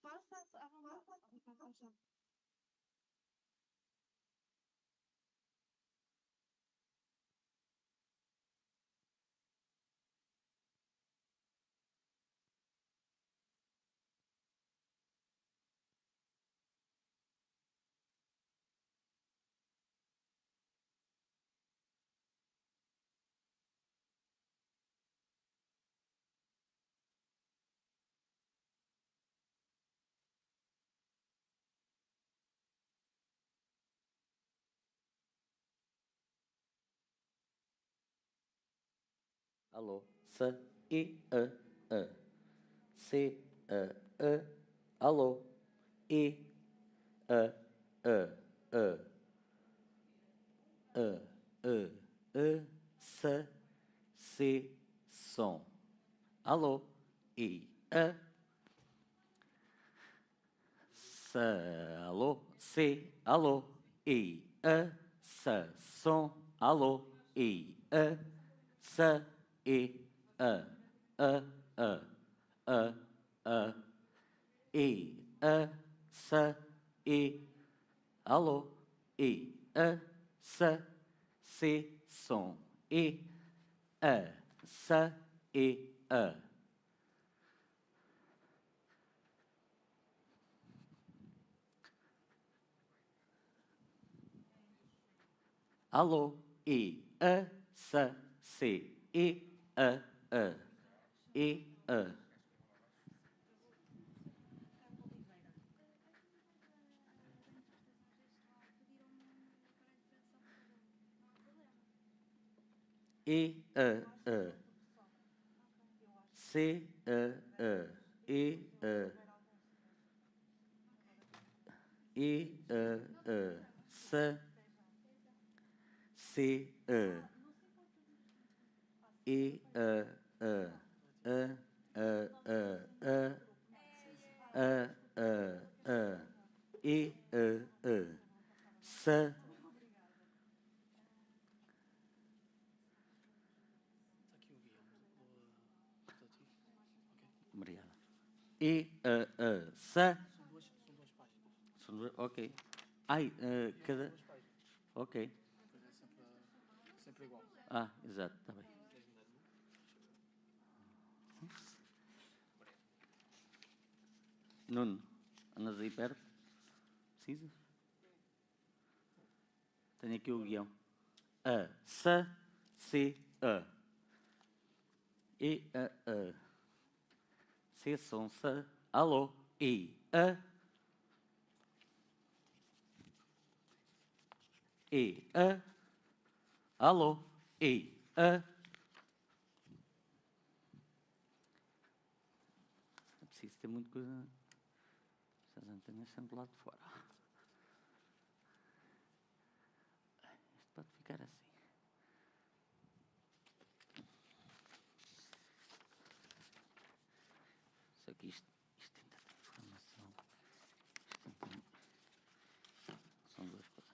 Faça à vontade. Alô, C-I-A-A. C-A-A. Alô, I-A-A-A. A-A-A. C-C-som. Alô, I-A. Alô, C. Alô, I-A. Som. Alô, I-A. I-A. A-A. A-A. I-A. I. Alô, I-A. Som. I-A. I-A. Alô, I-A. C. I-A-A. I-A. I-A-A. C-A-A. I-A. I-A-A. C-A. I-A-A. A-A-A. A-A-A. I-A-A. S. Obrigado. I-A-A. S. São duas, ok. Ai, cada... Ok. Sempre igual. Ah, exato, está bem. Nuno, andas aí perto? Precisas? Tenho aqui o guião. A, S, C, A. I, A. C, som, S. Alô, I, A. I, A. Alô, I, A. É preciso ter muita coisa. Estas antenas sempre lá de fora. Isto pode ficar assim. Só que isto ainda tem informação. Isto não tem... São duas coisas.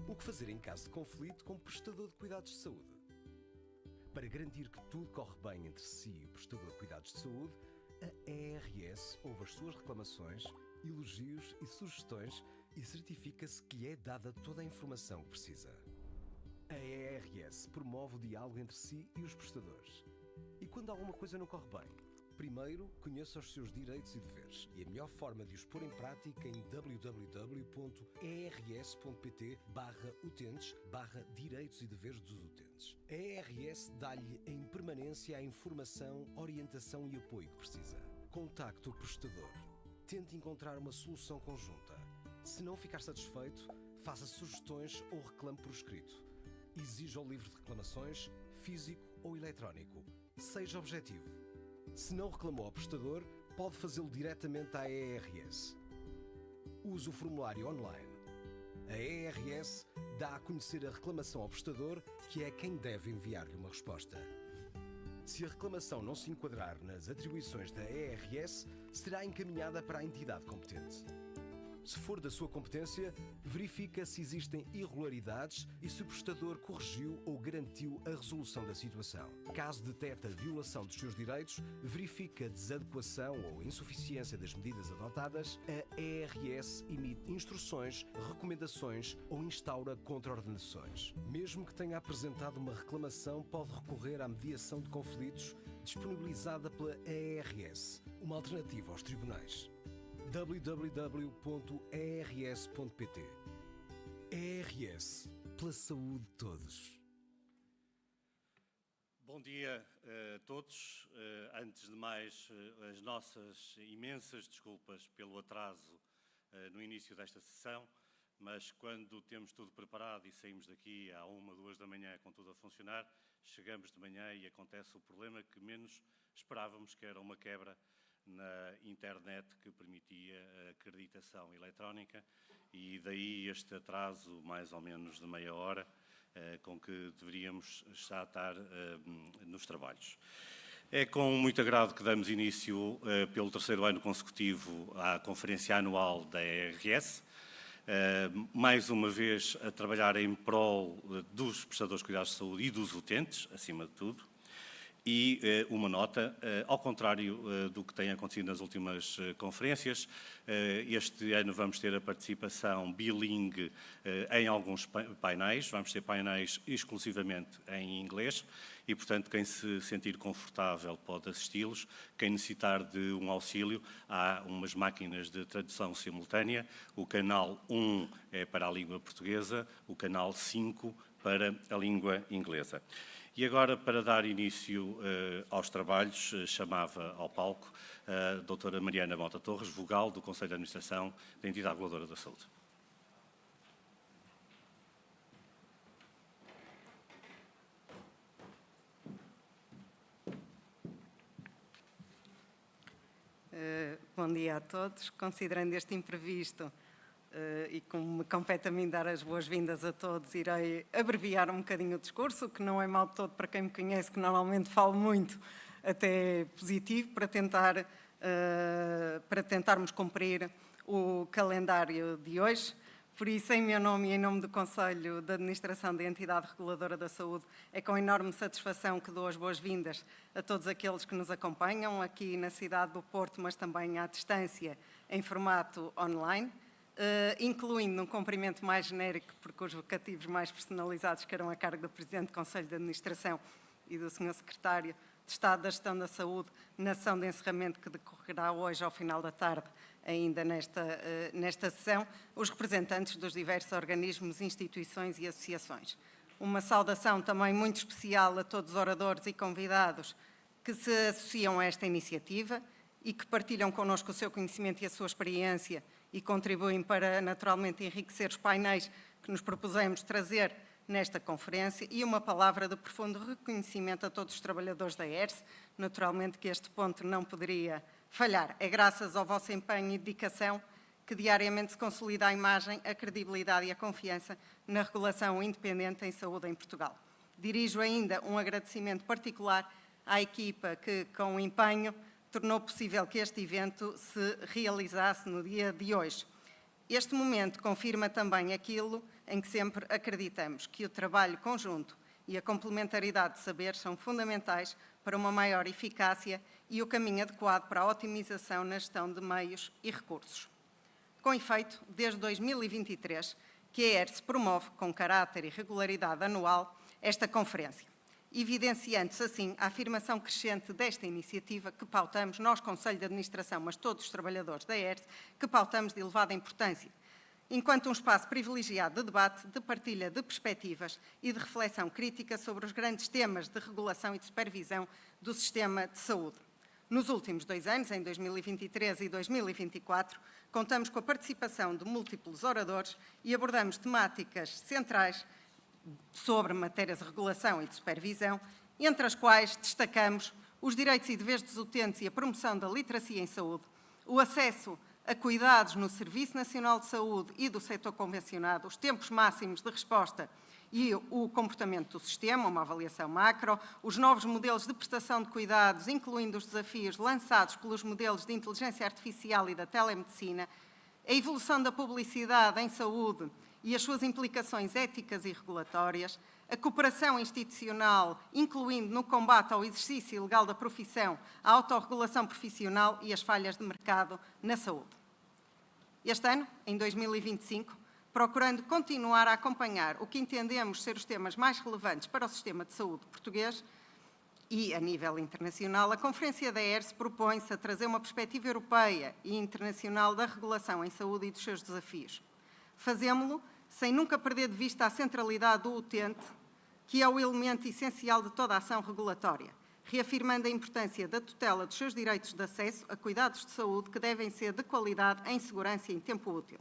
O que fazer em caso de conflito com o prestador de cuidados de saúde? Para garantir que tudo corre bem entre si e o prestador de cuidados de saúde, a ERS ouve as suas reclamações, elogios e sugestões e certifica-se que lhe é dada toda a informação que precisa. A ERS promove o diálogo entre si e os prestadores. E quando alguma coisa não corre bem, Primeiro, conheça os seus direitos e deveres e a melhor forma de os pôr em prática em www.ers.pt/utentes/direitos e deveres dos utentes. A ERS dá-lhe em permanência a informação, orientação e apoio que precisa. Contacte o prestador. Tente encontrar uma solução conjunta. Se não ficar satisfeito, faça sugestões ou reclame por escrito. Exija o livro de reclamações, físico ou eletrónico. Seja objetivo. Se não reclamou ao prestador, pode fazê-lo diretamente à ERS. Use o formulário online. A ERS dá a conhecer a reclamação ao prestador, que é quem deve enviar-lhe uma resposta. Se a reclamação não se enquadrar nas atribuições da ERS, será encaminhada para a entidade competente. Se for da sua competência, verifica se existem irregularidades e se o prestador corrigiu ou garantiu a resolução da situação. Caso detecte a violação dos seus direitos, verifica a desadequação ou insuficiência das medidas adotadas, a ERS emite instruções, recomendações ou instaura contraordenações. Mesmo que tenha apresentado uma reclamação, pode recorrer à mediação de conflitos disponibilizada pela ERS, uma alternativa aos tribunais. www.ers.pt. ERS, pela saúde de todos. Bom dia a todos. Antes de mais, as nossas imensas desculpas pelo atraso no início desta sessão, mas quando temos tudo preparado e saímos daqui à 1, 2 da manhã com tudo a funcionar, chegamos de manhã e acontece o problema que menos esperávamos, que era uma quebra na internet que permitia a acreditação eletrónica, e daí este atraso mais ou menos de meia hora com que deveríamos já estar nos trabalhos. É com muito agrado que damos início pelo 3º ano consecutivo à conferência anual da ERS, mais uma vez a trabalhar em prol dos prestadores de cuidados de saúde e dos utentes, acima de tudo. E uma nota, ao contrário do que tem acontecido nas últimas conferências, este ano vamos ter a participação bilingue em alguns painéis, vamos ter painéis exclusivamente em inglês e, portanto, quem se sentir confortável pode assisti-los. Quem necessitar de um auxílio, há umas máquinas de tradução simultânea. O canal 1 é para a língua portuguesa, o canal 5 para a língua inglesa. E agora, para dar início aos trabalhos, chamava ao palco a doutora Mariana Mota Torres, vogal do Conselho de Administração da Entidade Reguladora da Saúde. Bom dia a todos. Considerando este imprevisto e como me compete a mim dar as boas-vindas a todos, irei abreviar um bocadinho o discurso, que não é mal de todo para quem me conhece, que normalmente falo muito, até positivo, para tentarmos cumprir o calendário de hoje. Por isso, em meu nome e em nome do Conselho de Administração da Entidade Reguladora da Saúde, é com enorme satisfação que dou as boas-vindas a todos aqueles que nos acompanham aqui na cidade do Porto, mas também à distância, em formato online, incluindo um cumprimento mais genérico, porque os vocativos mais personalizados ficarão a cargo do Presidente do Conselho de Administração e do Sr. Secretário de Estado da Gestão da Saúde, na sessão de encerramento que decorrerá hoje ao final da tarde, ainda nesta sessão, os representantes dos diversos organismos, instituições e associações. Uma saudação também muito especial a todos os oradores e convidados que se associam a esta iniciativa e que partilham connosco o seu conhecimento e a sua experiência e contribuem para, naturalmente, enriquecer os painéis que nos propusemos trazer nesta conferência, e uma palavra de profundo reconhecimento a todos os trabalhadores da ERS, naturalmente que este ponto não poderia falhar. É graças ao vosso empenho e dedicação que diariamente se consolida a imagem, a credibilidade e a confiança na regulação independente em saúde em Portugal. Dirijo ainda um agradecimento particular à equipa que, com empenho, tornou possível que este evento se realizasse no dia de hoje. Este momento confirma também aquilo em que sempre acreditamos, que o trabalho conjunto e a complementaridade de saberes são fundamentais para uma maior eficácia e o caminho adequado para a otimização na gestão de meios e recursos. Com efeito, desde 2023, que a ERS promove com caráter e regularidade anual esta conferência. evidenciando-se assim a afirmação crescente desta iniciativa que pautamos, nós, Conselho de Administração, mas todos os trabalhadores da ERS, que pautamos de elevada importância, enquanto um espaço privilegiado de debate, de partilha de perspectivas e de reflexão crítica sobre os grandes temas de regulação e de supervisão do sistema de saúde. Nos últimos 2 anos, em 2023 e 2024, contamos com a participação de múltiplos oradores e abordamos temáticas centrais sobre matérias de regulação e de supervisão, entre as quais destacamos os direitos e deveres dos utentes e a promoção da literacia em saúde, o acesso a cuidados no Serviço Nacional de Saúde e do setor convencionado, os tempos máximos de resposta e o comportamento do sistema, uma avaliação macro, os novos modelos de prestação de cuidados, incluindo os desafios lançados pelos modelos de inteligência artificial e da telemedicina, a evolução da publicidade em saúde e as suas implicações éticas e regulatórias, a cooperação institucional, incluindo no combate ao exercício ilegal da profissão, a autorregulação profissional e as falhas de mercado na saúde. Este ano, em 2025, procurando continuar a acompanhar o que entendemos ser os temas mais relevantes para o sistema de saúde português e, a nível internacional, a Conferência da ERS propõe-se a trazer uma perspectiva europeia e internacional da regulação em saúde e dos seus desafios. Fazemo-lo sem nunca perder de vista a centralidade do utente, que é o elemento essencial de toda a ação regulatória, reafirmando a importância da tutela dos seus direitos de acesso a cuidados de saúde que devem ser de qualidade, em segurança e em tempo útil.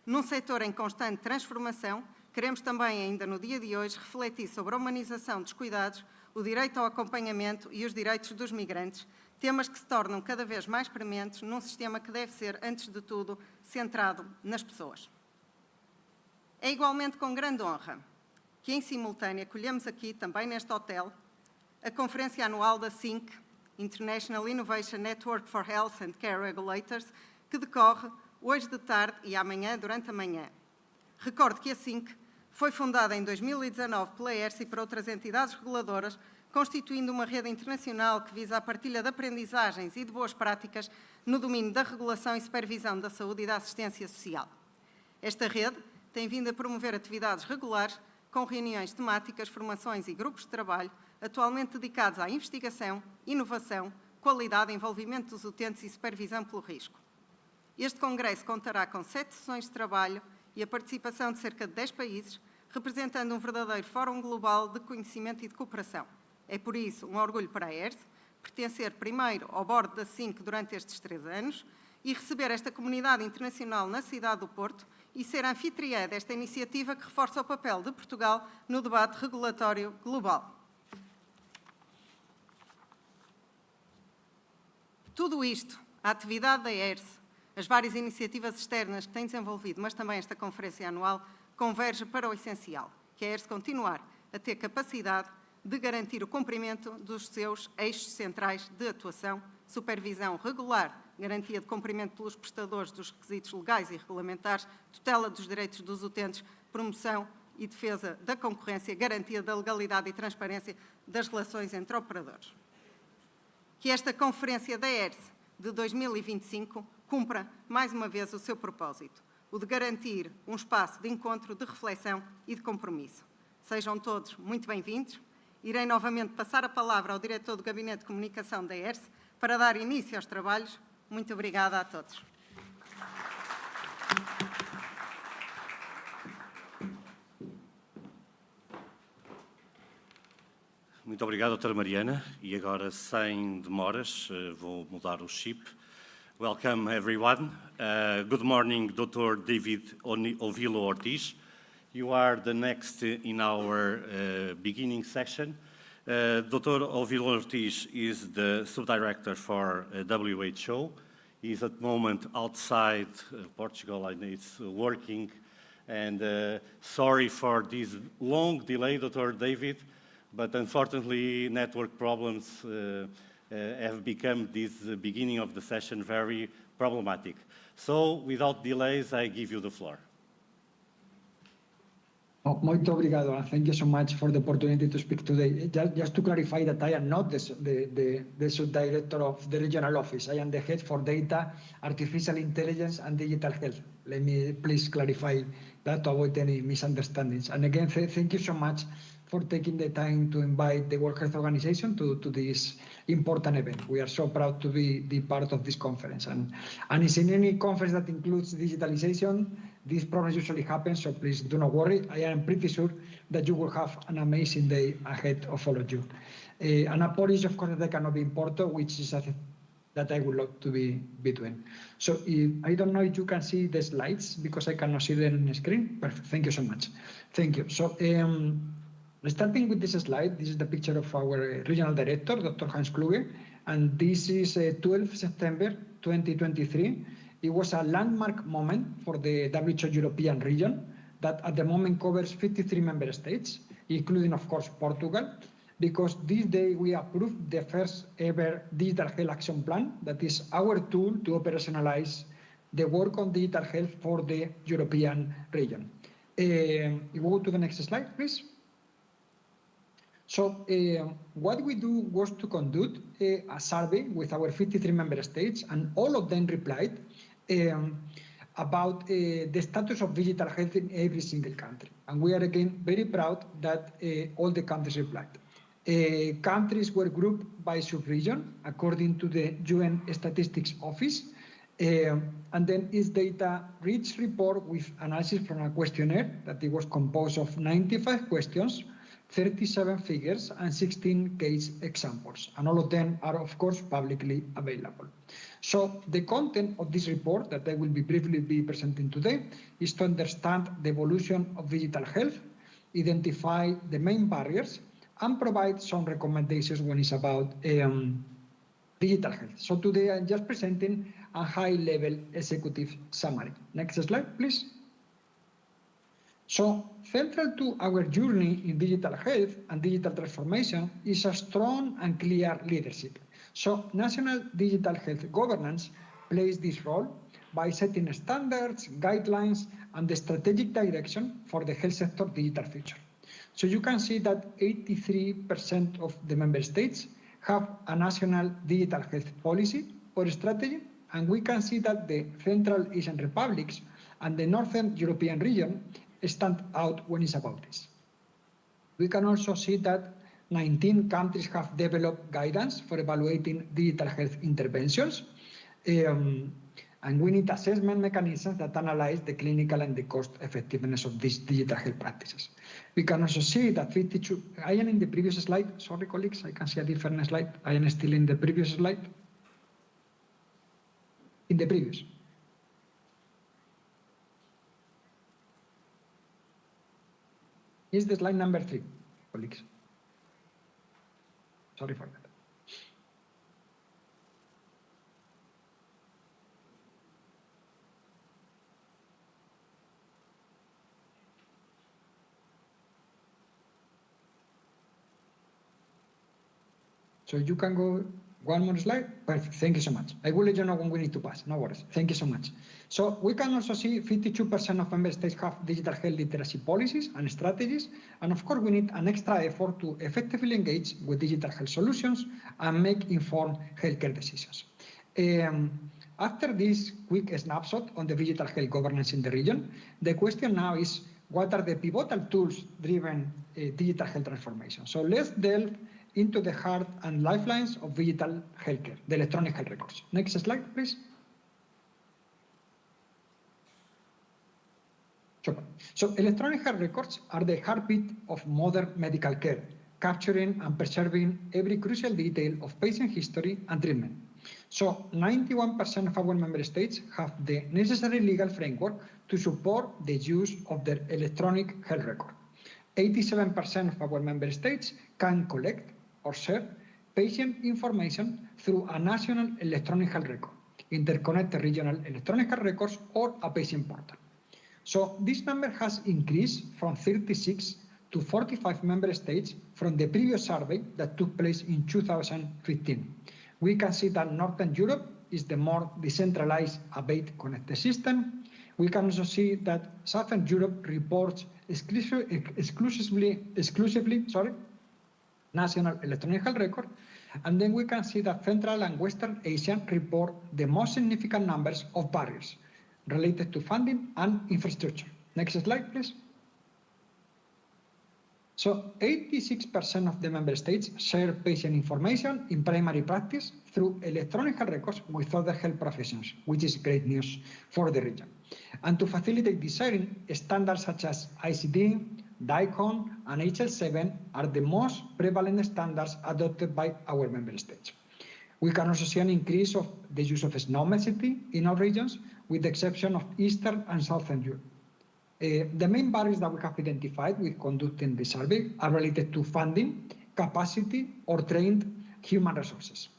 Num setor em constante transformação, queremos também, ainda no dia de hoje, refletir sobre a humanização dos cuidados, o direito ao acompanhamento e os direitos dos migrantes, temas que se tornam cada vez mais prementes num sistema que deve ser, antes de tudo, centrado nas pessoas. É igualmente com grande honra que, em simultâneo, acolhemos aqui, também neste hotel, a Conferência Anual da SINC, International Innovation Network for Health and Care Regulators, que decorre hoje de tarde e amanhã, durante a manhã. Recordo que a SINC foi fundada em 2019 pela ERS e por outras entidades reguladoras, constituindo uma rede internacional que visa a partilha de aprendizagens e de boas práticas no domínio da regulação e supervisão da saúde e da assistência social. Esta rede tem vindo a promover atividades regulares, com reuniões temáticas, formações e grupos de trabalho, atualmente dedicados à investigação, inovação, qualidade, envolvimento dos utentes e supervisão pelo risco. Este congresso contará com 7 sessões de trabalho e a participação de cerca de 10 países, representando um verdadeiro fórum global de conhecimento e de cooperação. É, por isso, um orgulho para a ERS pertencer primeiro ao board da SINC durante estes 3 anos e receber esta comunidade internacional na cidade do Porto e ser anfitriã desta iniciativa que reforça o papel de Portugal no debate regulatório global. Tudo isto, a atividade da ERS, as várias iniciativas externas que tem desenvolvido, mas também esta conferência anual, converge para o essencial, que é a ERS continuar a ter capacidade de garantir o cumprimento dos seus eixos centrais de atuação, supervisão regular, garantia de cumprimento pelos prestadores dos requisitos legais e regulamentares, tutela dos direitos dos utentes, promoção e defesa da concorrência, garantia da legalidade e transparência das relações entre operadores. Que esta conferência da ERS de 2025 cumpra, mais uma vez, o seu propósito, o de garantir um espaço de encontro, de reflexão e de compromisso. Sejam todos muito bem-vindos. Irei novamente passar a palavra ao diretor do Gabinete de Comunicação da ERS para dar início aos trabalhos. Muito obrigada a todos. Muito obrigado, doutora Mariana. E agora, sem demoras, vou mudar o chip. Welcome, everyone. Good morning, Dr. David Ovilo Ortiz. You are the next in our beginning session. Dr. Ovilo Ortiz is the subdirector for WHO. He is at the moment outside Portugal and is working. And sorry for this long delay, Dr. David, but unfortunately network problems have become this beginning of the session very problematic. So without delays, I give you the floor. Oh, muito obrigado, and thank you so much for the opportunity to speak today. Just to clarify that I am not the subdirector of the regional office. I am the head for data, artificial intelligence, and digital health. Let me please clarify that to avoid any misunderstandings. And again, thank you so much for taking the time to invite the World Health Organization to this important event. We are so proud to be part of this conference. And it's in any conference that includes digitalization, these problems usually happen, so please do not worry. I am pretty sure that you will have an amazing day ahead of all of you. And apologies, of course, that I cannot be in Porto, which is that I would love to be doing. So I don't know if you can see the slides because I cannot see them on the screen. Perfect. Thank you so much. Thank you. So starting with this slide, this is the picture of our regional director, Dr. Hans Kluge, and this is 12 September 2023. It was a landmark moment for the WHO European region that at the moment covers 53 member states, including, of course, Portugal, because this day we approved the first ever Digital Health Action Plan, that is our tool to operationalize the work on digital health for the European region. You go to the next slide, please. So what we do was to conduct a survey with our 53 member states, and all of them replied about the status of digital health in every single country. And we are again very proud that all the countries replied. Countries were grouped by sub-region according to the UN Statistics Office, and then its data-rich report with analysis from a questionnaire that it was composed of 95 questions, 37 figures, and 16 case examples, and all of them are, of course, publicly available. So the content of this report that I will briefly be presenting today is to understand the evolution of digital health, identify the main barriers, and provide some recommendations when it's about digital health. So today I'm just presenting a high-level executive summary. Next slide, please. So central to our journey in digital health and digital transformation is a strong and clear leadership. So national digital health governance plays this role by setting standards, guidelines, and the strategic direction for the health sector digital future. So you can see that 83% of the member states have a national digital health policy or strategy, and we can see that the Central Asian republics and the Northern European region stand out when it's about this. We can also see that 19 countries have developed guidance for evaluating digital health interventions, and we need assessment mechanisms that analyze the clinical and the cost effectiveness of these digital health practices. We can also see that 52, I am in the previous slide, sorry colleagues, I can see a different slide, I am still in the previous slide. In the previous. Is the slide number 3, colleagues? Sorry for that. So you can go one more slide. Perfect. Thank you so much. I will let you know when we need to pass. No worries. Thank you so much. So we can also see 52% of member states have digital health literacy policies and strategies. And of course, we need an extra effort to effectively engage with digital health solutions and make informed healthcare decisions. After this quick snapshot on the digital health governance in the region, the question now is, what are the pivotal tools-driven digital health transformation? So let's delve into the heart and lifelines of digital healthcare, the electronic health records. Next slide, please. Super. So electronic health records are the heartbeat of modern medical care, capturing and preserving every crucial detail of patient history and treatment. So 91% of our member states have the necessary legal framework to support the use of their electronic health record. 87% of our member states can collect or share patient information through a national electronic health record, interconnected regional electronic health records, or a patient portal. So this number has increased from 36 to 45 member states from the previous survey that took place in 2015. We can see that Northern Europe is the more decentralized ABATE connected system. We can also see that Southern Europe reports exclusively national electronic health record, and then we can see that Central and Western Asia report the most significant numbers of barriers related to funding and infrastructure. Next slide, please. So 86% of the member states share patient information in primary practice through electronic health records with other health professions, which is great news for the region. And to facilitate this sharing, standards such as ICD, DICOM, and HL7 are the most prevalent standards adopted by our member states. We can also see an increase of the use of SNOMED in our regions, with the exception of Eastern and Southern Europe. The main barriers that we have identified with conducting the survey are related to funding, capacity, or trained human resources.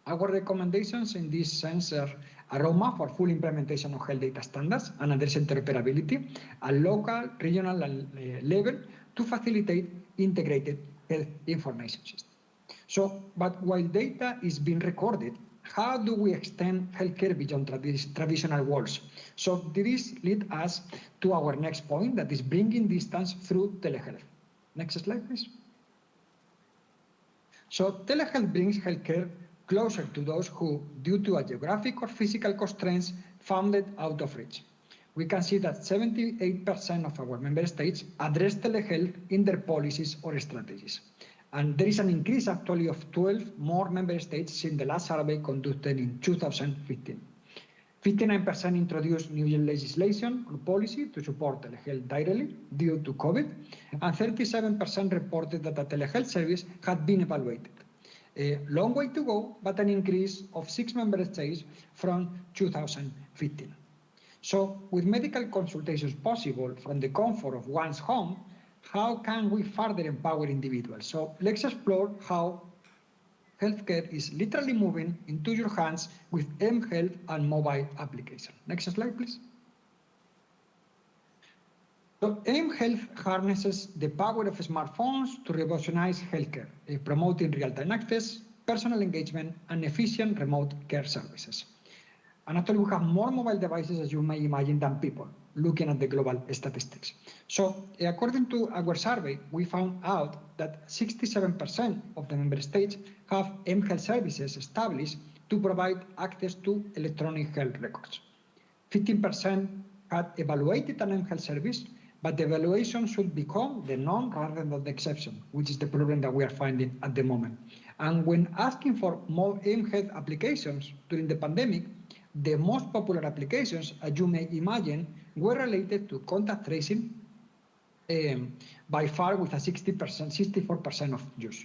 Our recommendations in this sense are a roadmap for full implementation of health data standards and address interoperability at local, regional level to facilitate integrated health information systems. So, but while data is being recorded, how do we extend healthcare beyond traditional walls? So this leads us to our next point, that is bringing distance through telehealth. Next slide, please. So telehealth brings healthcare closer to those who, due to a geographic or physical constraints, found it out of reach. We can see that 78% of our member states address telehealth in their policies or strategies. And there is an increase actually of 12 more member states since the last survey conducted in 2015. 59% introduced new legislation or policy to support telehealth directly due to COVID, and 37% reported that a telehealth service had been evaluated. A long way to go, but an increase of 6 member states from 2015. So with medical consultations possible from the comfort of one's home, how can we further empower individuals? So let's explore how healthcare is literally moving into your hands with mHealth and mobile application. Next slide, please. So mHealth harnesses the power of smartphones to revolutionize healthcare, promoting real-time access, personal engagement, and efficient remote care services. And actually, we have more mobile devices, as you may imagine, than people, looking at the global statistics. So according to our survey, we found out that 67% of the member states have mHealth services established to provide access to electronic health records. 15% had evaluated an mHealth service, but the evaluation should become the norm rather than the exception, which is the problem that we are finding at the moment. And when asking for more mHealth applications during the pandemic, the most popular applications, as you may imagine, were related to contact tracing, by far with a 64% of use.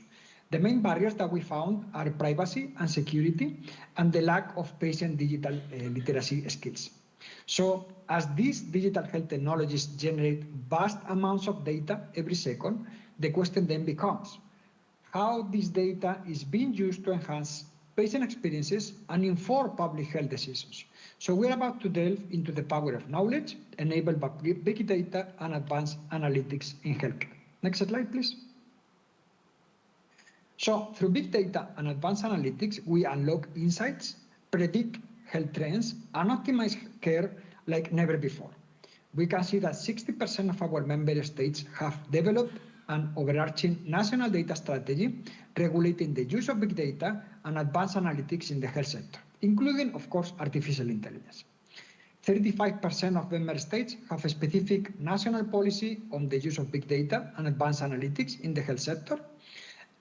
The main barriers that we found are privacy and security, and the lack of patient digital literacy skills. So as these digital health technologies generate vast amounts of data every second, the question then becomes how this data is being used to enhance patient experiences and inform public health decisions. So we're about to delve into the power of knowledge enabled by big data and advanced analytics in healthcare. Next slide, please. So through big data and advanced analytics, we unlock insights, predict health trends, and optimize care like never before. We can see that 60% of our member states have developed an overarching national data strategy regulating the use of big data and advanced analytics in the health sector, including, of course, artificial intelligence. 35% of member states have a specific national policy on the use of big data and advanced analytics in the health sector.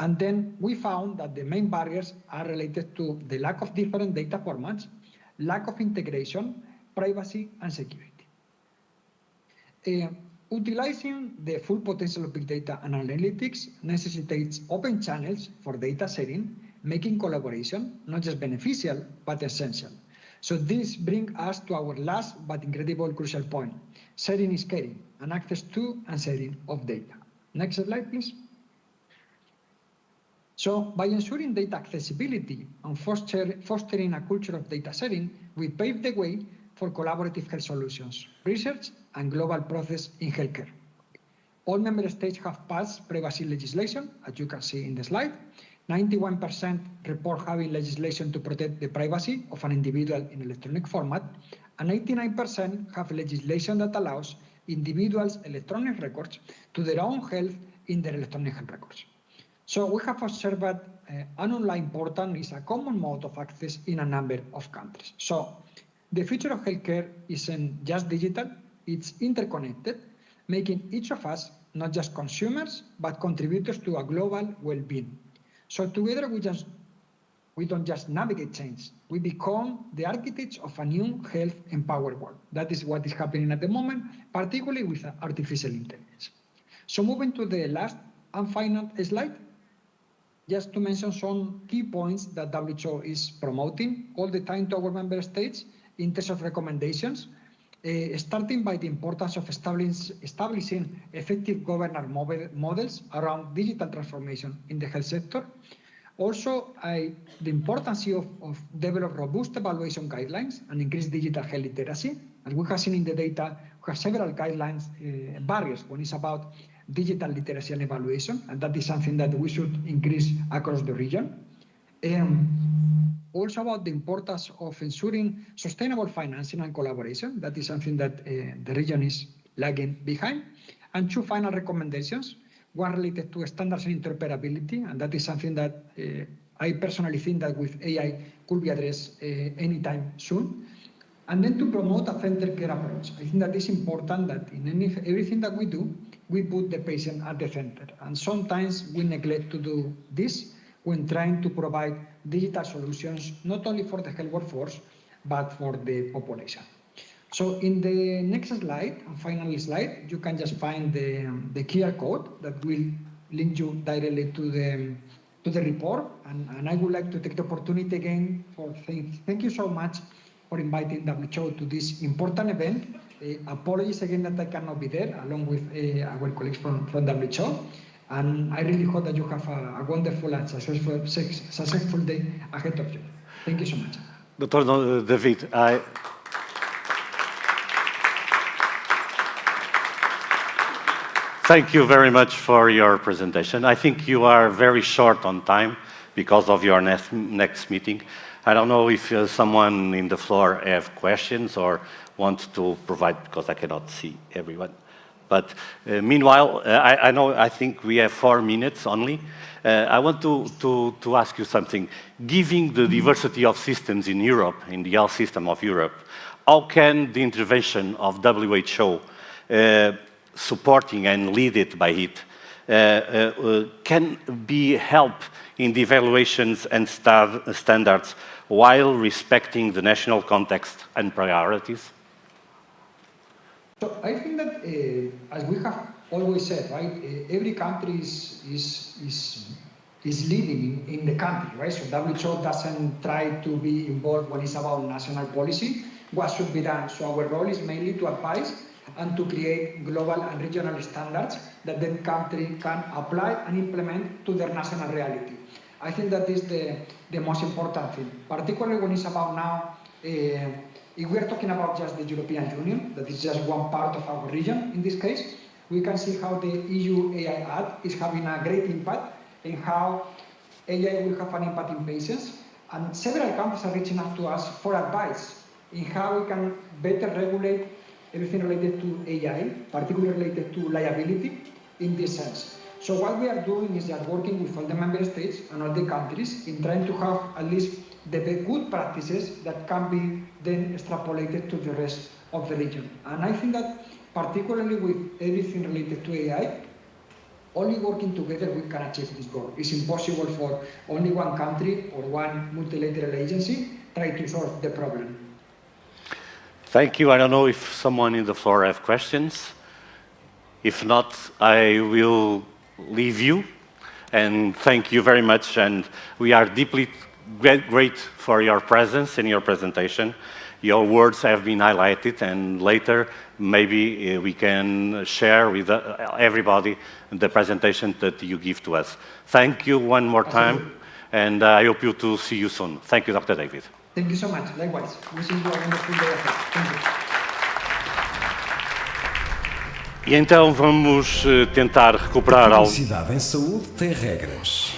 And then we found that the main barriers are related to the lack of different data formats, lack of integration, privacy, and security. Utilizing the full potential of big data and analytics necessitates open channels for data sharing, making collaboration not just beneficial, but essential. So this brings us to our last but incredible crucial point. Sharing is caring, and access to and sharing of data. Next slide, please. So by ensuring data accessibility and fostering a culture of data sharing, we pave the way for collaborative health solutions, research, and global process in healthcare. All member states have passed privacy legislation, as you can see in the slide. 91% report having legislation to protect the privacy of an individual in electronic format, and 89% have legislation that allows individuals' electronic records to their own health in their electronic health records. So we have observed an online portal is a common mode of access in a number of countries. So the future of healthcare isn't just digital, it's interconnected, making each of us not just consumers, but contributors to a global well-being. So together we don't just navigate change, we become the architects of a new health empowered world. That is what is happening at the moment, particularly with artificial intelligence. So moving to the last and final slide, just to mention some key points that WHO is promoting all the time to our member states in terms of recommendations, starting by the importance of establishing effective governance models around digital transformation in the health sector. Also, the importance of develop robust evaluation guidelines and increase digital health literacy. As we have seen in the data, we have several guidelines, barriers when it's about digital literacy and evaluation, and that is something that we should increase across the region. Also about the importance of ensuring sustainable financing and collaboration. That is something that the region is lagging behind. And two final recommendations. One related to standards and interoperability, and that is something that I personally think that with AI could be addressed anytime soon. And then to promote a centered care approach. I think that it's important that in everything that we do, we put the patient at the center. And sometimes we neglect to do this when trying to provide digital solutions, not only for the health workforce, but for the population. So in the next slide, and final slide, you can just find the QR code that will link you directly to the report. And I would like to take the opportunity again for thank you so much for inviting WHO to this important event. Apologies again that I cannot be there, along with our colleagues from WHO. And I really hope that you have a wonderful and successful day ahead of you. Thank you so much. Dr. David, thank you very much for your presentation. I think you are very short on time because of your next meeting. I don't know if someone in the floor have questions or want to provide, because I cannot see everyone. But meanwhile, I think we have 4 minutes only. I want to ask you something. Given the diversity of systems in Europe, in the health system of Europe, how can the intervention of WHO, supporting and led by it, can be help in the evaluations and standards while respecting the national context and priorities? So I think that, as we have always said, right, every country is leading in the country, right? So WHO doesn't try to be involved when it's about national policy. What should be done? So our role is mainly to advise and to create global and regional standards that the country can apply and implement to their national reality. I think that is the most important thing, particularly when it's about now, if we are talking about just the European Union, that is just one part of our region in this case, we can see how the EU AI Act is having a great impact and how AI will have an impact in patients. And several countries are reaching out to us for advice in how we can better regulate everything related to AI, particularly related to liability in this sense. So what we are doing is that working with all the member states and all the countries in trying to have at least the good practices that can be then extrapolated to the rest of the region. And I think that particularly with everything related to AI, only working together we can achieve this goal. It's impossible for only one country or one multilateral agency try to solve the problem. Thank you. I don't know if someone in the floor have questions. If not, I will leave you. And thank you very much. And we are deeply great for your presence and your presentation. Your words have been highlighted, and later maybe we can share with everybody the presentation that you give to us. Thank you one more time, and I hope to see you soon. Thank you, Dr. David. Thank you so much. Likewise. Wishing you a wonderful day ahead. Thank you. E então vamos tentar recuperar A algo. publicidade em saúde tem regras.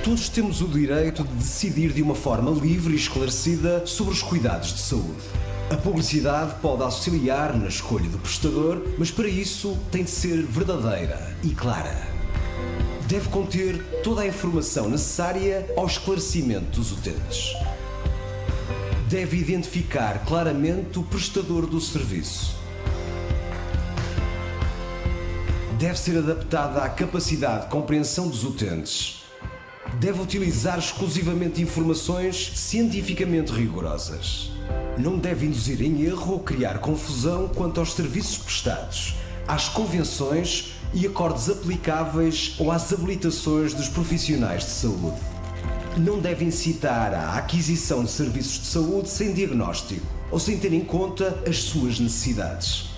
Todos temos o direito de decidir de uma forma livre e esclarecida sobre os cuidados de saúde. A publicidade pode auxiliar na escolha do prestador, mas para isso tem de ser verdadeira e clara. Deve conter toda a informação necessária ao esclarecimento dos utentes. Deve identificar claramente o prestador do serviço. Deve ser adaptada à capacidade de compreensão dos utentes. Deve utilizar exclusivamente informações cientificamente rigorosas. Não deve induzir em erro ou criar confusão quanto aos serviços prestados, às convenções e acordos aplicáveis ou às habilitações dos profissionais de saúde. Não deve incitar à aquisição de serviços de saúde sem diagnóstico ou sem ter em conta as suas necessidades.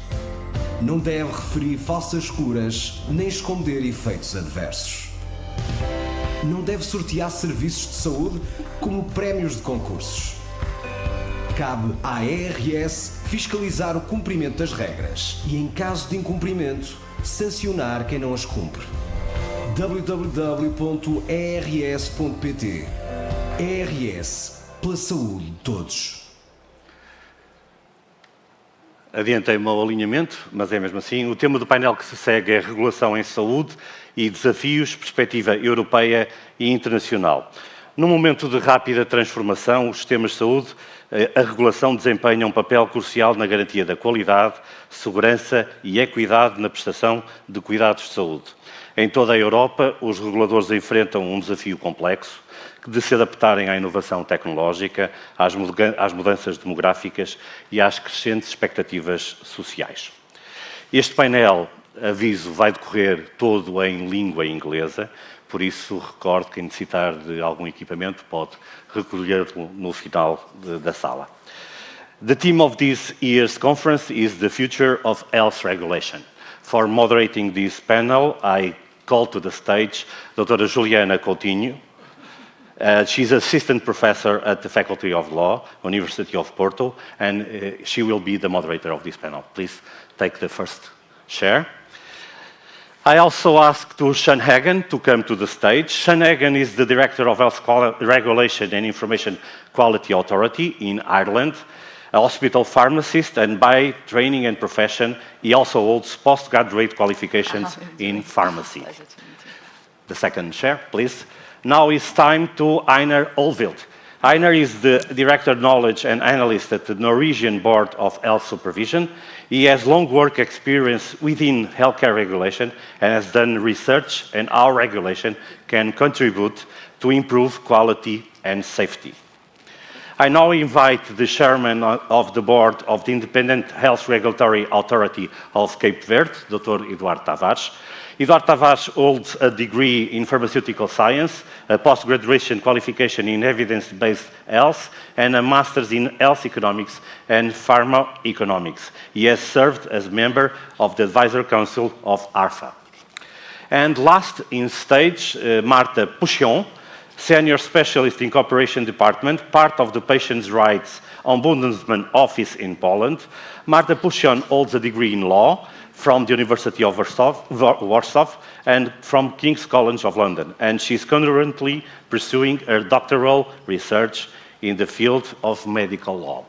Não deve referir falsas curas nem esconder efeitos adversos. Não deve sortear serviços de saúde como prémios de concursos. Cabe à ERS fiscalizar o cumprimento das regras e, em caso de incumprimento, sancionar quem não as cumpre. www.ers.pt ERS, pela saúde de todos. Adiantei-me ao alinhamento, mas é mesmo assim. O tema do painel que se segue é regulação em saúde e desafios, perspectiva europeia e internacional. Num momento de rápida transformação, os sistemas de saúde, a regulação desempenha um papel crucial na garantia da qualidade, segurança e equidade na prestação de cuidados de saúde. Em toda a Europa, os reguladores enfrentam um desafio complexo de se adaptarem à inovação tecnológica, às mudanças demográficas e às crescentes expectativas sociais. Este painel, aviso, vai decorrer todo em língua inglesa, por isso recordo que quem necessitar de algum equipamento pode recolher-lo no final da sala. The theme of this year's conference is the future of health regulation. For moderating this panel, I call to the stage Dra. Juliana Coutinho. She's assistant professor at the Faculty of Law, University of Porto, and she will be the moderator of this panel. Please take the first chair. I also asked to Sean Hagen to come to the stage. Sean Hagen is the Director of Health Regulation and Information Quality Authority in Ireland, a hospital pharmacist, and by training and profession, he also holds postgraduate qualifications in pharmacy. The second chair, please. Now it's time to Einar Olvild. Einar is the Director of Knowledge and Analyst at the Norwegian Board of Health Supervision. He has long work experience within healthcare regulation and has done research on how regulation can contribute to improve quality and safety. I now invite the Chairman of the Board of the Independent Health Regulatory Authority of Cape Verde, Dr. Eduardo Tavares. Eduardo Tavares holds a degree in pharmaceutical science, a post-graduation qualification in evidence-based health, and a master's in health economics and pharmacoeconomics. He has served as member of the Advisory Council of ARFA. And last in stage, Marta Puchion, Senior Specialist in Cooperation Department, part of the Patients' Rights Ombudsman Office in Poland. Marta Puchion holds a degree in law from the University of Warsaw and from King's College of London, and she's currently pursuing her doctoral research in the field of medical law.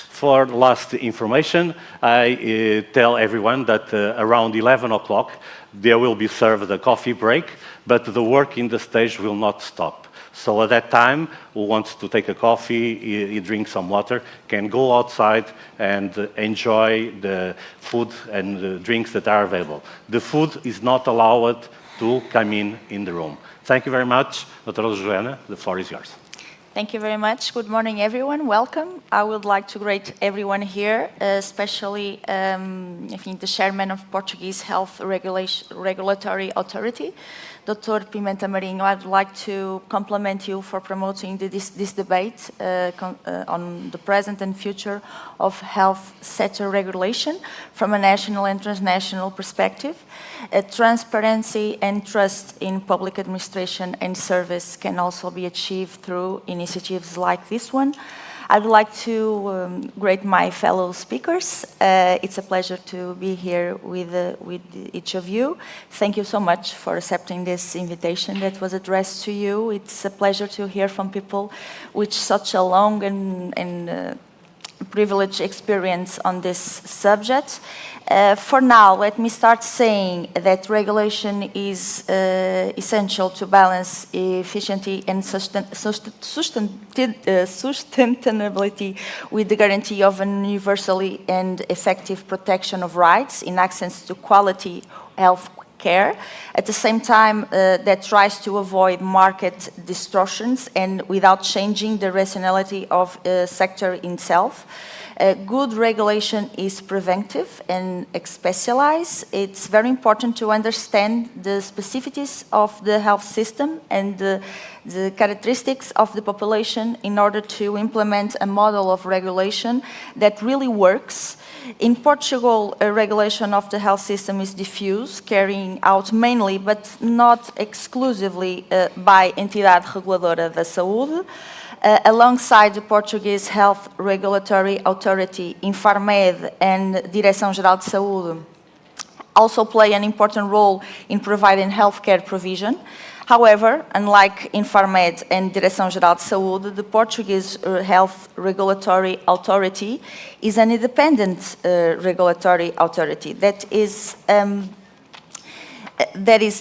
For last information, I tell everyone that around 11 o'clock there will be served a coffee break, but the work in the stage will not stop. So at that time, who wants to take a coffee, drink some water, can go outside and enjoy the food and the drinks that are available. The food is not allowed to come in the room. Thank you very much. Dr. Juliana, the floor is yours. Thank you very much. Good morning, everyone. Welcome. I would like to greet everyone here, especially I think the chairman of Portuguese Health Regulatory Authority, Dr. Pimenta Marinho. I'd like to compliment you for promoting this debate on the present and future of health sector regulation from a national and transnational perspective. Transparency and trust in public administration and service can also be achieved through initiatives like this one. I'd like to greet my fellow speakers. It's a pleasure to be here with each of you. Thank you so much for accepting this invitation that was addressed to you. It's a pleasure to hear from people with such a long and privileged experience on this subject. For now, let me start saying that regulation is essential to balance efficiency and sustainability with the guarantee of an universally and effective protection of rights in access to quality health care, at the same time that tries to avoid market distortions and without changing the rationality of the sector itself. Good regulation is preventive and specialized. It's very important to understand the specificities of the health system and the characteristics of the population in order to implement a model of regulation that really works. In Portugal, a regulation of the health system is diffuse, carrying out mainly, but not exclusively, by Entidade Reguladora da Saúde. Alongside the Portuguese Health Regulatory Authority, Infarmed, and Direção-Geral de Saúde, also play an important role in providing healthcare provision. However, unlike Infarmed and Direção-Geral de Saúde, the Portuguese Health Regulatory Authority is an independent regulatory authority that is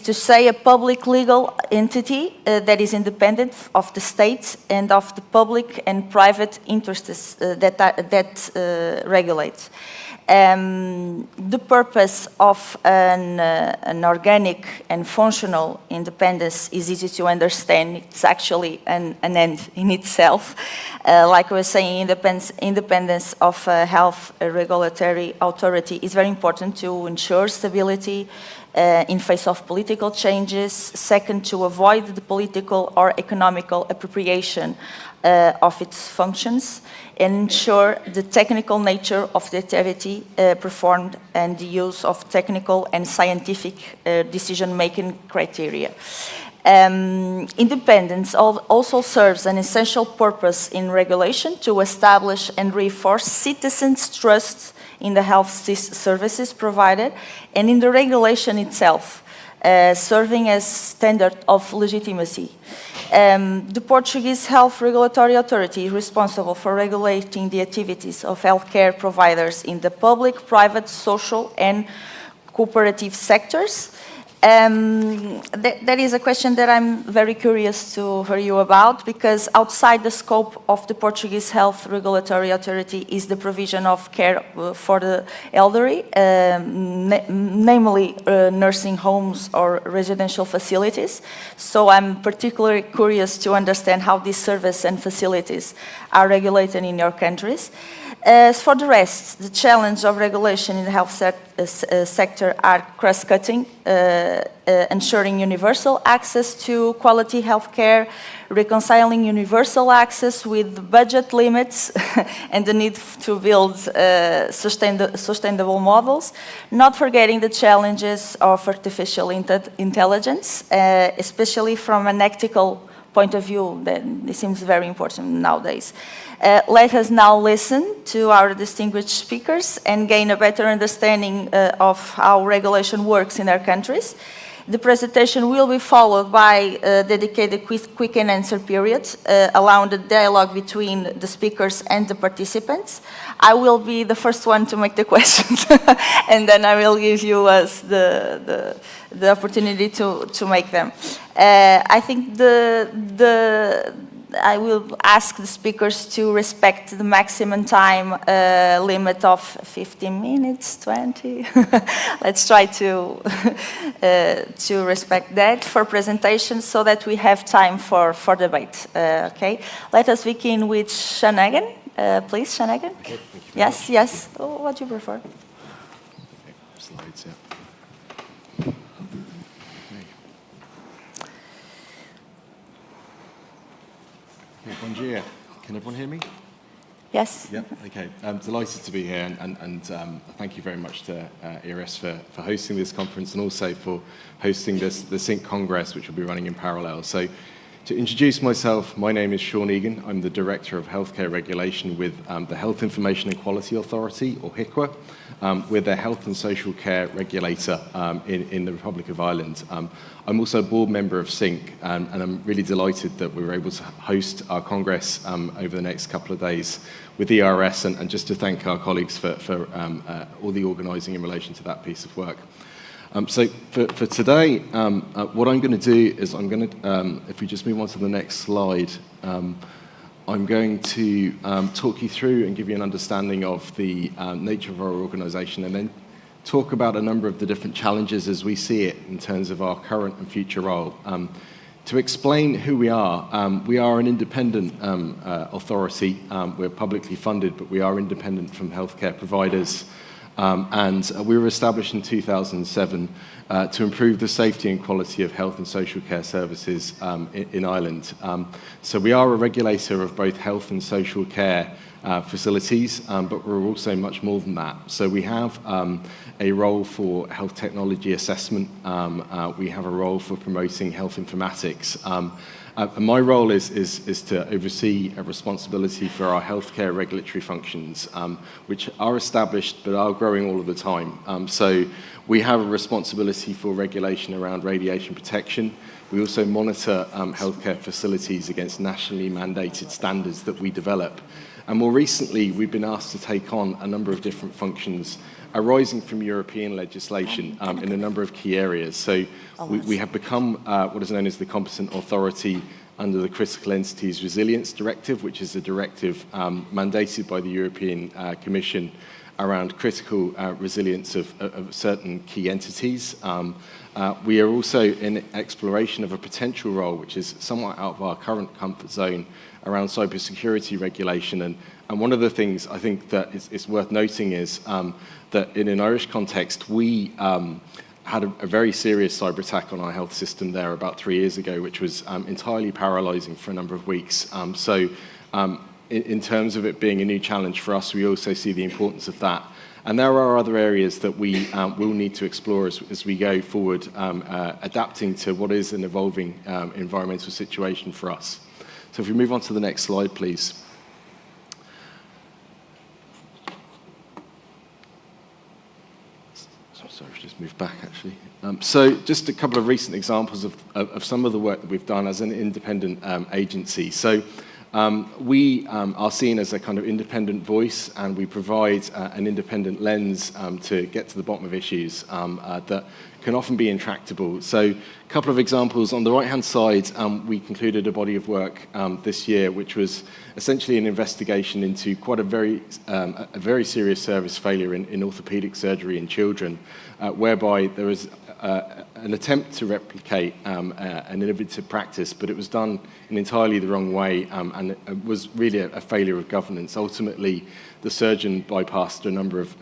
to say a public legal entity that is independent of the state and of the public and private interests that regulate. The purpose of an organic and functional independence is easy to understand. It's actually an end in itself. Like I was saying, independence of a health regulatory authority is very important to ensure stability in face of political changes. Second, to avoid the political or economical appropriation of its functions, and ensure the technical nature of the activity performed and the use of technical and scientific decision-making criteria. Independence also serves an essential purpose in regulation to establish and reinforce citizens' trust in the health services provided and in the regulation itself, serving as standard of legitimacy. The Portuguese Health Regulatory Authority is responsible for regulating the activities of healthcare providers in the public, private, social, and cooperative sectors. That is a question that I'm very curious to hear you about, because outside the scope of the Portuguese Health Regulatory Authority is the provision of care for the elderly, namely nursing homes or residential facilities. So I'm particularly curious to understand how these services and facilities are regulated in your countries. As for the rest, the challenge of regulation in the health sector are cross-cutting, ensuring universal access to quality health care, reconciling universal access with budget limits and the need to build sustainable models, not forgetting the challenges of artificial intelligence, especially from an ethical point of view. That it seems very important nowadays. Let us now listen to our distinguished speakers and gain a better understanding of how regulation works in our countries. The presentation will be followed by a dedicated quick and answer period, allowing the dialogue between the speakers and the participants. I will be the first one to make the questions, and then I will give you the opportunity to make them. I think I will ask the speakers to respect the maximum time limit of 15 minutes, 20. Let's try to respect that for presentation so that we have time for debate. Okay. Let us begin with Shanagan. Please, Shanagan. Okay, yes, yes. Oh, what do you prefer? Okay. Slides, yeah. Bom dia. Can everyone hear me? Yes. Yeah, okay. I'm delighted to be here, and thank you very much to ERS for hosting this conference, and also for hosting the SYNC Congress, which will be running in parallel. So, to introduce myself, my name is Sean Egan. I'm the Director of Healthcare Regulation with the Health Information and Quality Authority, or HIQA. We're the health and social care regulator in the Republic of Ireland. I'm also a board member of SYNC, and I'm really delighted that we were able to host our Congress over the next couple of days with ERS, and just to thank our colleagues for all the organising in relation to that piece of work. So for today, what I'm going to do is if we just move on to the next slide, I'm going to talk you through and give you an understanding of the nature of our organisation, and then talk about a number of the different challenges as we see it in terms of our current and future role. To explain who we are an independent authority. We're publicly funded, but we are independent from healthcare providers. And we were established in 2007 to improve the safety and quality of health and social care services in Ireland. So we are a regulator of both health and social care facilities, but we're also much more than that. So we have a role for health technology assessment. We have a role for promoting health informatics. And my role is to oversee a responsibility for our healthcare regulatory functions, which are established but are growing all of the time. So we have a responsibility for regulation around radiation protection. We also monitor healthcare facilities against nationally mandated standards that we develop. And more recently, we've been asked to take on a number of different functions arising from European legislation in a number of key areas. So we have become what is known as the competent authority under the Critical Entities Resilience Directive, which is a directive mandated by the European Commission around critical resilience of certain key entities. We are also in exploration of a potential role, which is somewhat out of our current comfort zone, around cybersecurity regulation. And one of the things I think that is worth noting is that in an Irish context, we had a very serious cyber attack on our health system there about 3 years ago, which was entirely paralysing for a number of weeks. In terms of it being a new challenge for us, we also see the importance of that. And there are other areas that we will need to explore as we go forward, adapting to what is an evolving environmental situation for us. So if we move on to the next slide, please. Sorry, I've just moved back, actually. So just a couple of recent examples of some of the work that we've done as an independent agency. So we are seen as a kind of independent voice, and we provide an independent lens to get to the bottom of issues that can often be intractable. So a couple of examples. On the right-hand side, we concluded a body of work this year, which was essentially an investigation into quite a very serious service failure in orthopedic surgery in children, whereby there was an attempt to replicate an innovative practice, but it was done in entirely the wrong way, and it was really a failure of governance. Ultimately, the surgeon bypassed a number of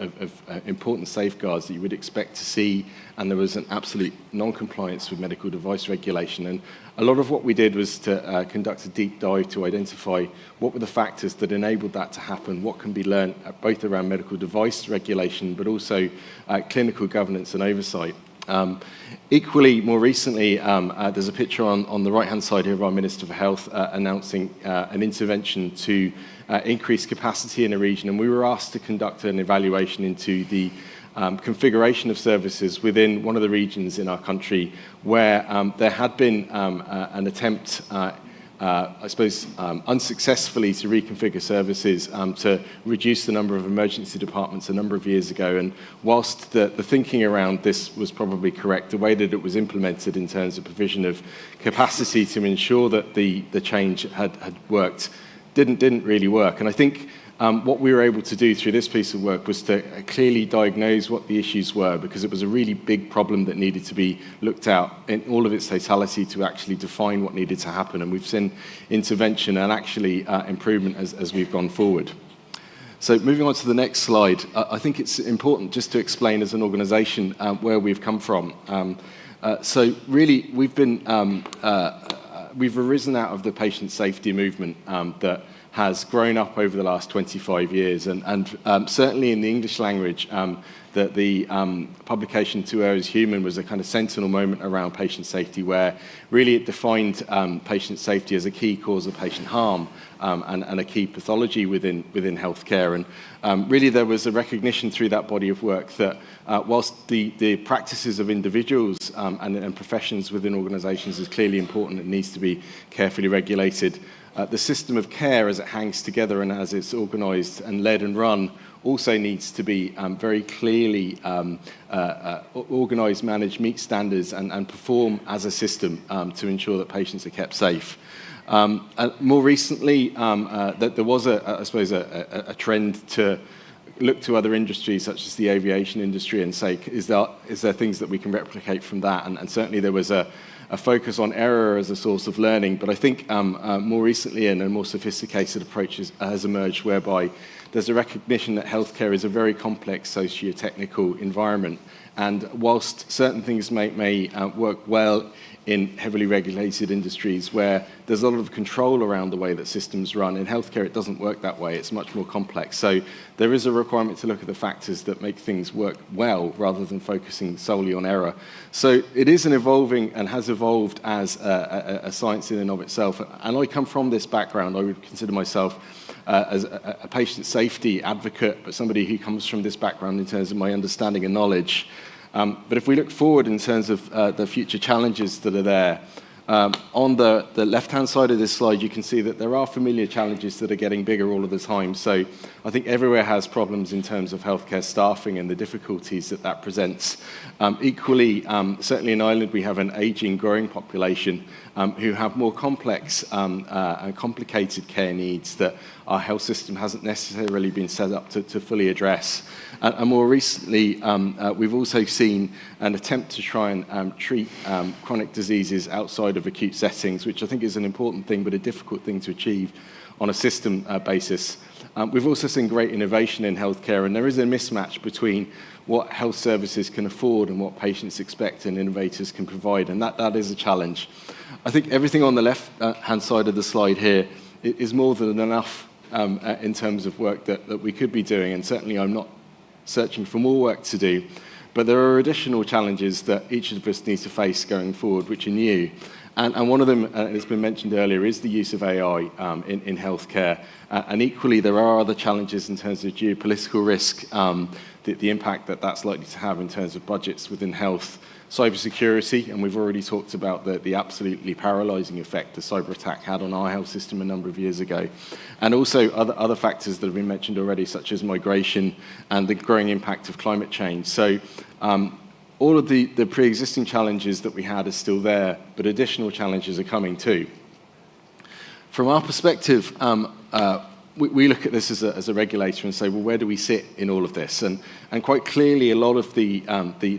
important safeguards that you would expect to see, and there was an absolute non-compliance with medical device regulation. And a lot of what we did was to conduct a deep dive to identify what were the factors that enabled that to happen, what can be learned both around medical device regulation, but also clinical governance and oversight. Equally, more recently, there's a picture on the right-hand side here of our Minister for Health announcing an intervention to increase capacity in a region, and we were asked to conduct an evaluation into the configuration of services within one of the regions in our country where there had been an attempt unsuccessfully to reconfigure services to reduce the number of emergency departments a number of years ago. And whilst the thinking around this was probably correct, the way that it was implemented in terms of provision of capacity to ensure that the change had worked didn't really work. And I think what we were able to do through this piece of work was to clearly diagnose what the issues were, because it was a really big problem that needed to be looked at in all of its totality to actually define what needed to happen. And we've seen intervention and actually improvement as we've gone forward. So moving on to the next slide, I think it's important just to explain as an organisation where we've come from. So really, we've arisen out of the patient safety movement that has grown up over the last 25 years. And certainly in the English language, that the publication 2 Hours Human was a kind of sentinel moment around patient safety, where really it defined patient safety as a key cause of patient harm and a key pathology within healthcare. And really there was a recognition through that body of work that whilst the practices of individuals and professions within organisations is clearly important, it needs to be carefully regulated. The system of care as it hangs together and as it's organised and led and run also needs to be very clearly organised, managed, meet standards and perform as a system to ensure that patients are kept safe. More recently, there was, I suppose, a trend to look to other industries such as the aviation industry and say, is there things that we can replicate from that? And certainly there was a focus on error as a source of learning, but I think more recently a more sophisticated approach has emerged whereby there's a recognition that healthcare is a very complex socio-technical environment, and whilst certain things may work well in heavily regulated industries where there's a lot of control around the way that systems run, in healthcare it doesn't work that way, it's much more complex. So there is a requirement to look at the factors that make things work well rather than focusing solely on error. So it is an evolving and has evolved as a science in and of itself, and I come from this background. I would consider myself as a patient safety advocate, but somebody who comes from this background in terms of my understanding and knowledge. But if we look forward in terms of the future challenges that are there, on the left-hand side of this slide, you can see that there are familiar challenges that are getting bigger all of the time. So I think everywhere has problems in terms of healthcare staffing and the difficulties that presents. Equally, certainly in Ireland, we have an ageing, growing population who have more complex and complicated care needs that our health system hasn't necessarily been set up to fully address. And more recently, we've also seen an attempt to try and treat chronic diseases outside of acute settings, which I think is an important thing, but a difficult thing to achieve on a system basis. We've also seen great innovation in healthcare, and there is a mismatch between what health services can afford and what patients expect and innovators can provide, and that is a challenge. I think everything on the left-hand side of the slide here is more than enough in terms of work that we could be doing, and certainly I'm not searching for more work to do, but there are additional challenges that each of us needs to face going forward, which are new. And one of them, it's been mentioned earlier, is the use of AI in healthcare. And equally, there are other challenges in terms of geopolitical risk, the impact that's likely to have in terms of budgets within health, cybersecurity, and we've already talked about the absolutely paralysing effect the cyber attack had on our health system a number of years ago, and also other factors that have been mentioned already, such as migration and the growing impact of climate change. So all of the pre-existing challenges that we had are still there, but additional challenges are coming too. From our perspective, we look at this as a regulator and say, well, where do we sit in all of this? And quite clearly, a lot of the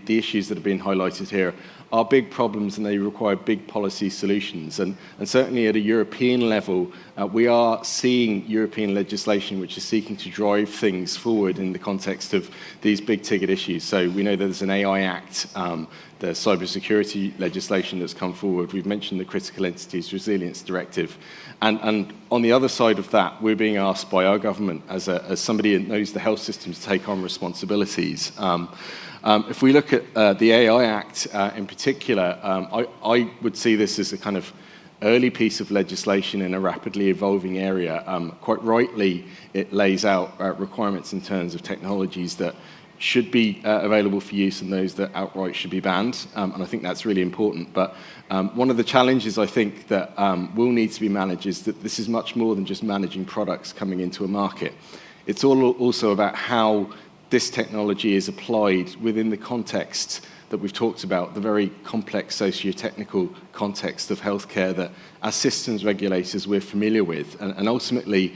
issues that have been highlighted here are big problems, and they require big policy solutions. And certainly at a European level, we are seeing European legislation which is seeking to drive things forward in the context of these big ticket issues. So we know there's an AI Act, the cybersecurity legislation that's come forward. We've mentioned the Critical Entities Resilience Directive. And on the other side of that, we're being asked by our government, as somebody who knows the health system, to take on responsibilities. If we look at the AI Act in particular, I would see this as a kind of early piece of legislation in a rapidly evolving area. Quite rightly, it lays out requirements in terms of technologies that should be available for use and those that outright should be banned, and I think that's really important. But one of the challenges I think that will need to be managed is that this is much more than just managing products coming into a market. It's also about how this technology is applied within the context that we've talked about, the very complex socio-technical context of healthcare that as systems regulators we're familiar with. And ultimately,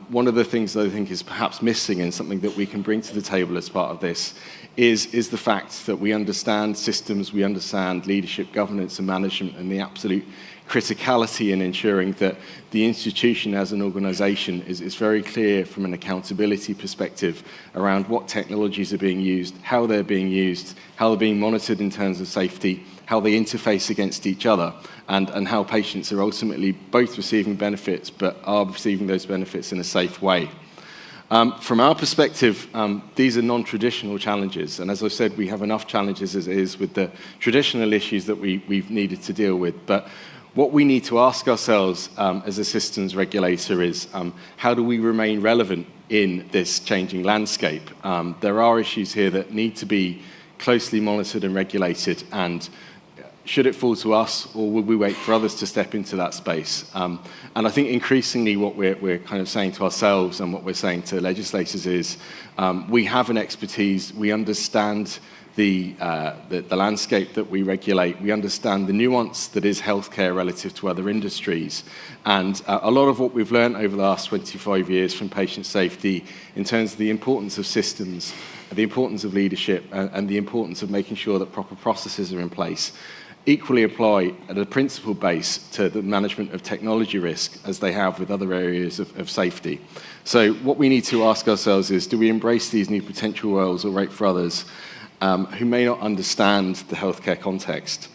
one of the things that I think is perhaps missing and something that we can bring to the table as part of this is the fact that we understand systems, we understand leadership, governance and management, and the absolute criticality in ensuring that the institution as an organisation is very clear from an accountability perspective around what technologies are being used, how they're being monitored in terms of safety, how they interface against each other, and how patients are ultimately both receiving benefits but are receiving those benefits in a safe way. From our perspective, these are non-traditional challenges, and as I said, we have enough challenges as it is with the traditional issues that we've needed to deal with. But what we need to ask ourselves as a systems regulator is, how do we remain relevant in this changing landscape? There are issues here that need to be closely monitored and regulated, and should it fall to us, or will we wait for others to step into that space? And I think increasingly what we're kind of saying to ourselves and what we're saying to legislators is, we have an expertise, we understand the landscape that we regulate. We understand the nuance that is healthcare relative to other industries. And a lot of what we've learned over the last 25 years from patient safety in terms of the importance of systems, the importance of leadership, and the importance of making sure that proper processes are in place, equally apply at a principle base to the management of technology risk as they have with other areas of safety. So what we need to ask ourselves is, do we embrace these new potential roles or wait for others who may not understand the healthcare context?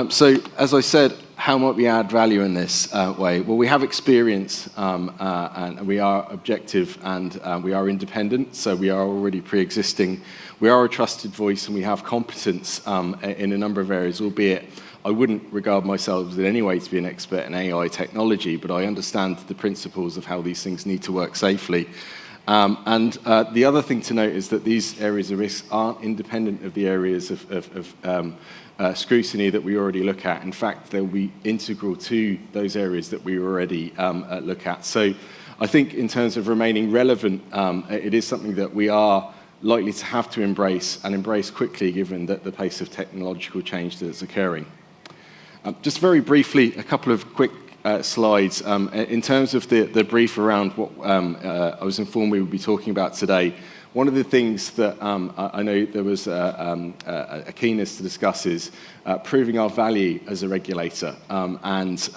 So as I said, how might we add value in this way? Well, we have experience and we are objective and we are independent, so we are already pre-existing. We are a trusted voice and we have competence in a number of areas, albeit I wouldn't regard myself in any way to be an expert in AI technology, but I understand the principles of how these things need to work safely. And the other thing to note is that these areas of risk aren't independent of the areas of scrutiny that we already look at. In fact, they'll be integral to those areas that we already look at. So I think in terms of remaining relevant, it is something that we are likely to have to embrace and embrace quickly given that the pace of technological change that's occurring. Just very briefly, a couple of quick slides. In terms of the brief around what I was informed we would be talking about today, one of the things that I know there was a keenness to discuss is proving our value as a regulator. And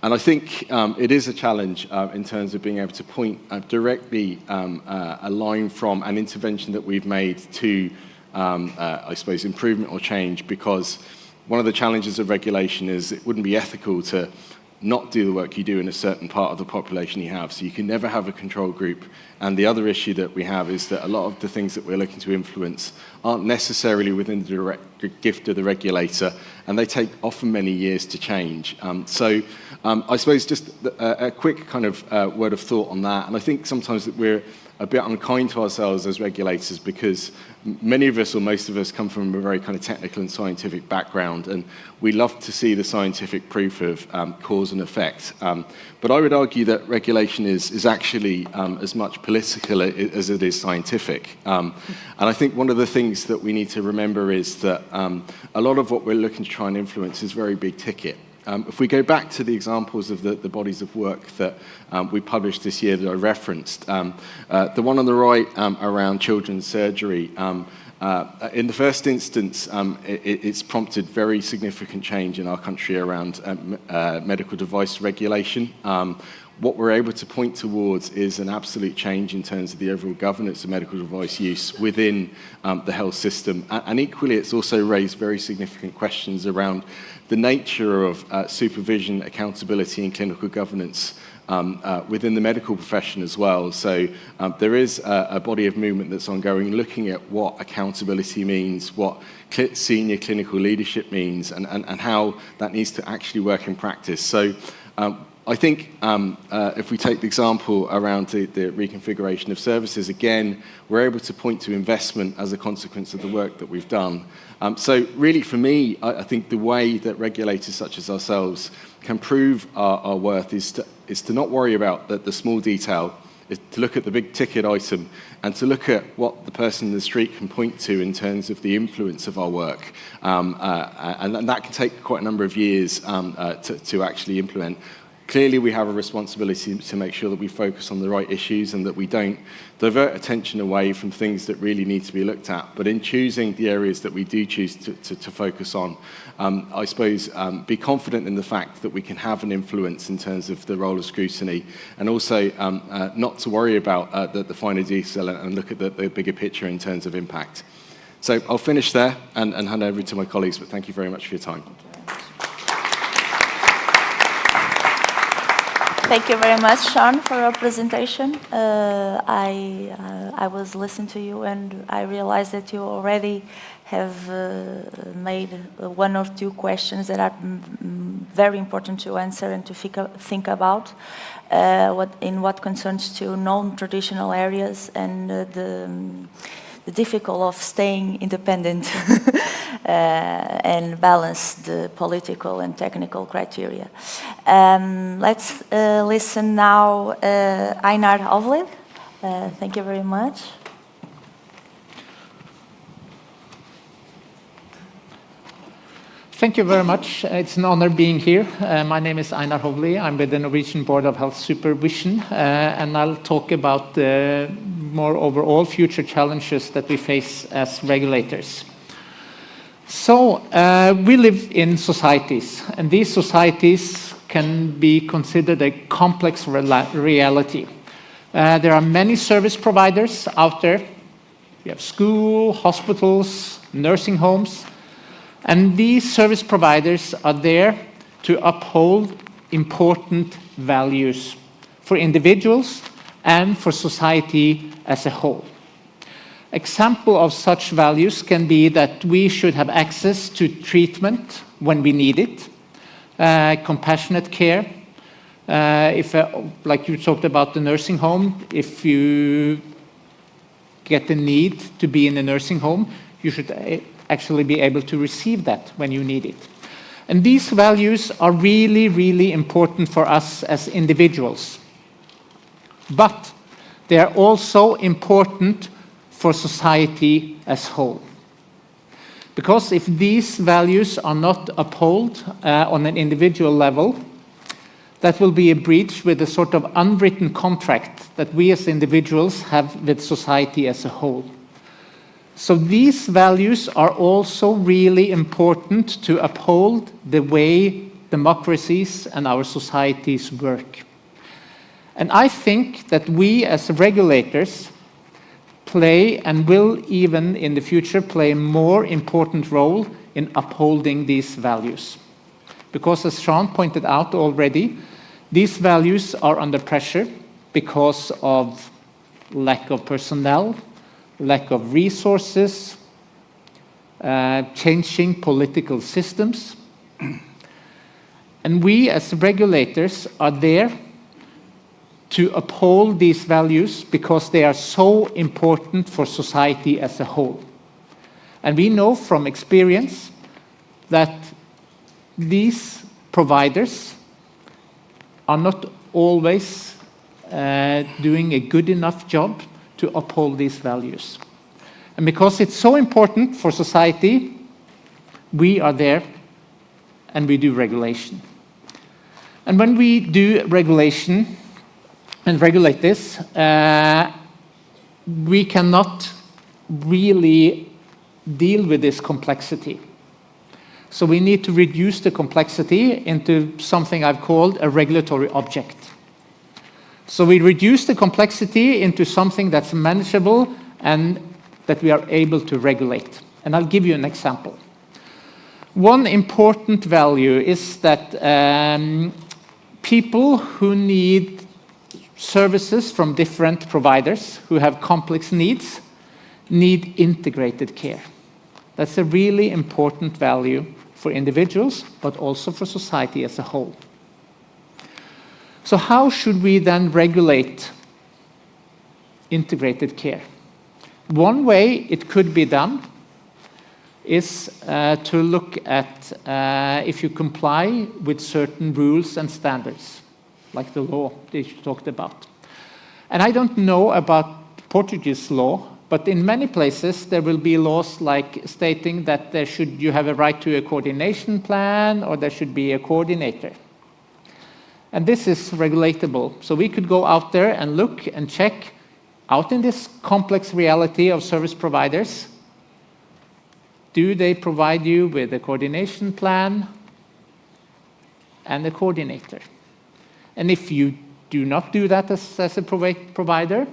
I think it is a challenge in terms of being able to point directly a line from an intervention that we've made to, I suppose, improvement or change, because one of the challenges of regulation is it wouldn't be ethical to not do the work you do in a certain part of the population you have. So you can never have a control group. And the other issue that we have is that a lot of the things that we're looking to influence aren't necessarily within the direct gift of the regulator, and they take often many years to change. So I suppose just a quick kind of word of thought on that. And I think sometimes that we're a bit unkind to ourselves as regulators because many of us or most of us come from a very kind of technical and scientific background, and we love to see the scientific proof of cause and effect. But I would argue that regulation is actually as much political as it is scientific. And I think one of the things that we need to remember is that a lot of what we're looking to try and influence is very big ticket. If we go back to the examples of the bodies of work that we published this year that I referenced, the one on the right around children's surgery, in the first instance, it's prompted very significant change in our country around medical device regulation. What we're able to point towards is an absolute change in terms of the overall governance of medical device use within the health system. And equally, it's also raised very significant questions around the nature of supervision, accountability, and clinical governance within the medical profession as well. So there is a body of movement that's ongoing looking at what accountability means, what senior clinical leadership means, and how that needs to actually work in practice. So I think if we take the example around the reconfiguration of services, again, we're able to point to investment as a consequence of the work that we've done. So really, for me, I think the way that regulators such as ourselves can prove our worth is to not worry about the small detail, is to look at the big ticket item and to look at what the person in the street can point to in terms of the influence of our work. And that can take quite a number of years to actually implement. Clearly, we have a responsibility to make sure that we focus on the right issues and that we don't divert attention away from things that really need to be looked at. But in choosing the areas that we do choose to focus on, I suppose be confident in the fact that we can have an influence in terms of the role of scrutiny, and also not to worry about the finer detail and look at the bigger picture in terms of impact. So I'll finish there and hand over to my colleagues, but thank you very much for your time. Thank you very much, Sean, for your presentation. I was listening to you and I realized that you already have made one or two questions that are very important to answer and to think about in what concerns to non-traditional areas and the difficulty of staying independent and balance the political and technical criteria. Let's listen now Einar Ovlid. Thank you very much. Thank you very much. It's an honor being here. My name is Einar Hovli. I'm with the Norwegian Board of Health Supervision, and I'll talk about the more overall future challenges that we face as regulators. So, we live in societies, and these societies can be considered a complex reality. There are many service providers out there. We have school, hospitals, nursing homes, and these service providers are there to uphold important values for individuals and for society as a whole. Example of such values can be that we should have access to treatment when we need it, compassionate care. Like you talked about the nursing home, if you get the need to be in a nursing home, you should actually be able to receive that when you need it. And these values are really, really important for us as individuals. But they are also important for society as whole. Because if these values are not upheld on an individual level, that will be a breach with a sort of unwritten contract that we as individuals have with society as a whole. So these values are also really important to uphold the way democracies and our societies work. And I think that we as regulators play, and will even in the future play, a more important role in upholding these values. Because as Sean pointed out already, these values are under pressure because of lack of personnel, lack of resources, changing political systems. And we as regulators are there to uphold these values because they are so important for society as a whole. And we know from experience that these providers are not always doing a good enough job to uphold these values. And because it's so important for society, we are there and we do regulation. And when we do regulation and regulate this, we cannot really deal with this complexity. So we need to reduce the complexity into something I've called a regulatory object. So we reduce the complexity into something that's manageable and that we are able to regulate. And I'll give you an example. One important value is that people who need services from different providers who have complex needs need integrated care. That's a really important value for individuals, but also for society as a whole. So how should we then regulate integrated care? One way it could be done is to look at if you comply with certain rules and standards, like the law that you talked about. And I don't know about Portuguese law, but in many places there will be laws like stating that you have a right to a coordination plan, or there should be a coordinator. And this is regulatable. So we could go out there and look and check out in this complex reality of service providers. Do they provide you with a coordination plan and a coordinator? And if you do not do that as a provider,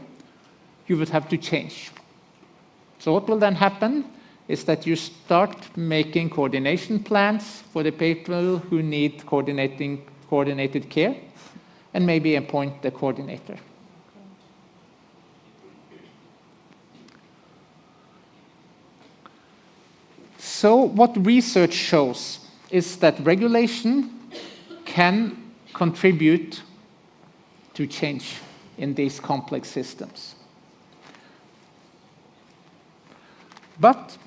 you would have to change. So what will then happen is that you start making coordination plans for the people who need coordinated care, and maybe appoint the coordinator. So what research shows is that regulation can contribute to change in these complex systems. But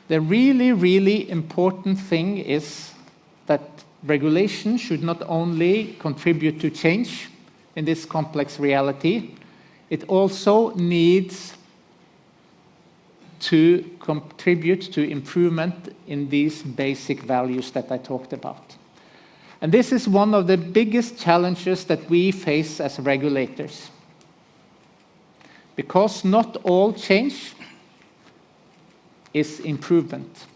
the really, really important thing is that regulation should not only contribute to change in this complex reality, it also needs to contribute to improvement in these basic values that I talked about. And this is one of the biggest challenges that we face as regulators. Because not all change is improvement.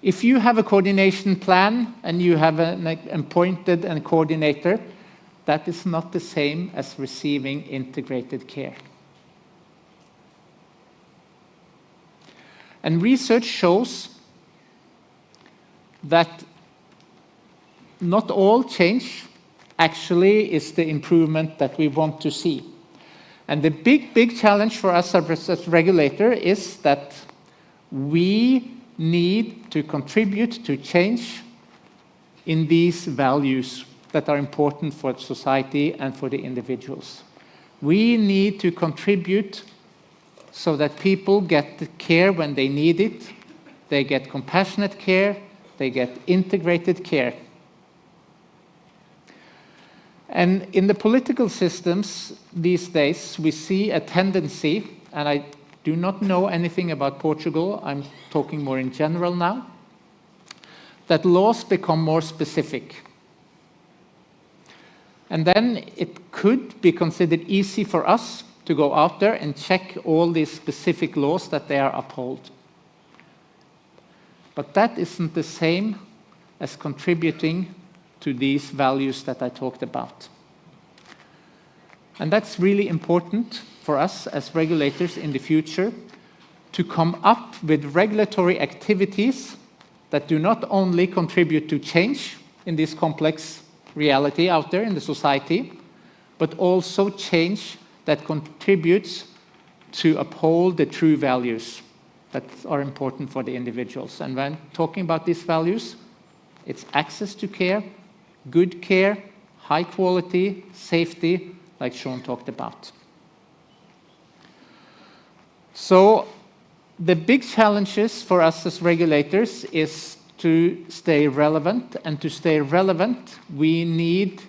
If you have a coordination plan and you have an appointed and coordinator, that is not the same as receiving integrated care. And research shows that not all change actually is the improvement that we want to see. And the big challenge for us as regulator is that we need to contribute to change in these values that are important for society and for the individuals. We need to contribute so that people get the care when they need it, they get compassionate care, they get integrated care. And in the political systems these days, we see a tendency, and I do not know anything about Portugal, I'm talking more in general now, that laws become more specific. And then it could be considered easy for us to go out there and check all these specific laws that they are upheld. But that isn't the same as contributing to these values that I talked about. And that's really important for us as regulators in the future to come up with regulatory activities that do not only contribute to change in this complex reality out there in the society, but also change that contributes to uphold the true values that are important for the individuals. And when talking about these values, it's access to care, good care, high quality, safety, like Sean talked about. So the big challenges for us as regulators is to stay relevant, and to stay relevant, we need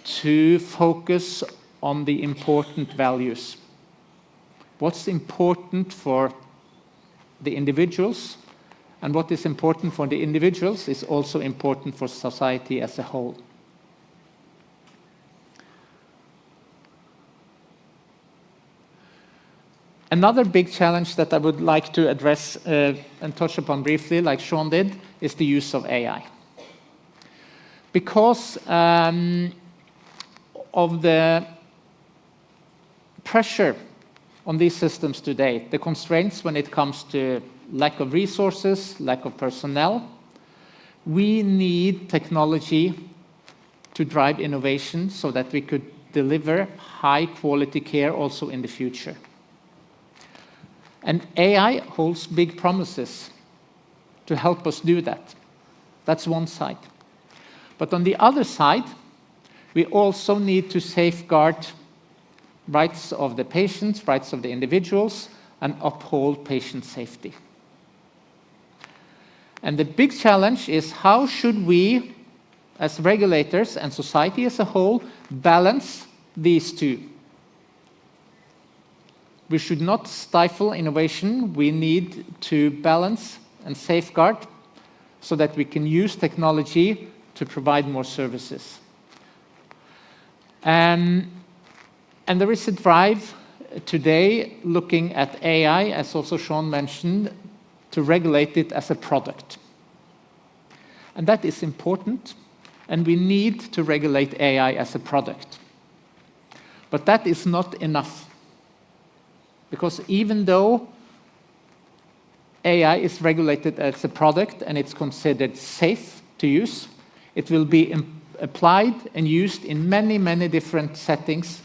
to focus on the important values. What's important for the individuals, and what is important for the individuals is also important for society as a whole. Another big challenge that I would like to address and touch upon briefly, like Sean did, is the use of AI. Because of the pressure on these systems today, the constraints when it comes to lack of resources, lack of personnel, we need technology to drive innovation so that we could deliver high quality care also in the future. And AI holds big promises to help us do that. That's one side. But on the other side, we also need to safeguard rights of the patients, rights of the individuals, and uphold patient safety. And the big challenge is how should we, as regulators and society as a whole, balance these two? We should not stifle innovation. We need to balance and safeguard so that we can use technology to provide more services. And there is a drive today looking at AI, as also Sean mentioned, to regulate it as a product. And that is important, and we need to regulate AI as a product. But that is not enough. Because even though AI is regulated as a product and it's considered safe to use, it will be applied and used in many, many different settings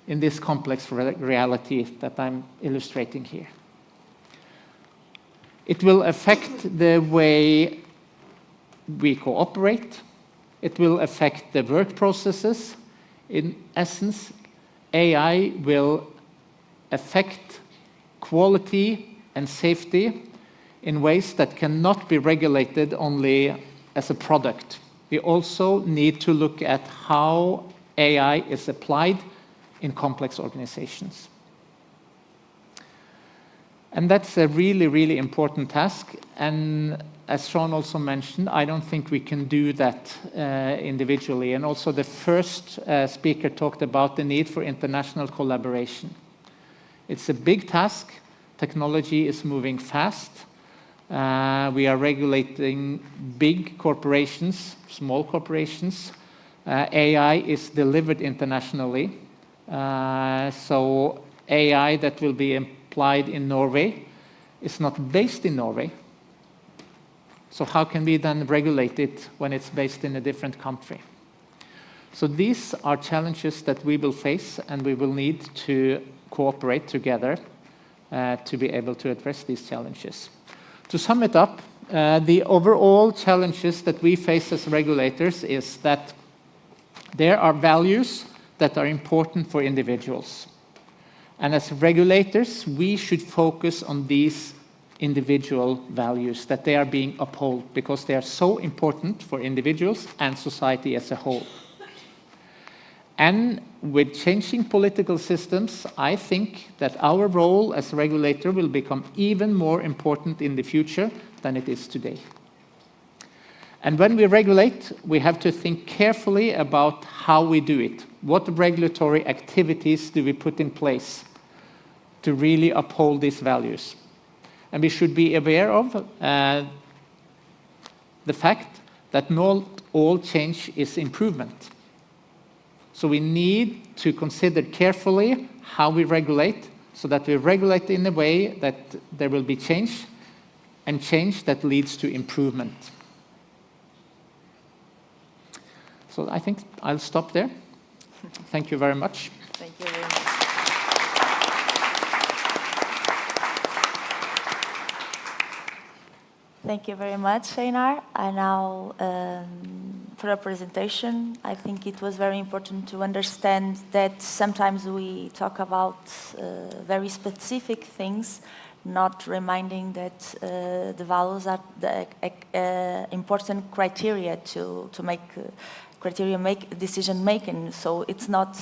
in this complex reality that I'm illustrating here. It will affect the way we cooperate. It will affect the work processes. In essence, AI will affect quality and safety in ways that cannot be regulated only as a product. We also need to look at how AI is applied in complex organizations. And that's a really, really important task. And as Sean also mentioned, I don't think we can do that individually. And also the first speaker talked about the need for international collaboration. It's a big task. Technology is moving fast. We are regulating big corporations, small corporations. AI is delivered internationally. So AI that will be applied in Norway is not based in Norway. So how can we then regulate it when it's based in a different country? So these are challenges that we will face, and we will need to cooperate together to be able to address these challenges. To sum it up, the overall challenges that we face as regulators is that there are values that are important for individuals. And as regulators, we should focus on these individual values, that they are being upheld, because they are so important for individuals and society as a whole. And with changing political systems, I think that our role as a regulator will become even more important in the future than it is today. And when we regulate, we have to think carefully about how we do it. What regulatory activities do we put in place to really uphold these values? And we should be aware of the fact that not all change is improvement. So we need to consider carefully how we regulate, so that we regulate in a way that there will be change, and change that leads to improvement. So I think I'll stop there. Thank you very much. Thank you very much. Thank you very much, Einar. And now, for a presentation, I think it was very important to understand that sometimes we talk about very specific things, not reminding that the values are the important criteria to make decision making. So it's not.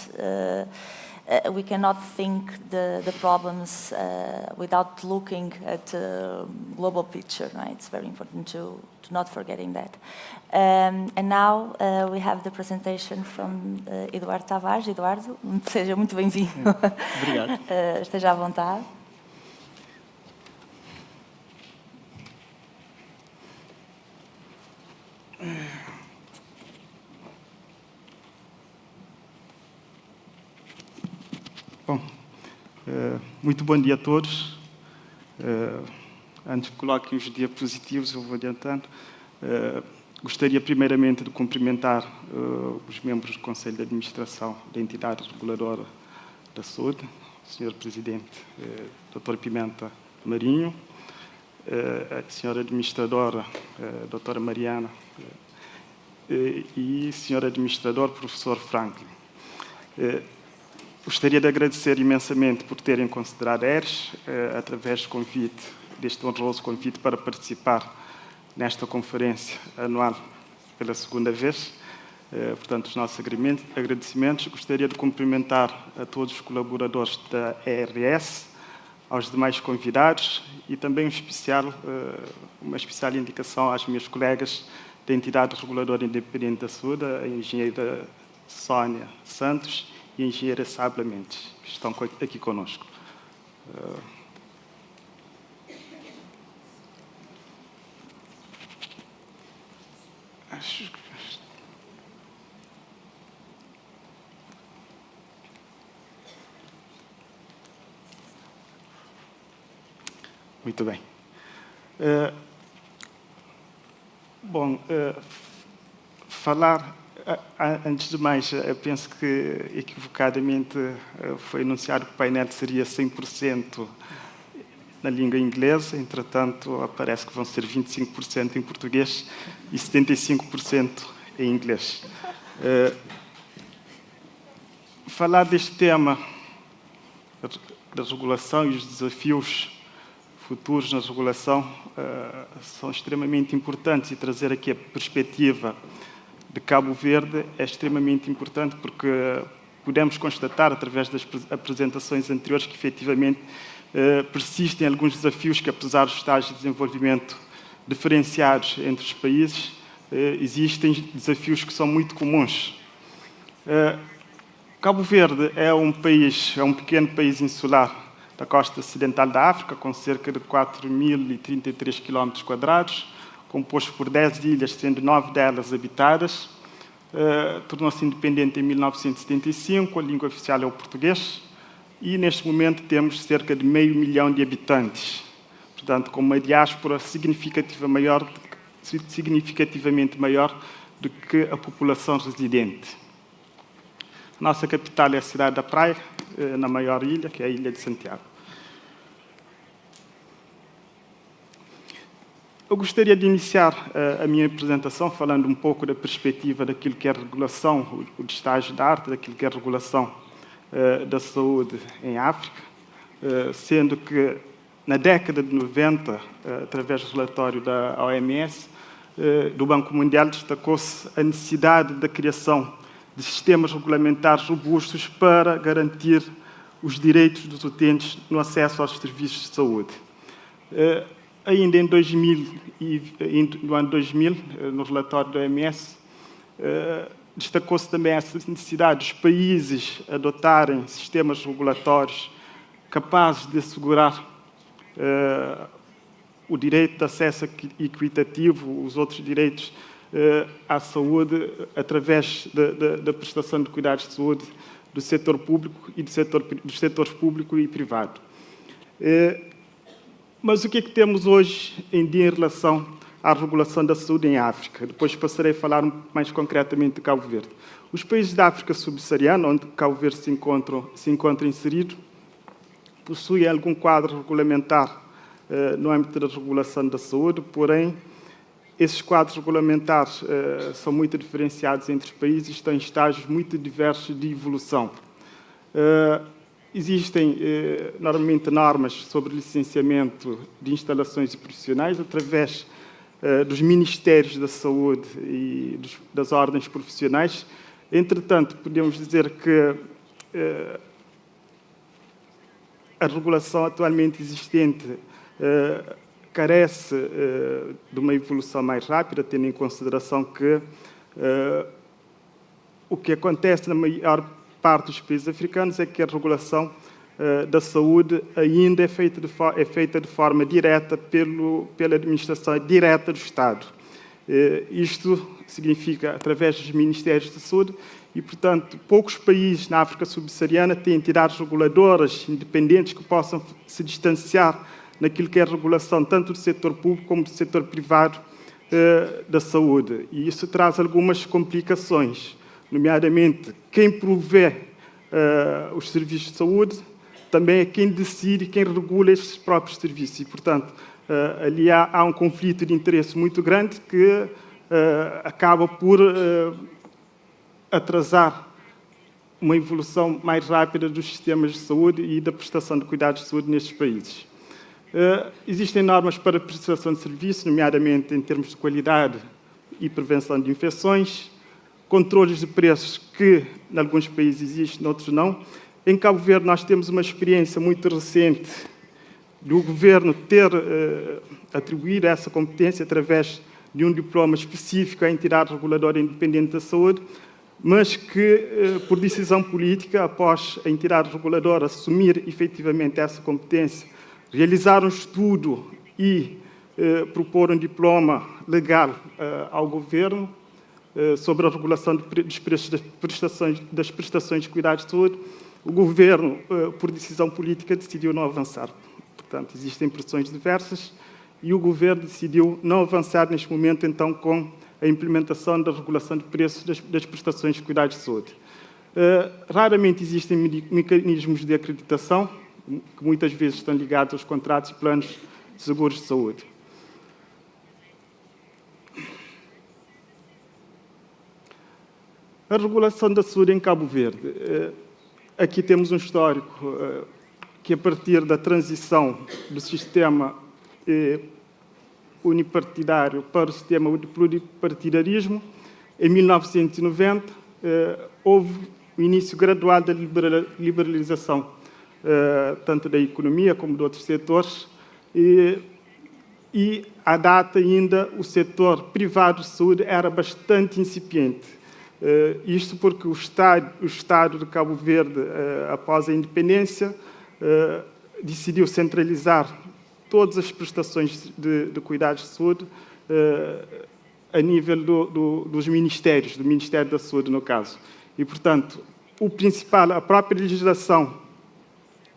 We cannot think the problems without looking at the global picture. Right? It's very important to not forgetting that. And now we have the presentation from Eduardo Tavares. Eduardo, seja muito bem-vindo. Obrigado. Esteja à vontade. Bom, muito bom dia a todos. Antes que coloquem os diapositivos, eu vou adiantando. Gostaria primeiramente de cumprimentar os membros do Conselho de Administração da entidade reguladora da saúde, o Sr. Presidente Dr. Pimenta Marinho, a Sra. Administradora Dra. Mariana e Sr. Administrador Professor Franklin. Gostaria de agradecer imensamente por terem considerado a ERS através do convite, deste honroso convite para participar nesta conferência anual pela segunda vez. Portanto, os nossos agradecimentos. Gostaria de cumprimentar a todos os colaboradores da ERS, aos demais convidados e também uma especial indicação às minhas colegas da Entidade Reguladora Independente da Saúde, a engenheira Sónia Santos e a engenheira Sabla Mendes, que estão aqui conosco. Muito bem. Falar, antes de mais, eu penso que equivocadamente foi anunciado que o painel seria 100% na língua inglesa, entretanto aparece que vão ser 25% em português e 75% em inglês. Falar deste tema da regulação e os desafios futuros na regulação são extremamente importantes, e trazer aqui a perspectiva de Cabo Verde é extremamente importante, porque pudemos constatar, através das apresentações anteriores, que efetivamente persistem alguns desafios que, apesar dos estágios de desenvolvimento diferenciados entre os países, existem desafios que são muito comuns. Cabo Verde é um pequeno país insular da costa ocidental da África, com cerca de 4.033 km², composto por 10 ilhas, sendo 9 delas habitadas. Tornou-se independente em 1975, a língua oficial é o português, e neste momento temos cerca de 500 mil de habitantes, portanto, com uma diáspora significativamente maior do que a população residente. Nossa capital é a cidade da Praia, na maior ilha, que é a Ilha de Santiago. Eu gostaria de iniciar a minha apresentação falando um pouco da perspectiva daquilo que é a regulação, o estágio da arte, daquilo que é a regulação da saúde em África, sendo que na década de 90, através do relatório da OMS, do Banco Mundial, destacou-se a necessidade da criação de sistemas regulamentares robustos para garantir os direitos dos utentes no acesso aos serviços de saúde. Ainda no ano 2000, no relatório da OMS, destacou-se também essa necessidade dos países adotarem sistemas regulatórios capazes de assegurar o direito de acesso equitativo, os outros direitos à saúde, através da prestação de cuidados de saúde do setor público e dos setores público e privado. Mas o que é que temos hoje em dia em relação à regulação da saúde em África? Depois passarei a falar mais concretamente de Cabo Verde. Os países da África subsaariana, onde Cabo Verde se encontra inserido, possuem algum quadro regulamentar no âmbito da regulação da saúde, porém, esses quadros regulamentares são muito diferenciados entre os países e estão em estágios muito diversos de evolução. Existem, normalmente, normas sobre licenciamento de instalações e profissionais através dos Ministérios da Saúde e das ordens profissionais. Entretanto, podemos dizer que a regulação atualmente existente carece de uma evolução mais rápida, tendo em consideração que o que acontece na maior parte dos países africanos é que a regulação da saúde ainda é feita de forma direta pela administração direta do Estado. Isto significa através dos Ministérios da Saúde e, portanto, poucos países na África subsaariana têm entidades reguladoras independentes que possam se distanciar naquilo que é a regulação tanto do setor público como do setor privado da saúde. E isso traz algumas complicações, nomeadamente quem provê os serviços de saúde também é quem decide, quem regula esses próprios serviços. E, portanto, ali há um conflito de interesse muito grande que acaba por atrasar uma evolução mais rápida dos sistemas de saúde e da prestação de cuidados de saúde nestes países. Existem normas para a prestação de serviços, nomeadamente em termos de qualidade e prevenção de infecções, controles de preços que, em alguns países, existem, em outros não. Em Cabo Verde, nós temos uma experiência muito recente do governo ter atribuído essa competência através de um diploma específico à entidade reguladora independente da saúde, mas que, por decisão política, após a entidade reguladora assumir efetivamente essa competência, realizar um estudo e propor um diploma legal ao governo sobre a regulação dos preços das prestações de cuidados de saúde, o governo, por decisão política, decidiu não avançar. Portanto, existem pressões diversas e o governo decidiu não avançar neste momento, então, com a implementação da regulação de preços das prestações de cuidados de saúde. Raramente existem mecanismos de acreditação, que muitas vezes estão ligados aos contratos e planos de seguros de saúde. A regulação da saúde em Cabo Verde. Aqui temos um histórico que, a partir da transição do sistema unipartidário para o sistema de pluripartidarismo, em 1990, houve o início gradual da liberalização tanto da economia como de outros setores, e à data ainda o setor privado de saúde era bastante incipiente. Isto porque o Estado de Cabo Verde, após a independência, decidiu centralizar todas as prestações de cuidados de saúde a nível dos ministérios, do Ministério da Saúde, no caso. E, portanto, a própria legislação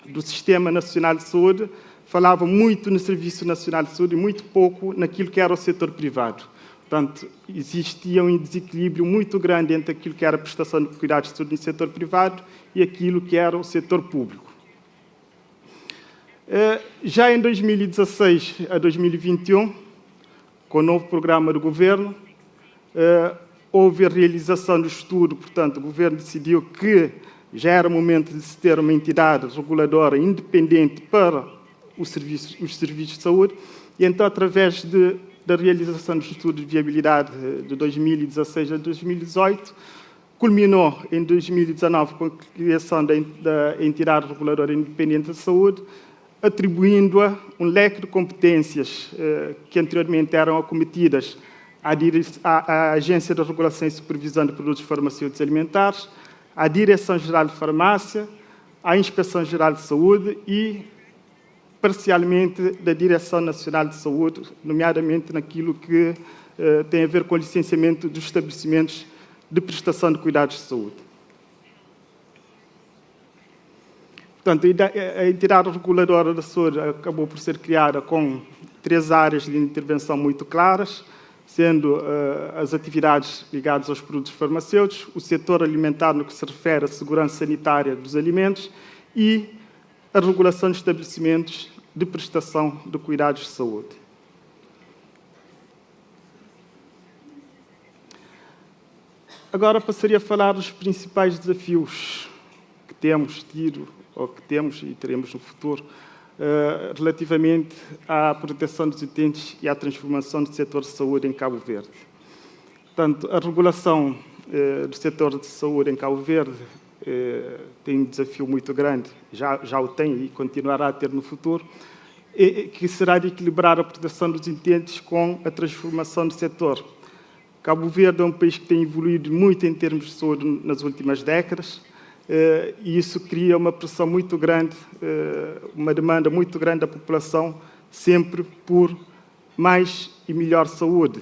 do Sistema Nacional de Saúde falava muito no Serviço Nacional de Saúde e muito pouco naquilo que era o setor privado. Portanto, existia um desequilíbrio muito grande entre aquilo que era a prestação de cuidados de saúde no setor privado e aquilo que era o setor público. Já em 2016 a 2021, com o novo programa do Governo, houve a realização do estudo, portanto, o Governo decidiu que já era momento de se ter uma entidade reguladora independente para os serviços de saúde, e então, através da realização do estudo de viabilidade de 2016 a 2018, culminou em 2019 com a criação da entidade reguladora independente da saúde, atribuindo-a um leque de competências que anteriormente eram acometidas à Agência de Regulação e Supervisão de Produtos Farmacêuticos e Alimentares, à Direção-Geral de Farmácia, à Inspeção-Geral de Saúde e, parcialmente, da Direção Nacional de Saúde, nomeadamente naquilo que tem a ver com o licenciamento dos estabelecimentos de prestação de cuidados de saúde. Portanto, a entidade reguladora da saúde acabou por ser criada com 3 áreas de intervenção muito claras, sendo as atividades ligadas aos produtos farmacêuticos, o setor alimentar no que se refere à segurança sanitária dos alimentos e a regulação de estabelecimentos de prestação de cuidados de saúde. Agora passaria a falar dos principais desafios que temos tido, ou que temos e teremos no futuro, relativamente à proteção dos utentes e à transformação do setor de saúde em Cabo Verde. Portanto, a regulação do setor de saúde em Cabo Verde tem um desafio muito grande, já o tem e continuará a ter no futuro, que será de equilibrar a proteção dos utentes com a transformação do setor. Cabo Verde é um país que tem evoluído muito em termos de saúde nas últimas décadas, e isso cria uma pressão muito grande, uma demanda muito grande da população, sempre por mais e melhor saúde.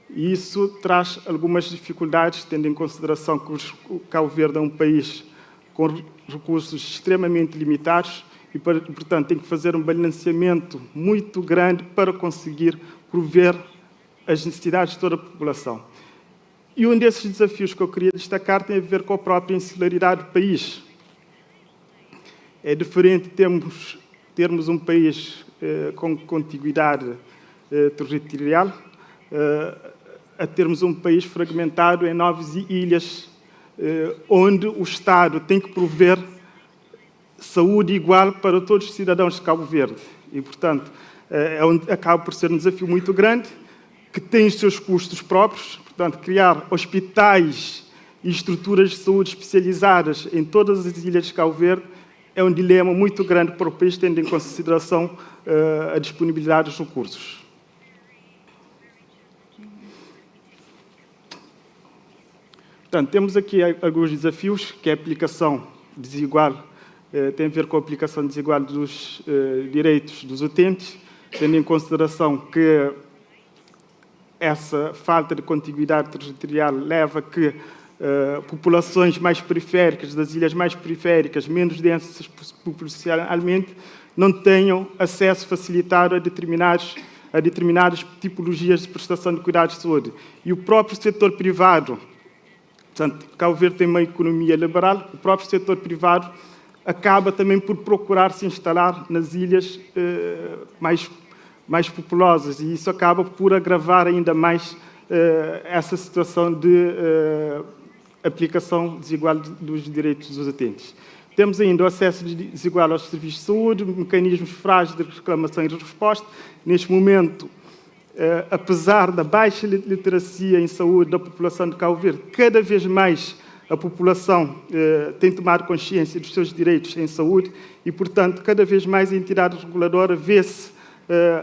E isso traz algumas dificuldades, tendo em consideração que o Cabo Verde é um país com recursos extremamente limitados e, portanto, tem que fazer um balanceamento muito grande para conseguir prover as necessidades de toda a população. E um desses desafios que eu queria destacar tem a ver com a própria insularidade do país. É diferente termos um país com contiguidade territorial a termos um país fragmentado em 9 ilhas, onde o Estado tem que prover saúde igual para todos os cidadãos de Cabo Verde. E, portanto, acaba por ser um desafio muito grande, que tem os seus custos próprios. Portanto, criar hospitais e estruturas de saúde especializadas em todas as ilhas de Cabo Verde é um dilema muito grande para o país, tendo em consideração a disponibilidade dos recursos. Portanto, temos aqui alguns desafios, que é a aplicação desigual, tem a ver com a aplicação desigual dos direitos dos utentes, tendo em consideração que essa falta de contiguidade territorial leva a que populações mais periféricas, das ilhas mais periféricas, menos densas populacionalmente, não tenham acesso facilitado a determinadas tipologias de prestação de cuidados de saúde. E o próprio setor privado, portanto, Cabo Verde tem uma economia liberal, o próprio setor privado acaba também por procurar se instalar nas ilhas mais populosas, e isso acaba por agravar ainda mais essa situação de aplicação desigual dos direitos dos utentes. Temos ainda o acesso desigual aos serviços de saúde, mecanismos frágeis de reclamação e resposta. Neste momento, apesar da baixa literacia em saúde da população de Cabo Verde, cada vez mais a população tem tomado consciência dos seus direitos em saúde e, portanto, cada vez mais a entidade reguladora vê-se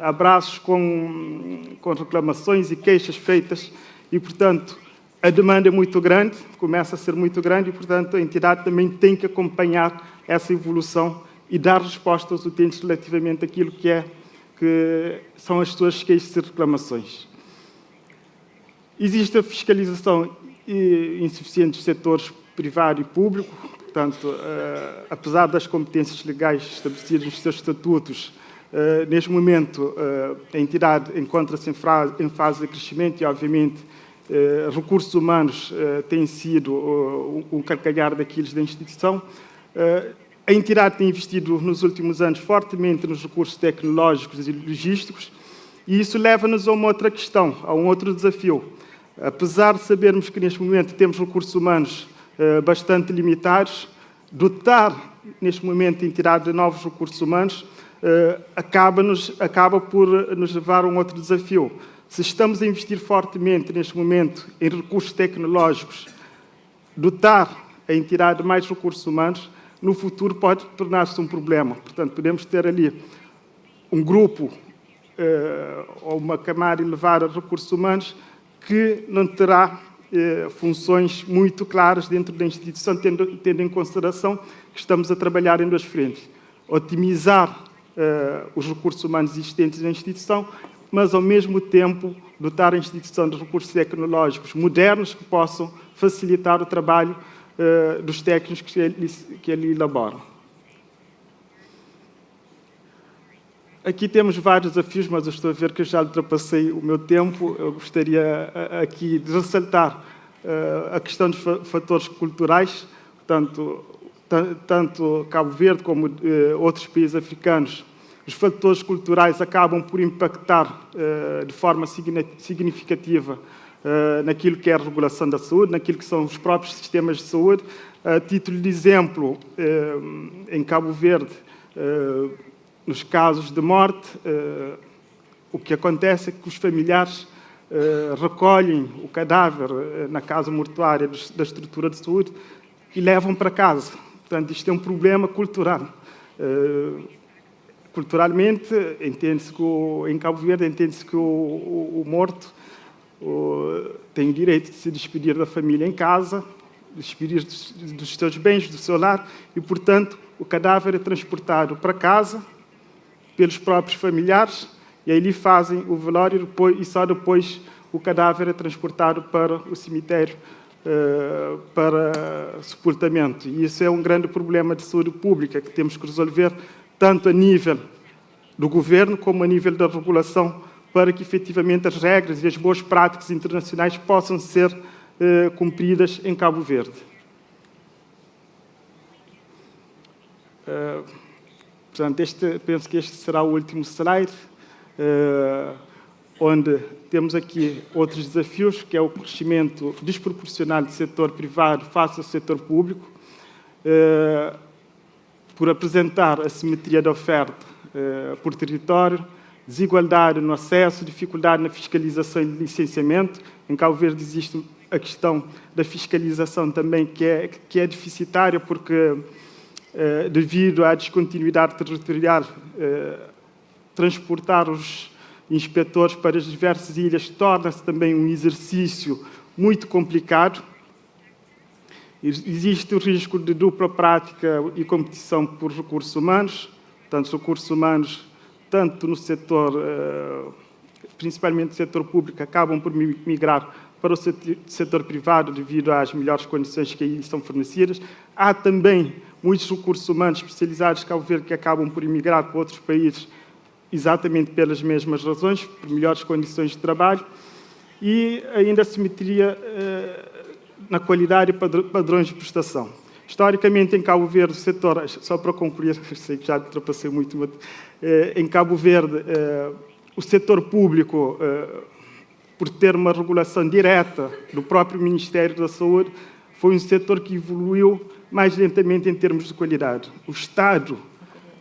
abraços com reclamações e queixas feitas e, portanto, a demanda é muito grande, começa a ser muito grande e, portanto, a entidade também tem que acompanhar essa evolução e dar resposta aos utentes relativamente àquilo que são as suas queixas e reclamações. Existe a fiscalização insuficiente dos setores privado e público, portanto, apesar das competências legais estabelecidas nos seus estatutos, neste momento a entidade encontra-se em fase de crescimento e, obviamente, recursos humanos têm sido um calcanhar daqueles da instituição. A entidade tem investido nos últimos anos fortemente nos recursos tecnológicos e logísticos e isso leva-nos a uma outra questão, a um outro desafio. Apesar de sabermos que neste momento temos recursos humanos bastante limitados, dotar neste momento a entidade de novos recursos humanos acaba por nos levar a um outro desafio. Se estamos a investir fortemente neste momento em recursos tecnológicos, dotar a entidade de mais recursos humanos, no futuro pode tornar-se um problema. Portanto, podemos ter ali um grupo ou uma camada elevada de recursos humanos que não terá funções muito claras dentro da instituição, tendo em consideração que estamos a trabalhar em duas frentes. Otimizar os recursos humanos existentes na instituição, mas, ao mesmo tempo, dotar a instituição de recursos tecnológicos modernos que possam facilitar o trabalho dos técnicos que ali elaboram. Aqui temos vários desafios, mas eu estou a ver que eu já ultrapassei o meu tempo. Eu gostaria aqui de ressaltar a questão dos fatores culturais, tanto Cabo Verde como outros países africanos. Os fatores culturais acabam por impactar de forma significativa naquilo que é a regulação da saúde, naquilo que são os próprios sistemas de saúde. A título de exemplo, em Cabo Verde, nos casos de morte, o que acontece é que os familiares recolhem o cadáver na casa mortuária da estrutura de saúde e levam para casa. Portanto, isto é um problema cultural. Culturalmente, entende-se que em Cabo Verde, entende-se que o morto tem o direito de se despedir da família em casa, despedir dos seus bens, do seu lar, e, portanto, o cadáver é transportado para casa pelos próprios familiares, e aí lhe fazem o velório e só depois o cadáver é transportado para o cemitério para sepultamento. E isso é um grande problema de saúde pública que temos que resolver tanto a nível do governo como a nível da regulação, para que efetivamente as regras e as boas práticas internacionais possam ser cumpridas em Cabo Verde. Portanto, penso que este será o último slide, onde temos aqui outros desafios, que é o crescimento desproporcional do setor privado face ao setor público, por apresentar assimetria da oferta por território, desigualdade no acesso, dificuldade na fiscalização e licenciamento. Em Cabo Verde existe a questão da fiscalização também, que é deficitária, porque devido à descontinuidade territorial, transportar os inspetores para as diversas ilhas torna-se também um exercício muito complicado. Existe o risco de dupla prática e competição por recursos humanos, tanto no setor, principalmente no setor público, acabam por migrar para o setor privado devido às melhores condições que aí são fornecidas. Há também muitos recursos humanos especializados Cabo Verde que acabam por emigrar para outros países exatamente pelas mesmas razões, por melhores condições de trabalho, e ainda assimetria na qualidade e padrões de prestação. Historicamente, em Cabo Verde, o setor, só para concluir, sei que já ultrapassei muito, mas, em Cabo Verde, o setor público, por ter uma regulação direta do próprio Ministério da Saúde, foi um setor que evoluiu mais lentamente em termos de qualidade. O Estado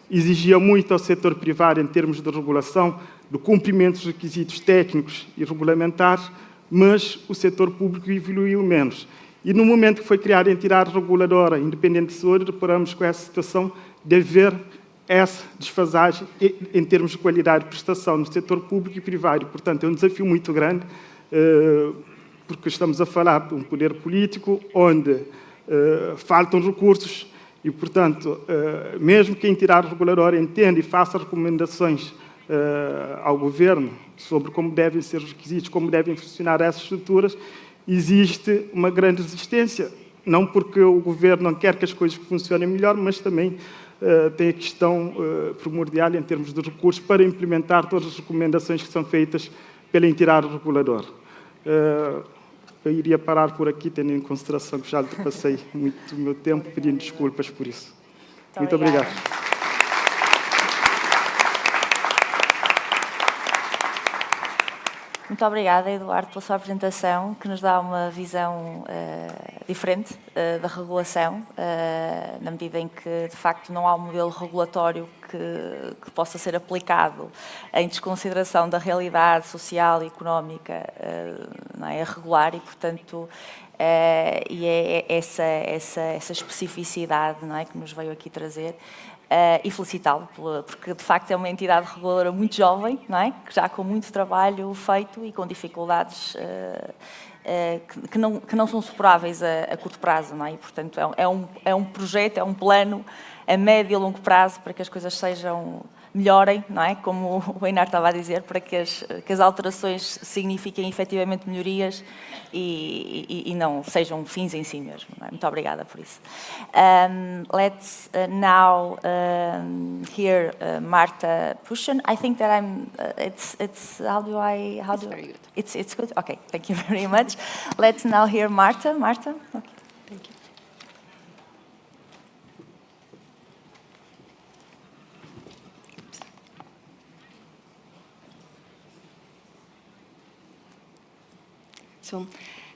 exigia muito ao setor privado em termos de regulação, do cumprimento dos requisitos técnicos e regulamentares, mas o setor público evoluiu menos. E no momento que foi criada a entidade reguladora independente de saúde, deparamos com essa situação de haver essa desfasagem em termos de qualidade de prestação no setor público e privado. Portanto, é um desafio muito grande, porque estamos a falar de um poder político onde faltam recursos e, portanto, mesmo que a entidade reguladora entenda e faça recomendações ao Governo sobre como devem ser os requisitos, como devem funcionar essas estruturas, existe uma grande resistência, não porque o Governo não quer que as coisas funcionem melhor, mas também tem a questão primordial em termos de recursos para implementar todas as recomendações que são feitas pela entidade reguladora. Eu iria parar por aqui, tendo em consideração que já ultrapassei muito o meu tempo, pedindo desculpas por isso. Muito obrigado. Muito obrigada, Eduardo, pela sua apresentação, que nos dá uma visão diferente da regulação, na medida em que, de facto, não há um modelo regulatório que possa ser aplicado em desconsideração da realidade social e económica não é, a regular e, portanto, e é essa especificidade não é, que nos veio aqui trazer. E felicitá-lo, porque de facto é uma entidade reguladora muito jovem, não é? Que já com muito trabalho feito e com dificuldades que não são superáveis a curto prazo, não é? E, portanto, é um projeto, é um plano a médio e a longo prazo para que as coisas melhorem, não é? Como o Einar estava a dizer, para que as alterações signifiquem efetivamente melhorias e não sejam fins em si mesmo. Não é? Muito obrigada por isso. Let's now hear Marta Pushen. I think that it's how do I how do very good. It's good. Okay, thank you very much. Let's now hear Marta. Marta. Okay, thank you. So,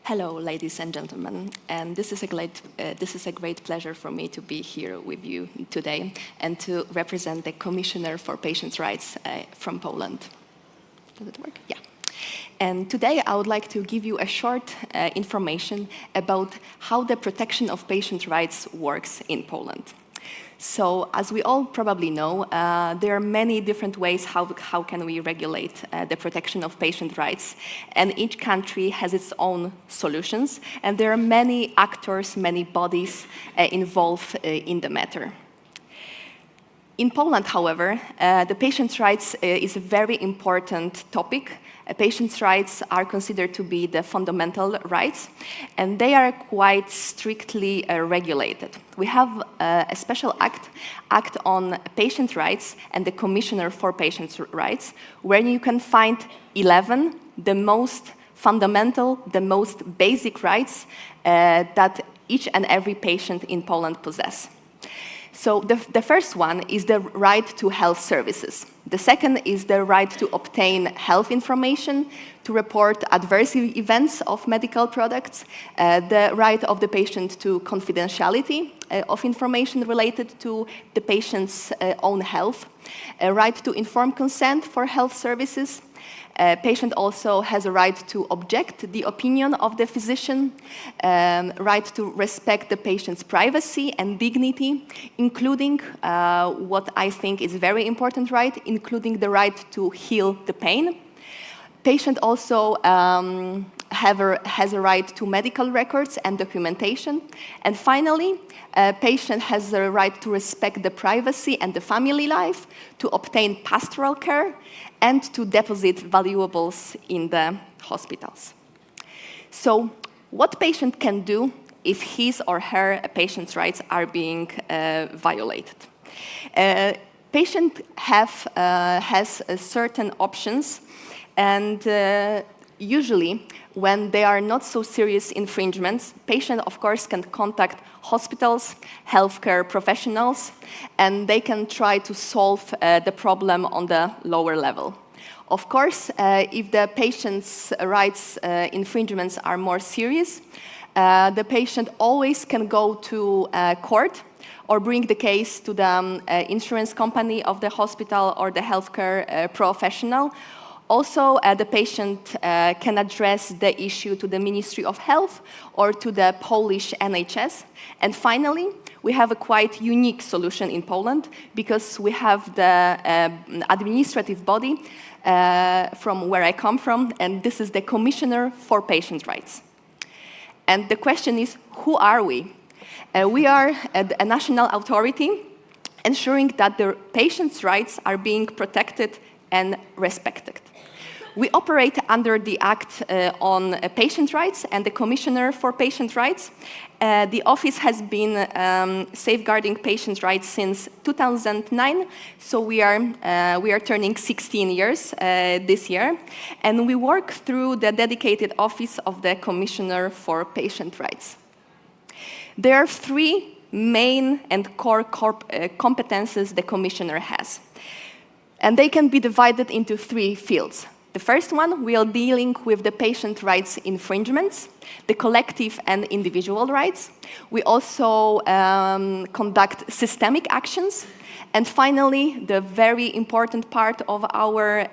hello, ladies and gentlemen, and this is a great pleasure for me to be here with you today and to represent the Commissioner for Patients' Rights from Poland. Does it work? Yeah. And today I would like to give you a short information about how the protection of patient rights works in Poland. So, as we all probably know, there are many different ways how can we regulate the protection of patient rights, and each country has its own solutions, and there are many actors, many bodies involved in the matter. In Poland, however, the patient's rights is a very important topic. Patients' rights are considered to be the fundamental rights, and they are quite strictly regulated. We have a special act on patient rights and the Commissioner for Patients' Rights, where you can find 11 the most fundamental, the most basic rights that each and every patient in Poland possess. So the first one is the right to health services. The second is the right to obtain health information, to report adverse events of medical products, the right of the patient to confidentiality of information related to the patient's own health, a right to informed consent for health services. A patient also has a right to object the opinion of the physician, right to respect the patient's privacy and dignity, including what I think is a very important right, including the right to heal the pain. Patient also has a right to medical records and documentation. And finally, a patient has the right to respect the privacy and the family life, to obtain pastoral care, and to deposit valuables in the hospitals. So, what patient can do if his or her patient's rights are being violated? Patient has certain options, and usually, when there are not so serious infringements, patient, of course, can contact hospitals, healthcare professionals, and they can try to solve the problem on the lower level. Of course, if the patient's rights infringements are more serious, the patient always can go to court or bring the case to the insurance company of the hospital or the healthcare professional, Also, the patient can address the issue to the Ministry of Health or to the Polish NHS. And finally, we have a quite unique solution in Poland because we have the administrative body from where I come from, and this is the Commissioner for Patient Rights. And the question is, who are we? We are a national authority ensuring that the patient's rights are being protected and respected. We operate under the Act on Patient Rights and the Commissioner for Patient Rights. The office has been safeguarding patient rights since 2009, so we are turning 16 years this year, and we work through the dedicated office of the Commissioner for Patient Rights. There are three main and core competences the Commissioner has, and they can be divided into three fields. The first one, we are dealing with the patient rights infringements, the collective and individual rights. We also conduct systemic actions. And finally, the very important part of our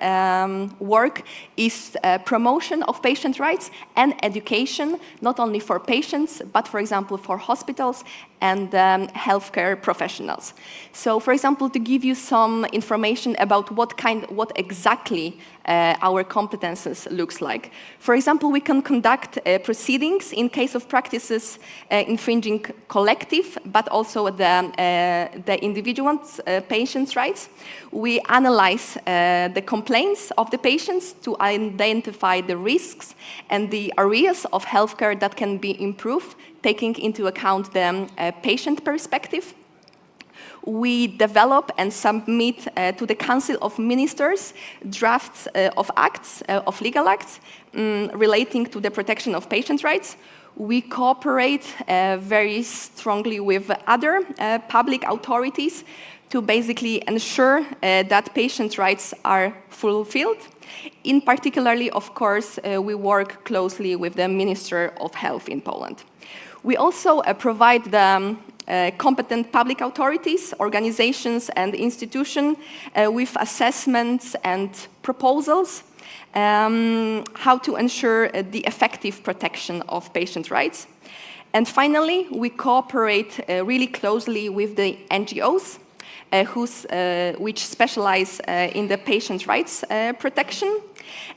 work is promotion of patient rights and education, not only for patients, but for example, for hospitals and healthcare professionals. So, for example, to give you some information about what exactly our competences looks like. For example, we can conduct proceedings in case of practices infringing collective, but also the individual's patients' rights. We analyze the complaints of the patients to identify the risks and the areas of healthcare that can be improved, taking into account the patient perspective. We develop and submit to the Council of Ministers drafts of acts, of legal acts, relating to the protection of patient rights. We cooperate very strongly with other public authorities to basically ensure that patient rights are fulfilled. In particularly, of course, we work closely with the Minister of Health in Poland. We also provide the competent public authorities, organizations, and institutions with assessments and proposals how to ensure the effective protection of patient rights. And finally, we cooperate really closely with the NGOs which specialize in the patient rights protection.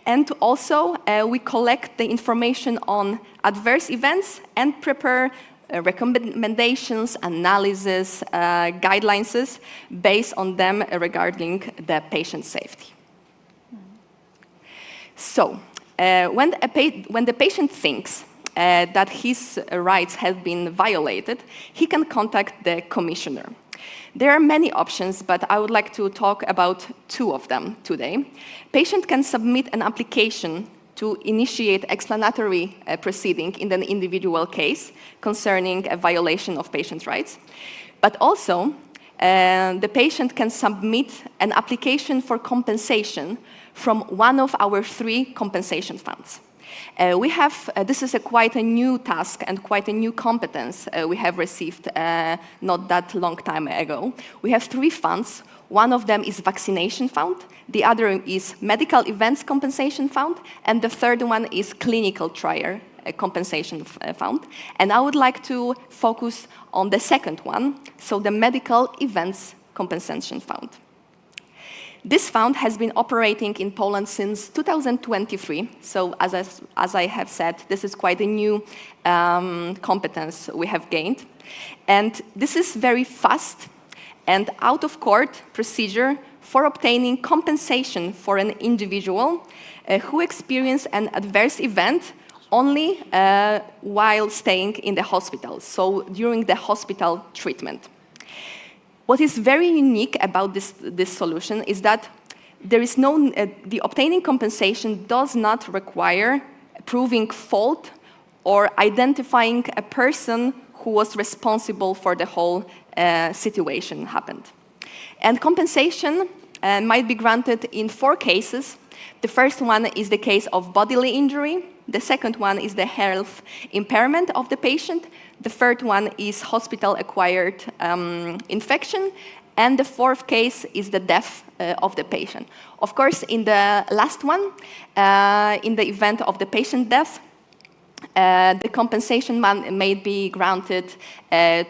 And also, we collect the information on adverse events and prepare recommendations, analysis, guidelines based on them regarding the patient safety. So, when the patient thinks that his rights have been violated, he can contact the Commissioner. There are many options, but I would like to talk about two of them today. Patient can submit an application to initiate explanatory proceeding in an individual case concerning a violation of patient rights. But also, the patient can submit an application for compensation from one of our three compensation funds. This is quite a new task and quite a new competence we have received not that long time ago. We have three funds. One of them is Vaccination Fund, the other is Medical Events Compensation Fund, and the third one is Clinical Trial Compensation Fund. And I would like to focus on the second one, so the Medical Events Compensation Fund. This fund has been operating in Poland since 2023, so as I have said, this is quite a new competence we have gained. And this is very fast and out-of-court procedure for obtaining compensation for an individual who experienced an adverse event only while staying in the hospital, so during the hospital treatment. What is very unique about this solution is that there is the obtaining compensation does not require proving fault or identifying a person who was responsible for the whole situation happened. And compensation might be granted in 4 cases. The first one is the case of bodily injury. The second one is the health impairment of the patient. The third one is hospital-acquired infection. And the fourth case is the death of the patient. Of course, in the last one, in the event of the patient death, the compensation may be granted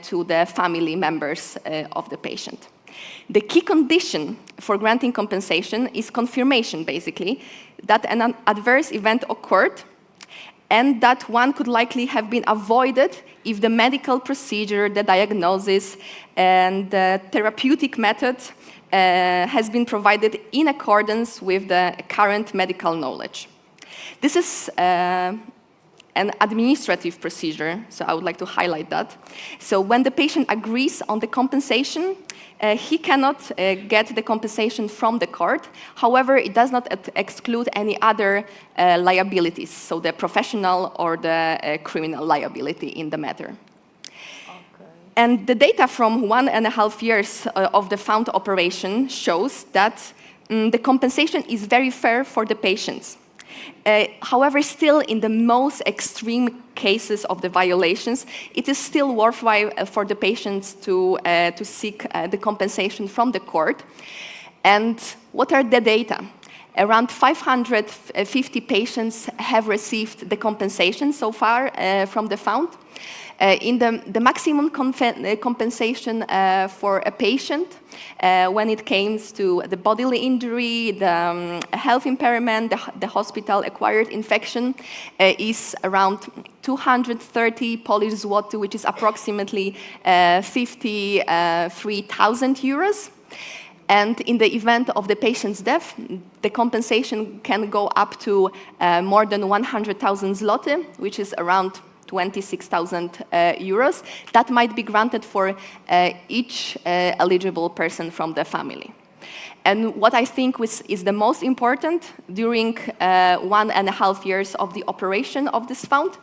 to the family members of the patient. The key condition for granting compensation is confirmation, basically, that an adverse event occurred and that one could likely have been avoided if the medical procedure, the diagnosis, and the therapeutic method has been provided in accordance with the current medical knowledge. This is an administrative procedure, so I would like to highlight that. So when the patient agrees on the compensation, he cannot get the compensation from the court. However, it does not exclude any other liabilities, so the professional or the criminal liability in the matter. And the data from 1.5 years of the fund operation shows that the compensation is very fair for the patients. However, still in the most extreme cases of the violations, it is still worthwhile for the patients to seek the compensation from the court. And what are the data? Around 550 patients have received the compensation so far from the fund. In the maximum compensation for a patient, when it comes to the bodily injury, the health impairment, the hospital-acquired infection, is around 230 Polish zloty, which is approximately 53,000 euros. And in the event of the patient's death, the compensation can go up to more than 100,000 zloty, which is around 26,000 euros. That might be granted for each eligible person from the family. And what I think is the most important, during 1.5 years of the operation of this fund,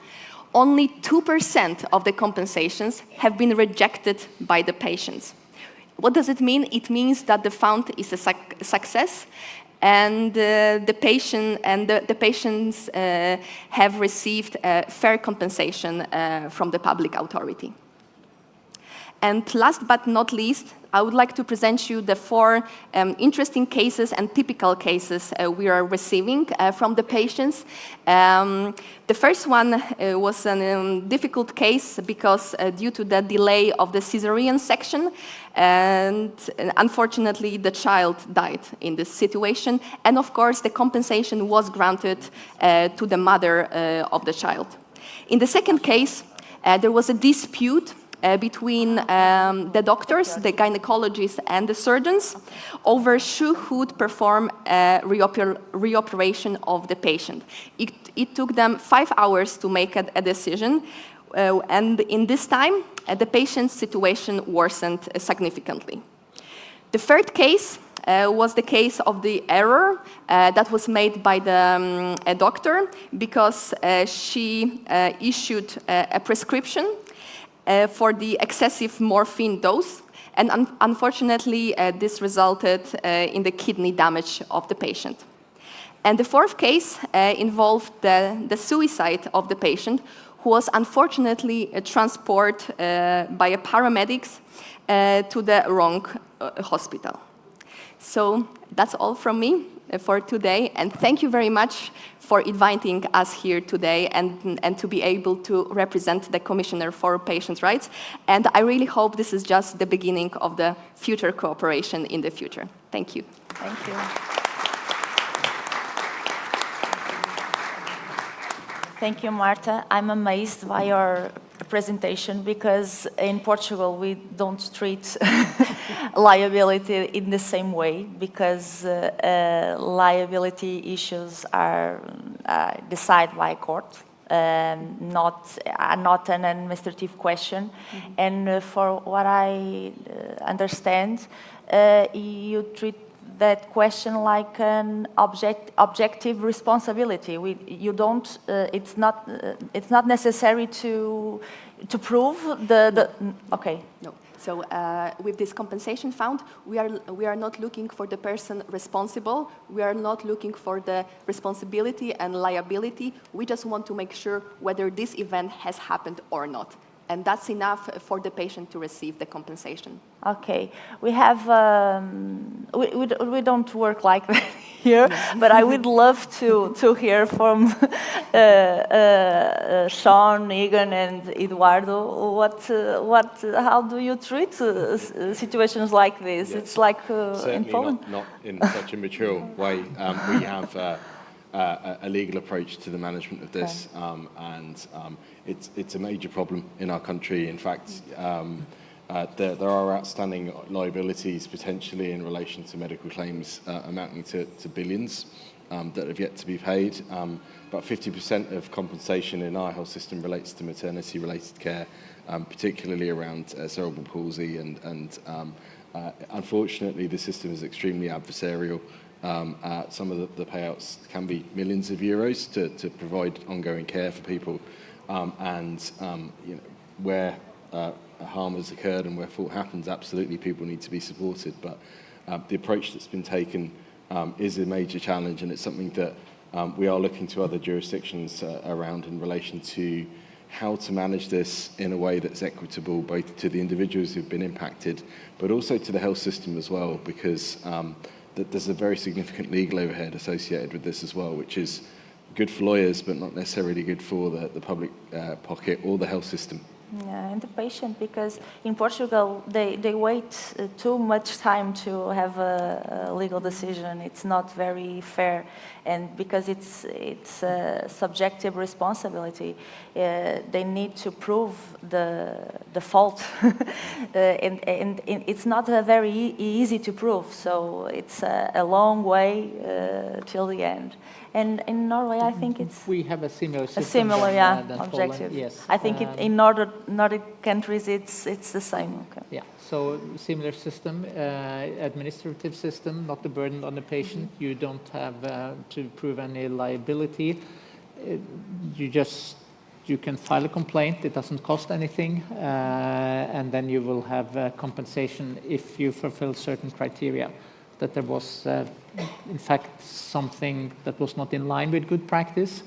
only 2% of the compensations have been rejected by the patients. What does it mean? It means that the fund is a success, and the patients have received fair compensation from the public authority. And last but not least, I would like to present you the 4 interesting cases and typical cases we are receiving from the patients. The first one was a difficult case because due to the delay of the cesarean section, and unfortunately the child died in this situation. And of course the compensation was granted to the mother of the child. In the second case, there was a dispute between the doctors, the gynecologists, and the surgeons over who would perform a reoperation of the patient. It took them 5 hours to make a decision, and in this time, the patient's situation worsened significantly. The third case was the case of the error that was made by the doctor because she issued a prescription for the excessive morphine dose, and unfortunately this resulted in the kidney damage of the patient. And the fourth case involved the suicide of the patient, who was unfortunately transported by a paramedics to the wrong hospital. So that's all from me for today, and thank you very much for inviting us here today and to be able to represent the Commissioner for Patients' Rights. And I really hope this is just the beginning of the future cooperation in the future. Thank you. Thank you. Thank you, Marta. I'm amazed by your presentation because in Portugal we don't treat liability in the same way because liability issues are decided by court, not an administrative question. Mm-hmm. And for what I understand, you treat that question like an objective responsibility. You don't. It's not necessary to prove the. Okay. No. So with this compensation fund, we are not looking for the person responsible. We are not looking for the responsibility and liability. We just want to make sure whether this event has happened or not. And that's enough for the patient to receive the compensation. Okay, we have, we don't work like that here, but I would love to hear from Sean, Egan, and Eduardo, how do you treat situations like this? Yes. It's like Certainly in Poland. not in such a mature way. We have a legal approach to the management of this, and it's a major problem in our country. In fact, there are outstanding liabilities potentially in relation to medical claims amounting to billions that have yet to be paid. About 50% of compensation in our health system relates to maternity-related care, particularly around cerebral palsy, and unfortunately the system is extremely adversarial. Some of the payouts can be millions of euros to provide ongoing care for people, and you know, where harm has occurred and where fault happens, absolutely people need to be supported. But the approach that's been taken is a major challenge, and it's something that we are looking to other jurisdictions around in relation to how to manage this in a way that's equitable, both to the individuals who've been impacted, but also to the health system as well, because there's a very significant legal overhead associated with this as well, which is good for lawyers, but not necessarily good for the public pocket or the health system. Yeah, and the patient, because in Portugal they wait too much time to have a legal decision. It's not very fair, and because it's a subjective responsibility, they need to prove the fault, and it's not very easy to prove. So it's a long way till the end. And in Norway, I think we have a similar system. A similar, than objective. Poland. Yes. I think in Nordic countries it's the same. Okay. Yeah. So similar system, administrative system, not the burden on the patient. You don't have to prove any liability. You can file a complaint. It doesn't cost anything, and then you will have compensation if you fulfill certain criteria. That there was, in fact, something that was not in line with good practice,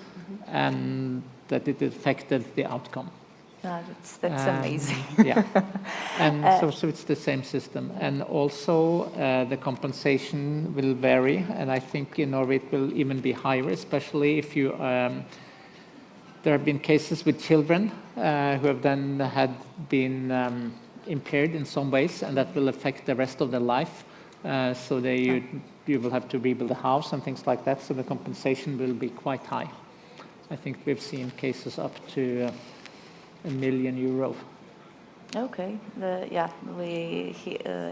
and that it affected the outcome. That's amazing. Yeah, and so it's the same system, and also the compensation will vary, and I think in Norway it will even be higher, especially if you. There have been cases with children who have then been impaired in some ways, and that will affect the rest of their life. So you will have to rebuild a house and things like that, so the compensation will be quite high. I think we've seen cases up to €1 million. Okay,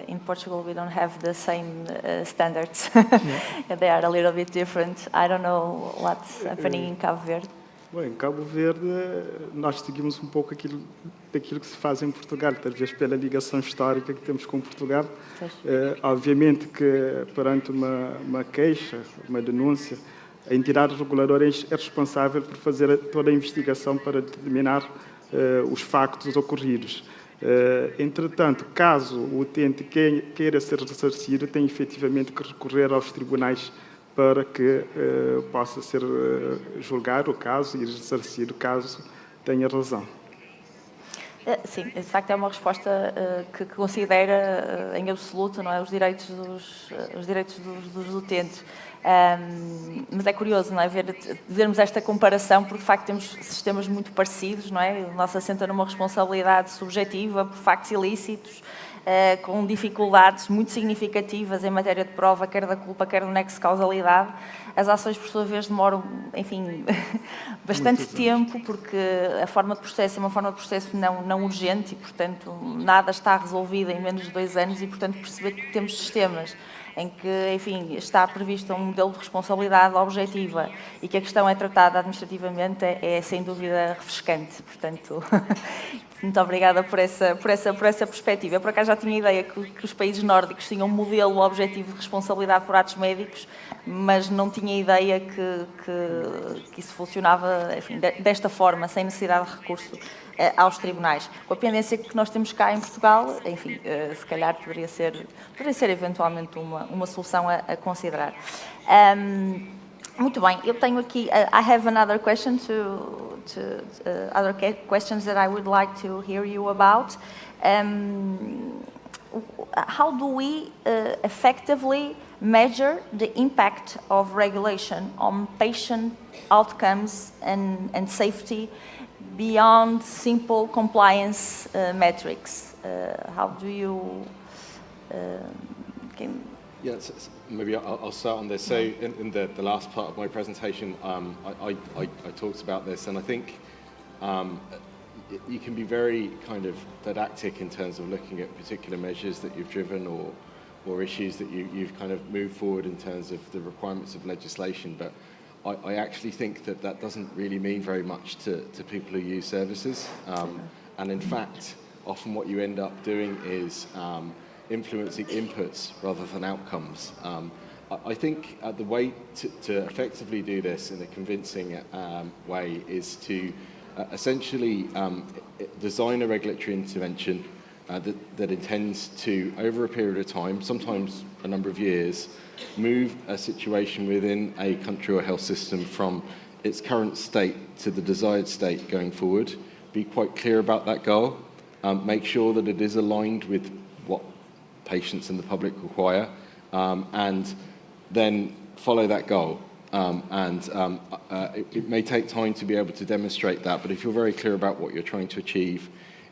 in Portugal we don't have the same standards. They are a little bit different. I don't know what's happening in Cabo Verde. Bom, em Cabo Verde, nós seguimos pouco daquilo que se faz em Portugal, talvez pela ligação histórica que temos com Portugal. Obviamente que, perante uma queixa, uma denúncia, a entidade reguladora é responsável por fazer toda a investigação para determinar os factos ocorridos. Entretanto, caso o utente queira ser ressarcido, tem efetivamente que recorrer aos tribunais para que possa ser julgado o caso e ressarcido caso tenha razão. Sim, de facto é uma resposta que considera em absoluto, não é, os direitos dos utentes. Mas é curioso, não é, vermos esta comparação, porque de facto temos sistemas muito parecidos, não é? O nosso assenta numa responsabilidade subjetiva por factos ilícitos, com dificuldades muito significativas em matéria de prova, quer da culpa, quer do nexo de causalidade. As ações, por sua vez, demoram, enfim, bastante tempo, porque a forma de processo é uma forma de processo não urgente e, portanto, nada está resolvido em menos de 2 anos e, portanto, perceber que temos sistemas em que, enfim, está previsto um modelo de responsabilidade objetiva e que a questão é tratada administrativamente é sem dúvida refrescante. Portanto, muito obrigada por essa perspectiva. Eu, por acaso, já tinha a ideia que os países nórdicos tinham um modelo objetivo de responsabilidade por atos médicos, mas não tinha ideia que isso funcionava, enfim, desta forma, sem necessidade de recurso aos tribunais. Com a pendência que nós temos cá em Portugal, enfim, se calhar poderia ser eventualmente uma solução a considerar. Muito bem, eu tenho aqui, I have another question other questions that I would like to hear you about. How do we effectively measure the impact of regulation on patient outcomes and safety beyond simple compliance metrics? How do you... Yes, maybe I'll start on this. So in the last part of my presentation, I talked about this, and I think you can be very kind of didactic in terms of looking at particular measures that you've driven or issues that you've kind of moved forward in terms of the requirements of legislation. But I actually think that doesn't really mean very much to people who use services. And in fact, often what you end up doing is influencing inputs rather than outcomes. I think the way to effectively do this in a convincing way is to essentially design a regulatory intervention that intends to, over a period of time, sometimes a number of years, move a situation within a country or health system from its current state to the desired state going forward, be quite clear about that goal, make sure that it is aligned with what patients and the public require, and then follow that goal. It may take time to be able to demonstrate that, but if you're very clear about what you're trying to achieve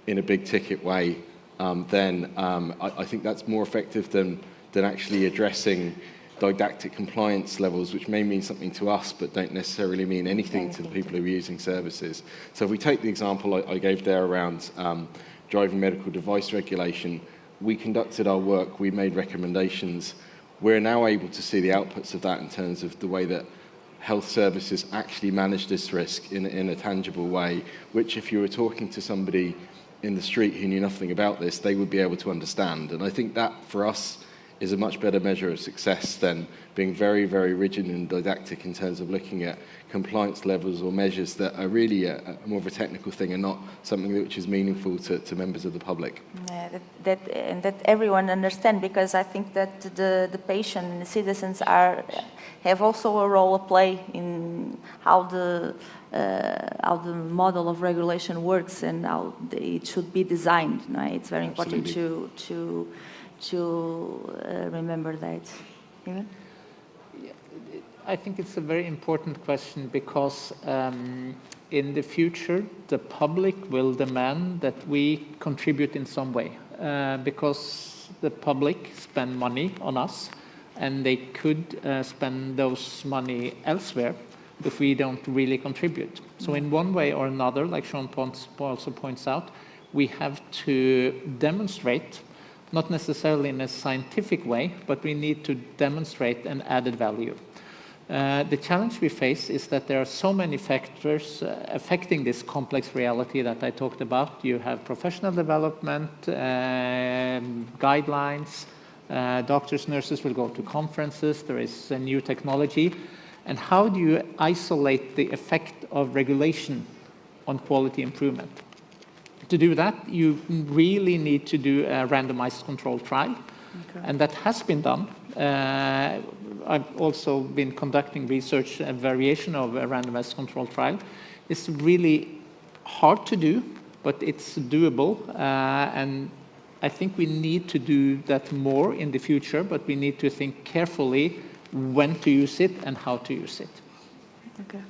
in a big ticket way, then I think that's more effective than actually addressing didactic compliance levels, which may mean something to us, but don't necessarily mean anything to the people who are using services. So if we take the example I gave there around driving medical device regulation, we conducted our work, we made recommendations. We're now able to see the outputs of that in terms of the way that health services actually manage this risk in a tangible way, which if you were talking to somebody in the street who knew nothing about this, they would be able to understand. And I think that, for us, is a much better measure of success than being very, very rigid and didactic in terms of looking at compliance levels or measures that are really more of a technical thing and not something which is meaningful to members of the public. Yeah, that everyone understand, because I think that the patient and the citizens have also a role to play in how the model of regulation works and how it should be designed. Right? It's very important to remember that. Even? I think it's a very important question because in the future, the public will demand that we contribute in some way because the public spend money on us and they could spend those money elsewhere if we don't really contribute. So in one way or another, like Sean also points out, we have to demonstrate, not necessarily in a scientific way, but we need to demonstrate an added value. The challenge we face is that there are so many factors affecting this complex reality that I talked about. You have professional development, guidelines, doctors, nurses will go to conferences, there is a new technology. And how do you isolate the effect of regulation on quality improvement? To do that, you really need to do a randomized controlled trial, and that has been done. I've also been conducting research, a variation of a randomized controlled trial. It's really hard to do, but it's doable, and I think we need to do that more in the future, but we need to think carefully when to use it and how to use it. Okay.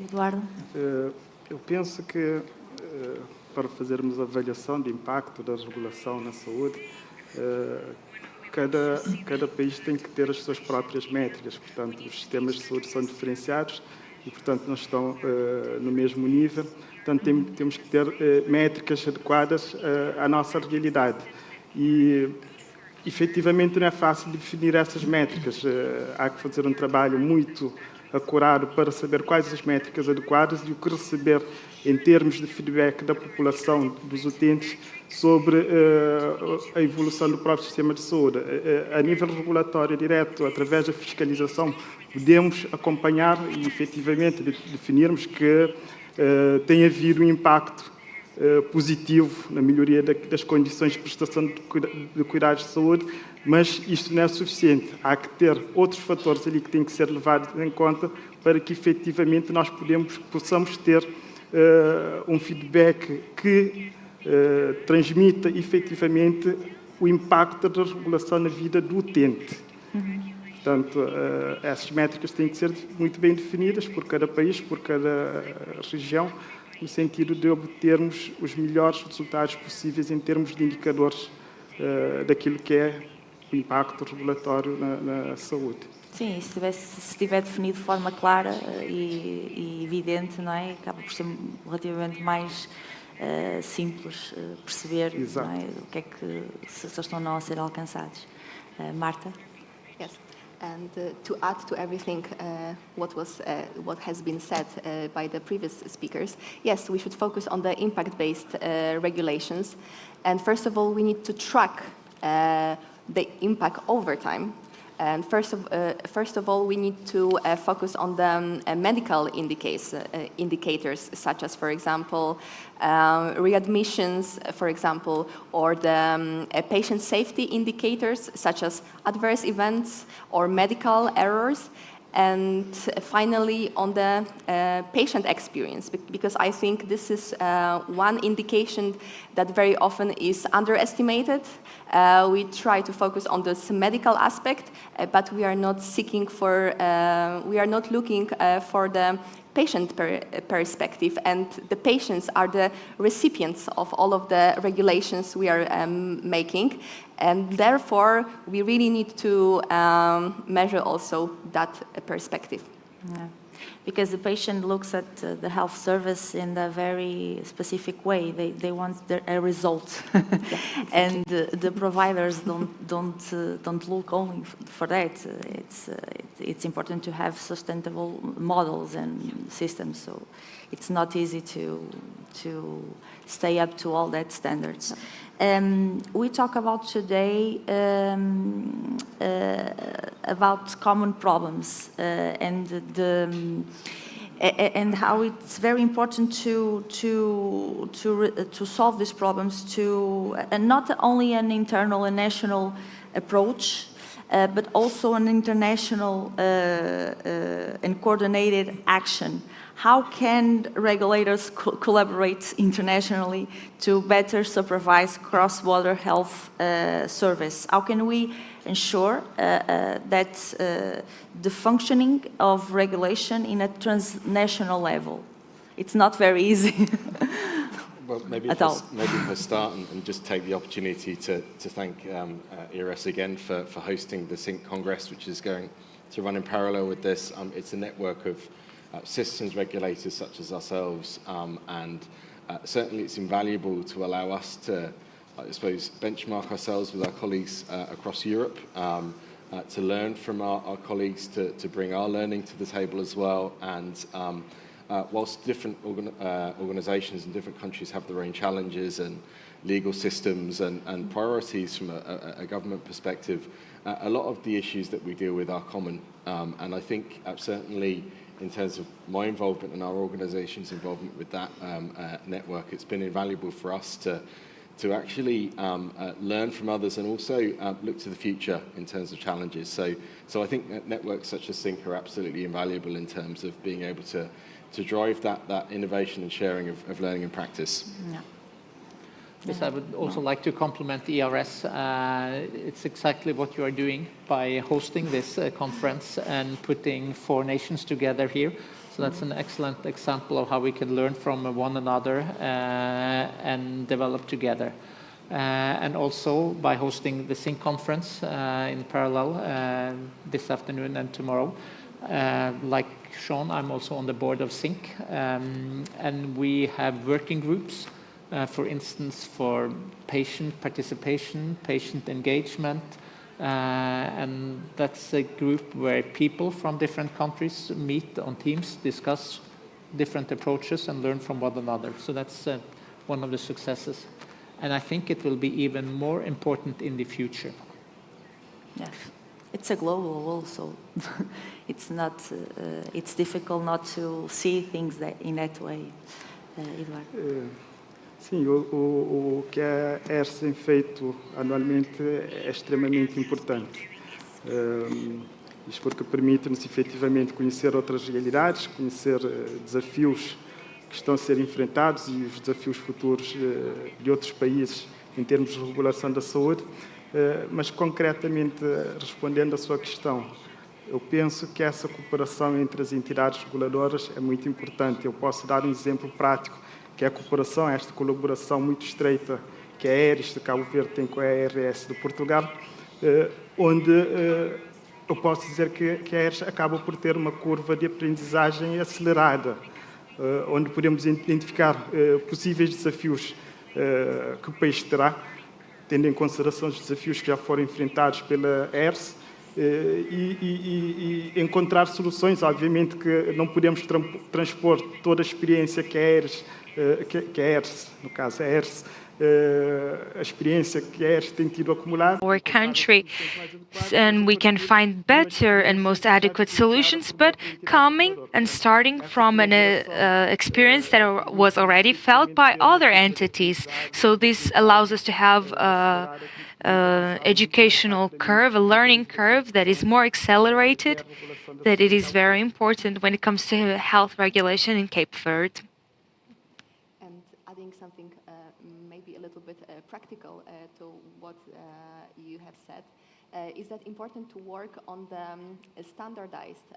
Eduardo? Eu penso que para fazermos a avaliação de impacto da regulação na saúde, cada país tem que ter as suas próprias métricas. Portanto, os sistemas de saúde são diferenciados e, portanto, não estão no mesmo nível. Portanto, temos que ter métricas adequadas à nossa realidade. E, efetivamente, não é fácil definir essas métricas. Há que fazer um trabalho muito acurado para saber quais as métricas adequadas e o que receber em termos de feedback da população, dos utentes, sobre a evolução do próprio sistema de saúde. A nível regulatório direto, através da fiscalização, podemos acompanhar e, efetivamente, definirmos que tem havido um impacto positivo na melhoria das condições de prestação de cuidados de saúde, mas isto não é suficiente. Há que ter outros fatores ali que têm que ser levados em conta, para que efetivamente nós possamos ter um feedback que transmita efetivamente o impacto da regulação na vida do utente. Portanto, essas métricas têm que ser muito bem definidas por cada país, por cada região, no sentido de obtermos os melhores resultados possíveis em termos de indicadores daquilo que é o impacto regulatório na saúde. Sim, se estiver definido de forma clara e evidente, não é? Acaba por ser relativamente mais simples perceber, não é? O que é que se estão ou não a ser alcançados. Marta? Yes. And to add to everything what has been said by the previous speakers, yes, we should focus on the impact-based regulations. And first of all, we need to track the impact over time. And first of all, we need to focus on the medical indicators, such as, for example, readmissions, for example, or the patient safety indicators, such as adverse events or medical errors. And finally, on the patient experience, because I think this is one indication that very often is underestimated. We try to focus on this medical aspect, but we are not seeking for, we are not looking for the patient perspective, and the patients are the recipients of all of the regulations we are making, and therefore we really need to measure also that perspective. Yeah. Because the patient looks at the health service in a very specific way. They want a result, and the providers don't look only for that. It's important to have sustainable models and systems. So it's not easy to stay up to all that standards. We talk about today about common problems and how it's very important to solve these problems and not only an internal and national approach, but also an international and coordinated action. How can regulators collaborate internationally to better supervise cross-border health service? How can we ensure that the functioning of regulation in a transnational level? It's not very easy. Well, maybe if I start and just take the opportunity to thank ERS again for hosting the SINC Congress, which is going to run in parallel with this. It's a network of systems regulators such as ourselves, and certainly it's invaluable to allow us to, I suppose, benchmark ourselves with our colleagues across Europe, to learn from our colleagues, to bring our learning to the table as well. And whilst different organisations in different countries have their own challenges and legal systems and priorities from a government perspective, a lot of the issues that we deal with are common. And I think certainly in terms of my involvement and our organisation's involvement with that network, it's been invaluable for us to actually learn from others and also look to the future in terms of challenges. So I think networks such as SINC are absolutely invaluable in terms of being able to drive that innovation and sharing of learning and practice. Yeah. Yes, I would also like to compliment ERS. It's exactly what you are doing by hosting this conference and putting 4 nations together here. So that's an excellent example of how we can learn from one another and develop together. And also by hosting the SINC conference in parallel this afternoon and tomorrow. Like Sean, I'm also on the board of SINC, and we have working groups. For instance, for patient participation, patient engagement, and that's a group where people from different countries meet on teams, discuss different approaches and learn from one another. So that's one of the successes. And I think it will be even more important in the future. Yes. It's a global also. It's not. It's difficult not to see things in that way, Eduardo. Sim, o que a ERS tem feito anualmente é extremamente importante. Isto porque permite-nos efetivamente conhecer outras realidades, conhecer desafios que estão a ser enfrentados e os desafios futuros de outros países em termos de regulação da saúde, mas concretamente respondendo à sua questão, eu penso que essa cooperação entre as entidades reguladoras é muito importante. Eu posso dar um exemplo prático, que é a cooperação, esta colaboração muito estreita que a ERS de Cabo Verde tem com a ERS de Portugal, onde eu posso dizer que a ERS acaba por ter uma curva de aprendizagem acelerada, onde podemos identificar possíveis desafios que o país terá, tendo em consideração os desafios que já foram enfrentados pela ERS, e encontrar soluções. Obviamente que não podemos transpor toda a experiência que a ERS, no caso a ERS, a experiência que a ERS tem tido acumulado. Our country, and we can find better and most adequate solutions, but coming and starting from an experience that was already felt by other entities. So this allows us to have educational curve, a learning curve that is more accelerated, that it is very important when it comes to health regulation in Cape Verde. And adding something maybe a little bit practical to what you have said, is that important to work on the standardized,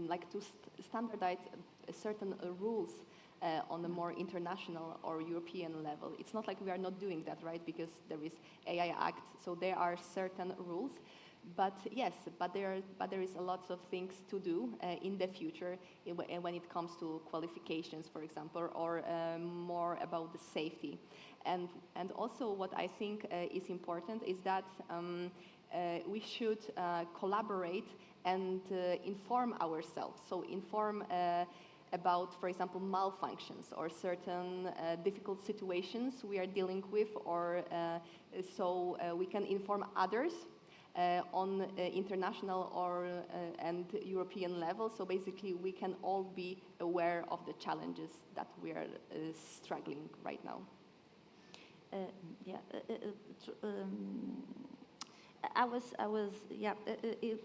like to standardize certain rules on a more international or European level. It's not like we are not doing that, right? Because there is AI Act, so there are certain rules. But yes, but there is a lot of things to do in the future when it comes to qualifications, for example, or more about the safety. And also what I think is important is that we should collaborate and inform ourselves. So inform about, for example, malfunctions or certain difficult situations we are dealing with, or so we can inform others on international or and European level. So basically, we can all be aware of the challenges that we are struggling right now.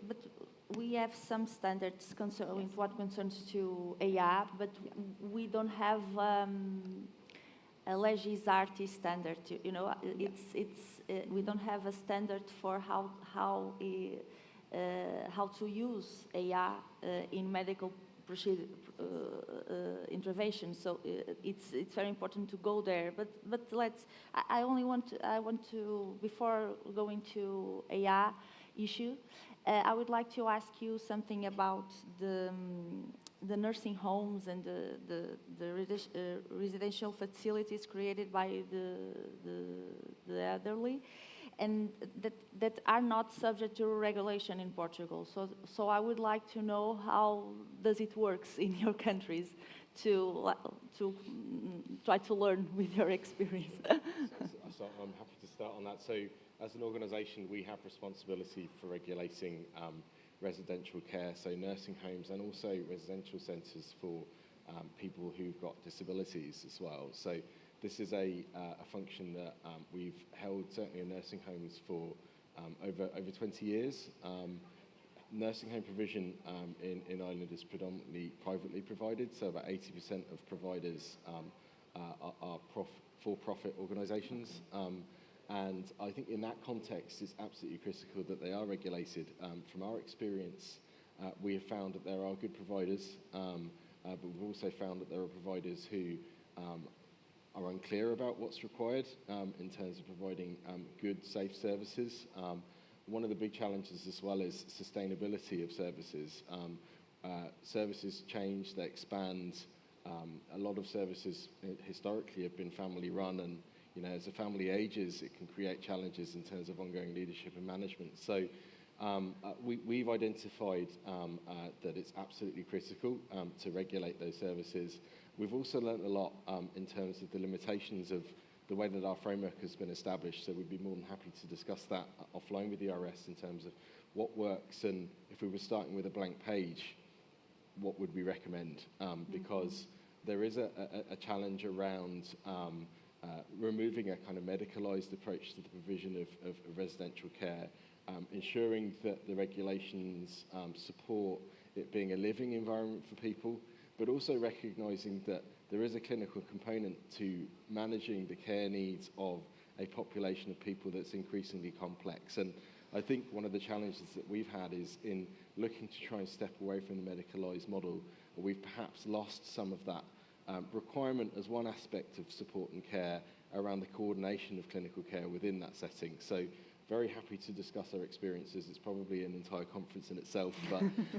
But we have some standards with what concerns to AI, but we don't have a legis artis standard. You know, we don't have a standard for how to use AI in medical intervention. So it's very important to go there. But I want to before going to AI issue, I would like to ask you something about the nursing homes and the residential facilities created by the elderly, and that are not subject to regulation in Portugal. So I would like to know how does it works in your countries to try to learn with your experience. So I'm happy to start on that. So as an organisation, we have responsibility for regulating residential care, so nursing homes and also residential centres for people who've got disabilities as well. So this is a function that we've held certainly in nursing homes for over 20 years. Nursing home provision in Ireland is predominantly privately provided, so about 80% of providers are for-profit organisations. And I think in that context, it's absolutely critical that they are regulated. From our experience, we have found that there are good providers, but we've also found that there are providers who are unclear about what's required in terms of providing good, safe services. One of the big challenges as well is sustainability of services. Services change, they expand. A lot of services historically have been family run, and as a family ages, it can create challenges in terms of ongoing leadership and management. So we've identified that it's absolutely critical to regulate those services. We've also learned a lot in terms of the limitations of the way that our framework has been established, so we'd be more than happy to discuss that offline with the ERS in terms of what works, and if we were starting with a blank page, what would we recommend? Because there is a challenge around removing a kind of medicalised approach to the provision of residential care, ensuring that the regulations support it being a living environment for people, but also recognising that there is a clinical component to managing the care needs of a population of people that's increasingly complex. And I think one of the challenges that we've had is in looking to try and step away from the medicalised model, we've perhaps lost some of that requirement as one aspect of support and care around the coordination of clinical care within that setting. So very happy to discuss our experiences. It's probably an entire conference in itself,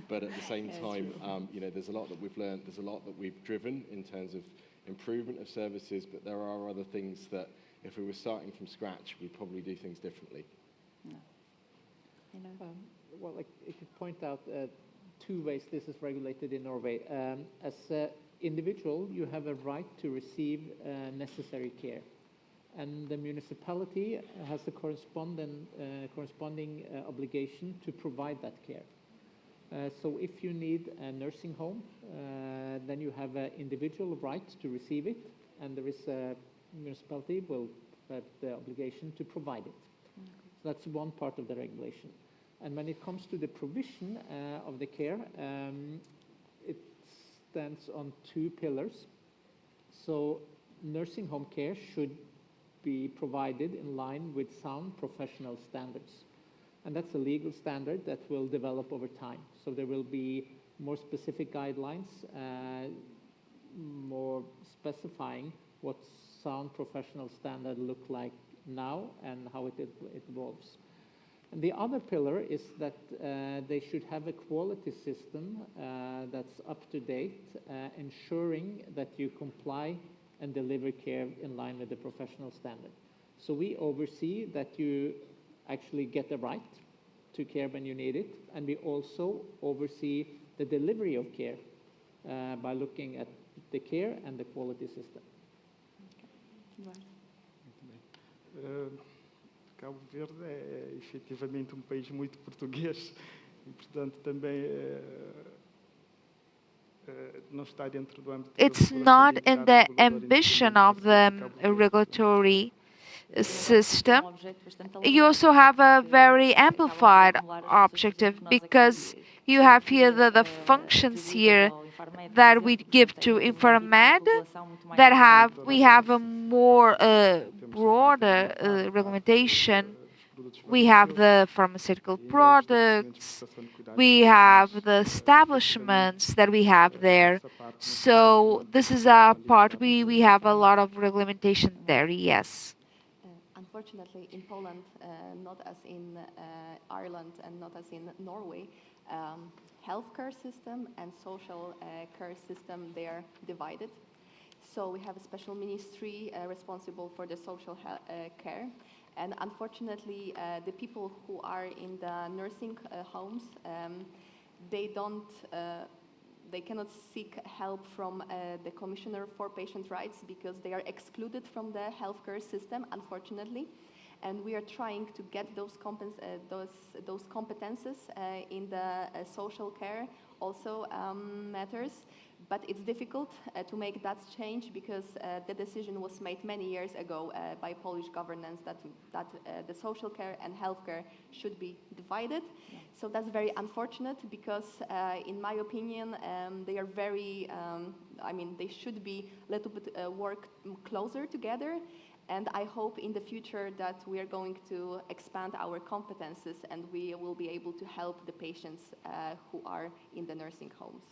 but at the same time, you know, there's a lot that we've learned, there's a lot that we've driven in terms of improvement of services, but there are other things that if we were starting from scratch, we'd probably do things differently. No. You know. Well, I could point out two ways this is regulated in Norway. As an individual, you have a right to receive necessary care, and the municipality has a corresponding obligation to provide that care. So if you need a nursing home, then you have an individual right to receive it, and there is a municipality will have the obligation to provide it. So that's one part of the regulation. And when it comes to the provision of the care, it stands on two pillars. So nursing home care should be provided in line with sound professional standards. And that's a legal standard that will develop over time. So there will be more specific guidelines, more specifying what sound professional standard look like now and how it evolves. And the other pillar is that they should have a quality system that's up to date, ensuring that you comply and deliver care in line with the professional standard. So we oversee that you actually get the right to care when you need it, and we also oversee the delivery of care by looking at the care and the quality system. Cabo Verde é efetivamente país muito português e, portanto, também não está dentro do âmbito. It's not in the ambition of the regulatory system. You also have a very amplified objective because you have here the functions here that we give to Infarmed that we have a more broader regulation. We have the pharmaceutical products, we have the establishments that we have there. So this is a part, we have a lot of regulation there, yes. Unfortunately, in Poland, not as in Ireland and not as in Norway, healthcare system and social care system, they are divided. So we have a special ministry responsible for the social care. And unfortunately, the people who are in the nursing homes, they cannot seek help from the Commissioner for Patient Rights because they are excluded from the healthcare system, unfortunately. And we are trying to get those competences in the social care also matters. But it's difficult to make that change because the decision was made many years ago by Polish governance that the social care and healthcare should be divided. Yeah. So that's very unfortunate because, in my opinion, they are very, they should be a little bit work closer together. And I hope in the future that we are going to expand our competences and we will be able to help the patients who are in the nursing homes.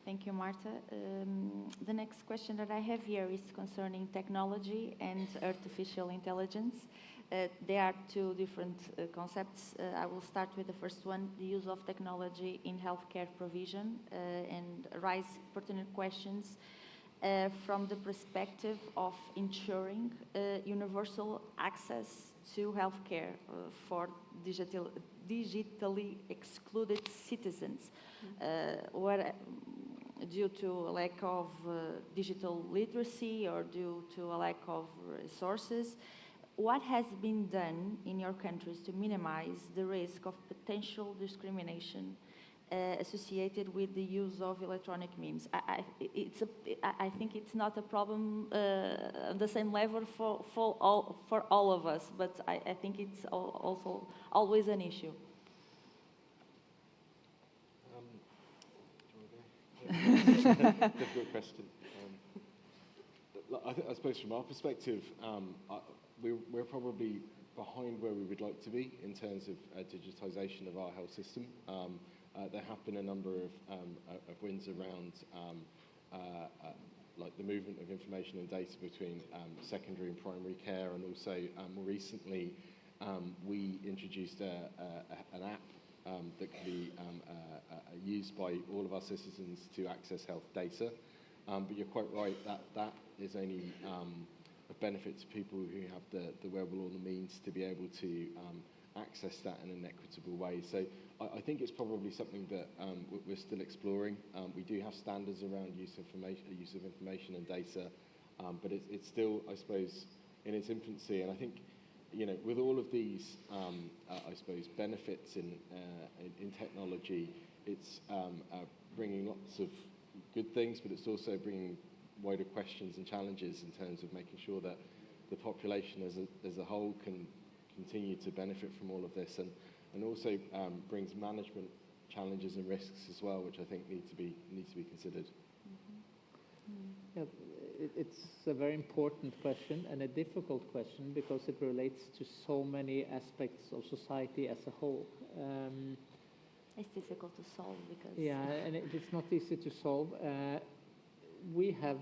Thank you, Marta. The next question that I have here is concerning technology and artificial intelligence. There are two different concepts. I will start with the first one, the use of technology in healthcare provision, and raise pertinent questions from the perspective of ensuring universal access to healthcare for digitally excluded citizens. Due to a lack of digital literacy or due to a lack of resources, what has been done in your countries to minimize the risk of potential discrimination associated with the use of electronic means. I think it's not a problem on the same level for all of us, but I think it's also always an issue. Difficult question. I suppose from our perspective, we're probably behind where we would like to be in terms of digitisation of our health system. There have been a number of wins around like the movement of information and data between secondary and primary care, and also more recently we introduced an app that can be used by all of our citizens to access health data. But you're quite right, that is only a benefit to people who have the wherewithal or the means to be able to access that in an equitable way. So I think it's probably something that we're still exploring. We do have standards around use of information and data, but it's still, I suppose, in its infancy. And I think, you know, with all of these, I suppose, benefits in technology, it's bringing lots of good things, but it's also bringing wider questions and challenges in terms of making sure that the population as a whole can continue to benefit from all of this, and also brings management challenges and risks as well, which I think need to be considered. Yeah, it's a very important question and a difficult question because it relates to so many aspects of society as a whole. It's difficult to solve because... Yeah, and it's not easy to solve. We have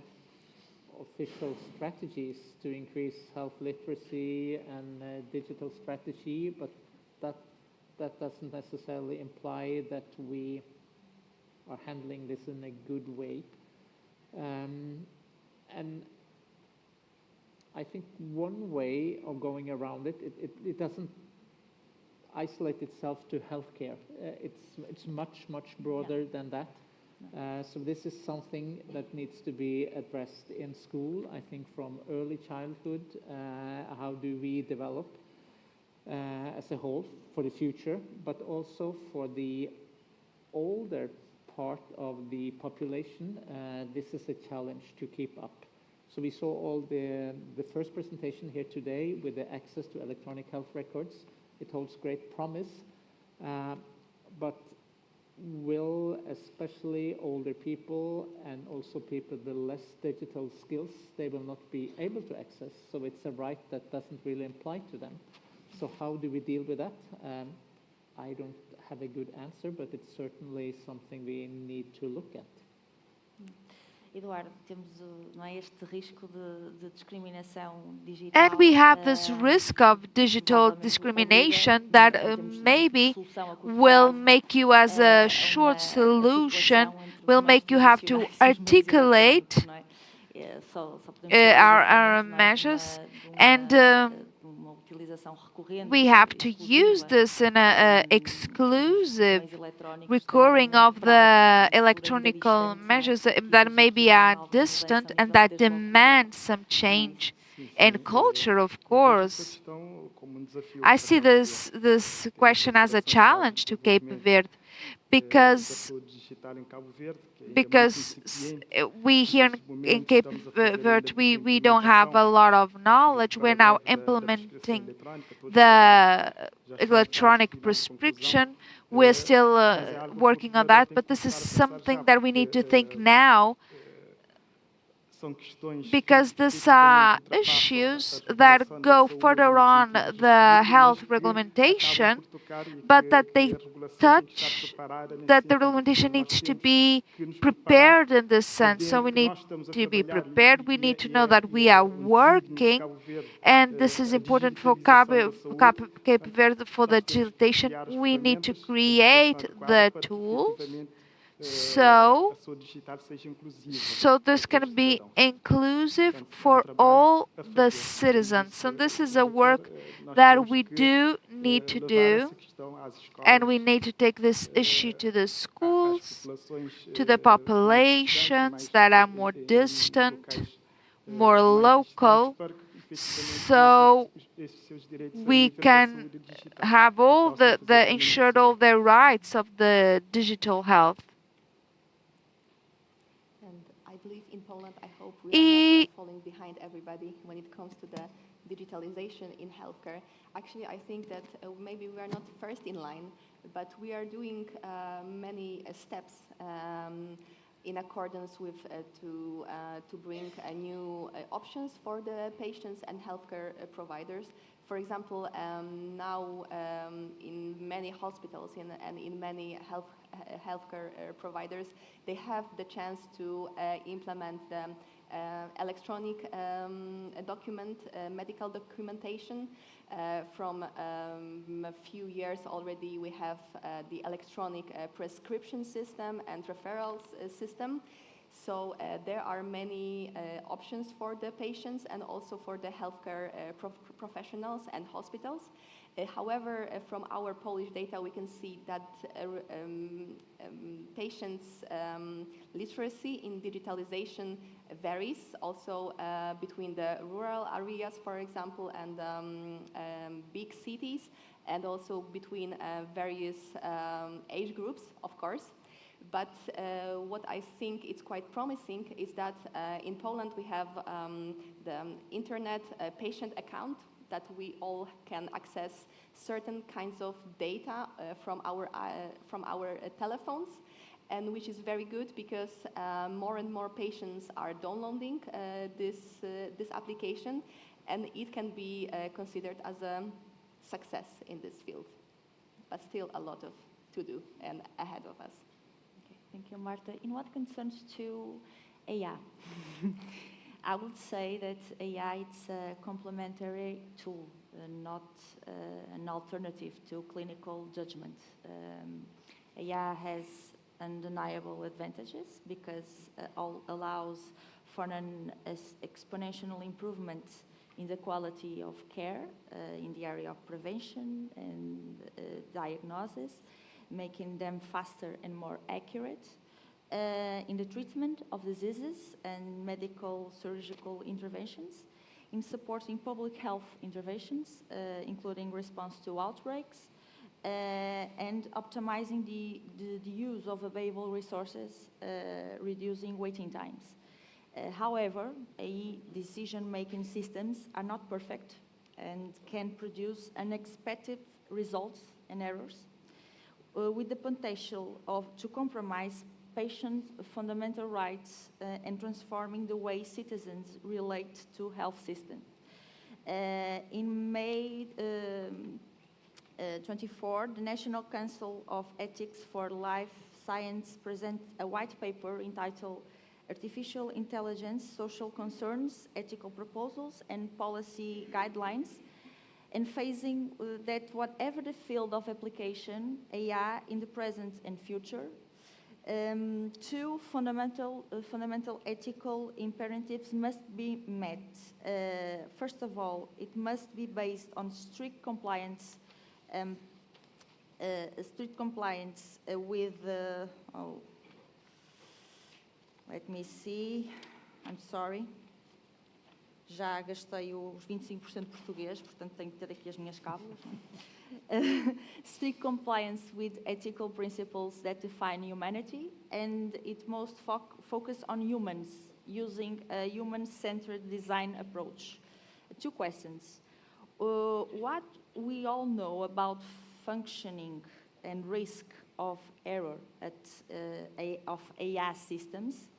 official strategies to increase health literacy and digital strategy, but that doesn't necessarily imply that we are handling this in a good way. And I think one way of going around it doesn't isolate itself to healthcare. It's much broader than that. So this is something that needs to be addressed in school, I think from early childhood. How do we develop as a whole for the future, but also for the older part of the population, this is a challenge to keep up. So we saw all the first presentation here today with the access to electronic health records. It holds great promise, but will especially older people and also people with less digital skills, they will not be able to access. So it's a right that doesn't really apply to them. So how do we deal with that? I don't have a good answer, but it's certainly something we need to look at. Eduardo, temos não é, este risco de discriminação digital. And we have this risk of digital discrimination that maybe will make you, as a short solution, will make you have to articulate our measures, and we have to use this in an exclusive recurring of the electronic measures that maybe are distant and that demand some change and culture, of course. I see this question as a challenge to Cape Verde because we here in Cape Verde, we don't have a lot of knowledge. We're now implementing the electronic prescription. We're still working on that, but this is something that we need to think now, because these are issues that go further on the health regulation, but that they touch, that the regulation needs to be prepared in this sense. So we need to be prepared. We need to know that we are working, and this is important for Cape Verde for the digitalization. We need to create the tools so this can be inclusive for all the citizens. And this is a work that we do need to do, and we need to take this issue to the schools, to the populations that are more distant, more local, so we can have all ensured all the rights of the digital health. And I believe in Poland, I hope we are not falling behind everybody when it comes to the digitalization in healthcare. Actually, I think that maybe we are not first in line, but we are doing many steps in accordance with to bring new options for the patients and healthcare providers. For example, now in many hospitals and in many healthcare providers, they have the chance to implement the electronic medical documentation. From a few years already, we have the electronic prescription system and referrals system. So there are many options for the patients and also for the healthcare professionals and hospitals. However, from our Polish data, we can see that patients' literacy in digitalization varies also between the rural areas, for example, and big cities, and also between various age groups, of course. But what I think is quite promising is that in Poland we have the internet patient account that we all can access certain kinds of data from our telephones, and which is very good because more and more patients are downloading this application, and it can be considered as a success in this field. But still a lot to do and ahead of us. Thank you, Marta. In what concerns to AI, I would say that AI is a complementary tool, not an alternative to clinical judgment. AI has undeniable advantages because it allows for an exponential improvement in the quality of care in the area of prevention and diagnosis, making them faster and more accurate in the treatment of diseases and medical surgical interventions, in supporting public health interventions, including response to outbreaks, and optimizing the use of available resources, reducing waiting times. However, AI decision-making systems are not perfect and can produce unexpected results and errors, with the potential to compromise patient fundamental rights and transforming the way citizens relate to health system. In May 24, the National Council of Ethics for Life Science presented a white paper entitled Artificial Intelligence, Social Concerns, Ethical Proposals and Policy Guidelines, emphasizing that whatever the field of application, AI in the present and future, two fundamental ethical imperatives must be met. First of all, it must be based on strict compliance with let me see, I'm sorry. Já gastei os 25% de português, portanto tenho que ter aqui as minhas cábulas. Strict compliance with ethical principles that define humanity, and it must focus on humans, using a human-centered design approach. Two questions. What we all know about functioning and risk of error of AI systems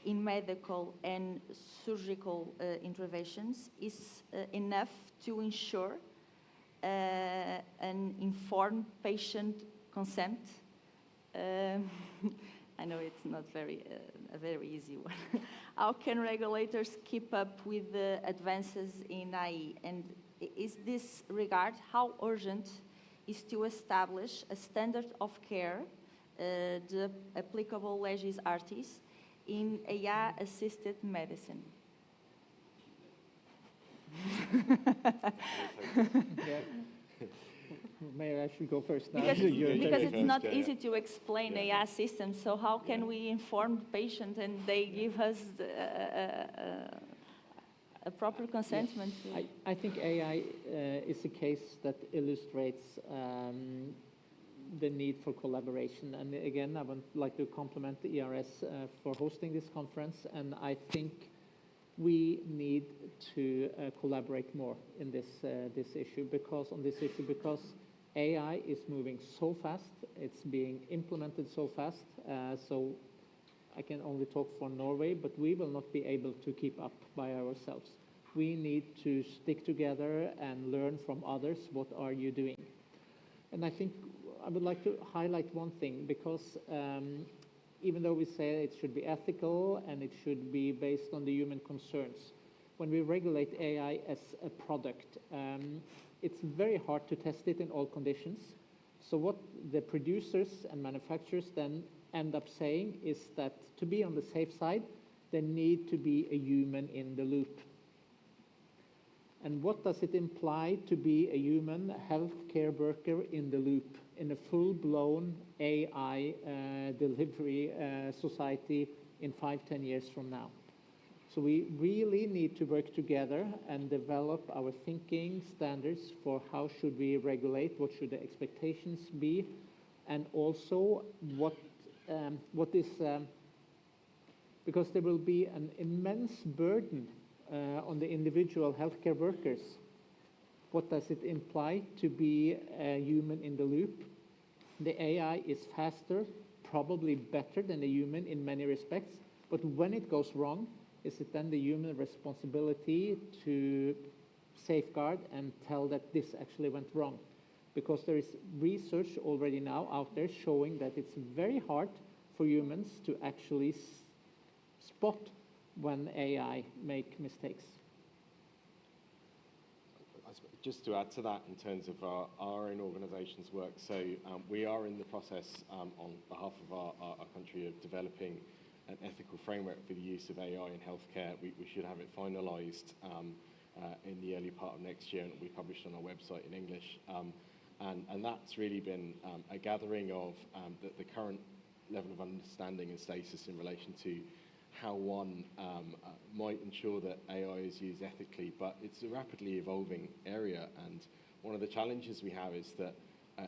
in medical and surgical interventions is enough to ensure an informed patient consent. I know it's not a very easy one. How can regulators keep up with the advances in AI? And is this regard how urgent is to establish a standard of care, the applicable legis artis, in AI-assisted medicine? May I actually go first now? Because it's not easy to explain AI systems, so how can we inform the patient and they give us a proper consentment. Yes. I think AI is a case that illustrates the need for collaboration. And again, I would like to compliment the ERS for hosting this conference. And I think we need to collaborate more in this issue, because AI is moving so fast. It's being implemented so fast. So I can only talk for Norway, but we will not be able to keep up by ourselves. We need to stick together and learn from others. What are you doing? And I think I would like to highlight one thing, because even though we say it should be ethical and it should be based on the human concerns, when we regulate AI as a product, it's very hard to test it in all conditions. So what the producers and manufacturers then end up saying is that to be on the safe side, there need to be a human in the loop. And what does it imply to be a human healthcare worker in the loop in a full-blown AI delivery society in 5-10 years from now? So we really need to work together and develop our thinking standards for how should we regulate, what should the expectations be, and also what is, because there will be an immense burden on the individual healthcare workers. What does it imply to be a human in the loop? The AI is faster, probably better than the human in many respects, but when it goes wrong, is it then the human responsibility to safeguard and tell that this actually went wrong? Because there is research already now out there showing that it's very hard for humans to actually spot when AI make mistakes. Just to add to that, in terms of our own organisation's work, so we are in the process on behalf of our country of developing an ethical framework for the use of AI in healthcare. We should have it finalised in the early part of next year, and it will be published on our website in English. And that's really been a gathering of the current level of understanding and status in relation to how one might ensure that AI is used ethically, but it's a rapidly evolving area, and one of the challenges we have is that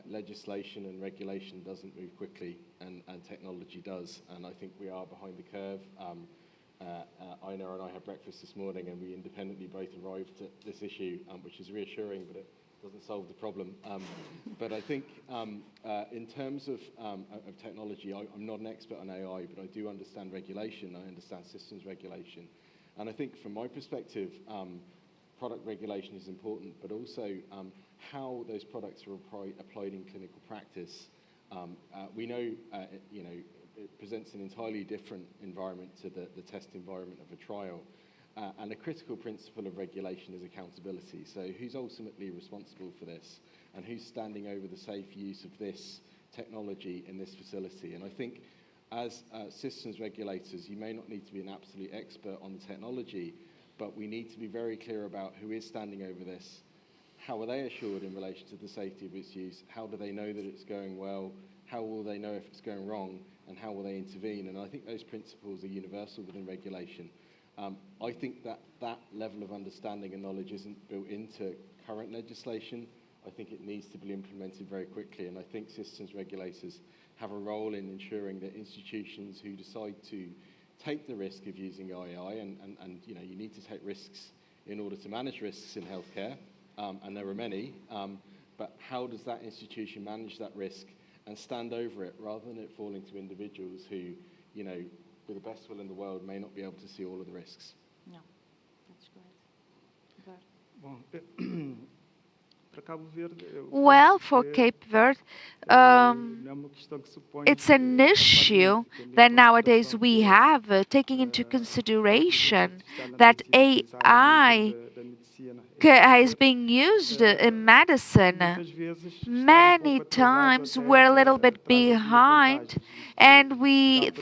legislation and regulation doesn't move quickly, and technology does, and I think we are behind the curve. Ina and I had breakfast this morning, and we independently both arrived at this issue, which is reassuring, but it doesn't solve the problem. But I think in terms of technology, I'm not an expert on AI, but I do understand regulation. I understand systems regulation. And I think from my perspective, product regulation is important, but also how those products are applied in clinical practice. We know, it presents an entirely different environment to the test environment of a trial. And a critical principle of regulation is accountability. So who's ultimately responsible for this? And who's standing over the safe use of this technology in this facility? And I think as systems regulators, you may not need to be an absolute expert on the technology, but we need to be very clear about who is standing over this. How are they assured in relation to the safety of its use? How do they know that it's going well? How will they know if it's going wrong? And how will they intervene? And I think those principles are universal within regulation. I think that level of understanding and knowledge isn't built into current legislation. I think it needs to be implemented very quickly, and I think systems regulators have a role in ensuring that institutions who decide to take the risk of using AI, and you need to take risks in order to manage risks in healthcare, and there are many, but how does that institution manage that risk and stand over it rather than it falling to individuals who, with the best will in the world, may not be able to see all of the risks. No, that's great. Well, for Cape Verde, it's an issue that nowadays we have, taking into consideration that AI is being used in medicine. Many times we're a little bit behind, and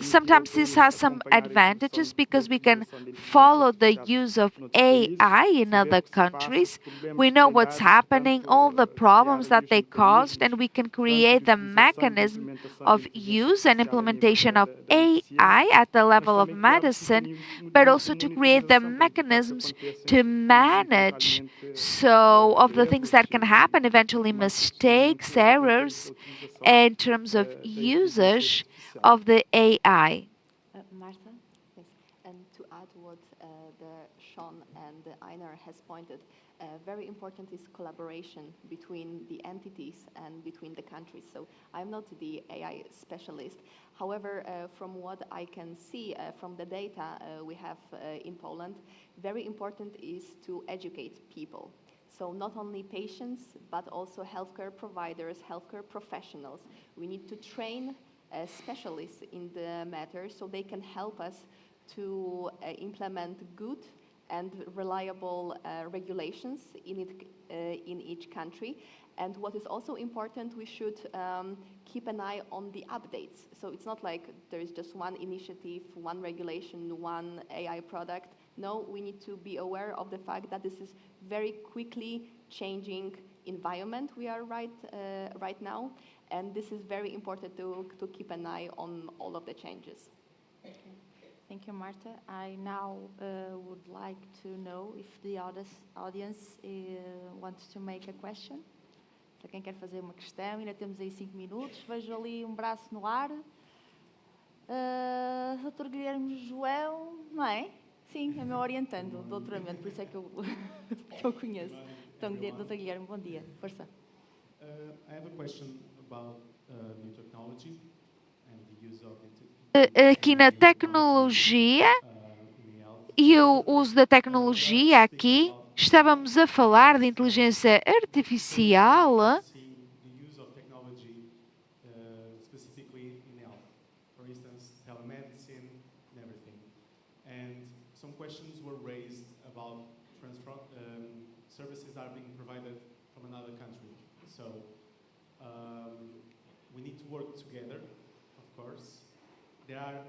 sometimes this has some advantages because we can follow the use of AI in other countries. We know what's happening, all the problems that they caused, and we can create the mechanism of use and implementation of AI at the level of medicine, but also to create the mechanisms to manage so of the things that can happen, eventually mistakes, errors, in terms of usage of the AI. Martha, yes, and to add what Sean and Einar has pointed, very important is collaboration between the entities and between the countries. So I'm not the AI specialist. However, from what I can see from the data we have in Poland, very important is to educate people. So not only patients, but also healthcare providers, healthcare professionals. We need to train specialists in the matter so they can help us to implement good and reliable regulations in each country. And what is also important, we should keep an eye on the updates. So it's not like there is just one initiative, one regulation, one AI product. No, we need to be aware of the fact that this is very quickly changing environment we are right now. And this is very important to keep an eye on all of the changes. Thank you, Marta. I now would like to know if the audience wants to make a question. Para quem quer fazer uma questão, ainda temos aí 5 minutos. Vejo ali um braço no ar. Dr. Guilherme João, não é? Sim, é meu orientando, doutoramento, por isso é que eu conheço. Então, Dr. Guilherme, bom dia. Força. I have a question about new technology and the use of it. Aqui na tecnologia e o uso da tecnologia aqui, estávamos a falar de inteligência artificial. The use of technology specifically in health, for instance, telemedicine and everything. And some questions were raised about services are being provided from another country. So we need to work together, of course. There are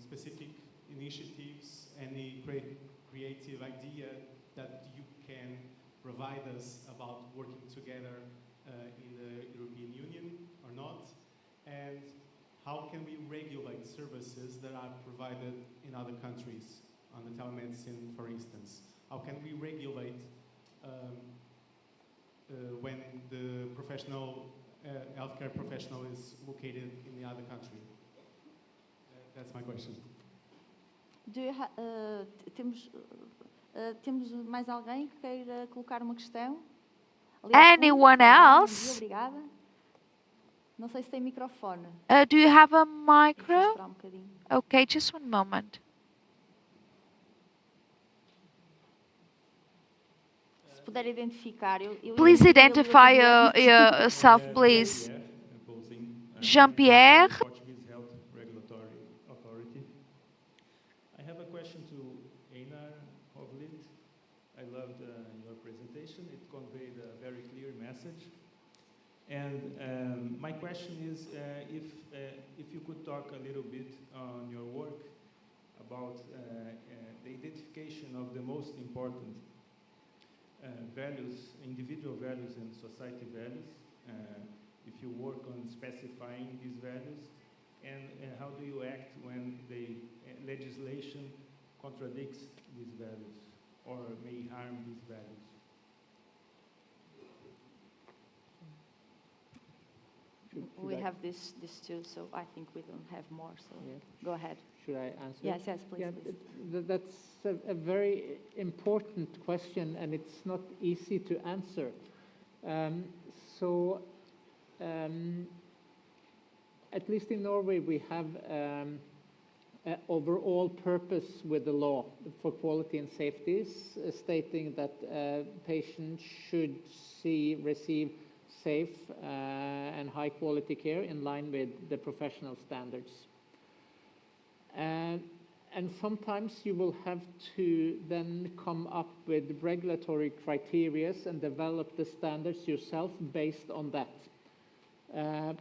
specific initiatives, any creative idea that you can provide us about working together in the European Union or not? And how can we regulate services that are provided in other countries, on the telemedicine, for instance? How can we regulate when the healthcare professional is located in the other country? That's my question. Temos mais alguém que queira colocar uma questão? Anyone else? Obrigada. Não sei se tem microfone. Do you have a micro? Okay, just one moment. Se puder identificar, Please identify yourself, please. Jean-Pierre. I have a question to Einar Hovlit. I loved your presentation. It conveyed a very clear message. And my question is if you could talk a little bit on your work about the identification of the most important values, individual values and society values, if you work on specifying these values, and how do you act when the legislation contradicts these values or may harm these values? We have this too, so I think we don't have more, so yeah. Go ahead. Should I answer? Yes, please. Yeah, please. That's a very important question, and it's not easy to answer. At least in Norway, we have an overall purpose with the law for quality and safety, stating that patients should receive safe and high quality care in line with the professional standards. And sometimes you will have to then come up with regulatory criteria and develop the standards yourself based on that.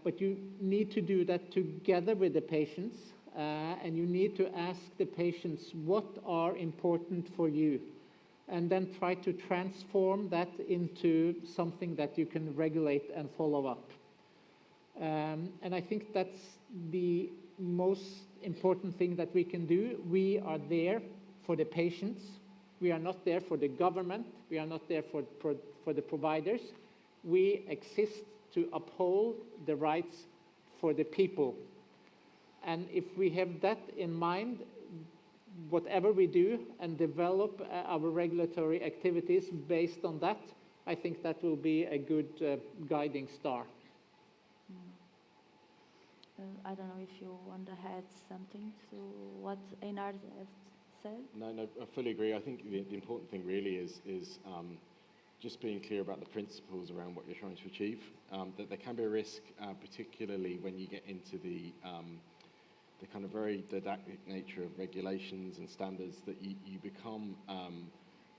But you need to do that together with the patients, and you need to ask the patients what are important for you, and then try to transform that into something that you can regulate and follow up. And I think that's the most important thing that we can do. We are there for the patients. We are not there for the government. We are not there for the providers. We exist to uphold the rights for the people. And if we have that in mind, whatever we do and develop our regulatory activities based on that, I think that will be a good guiding star. I don't know if you want to add something to what Einar has said. No, I fully agree. I think the important thing really is just being clear about the principles around what you're trying to achieve. That there can be a risk, particularly when you get into the kind of very didactic nature of regulations and standards, that you become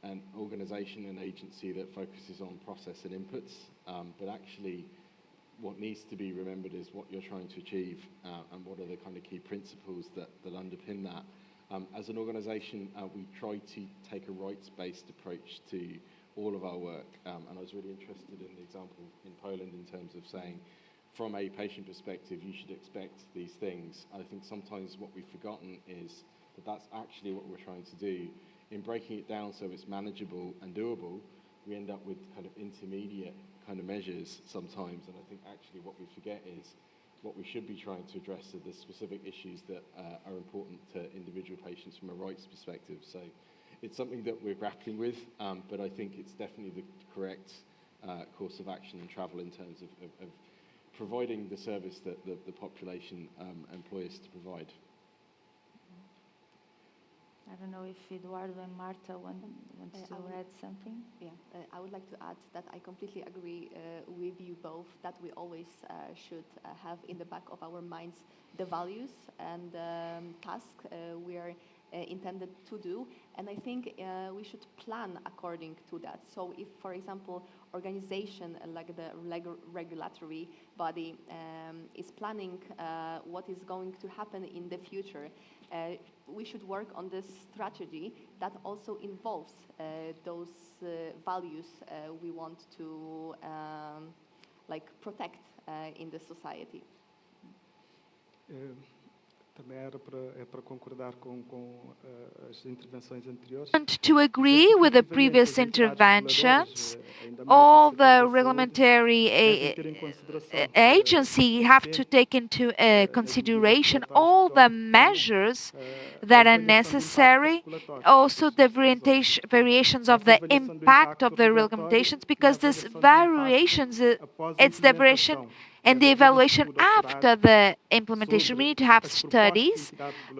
an organisation, an agency that focuses on process and inputs, but actually what needs to be remembered is what you're trying to achieve and what are the kind of key principles that underpin that. As an organisation, we try to take a rights-based approach to all of our work, and I was really interested in the example in Poland in terms of saying, from a patient perspective, you should expect these things. I think sometimes what we've forgotten is that that's actually what we're trying to do. In breaking it down so it's manageable and doable, we end up with kind of intermediate kind of measures sometimes, and I think actually what we forget is what we should be trying to address are the specific issues that are important to individual patients from a rights perspective. So it's something that we're grappling with, but I think it's definitely the correct course of action and travel in terms of providing the service that the population employs to provide. I don't know if Eduardo and Marta want to add something. Yeah, I would like to add that I completely agree with you both that we always should have in the back of our minds the values and tasks we are intended to do, and I think we should plan according to that. So if, for example, organization like the regulatory body is planning what is going to happen in the future, we should work on this strategy that also involves those values we want to protect in the society. Também era para concordar com as intervenções anteriores. And to agree with the previous interventions, all the regulatory agency have to take into consideration all the measures that are necessary, also the variations of the impact of the regulations, because this variations, it's the variation and the evaluation after the implementation. We need to have studies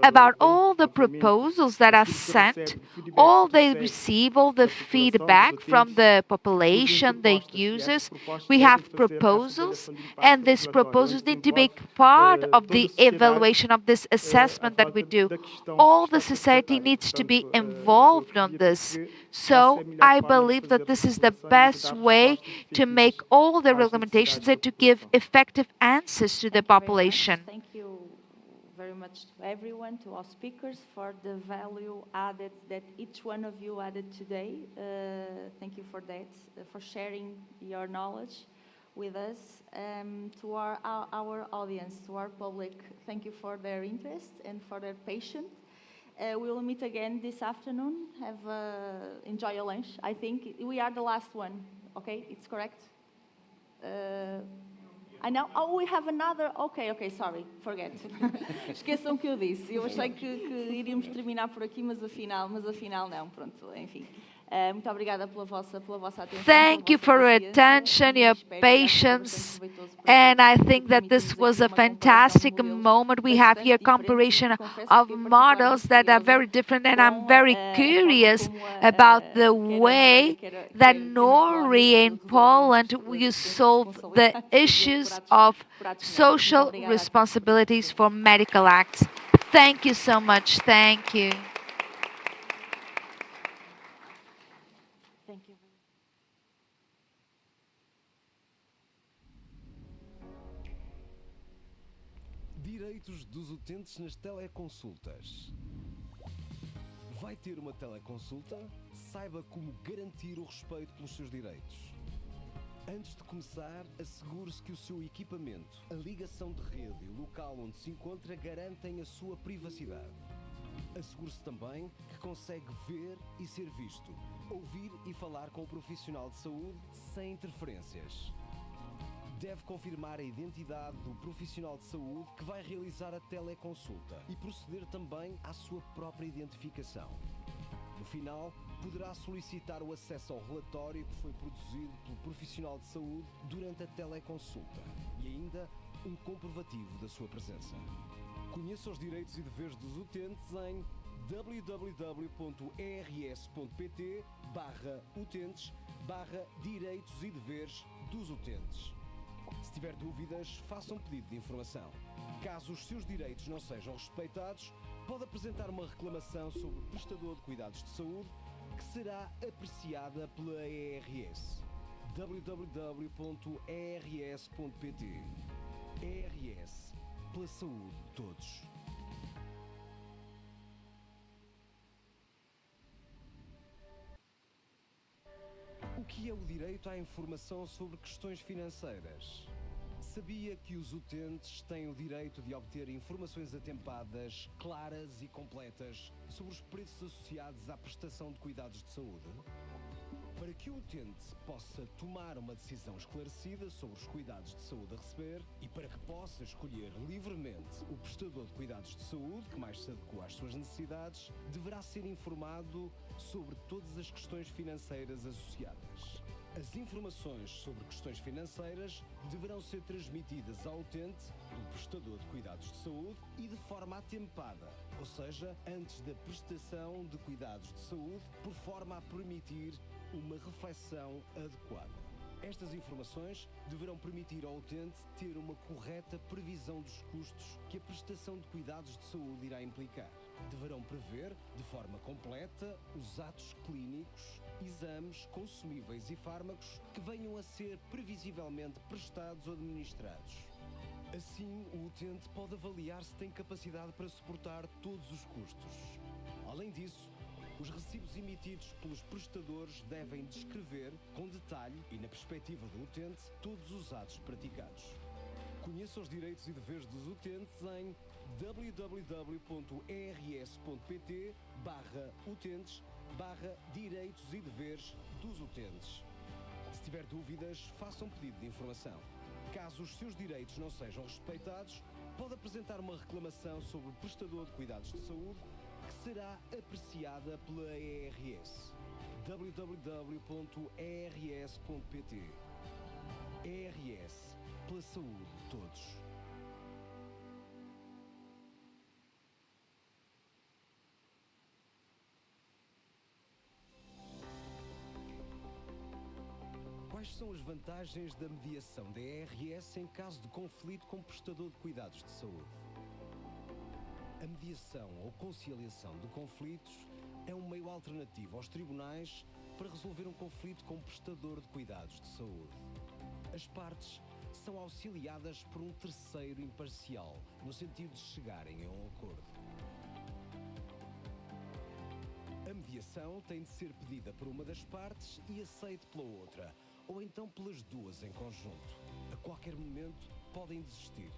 about all the proposals that are sent, all they receive, all the feedback from the population, the users. We have proposals, and these proposals need to be part of the evaluation of this assessment that we do. All the society needs to be involved on this. So I believe that this is the best way to make all the regulations and to give effective answers to the population. Thank you very much to everyone, to all speakers, for the value added that each one of you added today. Thank you for that, for sharing your knowledge with us. To our audience, to our public, thank you for their interest and for their patience. We will meet again this afternoon. Enjoy your lunch. I think we are the last one. Okay, it's correct? I know. Oh, we have another. Okay, sorry. Forget. Esqueçam que eu disse. Eu achei que iríamos terminar por aqui, mas afinal não. Pronto, enfim. Muito obrigada pela vossa atenção. Thank you for your attention, your patience, and I think that this was a fantastic moment. We have here comparison of models that are very different, and I'm very curious about the way that Norway and Poland will solve the issues of social responsibilities for medical acts. Thank you so much. Thank you. Thank you. Direitos dos utentes nas teleconsultas. Vai ter uma teleconsulta? Saiba como garantir o respeito pelos seus direitos. Antes de começar, assegure-se que o seu equipamento, a ligação de rede e o local onde se encontra garantem a sua privacidade. Assegure-se também que consegue ver e ser visto, ouvir e falar com o profissional de saúde sem interferências. Deve confirmar a identidade do profissional de saúde que vai realizar a teleconsulta e proceder também à sua própria identificação. No final, poderá solicitar o acesso ao relatório que foi produzido pelo profissional de saúde durante a teleconsulta e ainda um comprovativo da sua presença. Conheça os direitos e deveres dos utentes em www.ers.pt/utentes/direitos e deveres dos utentes. Se tiver dúvidas, faça um pedido de informação. Caso os seus direitos não sejam respeitados, pode apresentar uma reclamação sobre o prestador de cuidados de saúde, que será apreciada pela ERS. www.ers.pt. ERS, pela saúde de todos. O que é o direito à informação sobre questões financeiras? Sabia que os utentes têm o direito de obter informações atempadas, claras e completas sobre os preços associados à prestação de cuidados de saúde? Para que o utente possa tomar uma decisão esclarecida sobre os cuidados de saúde a receber e para que possa escolher livremente o prestador de cuidados de saúde que mais se adequa às suas necessidades, deverá ser informado sobre todas as questões financeiras associadas. As informações sobre questões financeiras deverão ser transmitidas ao utente pelo prestador de cuidados de saúde e de forma atempada, ou seja, antes da prestação de cuidados de saúde, por forma a permitir uma reflexão adequada. Estas informações deverão permitir ao utente ter uma correta previsão dos custos que a prestação de cuidados de saúde irá implicar. Deverão prever, de forma completa, os atos clínicos, exames, consumíveis e fármacos que venham a ser previsivelmente prestados ou administrados. Assim, o utente pode avaliar se tem capacidade para suportar todos os custos. Além disso, os recibos emitidos pelos prestadores devem descrever, com detalhe e na perspectiva do utente, todos os atos praticados. Conheça os direitos e deveres dos utentes em www.ers.pt/utentes/direitos e deveres dos utentes. Se tiver dúvidas, faça um pedido de informação. Caso os seus direitos não sejam respeitados, pode apresentar uma reclamação sobre o prestador de cuidados de saúde, que será apreciada pela ERS. www.ers.pt. ERS, pela saúde de todos. Quais são as vantagens da mediação da ERS em caso de conflito com o prestador de cuidados de saúde? A mediação ou conciliação de conflitos é um meio alternativo aos tribunais para resolver um conflito com o prestador de cuidados de saúde. As partes são auxiliadas por um terceiro imparcial, no sentido de chegarem a um acordo. A mediação tem de ser pedida por uma das partes e aceite pela outra, ou então pelas duas em conjunto. A qualquer momento podem desistir.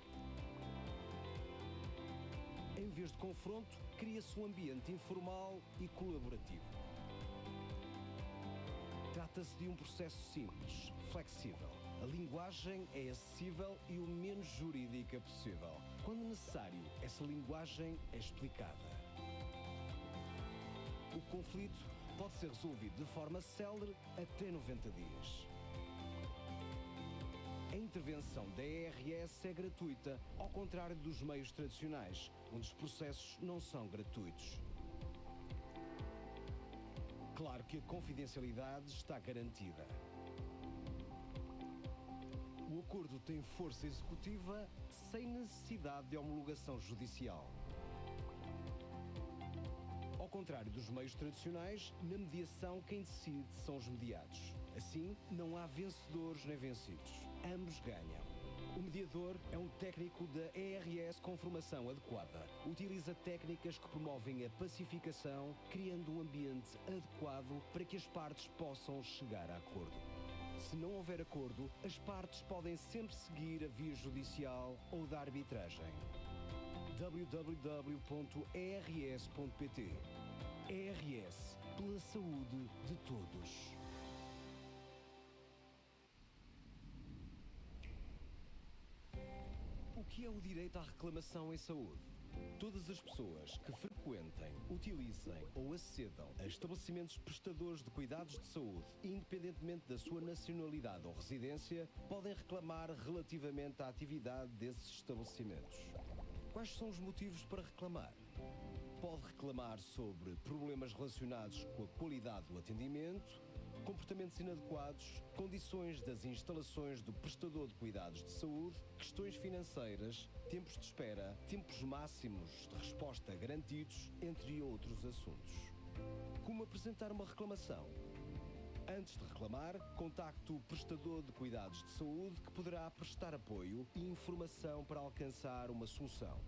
Em vez de confronto, cria-se um ambiente informal e colaborativo. Trata-se de um processo simples, flexível. A linguagem é acessível e o menos jurídica possível. Quando necessário, essa linguagem é explicada. O conflito pode ser resolvido de forma célere até 90 dias. A intervenção da ERS é gratuita, ao contrário dos meios tradicionais, onde os processos não são gratuitos. Claro que a confidencialidade está garantida. O acordo tem força executiva sem necessidade de homologação judicial. Ao contrário dos meios tradicionais, na mediação quem decide são os mediados. Assim, não há vencedores nem vencidos. Ambos ganham. O mediador é um técnico da ERS com formação adequada. Utiliza técnicas que promovem a pacificação, criando um ambiente adequado para que as partes possam chegar a acordo. Se não houver acordo, as partes podem sempre seguir a via judicial ou da arbitragem. www.ers.pt ERS, pela saúde de todos. O que é o direito à reclamação em saúde? Todas as pessoas que frequentem, utilizem ou acedam a estabelecimentos prestadores de cuidados de saúde, independentemente da sua nacionalidade ou residência, podem reclamar relativamente à atividade desses estabelecimentos. Quais são os motivos para reclamar? Pode reclamar sobre problemas relacionados com a qualidade do atendimento, comportamentos inadequados, condições das instalações do prestador de cuidados de saúde, questões financeiras, tempos de espera, tempos máximos de resposta garantidos, entre outros assuntos. Como apresentar uma reclamação? Antes de reclamar, contacte o prestador de cuidados de saúde que poderá prestar apoio e informação para alcançar uma solução.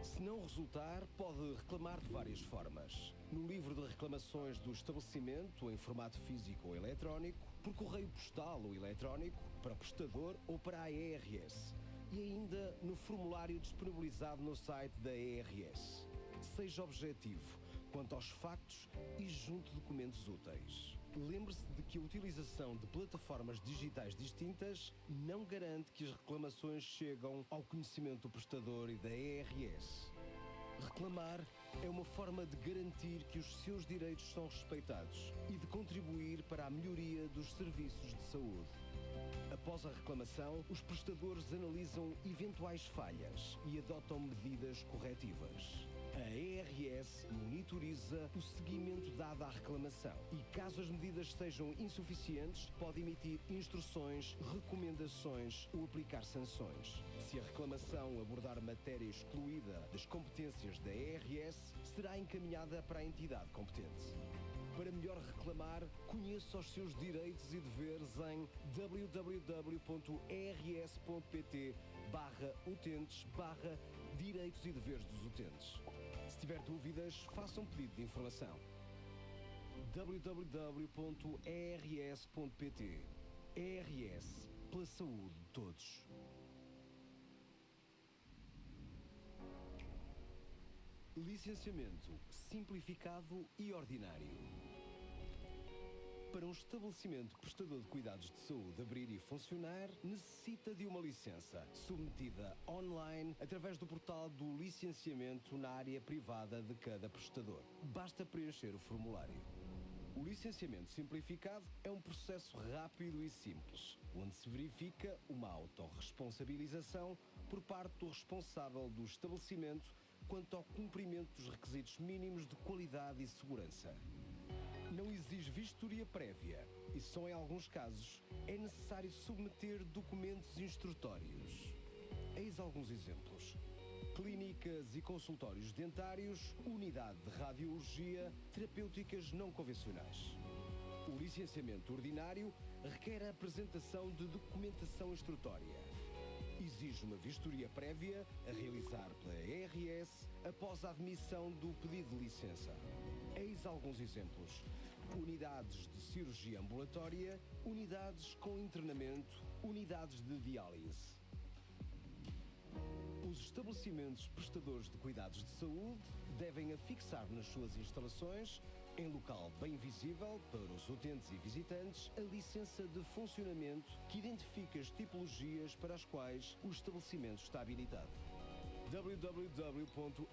Se não resultar, pode reclamar de várias formas. No livro de reclamações do estabelecimento, em formato físico ou eletrónico, por correio postal ou eletrónico, para o prestador ou para a ERS. E ainda no formulário disponibilizado no site da ERS. Seja objetivo quanto aos factos e junte documentos úteis. Lembre-se de que a utilização de plataformas digitais distintas não garante que as reclamações chegam ao conhecimento do prestador e da ERS. Reclamar é uma forma de garantir que os seus direitos são respeitados e de contribuir para a melhoria dos serviços de saúde. Após a reclamação, os prestadores analisam eventuais falhas e adotam medidas corretivas. A ERS monitoriza o seguimento dado à reclamação e, caso as medidas sejam insuficientes, pode emitir instruções, recomendações ou aplicar sanções. Se a reclamação abordar matéria excluída das competências da ERS, será encaminhada para a entidade competente. Para melhor reclamar, conheça os seus direitos e deveres em www.ers.pt/utentes/direitos e deveres dos utentes. Se tiver dúvidas, faça um pedido de informação. www.ers.pt ERS, pela saúde de todos. Licenciamento simplificado e ordinário. Para um estabelecimento prestador de cuidados de saúde abrir e funcionar, necessita de uma licença, submetida online através do portal do licenciamento na área privada de cada prestador. Basta preencher o formulário. O licenciamento simplificado é um processo rápido e simples, onde se verifica uma autorresponsabilização por parte do responsável do estabelecimento quanto ao cumprimento dos requisitos mínimos de qualidade e segurança. Não exige vistoria prévia e só em alguns casos é necessário submeter documentos instrutórios. Eis alguns exemplos: clínicas e consultórios dentários, unidade de radiologia, terapêuticas não convencionais. O licenciamento ordinário requer a apresentação de documentação instrutória. Exige uma vistoria prévia a realizar pela ERS após a admissão do pedido de licença. Eis alguns exemplos: unidades de cirurgia ambulatória, unidades com internamento, unidades de diálise. Os estabelecimentos prestadores de cuidados de saúde devem afixar nas suas instalações, em local bem visível para os utentes e visitantes, a licença de funcionamento que identifica as tipologias para as quais o estabelecimento está habilitado. www.ers.pt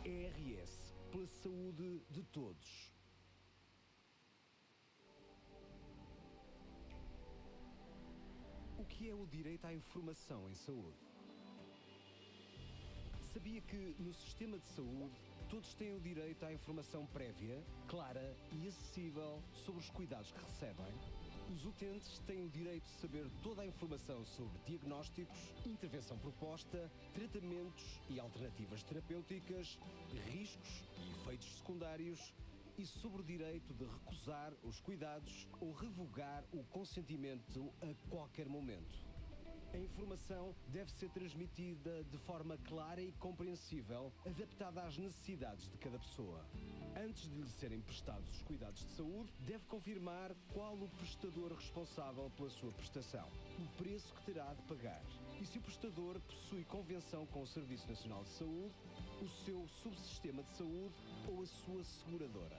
ERS, pela saúde de todos. O que é o direito à informação em saúde? Sabia que no sistema de saúde todos têm o direito à informação prévia, clara e acessível sobre os cuidados que recebem? Os utentes têm o direito de saber toda a informação sobre diagnósticos, intervenção proposta, tratamentos e alternativas terapêuticas, riscos e efeitos secundários e sobre o direito de recusar os cuidados ou revogar o consentimento a qualquer momento. A informação deve ser transmitida de forma clara e compreensível, adaptada às necessidades de cada pessoa. Antes de lhe serem prestados os cuidados de saúde, deve confirmar qual o prestador responsável pela sua prestação, o preço que terá de pagar e se o prestador possui convenção com o Serviço Nacional de Saúde, o seu subsistema de saúde ou a sua seguradora.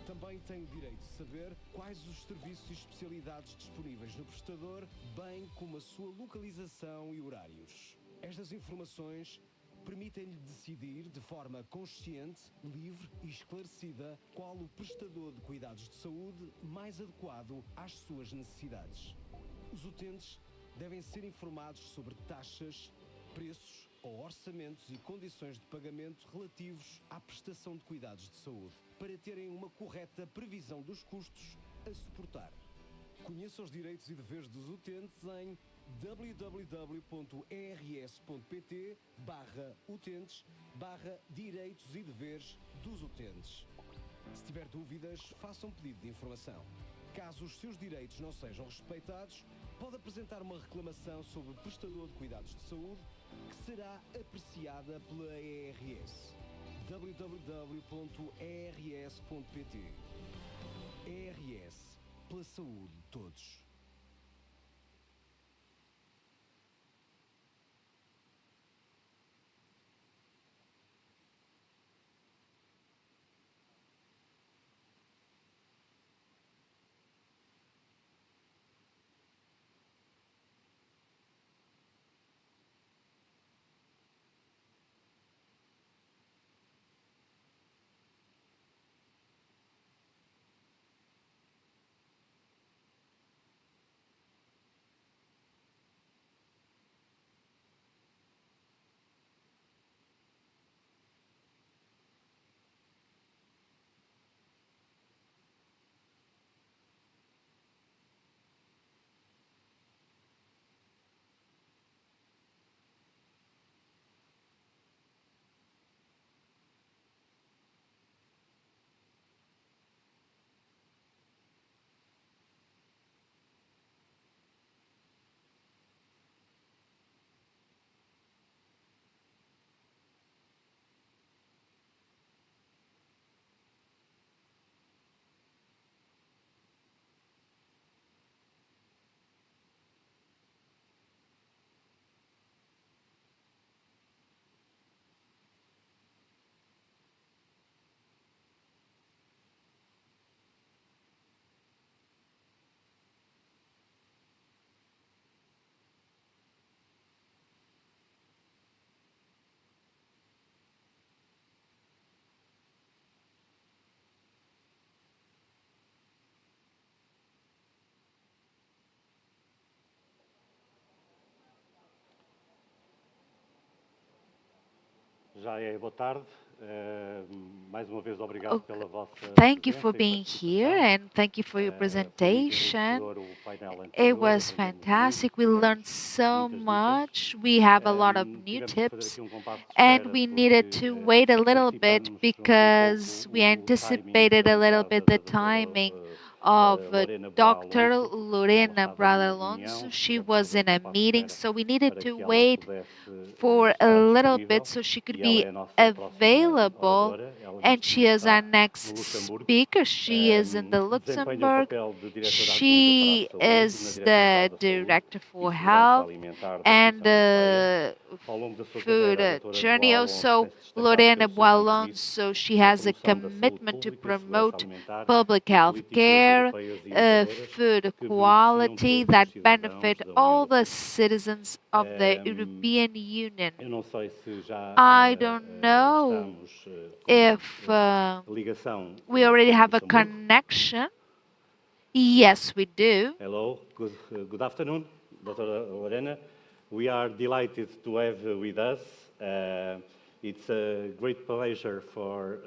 Também tem o direito de saber quais os serviços e especialidades disponíveis no prestador, bem como a sua localização e horários. Estas informações permitem-lhe decidir de forma consciente, livre e esclarecida qual o prestador de cuidados de saúde mais adequado às suas necessidades. Os utentes devem ser informados sobre taxas, preços ou orçamentos e condições de pagamento relativos à prestação de cuidados de saúde, para terem uma correta previsão dos custos a suportar. Conheça os direitos e deveres dos utentes em www.ers.pt/utentes/direitos e deveres dos utentes. Se tiver dúvidas, faça um pedido de informação. Caso os seus direitos não sejam respeitados, pode apresentar uma reclamação sobre o prestador de cuidados de saúde, que será apreciada pela ERS. www.ers.pt. ERS, pela saúde de todos. Já é boa tarde. Mais uma vez, obrigado pela vossa Thank you for presença e being here participação. and thank you for your Foi muito presentation. enriquecedor o painel It anterior, was aprendemos muito, fantastic. We learned so muitas dicas. much. We have a lot of new Tivemos que fazer tips. aqui compasso de And espera we needed porque to wait a little bit antecipamos because pouco we o timing anticipated a pelo little caso bit da the doutora timing of Lorena Boa Dr. Alonso. Ela Lorena estava Brother numa Alonso. reunião, She tivemos que was fazer in a compasso de meeting, espera so we needed para to que ela wait pudesse for a estar little disponível. bit so she could E ela be é a nossa próxima available. oradora. Ela And neste she momento is our está next no Luxemburgo. speaker. She is in the Desempenha o Luxembourg. papel de diretora adjunta She para a saúde is na the Direção-Geral da Saúde director e for Segurança health Alimentar da and Comissão Europeia. Ao longo da sua food carreira, a doutora journey. Boa Alonso Also, tem-se destacado Lorena pelo seu compromisso Boalonso, she na has a promoção da saúde commitment to pública, segurança promote alimentar public e health políticas care, europeias e inovadoras food que beneficiam quality todos that os cidadãos benefit da União all the Europeia. citizens of the European Union. Eu não sei se já I don't know estamos com if ligação we already com have a Luxemburgo. connection. Yes, we do. Hello, good afternoon, Dr. Lorena. We are delighted to have with us. It's a great pleasure for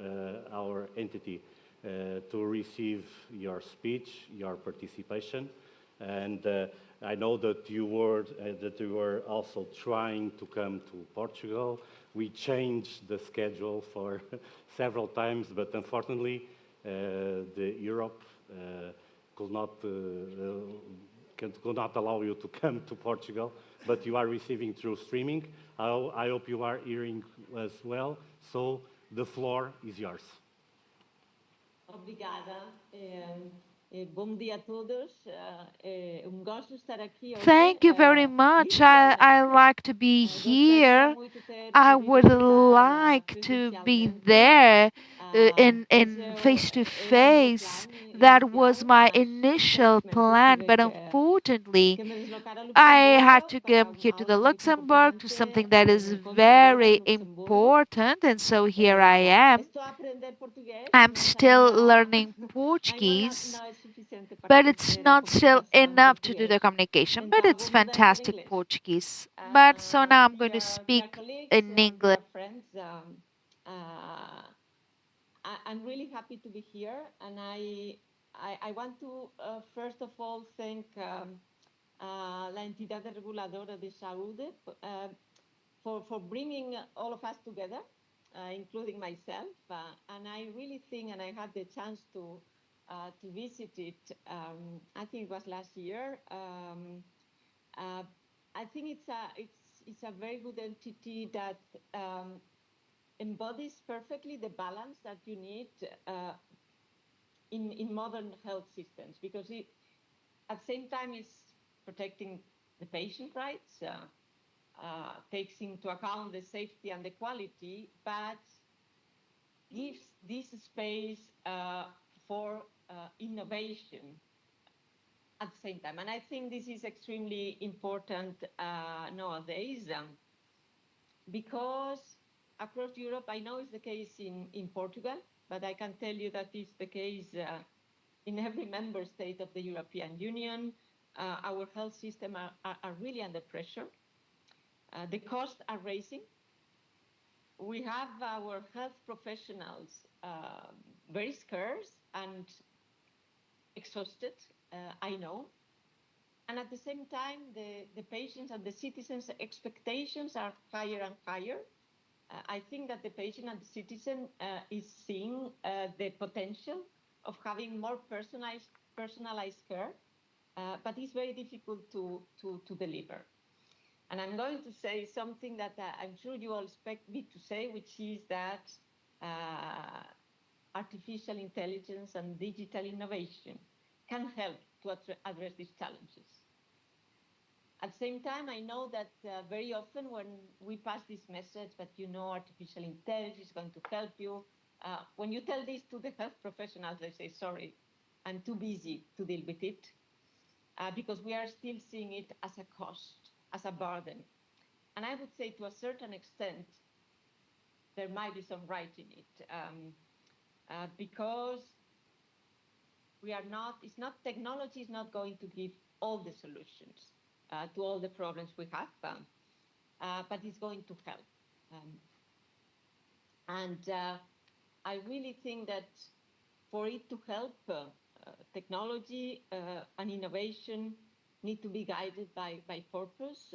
our entity to receive your speech, your participation. And I know that you were also trying to come to Portugal. We changed the schedule for several times, but unfortunately, the Europe could not allow you to come to Portugal, but you are receiving through streaming. I hope you are hearing as well. So the floor is yours. Obrigada. Bom dia a todos. Gosto de estar aqui hoje. Thank you very much. I like to be here. I would like to be there in face to face. That was my initial plan, but unfortunately, I had to come here to the Luxembourg to something that is very important, and so here I am. I'm still learning Portuguese, but it's not still enough to do the communication, but it's fantastic Portuguese. But so now I'm going to speak in English. I'm really happy to be here, and I want to first of all thank la entidad reguladora de salud for bringing all of us together, including myself. And I really think, and I had the chance to visit it, I think it was last year. I think it's a very good entity that embodies perfectly the balance that you need in modern health systems, because it at the same time is protecting the patient rights, takes into account the safety and the quality, but gives this space for innovation at the same time. And I think this is extremely important nowadays, because across Europe, I know it's the case in Portugal, but I can tell you that it's the case in every member state of the European Union. Our health system are really under pressure. The costs are rising. We have our health professionals very scarce and exhausted, I know. And at the same time, the patients and the citizens' expectations are higher and higher. I think that the patient and the citizen is seeing the potential of having more personalized care, but it's very difficult to deliver. And I'm going to say something that I'm sure you all expect me to say, which is that artificial intelligence and digital innovation can help to address these challenges. At the same time, I know that very often when we pass this message that, artificial intelligence is going to help you, when you tell this to the health professionals, they say, sorry, I'm too busy to deal with it, because we are still seeing it as a cost, as a burden. And I would say to a certain extent, there might be some right in it, because technology is not going to give all the solutions to all the problems we have, but it's going to help. I really think that for it to help, technology and innovation need to be guided by purpose,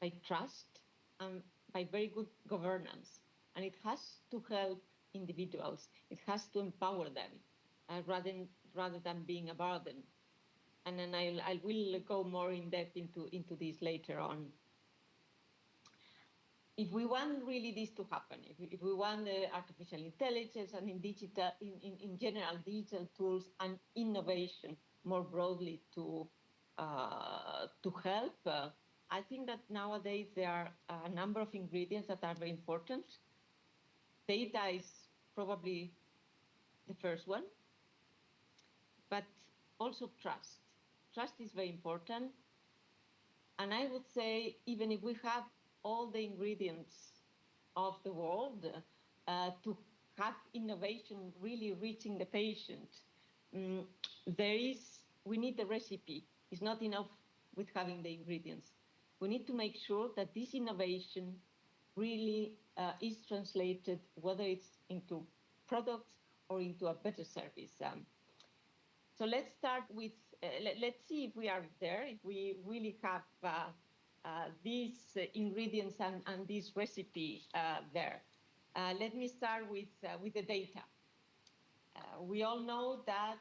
by trust, and by very good governance. And it has to help individuals. It has to empower them rather than being a burden. And then I will go more in depth into this later on. If we want really this to happen, if we want the artificial intelligence and in general digital tools and innovation more broadly to help, I think that nowadays there are a number of ingredients that are very important. Data is probably the first one, but also trust. Trust is very important. And I would say, even if we have all the ingredients of the world to have innovation really reaching the patient, we need the recipe. It's not enough with having the ingredients. We need to make sure that this innovation really is translated, whether it's into products or into a better service. So let's start with let's see if we are there, if we really have these ingredients and this recipe there. Let me start with the data. We all know that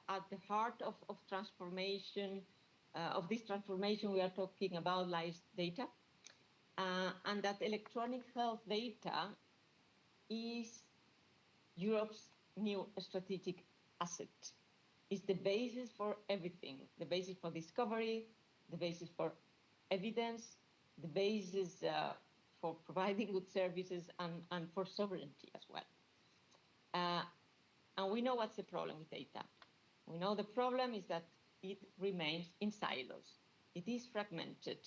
at the heart of transformation, of this transformation we are talking about, lies data, and that electronic health data is Europe's new strategic asset. It's the basis for everything, the basis for discovery, the basis for evidence, the basis for providing good services and for sovereignty as well. And we know what's the problem with data. We know the problem is that it remains in silos. It is fragmented.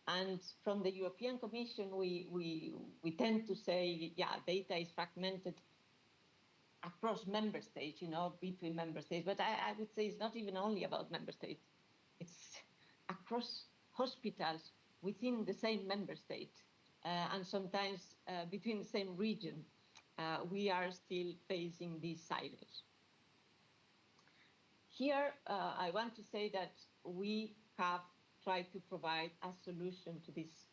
And from the European Commission, we tend to say, yeah, data is fragmented across member states, you know, between member states. But I would say it's not even only about member states. It's across hospitals within the same member state and sometimes between the same region. We are still facing these silos. Here, I want to say that we have tried to provide a solution to this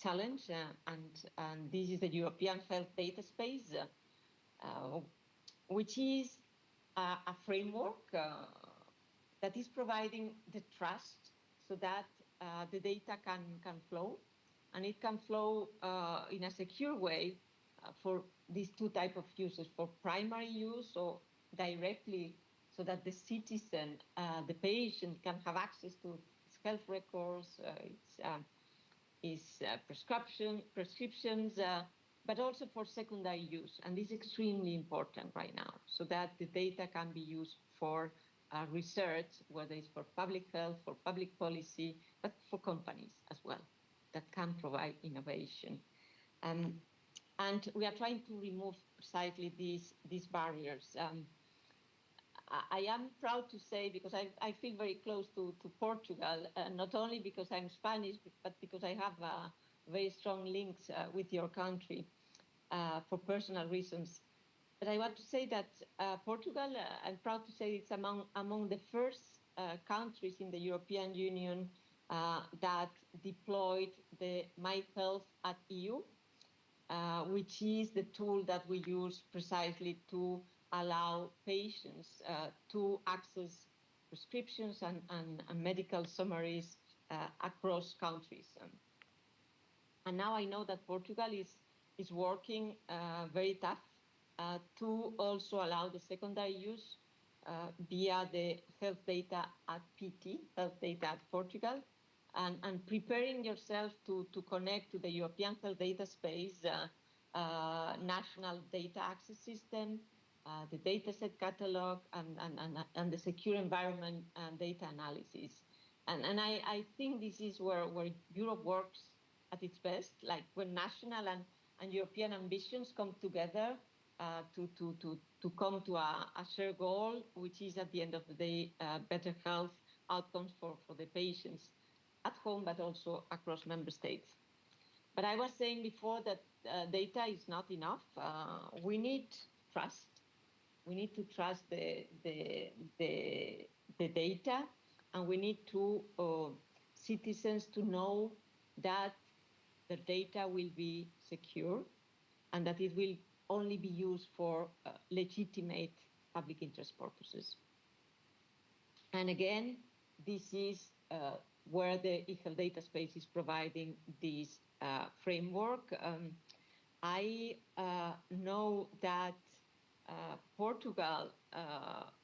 challenge, and this is the European Health Data Space, which is a framework that is providing the trust so that the data can flow, and it can flow in a secure way for these two types of uses, for primary use or directly so that the citizen, the patient, can have access to its health records, its prescriptions, but also for secondary use. And this is extremely important right now, so that the data can be used for research, whether it's for public health, for public policy, but for companies as well, that can provide innovation. And we are trying to remove precisely these barriers. I am proud to say, because I feel very close to Portugal, not only because I'm Spanish, but because I have very strong links with your country for personal reasons. But I want to say that Portugal, I'm proud to say it's among the first countries in the European Union that deployed the My Health at EU, which is the tool that we use precisely to allow patients to access prescriptions and medical summaries across countries. And now I know that Portugal is working very tough to also allow the secondary use via the health data at PT, health data at Portugal, and preparing yourself to connect to the European health data space, national data access system, the dataset catalog, and the secure environment data analysis. And I think this is where Europe works at its best, like when national and European ambitions come together to come to a shared goal, which is at the end of the day better health outcomes for the patients at home, but also across member states. But I was saying before that data is not enough. We need trust. We need to trust the data, and we need to citizens to know that the data will be secure and that it will only be used for legitimate public interest purposes. And again, this is where the eHealth data space is providing this framework. I know that Portugal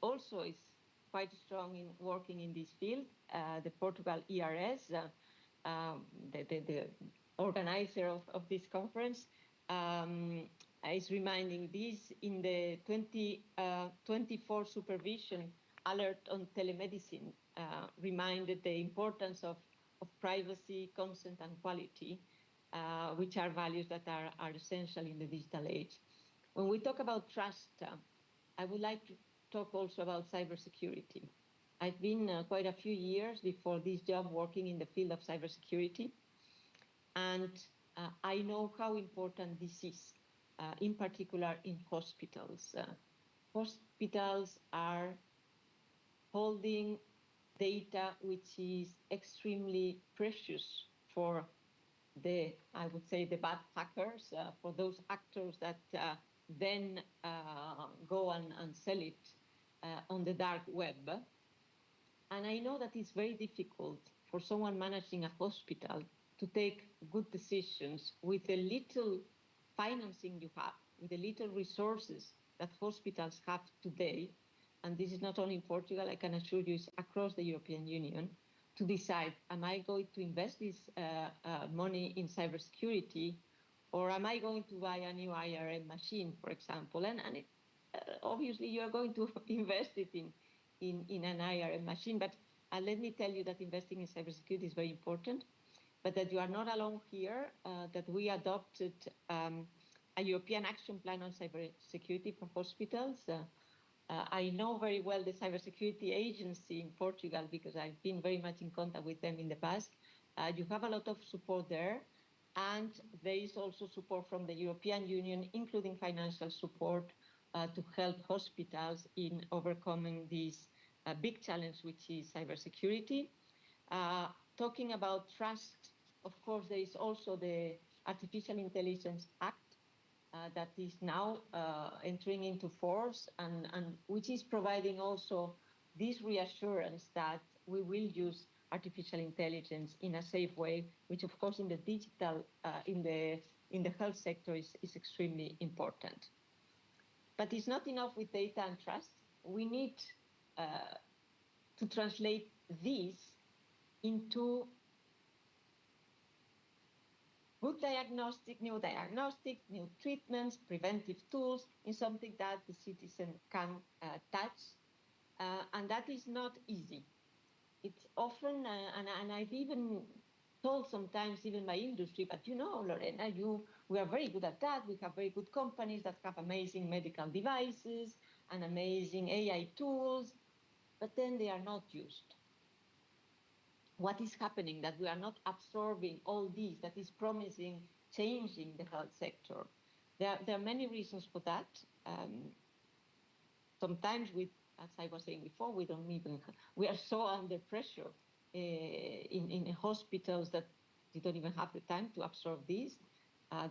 also is quite strong in working in this field. The Portugal ERS, the organizer of this conference, is reminding this in the 2024 supervision alert on telemedicine, reminded the importance of privacy, consent, and quality, which are values that are essential in the digital age. When we talk about trust, I would like to talk also about cybersecurity. I've been quite a few years before this job working in the field of cybersecurity, and I know how important this is, in particular in hospitals. Hospitals are holding data which is extremely precious for I would say, the bad hackers, for those actors that then go and sell it on the dark web. And I know that it's very difficult for someone managing a hospital to take good decisions with the little financing you have, with the little resources that hospitals have today. And this is not only in Portugal, I can assure you, it's across the European Union, to decide, am I going to invest this money in cybersecurity, or am I going to buy a new IRM machine, for example? And obviously you are going to invest it in an IRM machine, but let me tell you that investing in cybersecurity is very important, but that you are not alone here, that we adopted a European action plan on cybersecurity for hospitals. I know very well the cybersecurity agency in Portugal because I've been very much in contact with them in the past. You have a lot of support there, and there is also support from the European Union, including financial support to help hospitals in overcoming this big challenge, which is cybersecurity. Talking about trust, of course, there is also the Artificial Intelligence Act that is now entering into force, and which is providing also this reassurance that we will use artificial intelligence in a safe way, which of course in the digital, in the health sector is extremely important. But it's not enough with data and trust. We need to translate these into good new diagnostics, new treatments, preventive tools, in something that the citizen can touch. And that is not easy. It's often, and I've even told sometimes even my industry, but you know, Lorena, we are very good at that. We have very good companies that have amazing medical devices and amazing AI tools, but then they are not used. What is happening that we are not absorbing all these that is promising changing the health sector? There are many reasons for that. Sometimes as I was saying before, we are so under pressure in hospitals that you don't even have the time to absorb these.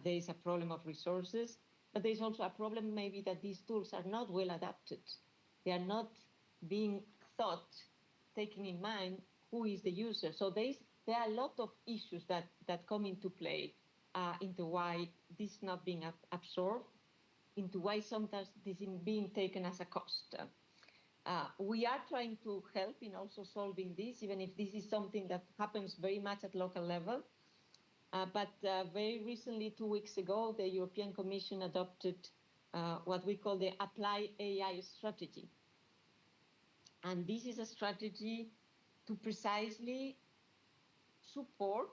There is a problem of resources, but there's also a problem maybe that these tools are not well adapted. They are not being thought, taking in mind who is the user. So there are a lot of issues that come into play into why this is not being absorbed, into why sometimes this is being taken as a cost. We are trying to help in also solving this, even if this is something that happens very much at local level. But very recently, 2 weeks ago, the European Commission adopted what we call the Apply AI strategy. And this is a strategy to precisely support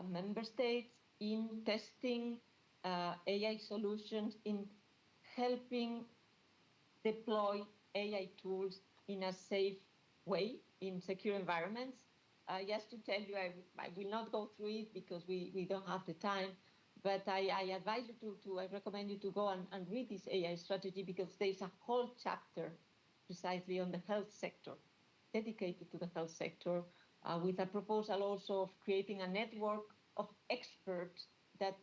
member states in testing AI solutions, in helping deploy AI tools in a safe way in secure environments. Just to tell you, I will not go through it because we don't have the time, but I advise you I recommend you to go and read this AI strategy, because there's a whole chapter precisely on the health sector, dedicated to the health sector, with a proposal also of creating a network of experts that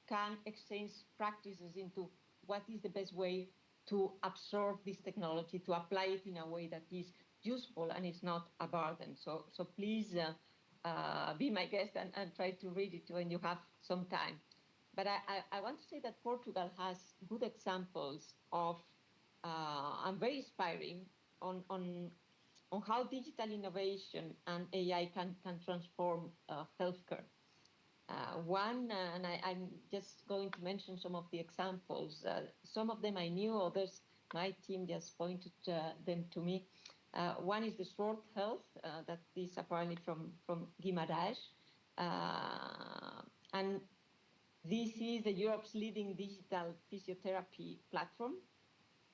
can exchange practices into what is the best way to absorb this technology, to apply it in a way that is useful and is not a burden. So please be my guest and try to read it when you have some time. But I want to say that Portugal has good examples of, and very inspiring, on how digital innovation and AI can transform healthcare. One, and I'm just going to mention some of the examples. Some of them I knew, others my team just pointed them to me. One is the Sword Health, that is apparently from Guimarães. And this is Europe's leading digital physiotherapy platform,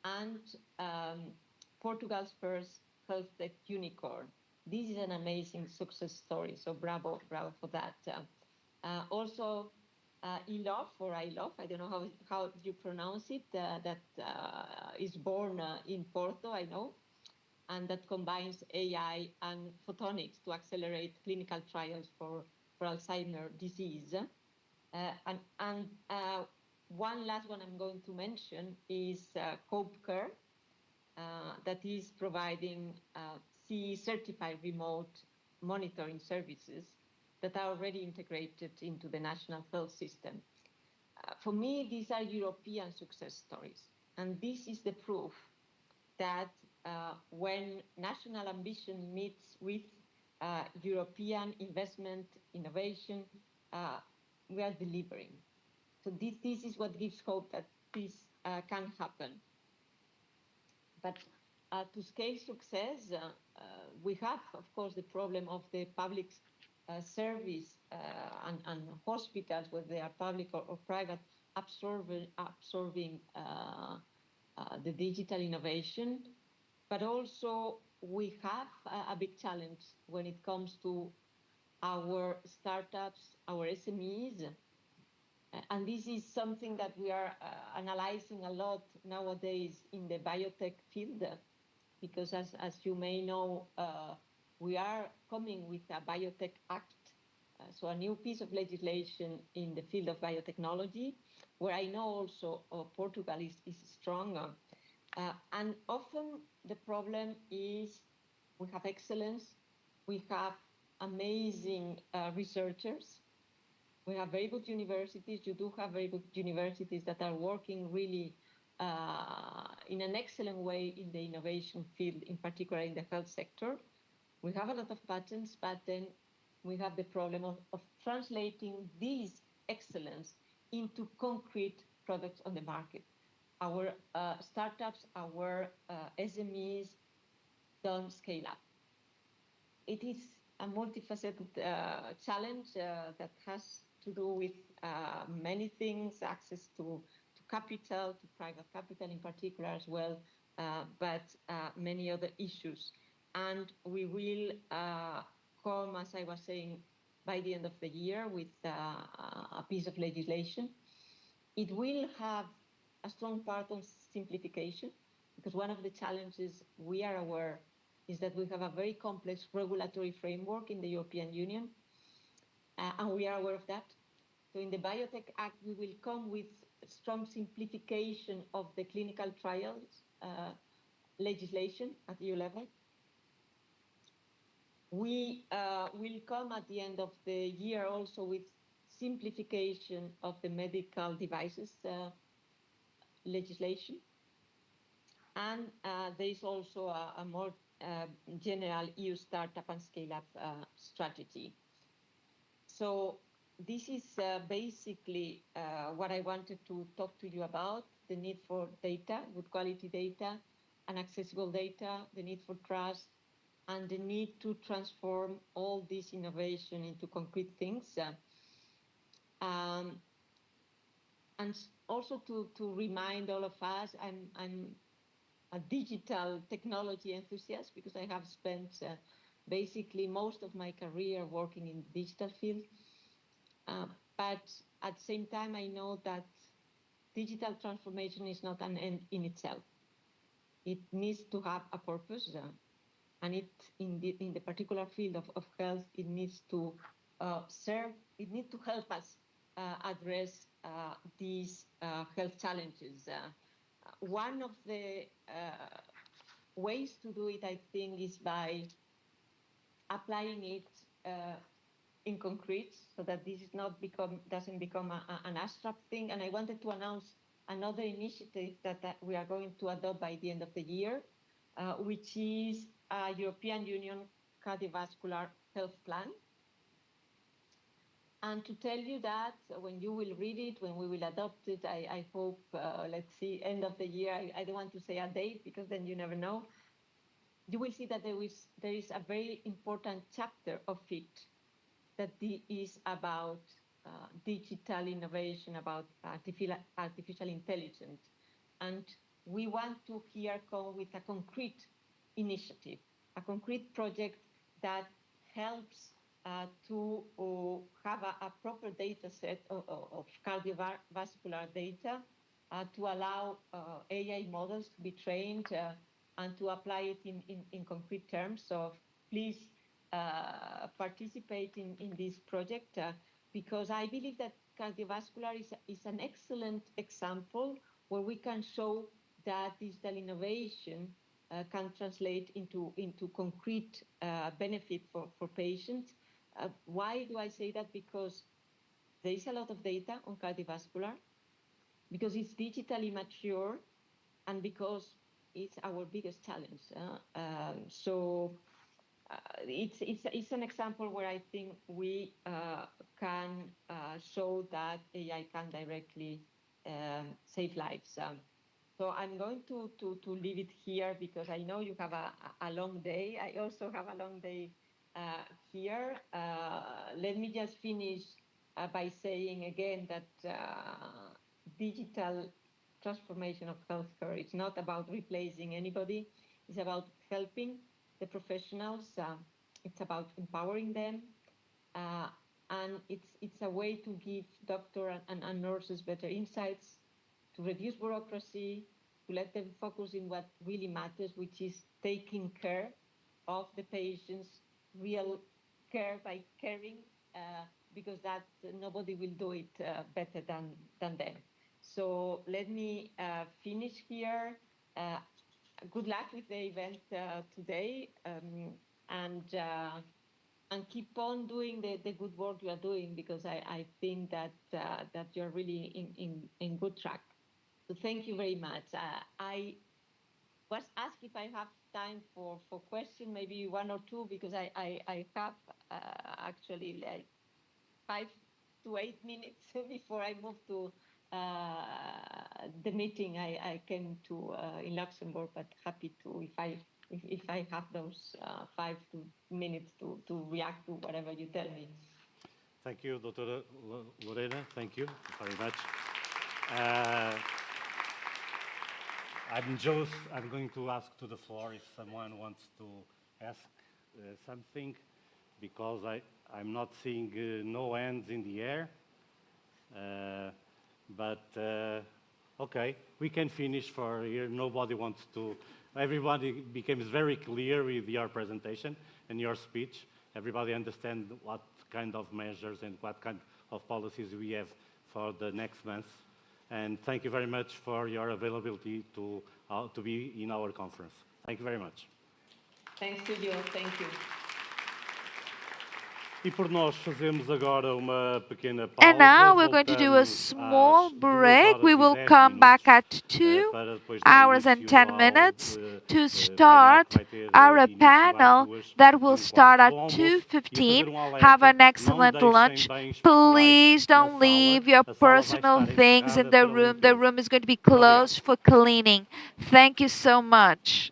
and Portugal's first health tech unicorn. This is an amazing success story, so bravo for that. Also, ILOF, or ILOF, I don't know how you pronounce it, that is born in Porto, I know. and that combines AI and photonics to accelerate clinical trials for Alzheimer's disease. One last one I'm going to mention is Cope Care, that is providing CE-certified remote monitoring services that are already integrated into the national health system. For me, these are European success stories, and this is the proof that when national ambition meets with European investment, innovation, we are delivering. So this is what gives hope that this can happen. But to scale success, we have, of course, the problem of the public service and hospitals, whether they are public or private, absorbing the digital innovation. But also we have a big challenge when it comes to our startups, our SMEs. And this is something that we are analyzing a lot nowadays in the biotech field, because as you may know, we are coming with a Biotech Act, so a new piece of legislation in the field of biotechnology, where I know also Portugal is strong. And often the problem is we have excellence, we have amazing researchers, we have very good universities. You do have very good universities that are working really in an excellent way in the innovation field, in particular in the health sector. We have a lot of patents, but then we have the problem of translating these excellence into concrete products on the market. Our startups, our SMEs don't scale up. It is a multifaceted challenge that has to do with many things, access to capital, to private capital in particular as well, but many other issues. And we will come, as I was saying, by the end of the year with a piece of legislation. It will have a strong part on simplification, because one of the challenges we are aware is that we have a very complex regulatory framework in the European Union, and we are aware of that. So in the Biotech Act, we will come with strong simplification of the clinical trials legislation at EU level. We will come at the end of the year also with simplification of the medical devices legislation. And there is also a more general EU startup and scale-up strategy. So this is basically what I wanted to talk to you about: the need for data, good quality data, and accessible data, the need for trust, and the need to transform all this innovation into concrete things. And also to remind all of us, I'm a digital technology enthusiast, because I have spent basically most of my career working in the digital field. But at the same time, I know that digital transformation is not an end in itself. It needs to have a purpose, and in the particular field of health, it needs to serve. It needs to help us address these health challenges. One of the ways to do it, I think, is by applying it in concrete, so that this is doesn't become an abstract thing. And I wanted to announce another initiative that we are going to adopt by the end of the year, which is a European Union cardiovascular health plan. And to tell you that when you will read it, when we will adopt it, I hope, let's see, end of the year, I don't want to say a date, because then you never know. You will see that there is a very important chapter of it that is about digital innovation, about artificial intelligence. And we want to here come with a concrete initiative, a concrete project that helps to have a proper data set of cardiovascular data to allow AI models to be trained and to apply it in concrete terms. So please participate in this project because I believe that cardiovascular is an excellent example where we can show that digital innovation can translate into concrete benefit for patients. Why do I say that? Because there is a lot of data on cardiovascular, because it's digitally mature, and because it's our biggest challenge. It's an example where I think we can show that AI can directly save lives. So I'm going to leave it here because I know you have a long day. I also have a long day here. Let me just finish by saying again that digital transformation of healthcare is not about replacing anybody. It's about helping the professionals. It's about empowering them. And it's a way to give doctors and nurses better insights, to reduce bureaucracy, to let them focus in what really matters, which is taking care of the patients, real care by caring, because that nobody will do it better than them. So let me finish here. Good luck with the event today, and keep on doing the good work you are doing, because I think that you're really in good track. So thank you very much. I was asked if I have time for questions, maybe one or two, because I have actually like 5 to 8 minutes before I move to the meeting I came to in Luxembourg, but happy to if I have those 5 minutes to react to whatever you tell me. Thank you, Dr. Lorena. Thank you very much. I'm going to ask to the floor if someone wants to ask something, because I'm not seeing no hands in the air. Okay, we can finish for here. Nobody wants to. Everybody becomes very clear with your presentation and your speech. Everybody understands what kind of measures and what kind of policies we have for the next month. And thank you very much for your availability to be in our conference. Thank you very much. Thanks to you. Thank you. E por nós fazemos agora uma pequena pausa. And now we're going to do a small break. We will come back at 2 hours and 10 minutes to start our panel that will start at 2:15. Have an excellent lunch. Please don't leave your personal things in the room. The room is going to be closed for cleaning. Thank you so much.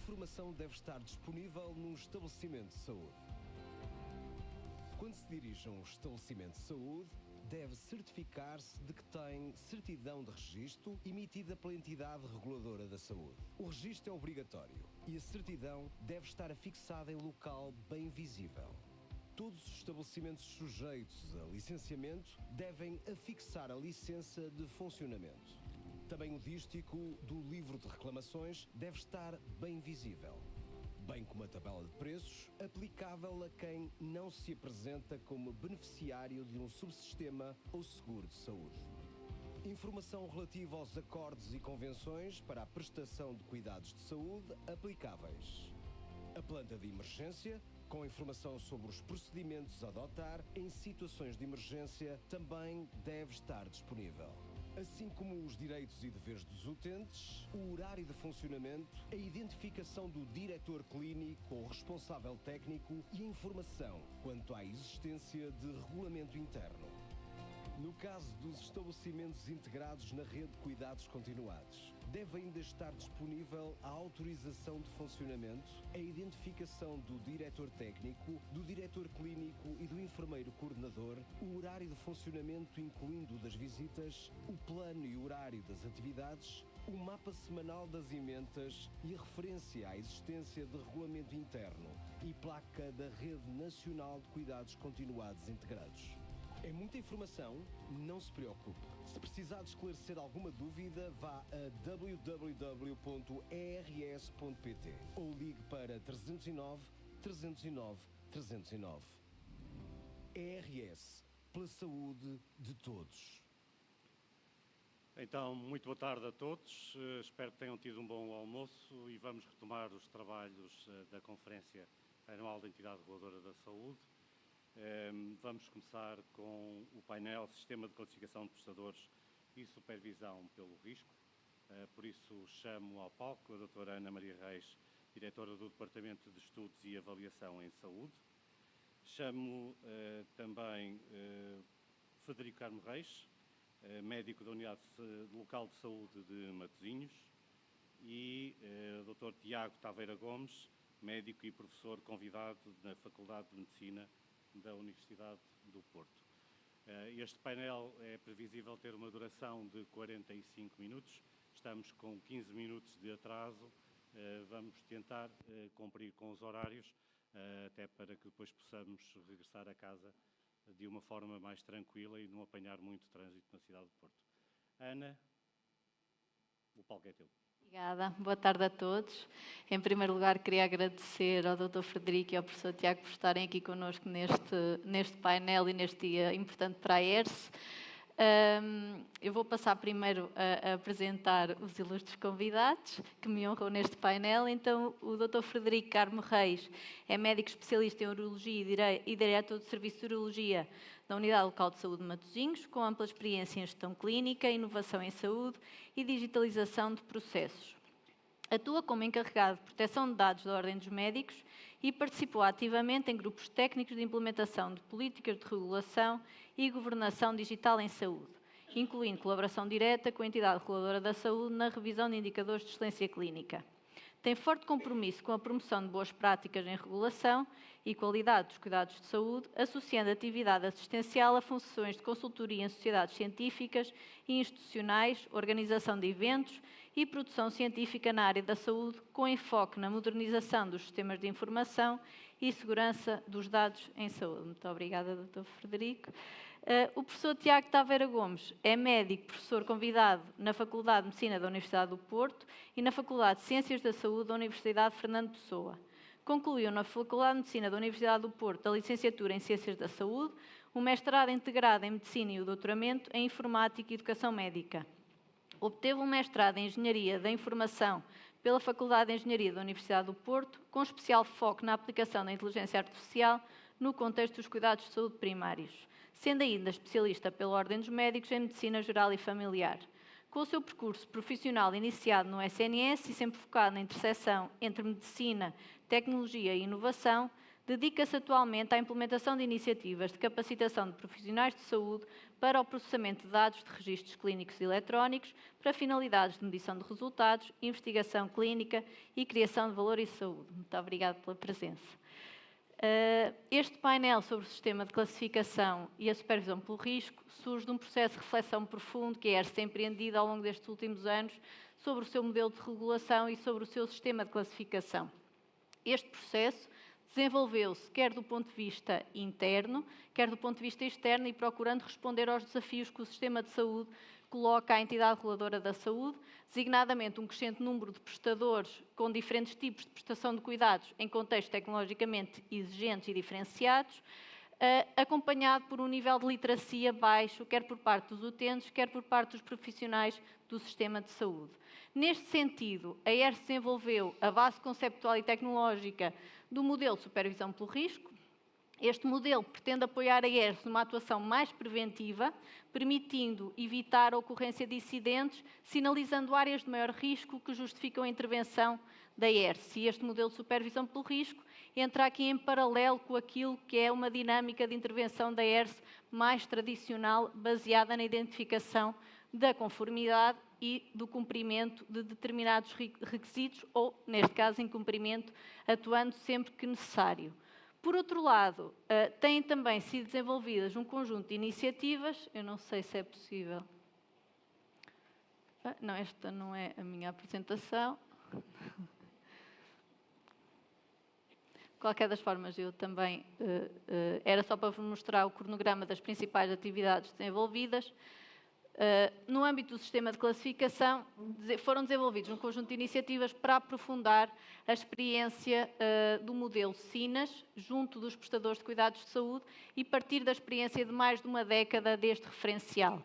informação deve estar disponível num estabelecimento de saúde. Quando se dirige a um estabelecimento de saúde, deve certificar-se de que tem certidão de registro emitida pela entidade reguladora da saúde. O registro é obrigatório e a certidão deve estar afixada em local bem visível. Todos os estabelecimentos sujeitos a licenciamento devem afixar a licença de funcionamento. Também o dístico do livro de reclamações deve estar bem visível, bem como a tabela de preços aplicável a quem não se apresenta como beneficiário de um subsistema ou seguro de saúde. Informação relativa aos acordos e convenções para a prestação de cuidados de saúde aplicáveis. A planta de emergência, com informação sobre os procedimentos a adotar em situações de emergência, também deve estar disponível. Assim como os direitos e deveres dos utentes, o horário de funcionamento, a identificação do diretor clínico ou responsável técnico e a informação quanto à existência de regulamento interno. No caso dos estabelecimentos integrados na rede de cuidados continuados, deve ainda estar disponível a autorização de funcionamento, a identificação do diretor técnico, do diretor clínico e do enfermeiro coordenador, o horário de funcionamento incluindo o das visitas, o plano e horário das atividades, o mapa semanal das emendas e a referência à existência de regulamento interno e placa da Rede Nacional de Cuidados Continuados Integrados. É muita informação? Não se preocupe. Se precisar de esclarecer alguma dúvida, vá a www.ers.pt ou ligue para 309 309 309. ERS, pela saúde de todos. Então, muito boa tarde a todos. Espero que tenham tido um bom almoço e vamos retomar os trabalhos da Conferência Anual da Entidade Reguladora da Saúde. Vamos começar com o painel Sistema de Classificação de Prestadores e Supervisão pelo Risco. Por isso, chamo ao palco a doutora Ana Maria Reis, diretora do Departamento de Estudos e Avaliação em Saúde. Chamo também Frederico Carmo Reis, médico da Unidade Local de Saúde de Matosinhos, e Dr. Tiago Taveira Gomes, médico e professor convidado na Faculdade de Medicina da Universidade do Porto. Este painel é previsível ter uma duração de 45 minutos. Estamos com 15 minutos de atraso. Vamos tentar cumprir com os horários, até para que depois possamos regressar a casa de uma forma mais tranquila e não apanhar muito trânsito na cidade do Porto. Ana, o palco é teu. Obrigada. Boa tarde a todos. Em primeiro lugar, queria agradecer ao Dr. Frederico e ao professor Tiago por estarem aqui connosco neste painel e neste dia importante para a ERS. Eu vou passar primeiro a apresentar os ilustres convidados que me honram neste painel. Então, o Dr. Frederico Carmo Reis é médico especialista em urologia e diretor do Serviço de Urologia da Unidade Local de Saúde de Matosinhos, com ampla experiência em gestão clínica, inovação em saúde e digitalização de processos. Atua como encarregado de proteção de dados da Ordem dos Médicos e participou ativamente em grupos técnicos de implementação de políticas de regulação e governação digital em saúde, incluindo colaboração direta com a entidade reguladora da saúde na revisão de indicadores de excelência clínica. Tem forte compromisso com a promoção de boas práticas em regulação e qualidade dos cuidados de saúde, associando a atividade assistencial a funções de consultoria em sociedades científicas e institucionais, organização de eventos e produção científica na área da saúde, com enfoque na modernização dos sistemas de informação e segurança dos dados em saúde. Muito obrigada, Dr. Frederico. O professor Tiago Taveira Gomes é médico, professor convidado na Faculdade de Medicina da Universidade do Porto e na Faculdade de Ciências da Saúde da Universidade Fernando Pessoa. Concluiu na Faculdade de Medicina da Universidade do Porto a licenciatura em Ciências da Saúde, o mestrado integrado em Medicina e o doutoramento em Informática e Educação Médica. Obteve um mestrado em Engenharia da Informação pela Faculdade de Engenharia da Universidade do Porto, com especial foco na aplicação da inteligência artificial no contexto dos cuidados de saúde primários, sendo ainda especialista pela Ordem dos Médicos em Medicina Geral e Familiar. Com o seu percurso profissional iniciado no SNS e sempre focado na interseção entre medicina, tecnologia e inovação, dedica-se atualmente à implementação de iniciativas de capacitação de profissionais de saúde para o processamento de dados de registros clínicos eletrónicos para finalidades de medição de resultados, investigação clínica e criação de valor e saúde. Muito obrigada pela presença. Este painel sobre o sistema de classificação e a supervisão pelo risco surge de um processo de reflexão profundo que a ERS tem empreendido ao longo destes últimos anos sobre o seu modelo de regulação e sobre o seu sistema de classificação. Este processo desenvolveu-se quer do ponto de vista interno, quer do ponto de vista externo e procurando responder aos desafios que o sistema de saúde coloca à entidade reguladora da saúde, designadamente um crescente número de prestadores com diferentes tipos de prestação de cuidados em contextos tecnologicamente exigentes e diferenciados, acompanhado por um nível de literacia baixo, quer por parte dos utentes, quer por parte dos profissionais do sistema de saúde. Neste sentido, a ERS desenvolveu a base conceptual e tecnológica do modelo de supervisão pelo risco. Este modelo pretende apoiar a ERS numa atuação mais preventiva, permitindo evitar a ocorrência de incidentes, sinalizando áreas de maior risco que justificam a intervenção da ERS. E este modelo de supervisão pelo risco entra aqui em paralelo com aquilo que é uma dinâmica de intervenção da ERS mais tradicional, baseada na identificação da conformidade e do cumprimento de determinados requisitos ou, neste caso, incumprimento, atuando sempre que necessário. Por outro lado, têm também sido desenvolvidas um conjunto de iniciativas, eu não sei se é possível. Não, esta não é a minha apresentação. De qualquer das formas, eu também, era só para vos mostrar o cronograma das principais atividades desenvolvidas. No âmbito do sistema de classificação, foram desenvolvidos um conjunto de iniciativas para aprofundar a experiência do modelo SINAS junto dos prestadores de cuidados de saúde e partir da experiência de mais de uma década deste referencial.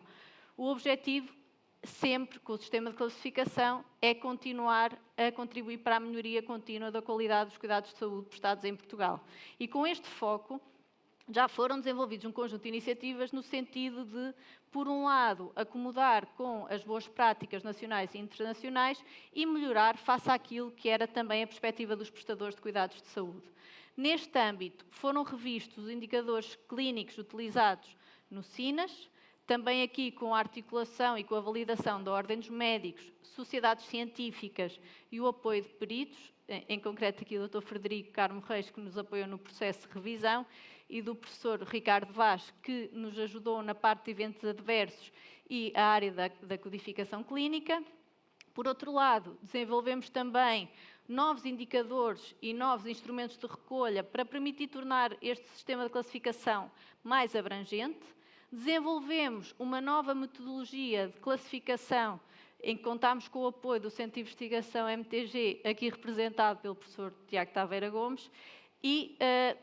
O objetivo, sempre com o sistema de classificação, é continuar a contribuir para a melhoria contínua da qualidade dos cuidados de saúde prestados em Portugal. E com este foco, já foram desenvolvidos um conjunto de iniciativas no sentido de, por um lado, acomodar com as boas práticas nacionais e internacionais e melhorar face àquilo que era também a perspectiva dos prestadores de cuidados de saúde. Neste âmbito, foram revistos os indicadores clínicos utilizados no SINAS, também aqui com a articulação e com a validação da Ordem dos Médicos, sociedades científicas e o apoio de peritos, em concreto aqui o Dr. Frederico Carmo Reis, que nos apoiou no processo de revisão, e do professor Ricardo Vaz, que nos ajudou na parte de eventos adversos e a área da codificação clínica. Por outro lado, desenvolvemos também novos indicadores e novos instrumentos de recolha para permitir tornar este sistema de classificação mais abrangente. Desenvolvemos uma nova metodologia de classificação em que contámos com o apoio do Centro de Investigação MTG, aqui representado pelo professor Tiago Taveira Gomes, e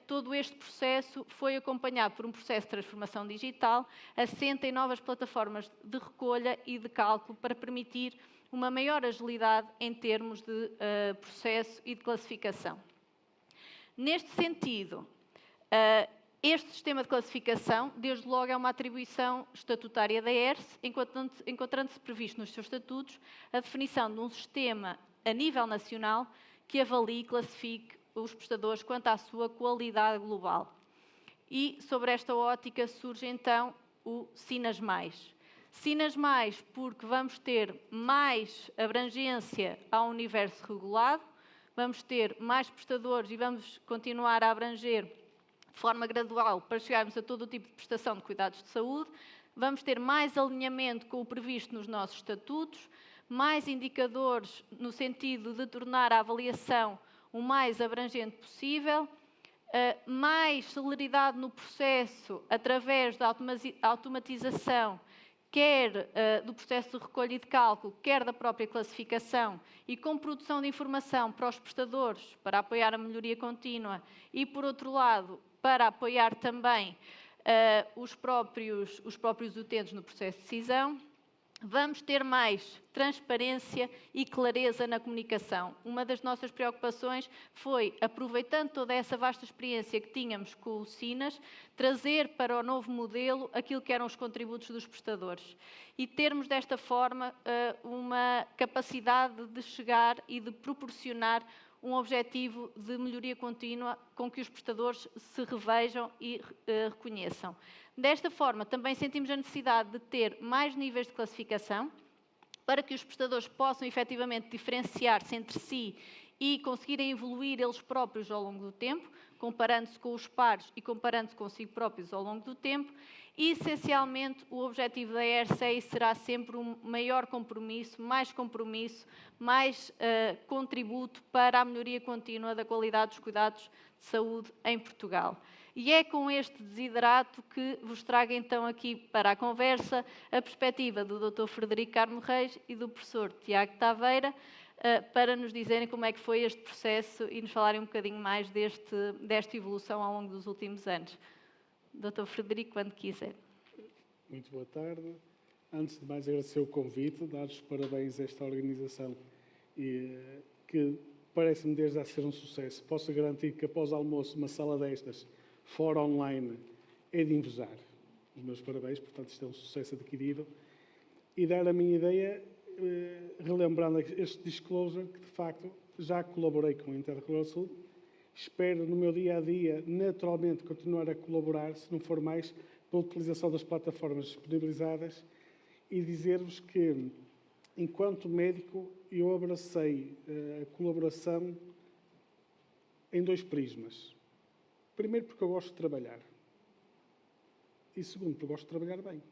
todo este processo foi acompanhado por um processo de transformação digital, assente em novas plataformas de recolha e de cálculo para permitir uma maior agilidade em termos de processo e de classificação. Neste sentido, este sistema de classificação, desde logo, é uma atribuição estatutária da ERS, encontrando-se previsto nos seus estatutos a definição de um sistema a nível nacional que avalie e classifique os prestadores quanto à sua qualidade global. E, sobre esta ótica, surge então o SINAS+. SINAS+, porque vamos ter mais abrangência ao universo regulado, vamos ter mais prestadores e vamos continuar a abranger de forma gradual para chegarmos a todo o tipo de prestação de cuidados de saúde, vamos ter mais alinhamento com o previsto nos nossos estatutos, mais indicadores no sentido de tornar a avaliação o mais abrangente possível, mais celeridade no processo através da automatização, quer do processo de recolha e de cálculo, quer da própria classificação, e com produção de informação para os prestadores, para apoiar a melhoria contínua, e, por outro lado, para apoiar também os próprios utentes no processo de decisão. Vamos ter mais transparência e clareza na comunicação. Uma das nossas preocupações foi, aproveitando toda essa vasta experiência que tínhamos com o SINAS, trazer para o novo modelo aquilo que eram os contributos dos prestadores e termos desta forma uma capacidade de chegar e de proporcionar um objetivo de melhoria contínua com que os prestadores se revejam e reconheçam. Desta forma, também sentimos a necessidade de ter mais níveis de classificação para que os prestadores possam efetivamente diferenciar-se entre si e conseguirem evoluir eles próprios ao longo do tempo, comparando-se com os pares e comparando-se consigo próprios ao longo do tempo. E, essencialmente, o objetivo da ERS será sempre um maior compromisso, mais contributo para a melhoria contínua da qualidade dos cuidados de saúde em Portugal. E é com este desiderato que vos trago então aqui para a conversa a perspectiva do Dr. Frederico Carmo Reis e do professor Tiago Taveira, para nos dizerem como é que foi este processo e nos falarem um bocadinho mais desta evolução ao longo dos últimos anos. Dr. Frederico, quando quiser. Muito boa tarde. Antes de mais, agradecer o convite, dar os parabéns a esta organização, que parece-me desde a ser um sucesso. Posso garantir que após o almoço, uma sala destas, fora online, é de invejar. Os meus parabéns, portanto, isto é um sucesso adquirido. E dar a minha ideia, relembrando este disclosure, que de facto já colaborei com a Interregulação. Espero, no meu dia-a-dia, naturalmente, continuar a colaborar, se não for mais, pela utilização das plataformas disponibilizadas, e dizer-vos que, enquanto médico, eu abracei a colaboração em 2 prismas. Primeiro, porque eu gosto de trabalhar. E segundo, porque eu gosto de trabalhar bem.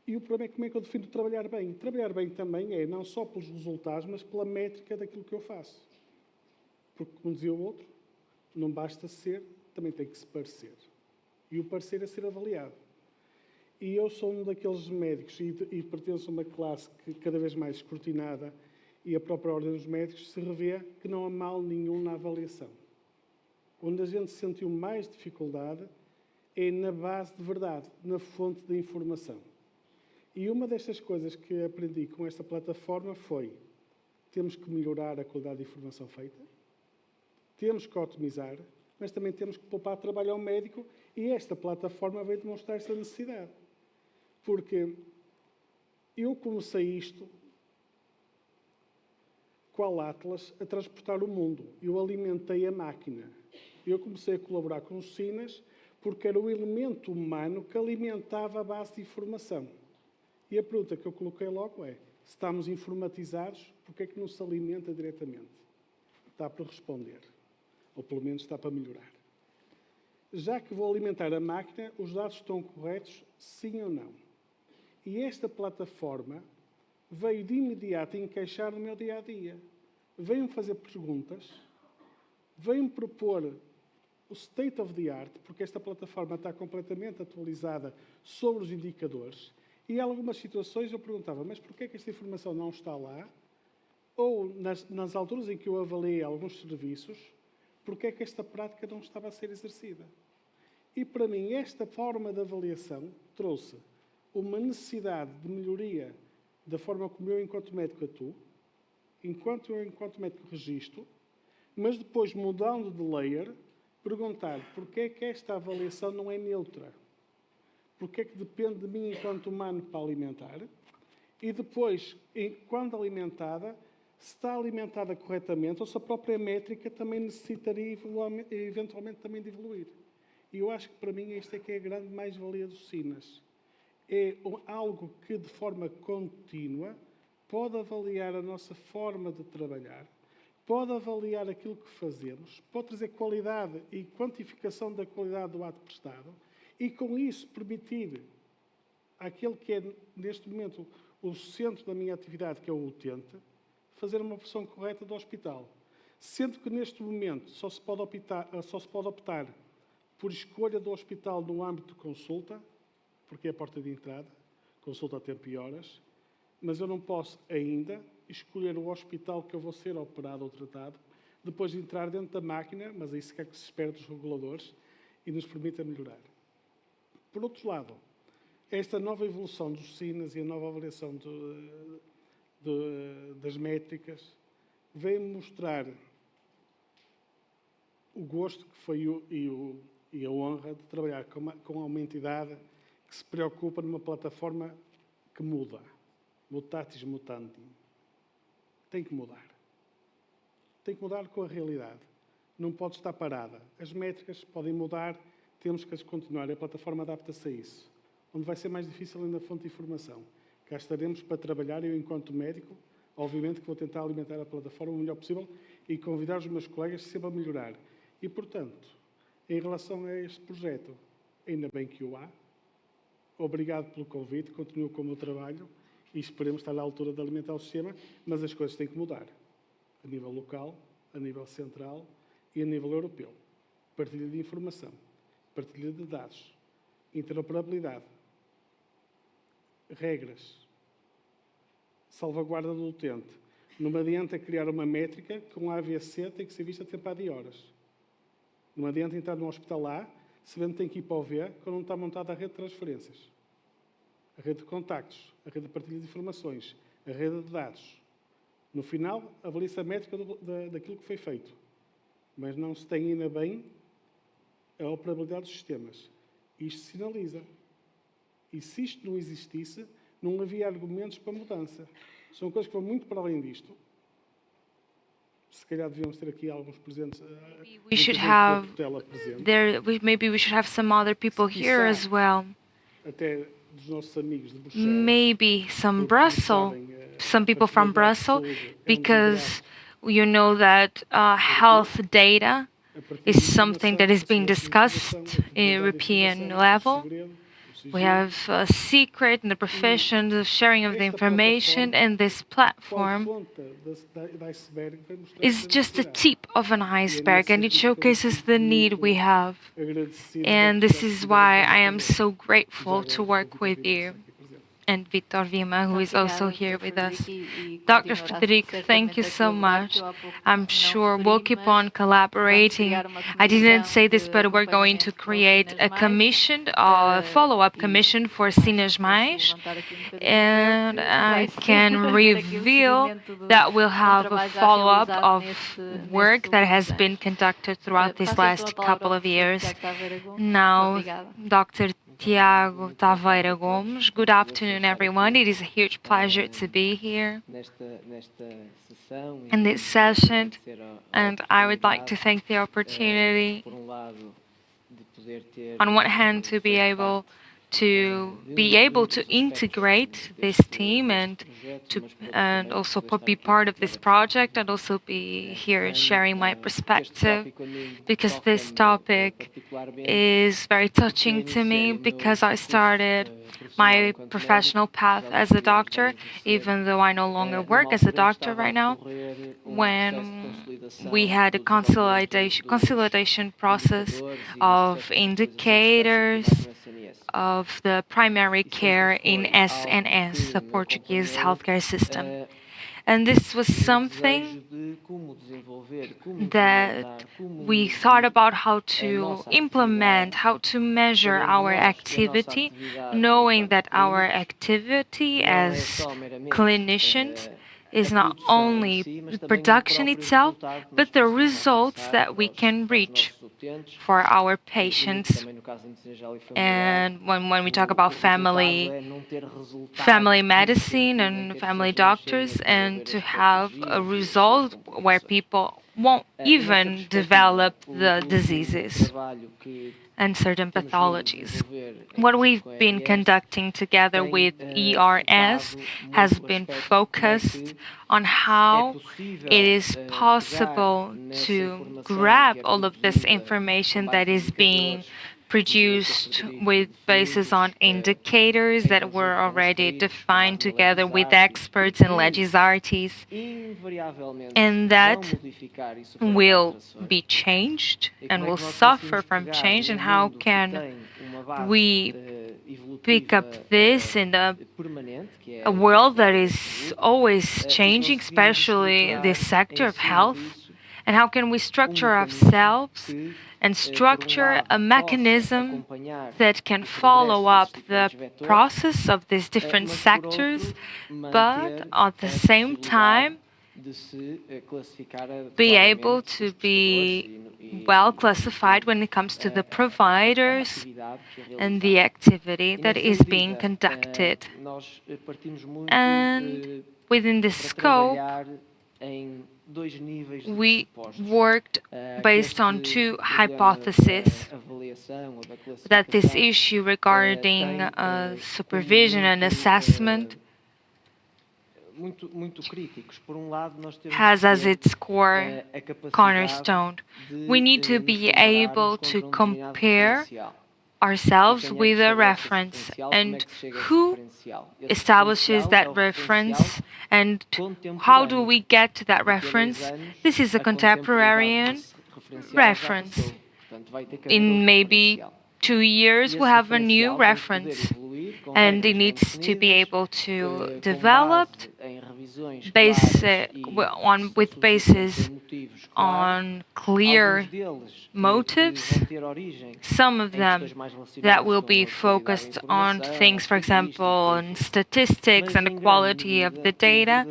E o problema é como é que eu defino trabalhar bem. Trabalhar bem também é não só pelos resultados, mas pela métrica daquilo que eu faço. Porque, como dizia o outro, não basta ser, também tem que se parecer. E o parecer é ser avaliado. E eu sou um daqueles médicos, e pertenço a uma classe que cada vez mais escrutinada, e a própria Ordem dos Médicos se revê que não há mal nenhum na avaliação. Onde a gente sentiu mais dificuldade é na base de verdade, na fonte da informação. E uma destas coisas que aprendi com esta plataforma foi: temos que melhorar a qualidade de informação feita, temos que otimizar, mas também temos que poupar trabalho ao médico, e esta plataforma veio demonstrar esta necessidade. Porque eu comecei isto, qual Atlas, a transportar o mundo. Eu alimentei a máquina. Eu comecei a colaborar com os SINAS porque era o elemento humano que alimentava a base de informação. E a pergunta que eu coloquei logo é: se estamos informatizados, porquê é que não se alimenta diretamente? Está para responder. Ou pelo menos está para melhorar. Já que vou alimentar a máquina, os dados estão corretos, sim ou não? E esta plataforma veio de imediato encaixar no meu dia-a-dia. Veio-me fazer perguntas, veio-me propor o state of the art, porque esta plataforma está completamente atualizada sobre os indicadores, e em algumas situações eu perguntava: mas porquê é que esta informação não está lá? Ou, nas alturas em que eu avaliei alguns serviços, porquê é que esta prática não estava a ser exercida? E, para mim, esta forma de avaliação trouxe uma necessidade de melhoria da forma como eu, enquanto médico, atuo, enquanto médico, registro, mas depois, mudando de layer, perguntar porquê é que esta avaliação não é neutra? Porquê é que depende de mim, enquanto humano, para alimentar? E depois, quando alimentada, se está alimentada corretamente ou se a própria métrica também necessitaria, eventualmente, também de evoluir. E eu acho que, para mim, esta é que é a grande mais-valia do SINAS. É algo que, de forma contínua, pode avaliar a nossa forma de trabalhar, pode avaliar aquilo que fazemos, pode trazer qualidade e quantificação da qualidade do ato prestado e, com isso, permitir àquele que é, neste momento, o centro da minha atividade, que é o utente, fazer uma opção correta do hospital. Sendo que, neste momento, só se pode optar por escolha do hospital no âmbito de consulta, porque é a porta de entrada, consulta a tempo e horas, mas eu não posso ainda escolher o hospital que eu vou ser operado ou tratado, depois de entrar dentro da máquina, mas é isso que é que se espera dos reguladores, e nos permita melhorar. Por outro lado, esta nova evolução dos SINAS e a nova avaliação das métricas vem mostrar o gosto que foi e a honra de trabalhar com uma entidade que se preocupa numa plataforma que muda. Mutatis mutandis. Tem que mudar. tem que mudar com a realidade. Não pode estar parada. As métricas podem mudar, temos que as continuar. A plataforma adapta-se a isso. Onde vai ser mais difícil ainda a fonte de informação. Cá estaremos para trabalhar, eu enquanto médico, obviamente que vou tentar alimentar a plataforma o melhor possível e convidar os meus colegas sempre a melhorar. E, portanto, em relação a este projeto, ainda bem que o há. Obrigado pelo convite, continuo com o meu trabalho e esperemos estar à altura de alimentar o sistema, mas as coisas têm que mudar. A nível local, a nível central e a nível europeu. Partilha de informação, partilha de dados, interoperabilidade, regras, salvaguarda do utente. Não adianta criar uma métrica que um AVC tem que ser vista a tempo de horas. Não adianta entrar num hospital A, sabendo que tem que ir para o V, quando não está montada a rede de transferências, a rede de contactos, a rede de partilha de informações, a rede de dados. No final, avalia-se a métrica daquilo que foi feito. Mas não se tem ainda bem a operabilidade dos sistemas. Isto sinaliza. E se isto não existisse, não havia argumentos para mudança. São coisas que vão muito para além disto. Se calhar devíamos ter aqui alguns presentes. We should have maybe we should have some other people here as well. Até dos nossos amigos de Bruxelas. Maybe some people from Brussels, because you know that health data is something that is being discussed at European level. We have a secret in the profession, the sharing of the information, and this platform is just the tip of an iceberg, and it showcases the need we have. And this is why I am so grateful to work with you. And Victor Vima, who is also here with us. Dr. Frederico, thank you so much. I'm sure we'll keep on collaborating. I didn't say this, but we're going to create a commission, a follow-up commission for Sinas Mais, and I can reveal that we'll have a follow-up of work that has been conducted throughout these last couple of years. Now, Dr. Tiago Taveira Gomes. Good afternoon, everyone. It is a huge pleasure to be here in this session, and I would like to thank the opportunity, on one hand, to be able to integrate this team and also be part of this project, and also be here sharing my perspective, because this topic is very touching to me, because I started my professional path as a doctor, even though I no longer work as a doctor right now, when we had a consolidation process of indicators of the primary care in SNS, the Portuguese healthcare system. And this was something that we thought about how to implement, how to measure our activity, knowing that our activity as clinicians is not only the production itself, but the results that we can reach for our patients. And when we talk about family medicine and family doctors, and to have a result where people won't even develop the diseases and certain pathologies. What we've been conducting together with ERS has been focused on how it is possible to grab all of this information that is being produced with basis on indicators that were already defined together with experts and legisartes, and that will be changed and will suffer from change. And how can we pick up this in a world that is always changing, especially this sector of health? And how can we structure ourselves and structure a mechanism that can follow up the process of these different sectors, but at the same time be able to be well classified when it comes to the providers and the activity that is being conducted. And within this scope, we worked based on two hypotheses that this issue regarding supervision and assessment has as its core cornerstone. We need to be able to compare ourselves with a reference, and who establishes that reference and how do we get to that reference? This is a contemporary reference. In maybe 2 years, we'll have a new reference, and it needs to be able to develop with basis on clear motives. Some of them that will be focused on things, for example, on statistics and the quality of the data.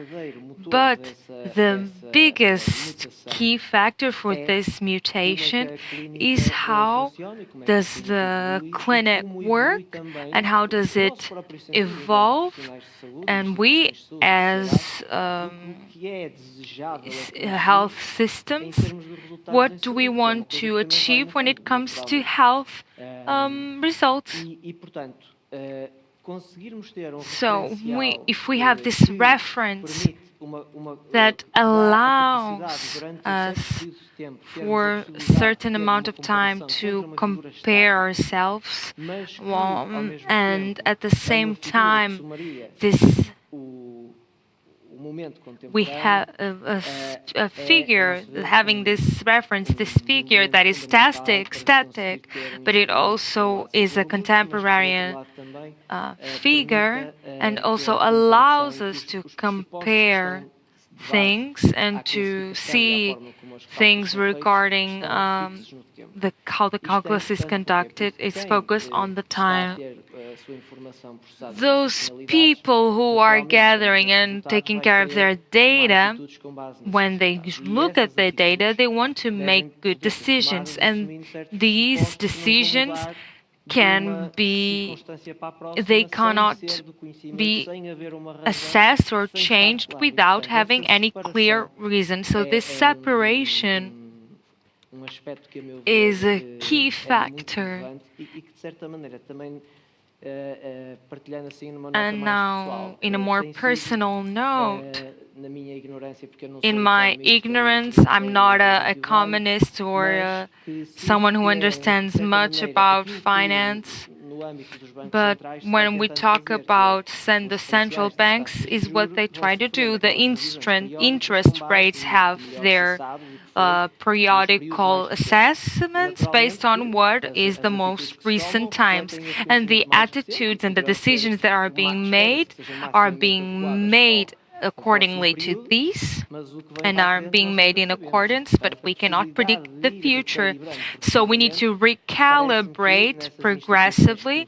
But the biggest key factor for this mutation is how does the clinic work and how does it evolve, and we as health systems, what do we want to achieve when it comes to health results? So if we have this reference that allows us for a certain amount of time to compare ourselves, and at the same time we have a figure having this reference, this figure that is static, but it also is a contemporary figure and also allows us to compare things and to see things regarding how the calculus is conducted. It's focused on the time. Those people who are gathering and taking care of their data, when they look at their data, they want to make good decisions, and these decisions cannot be assessed or changed without having any clear reason. So this separation is a key factor. And now, in a more personal note, in my ignorance, I'm not an economist or someone who understands much about finance, but when we talk about the central banks, is what they try to do. The interest rates have their periodical assessments based on what is the most recent times, and the attitudes and the decisions that are being made accordingly to these and are being made in accordance, but we cannot predict the future. So we need to recalibrate progressively.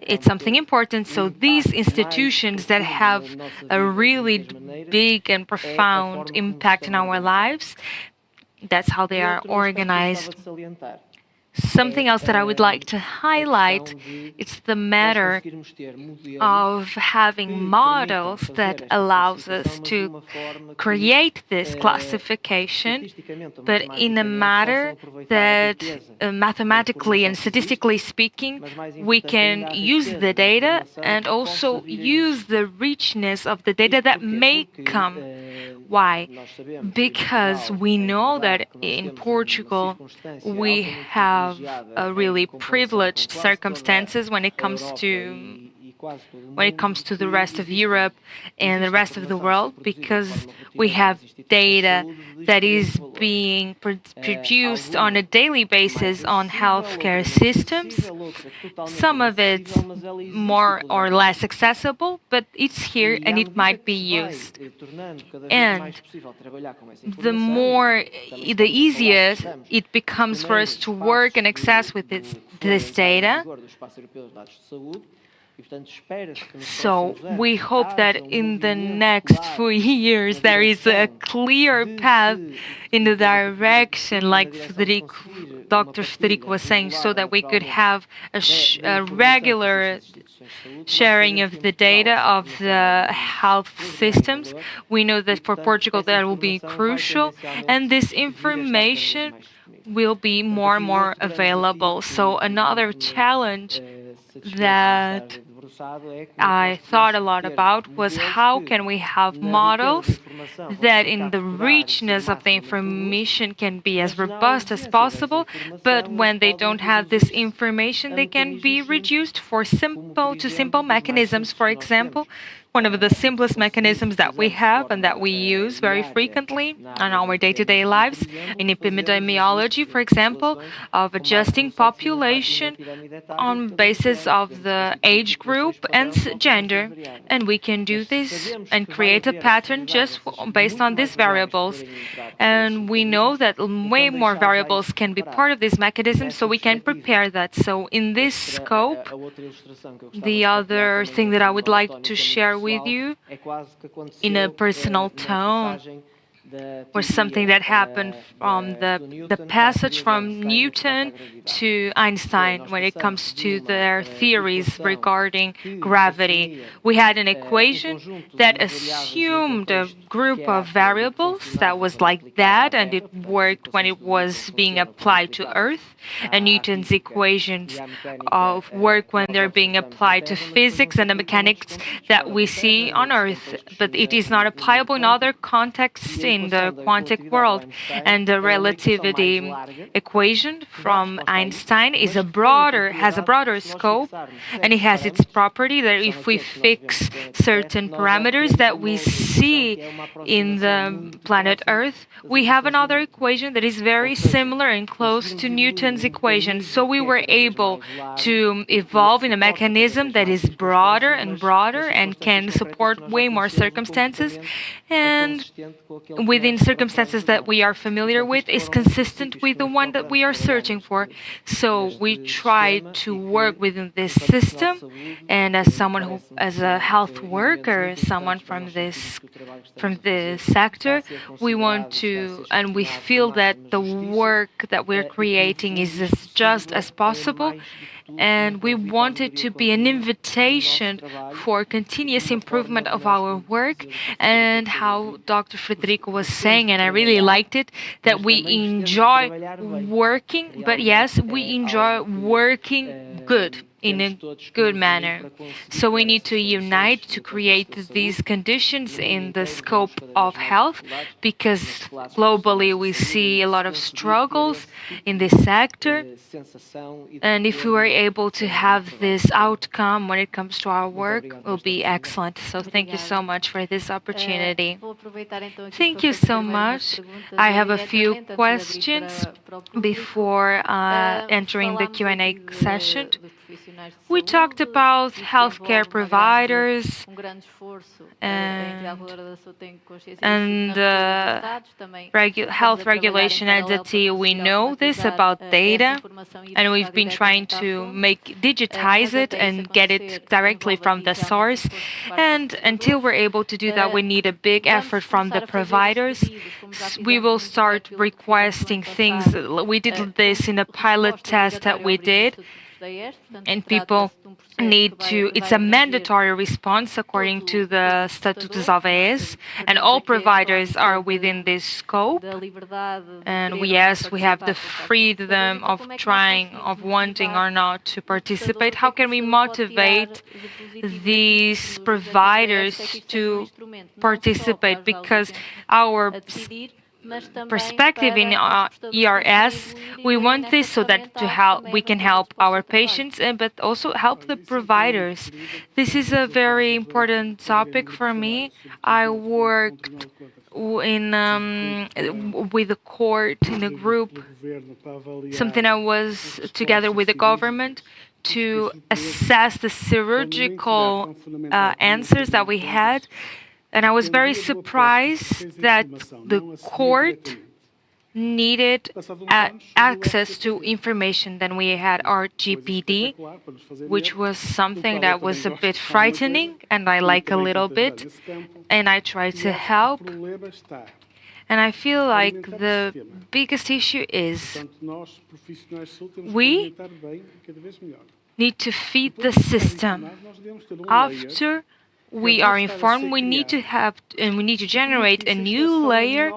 It's something important. So these institutions that have a really big and profound impact in our lives, that's how they are organized. Something else that I would like to highlight, it's the matter of having models that allows us to create this classification, but in a matter that mathematically and statistically speaking, we can use the data and also use the richness of the data that may come. Why? Because we know that in Portugal we have really privileged circumstances when it comes to the rest of Europe and the rest of the world, because we have data that is being produced on a daily basis on healthcare systems. Some of it's more or less accessible, but it's here and it might be used. And the easier it becomes for us to work and access with this data, So we hope that in the next few years there is a clear path in the direction, like Dr. Federico was saying, so that we could have a regular sharing of the data of the health systems. We know that for Portugal that will be crucial, and this information will be more and more available. So another challenge that I thought a lot about was how can we have models that in the richness of the information can be as robust as possible, but when they don't have this information, they can be reduced for simple mechanisms. For example, one of the simplest mechanisms that we have and that we use very frequently on our day-to-day lives in epidemiology, for example, of adjusting population on basis of the age group and gender. And we can do this and create a pattern just based on these variables. And we know that way more variables can be part of this mechanism, so we can prepare that. So in this scope, the other thing that I would like to share with you in a personal tone was something that happened from the passage from Newton to Einstein when it comes to their theories regarding gravity. We had an equation that assumed a group of variables that was like that, and it worked when it was being applied to Earth. And Newton's equations work when they're being applied to physics and the mechanics that we see on Earth. But it is not applicable in other contexts in the quantum world. And the relativity equation from Einstein has a broader scope, and it has its property that if we fix certain parameters that we see in the planet Earth, we have another equation that is very similar and close to Newton's equation. So we were able to evolve in a mechanism that is broader and broader and can support way more circumstances, and within circumstances that we are familiar with, is consistent with the one that we are searching for. So we try to work within this system, and as someone who, as a health worker, someone from this sector, we want to, and we feel that the work that we're creating is as just as possible. And we want it to be an invitation for continuous improvement of our work, and how Dr. Federico was saying, and I really liked it, that we enjoy working, but yes, we enjoy working good, in a good manner. So we need to unite to create these conditions in the scope of health, because globally we see a lot of struggles in this sector. And if we were able to have this outcome when it comes to our work, it will be excellent. So thank you so much for this opportunity. Thank you so much. I have a few questions before entering the Q&A session. We talked about healthcare providers and health regulation entity. We know this about data, and we've been trying to digitize it and get it directly from the source. And until we're able to do that, we need a big effort from the providers. We will start requesting things. We did this in a pilot test that we did. And people need to, it's a mandatory response according to the Statutos of ERS, and all providers are within this scope. And yes, we have the freedom of trying, of wanting or not to participate. How can we motivate these providers to participate? Because our perspective in ERS, we want this so that we can help our patients, but also help the providers. This is a very important topic for me. I worked with the court in a group, something I was together with the government to assess the surgical answers that we had. And I was very surprised that the court needed access to information. Then we had our GPD, which was something that was a bit frightening, and I like a little bit, and I tried to help. And I feel like the biggest issue is we need to feed the system. After we are informed, we need to generate a new layer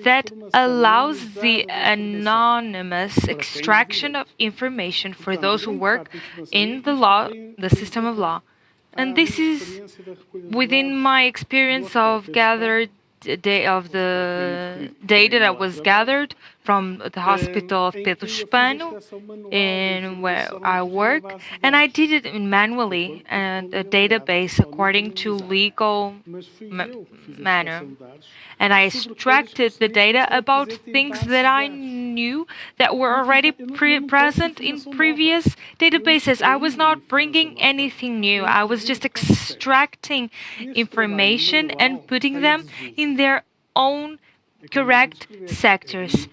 that allows the anonymous extraction of information for those who work in the system of law. And this is within my experience of the data that was gathered from the hospital of Pedro Spano, in where I work, and I did it manually and a database according to legal manner. And I extracted the data about things that I knew that were already present in previous databases. I was not bringing anything new. I was just extracting information and putting them in their own correct sectors.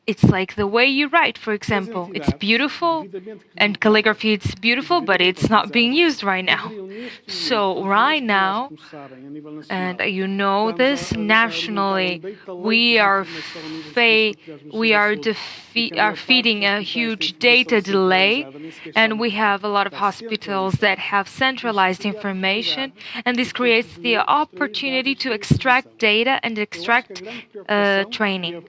It's like the way you write, for example. It's beautiful, and calligraphy, it's beautiful, but it's not being used right now. So right now, and you know this, nationally, we are feeding a huge data delay, and we have a lot of hospitals that have centralized information, and this creates the opportunity to extract data and extract training.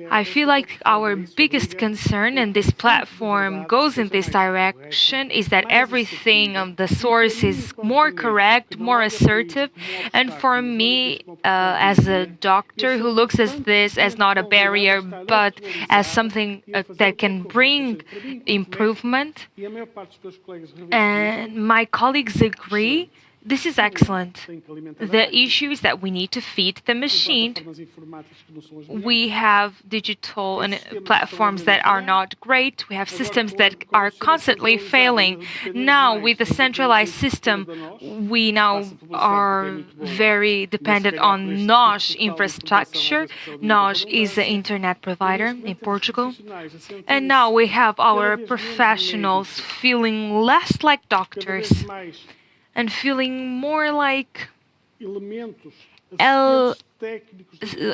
I feel like our biggest concern, and this platform goes in this direction, is that everything on the source is more correct, more assertive. And for me, as a doctor who looks at this as not a barrier, but as something that can bring improvement, and my colleagues agree, this is excellent. The issue is that we need to feed the machine. We have digital platforms that are not great. We have systems that are constantly failing. Now, with the centralized system, we now are very dependent on NOS infrastructure. NOS is an internet provider in Portugal. And now we have our professionals feeling less like doctors and feeling more like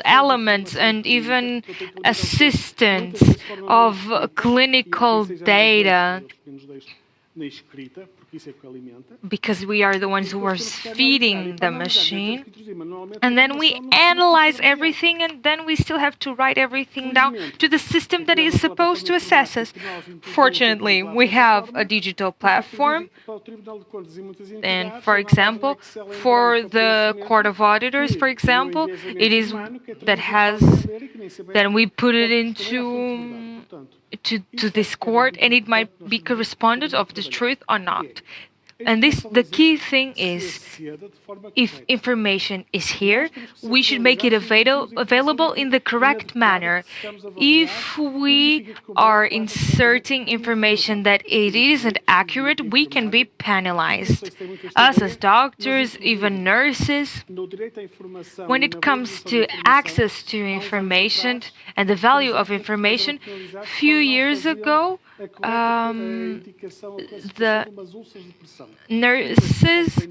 elements and even assistants of clinical data, because we are the ones who are feeding the machine. And then we analyze everything, and then we still have to write everything down to the system that is supposed to assess us. Fortunately, we have a digital platform. And for example, for the Court of Auditors, for example, it is that we put it into to this court, and it might be correspondent of the truth or not. And the key thing is, if information is here, we should make it available in the correct manner. If we are inserting information that it isn't accurate, we can be penalized. Us as doctors, even nurses, when it comes to access to information and the value of information, a few years ago, the nurses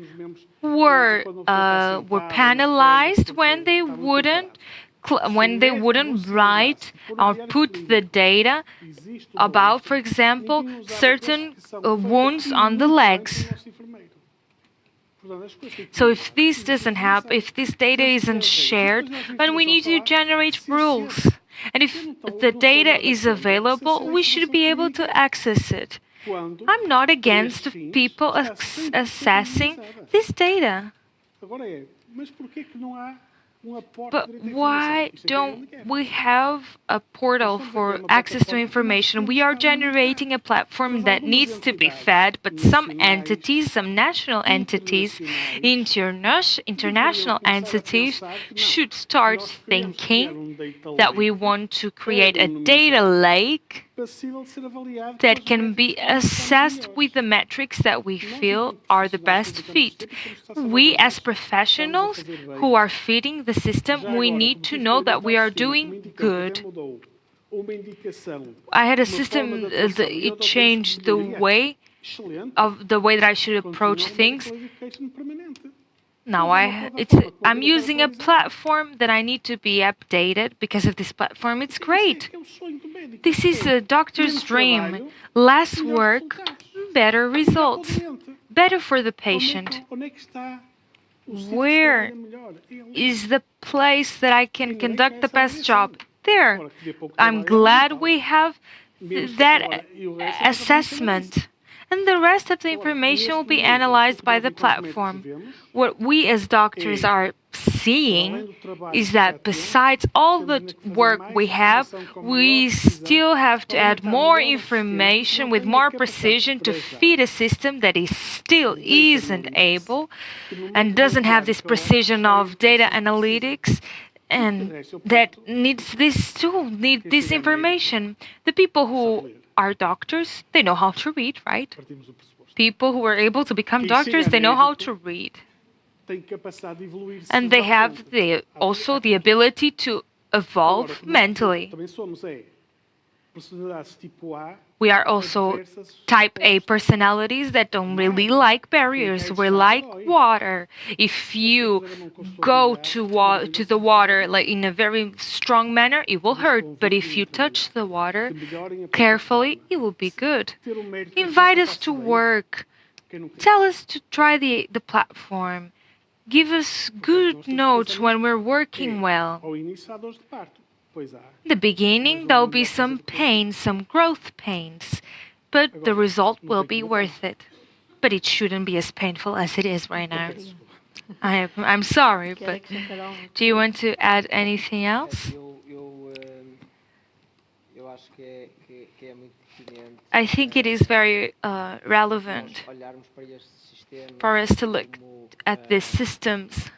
were penalized when they wouldn't write or put the data about, for example, certain wounds on the legs. So if this doesn't happen, if this data isn't shared, then we need to generate rules. And if the data is available, we should be able to access it. I'm not against people assessing this data. But why don't we have a portal for access to information? We are generating a platform that needs to be fed, but some entities, some national entities, international entities should start thinking that we want to create a data lake that can be assessed with the metrics that we feel are the best fit. We as professionals who are fitting the system, we need to know that we are doing good. I had a system that it changed the way that I should approach things. Now I'm using a platform that I need to be updated because of this platform. It's great. This is a doctor's dream. Less work, better results. Better for the patient. Where is the place that I can conduct the best job? There. I'm glad we have that assessment. And the rest of the information will be analyzed by the platform. What we as doctors are seeing is that besides all the work we have, we still have to add more information with more precision to feed a system that is still isn't able and doesn't have this precision of data analytics and that needs this tool, need this information. The people who are doctors, they know how to read, right? People who are able to become doctors, they know how to read. And they have also the ability to evolve mentally. We are also type A personalities that don't really like barriers. We like water. If you go to the water like in a very strong manner, it will hurt. But if you touch the water carefully, it will be good. Invite us to work. Tell us to try the platform. Give us good notes when we're working well. In the beginning, there'll be some pains, some growth pains, but the result will be worth it. But it shouldn't be as painful as it is right now. I'm sorry, but do you want to add anything else? I think it is very relevant for us to look at these systems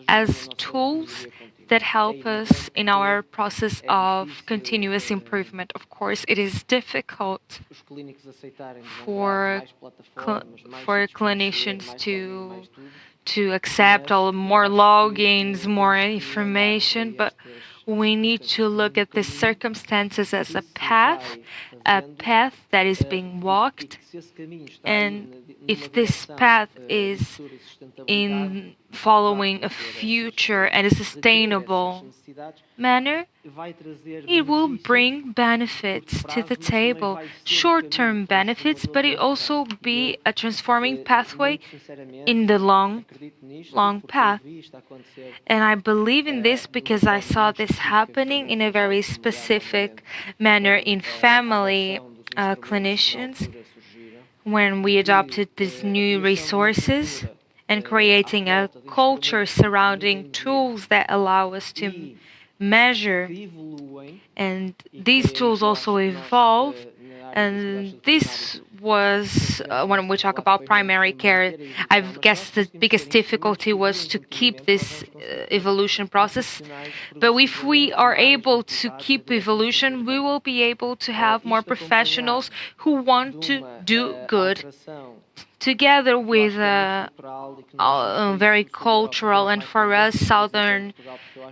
as tools that help us in our process of continuous improvement. Of course, it is difficult for clinicians to accept all more logins, more information, but we need to look at the circumstances as a path that is being walked, and if this path is in following a future and a sustainable manner, it will bring benefits to the table, short-term benefits, but it also be a transforming pathway in the long path. And I believe in this because I saw this happening in a very specific manner in family clinicians when we adopted these new resources and creating a culture surrounding tools that allow us to measure. And these tools also evolve. And this was, when we talk about primary care, I guess the biggest difficulty was to keep this evolution process. But if we are able to keep evolution, we will be able to have more professionals who want to do good together with very cultural and for us Southern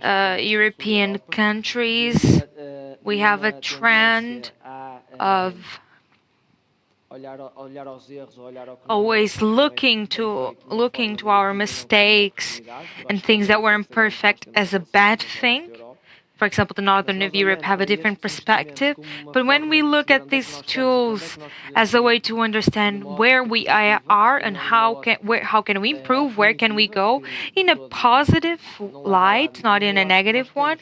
European countries. We have a trend of always looking to our mistakes and things that were imperfect as a bad thing. For example, the Northern of Europe have a different perspective. But when we look at these tools as a way to understand where we are and how can we improve, where can we go in a positive light, not in a negative one,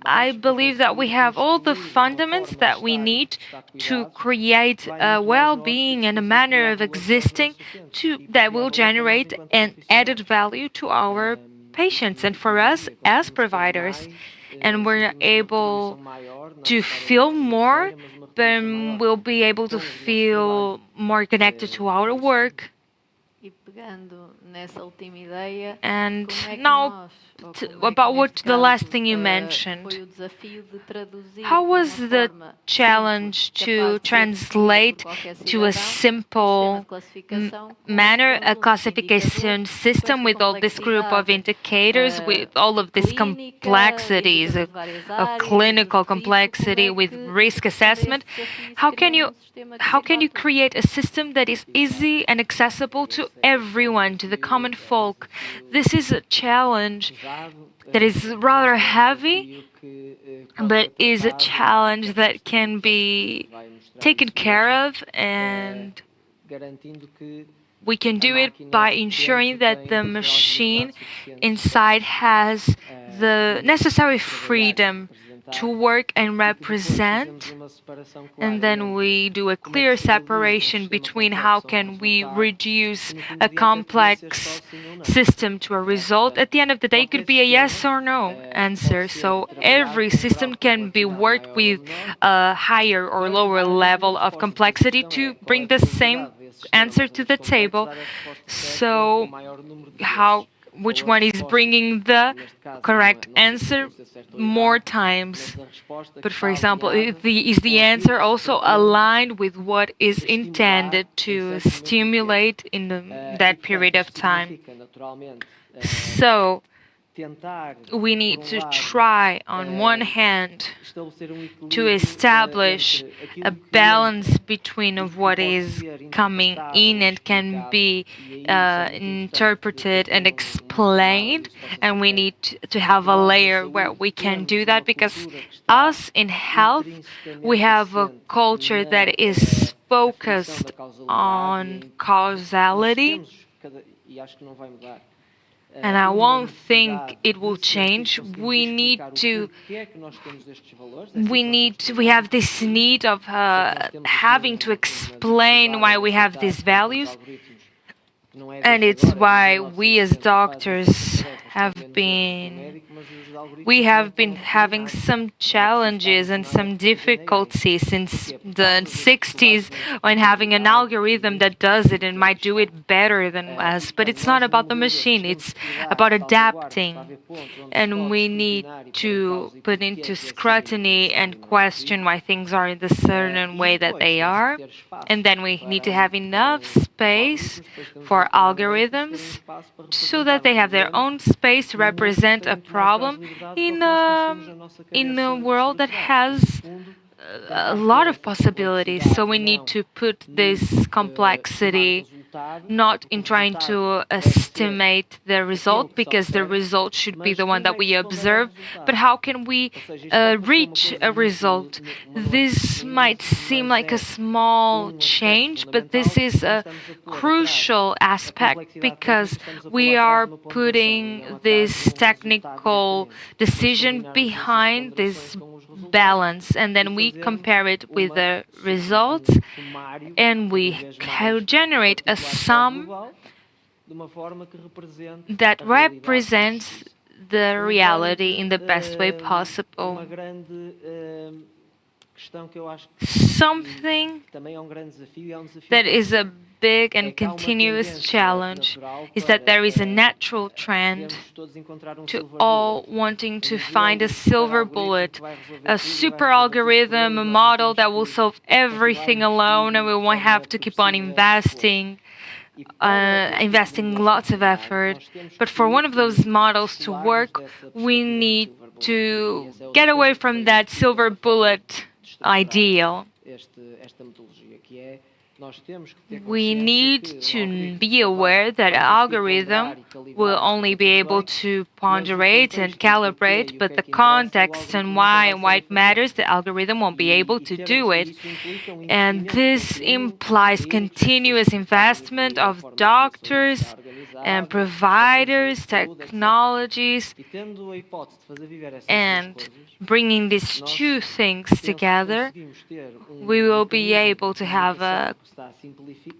I believe that we have all the fundamentals that we need to create a well-being and a manner of existing that will generate an added value to our patients and for us as providers. And we're able to feel more, but we'll be able to feel more connected to our work. nessa última ideia. And Como é que now, nós, ou como é que about what neste the last caso, thing you foi mentioned. o desafio de traduzir How de was uma the forma challenge simples, to capaz de ser percebida por translate qualquer to a cidadão, um sistema simple de classificação com manner a conjuntos de classification indicadores, com system esta with all this group of complexidade indicators, with all of these clínica, complexities, indicadores de várias a áreas, clinical por isso, como complexity é with que risk para assessment? esse desafio se How cria can you sistema que how sirva can a you todos? create a system that is easy and accessible to everyone, to the common folk? This is a challenge that is rather heavy, but is a challenge that can be taken care of, and we can do it by ensuring that the machine inside has the necessary freedom to work and represent, and then we do a clear separation between how can we reduce a complex system to a result. At the end of the day, it could be a yes or no answer. So every system can be worked with a higher or lower level of complexity to bring the same answer to the table. So which one is bringing the correct answer more times? But for example, is the answer also aligned with what is intended to stimulate in that period of time? So we need to try, on one hand, to establish a balance between of what is coming in and can be interpreted and explained, and we need to have a layer where we can do that, because us in health, we have a culture that is focused on causality, and I won't think it will change. We have this need of having to explain why we have these values, and it's why we as doctors have been having some challenges and some difficulties since the 60s on having an algorithm that does it and might do it better than us. But it's not about the machine, it's about adapting. And we need to put into scrutiny and question why things are in the certain way that they are. And then we need to have enough space for algorithms so that they have their own space to represent a problem in a world that has a lot of possibilities. So we need to put this complexity not in trying to estimate the result, because the result should be the one that we observe, but how can we reach a result? This might seem like a small change, but this is a crucial aspect, because we are putting this technical decision behind this balance, and then we compare it with the results, and we generate a sum that represents the reality in the best way possible. Something that is a big and continuous challenge is that there is a natural trend to all wanting to find a silver bullet, a super algorithm, a model that will solve everything alone, and we won't have to keep on investing lots of effort. But for one of those models to work, we need to get away from that silver bullet ideal. We need to be aware that an algorithm will only be able to ponderate and calibrate, but the context and why it matters, the algorithm won't be able to do it. And this implies continuous investment of doctors and providers, technologies, and bringing these two things together, we will be able to have a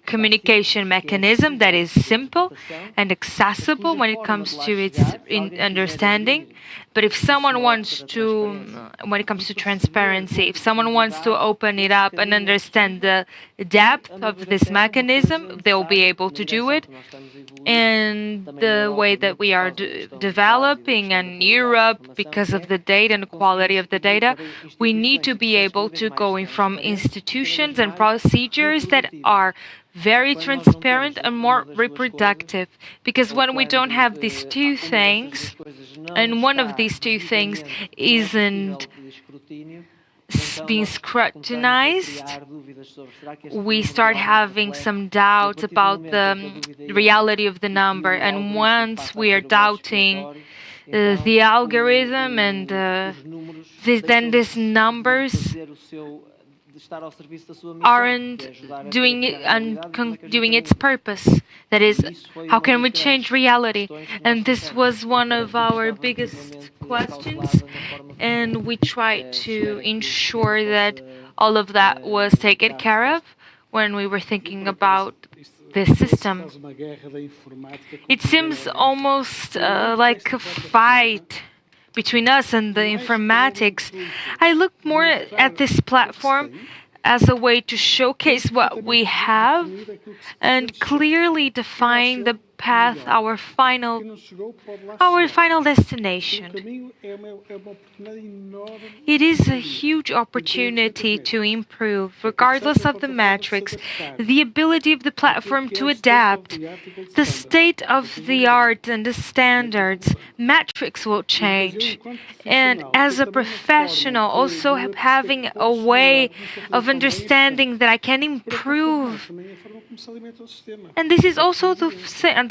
communication mechanism that is simple and accessible when it comes to its understanding. But if someone wants to, when it comes to transparency, if someone wants to open it up and understand the depth of this mechanism, they'll be able to do it. And and the way that we are developing in Europe because of the data and the quality of the data, we need to be able to go from institutions and procedures that are very transparent and more reproductive. Because when we don't have these two things, and one of these two things isn't being scrutinized, we start having some doubts about the reality of the number. And once we are doubting the algorithm and then these numbers aren't doing its purpose. That is, how can we change reality? And this was one of our biggest questions, and we tried to ensure that all of that was taken care of when we were thinking about this system. It seems almost like a fight between us and the informatics. I look more at this platform as a way to showcase what we have and clearly define the path, our final destination. It is a huge opportunity to improve, regardless of the metrics, the ability of the platform to adapt, the state of the art and the standards. Metrics will change. And as a professional, also having a way of understanding that I can improve. And this is also the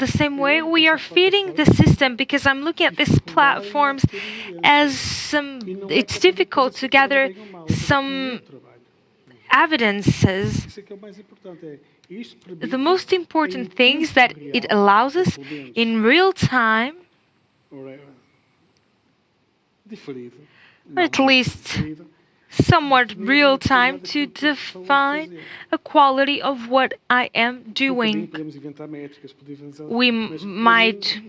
same way we are feeding the system, because I'm looking at these platforms as it's difficult to gather some evidences. The most important thing is that it allows us in real time, or at least somewhat real time, to define a quality of what I am doing. We might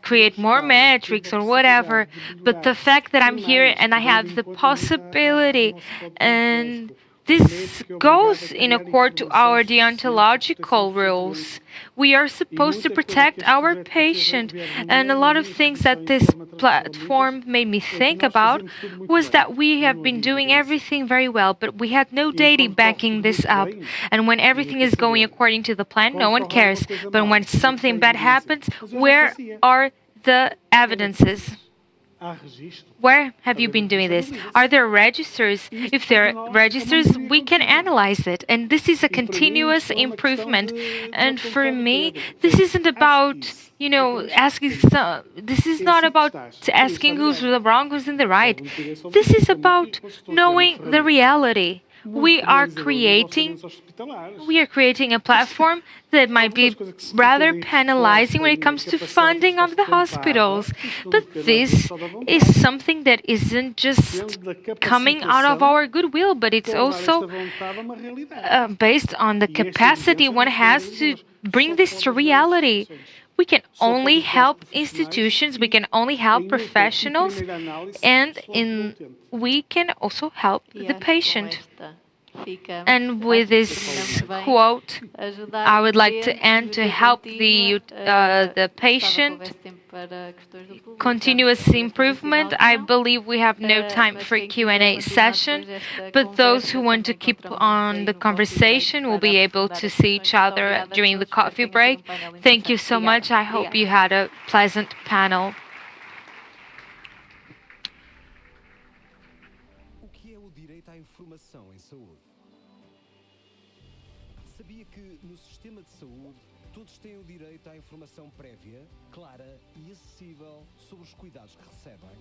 create more metrics or whatever, but the fact that I'm here and I have the possibility, and this goes in accord to our deontological rules. We are supposed to protect our patient, and a lot of things that this platform made me think about was that we have been doing everything very well, but we had no data backing this up. And when everything is going according to the plan, no one cares. But when something bad happens, where are the evidences? Where have you been doing this? Are there registers? If there are registers, we can analyze it. And this is a continuous improvement. And for me, this isn't about, asking this is not about asking who's the wrong, who's in the right. This is about knowing the reality. We are creating a platform that might be rather penalizing when it comes to funding of the hospitals. But this is something that isn't just coming out of our goodwill, but it's also based on the capacity one has to bring this to reality. We can only help institutions, we can only help professionals, and we can also help the patient. And with this quote, I would like to end to help the patient. Continuous improvement. I believe we have no time for Q&A session, but those who want to keep on the conversation will be able to see each other during the coffee break. Thank you so much. I hope you had a pleasant panel. O que é o direito à informação em saúde? Sabia que no sistema de saúde todos têm o direito à informação prévia, clara e acessível sobre os cuidados que recebem?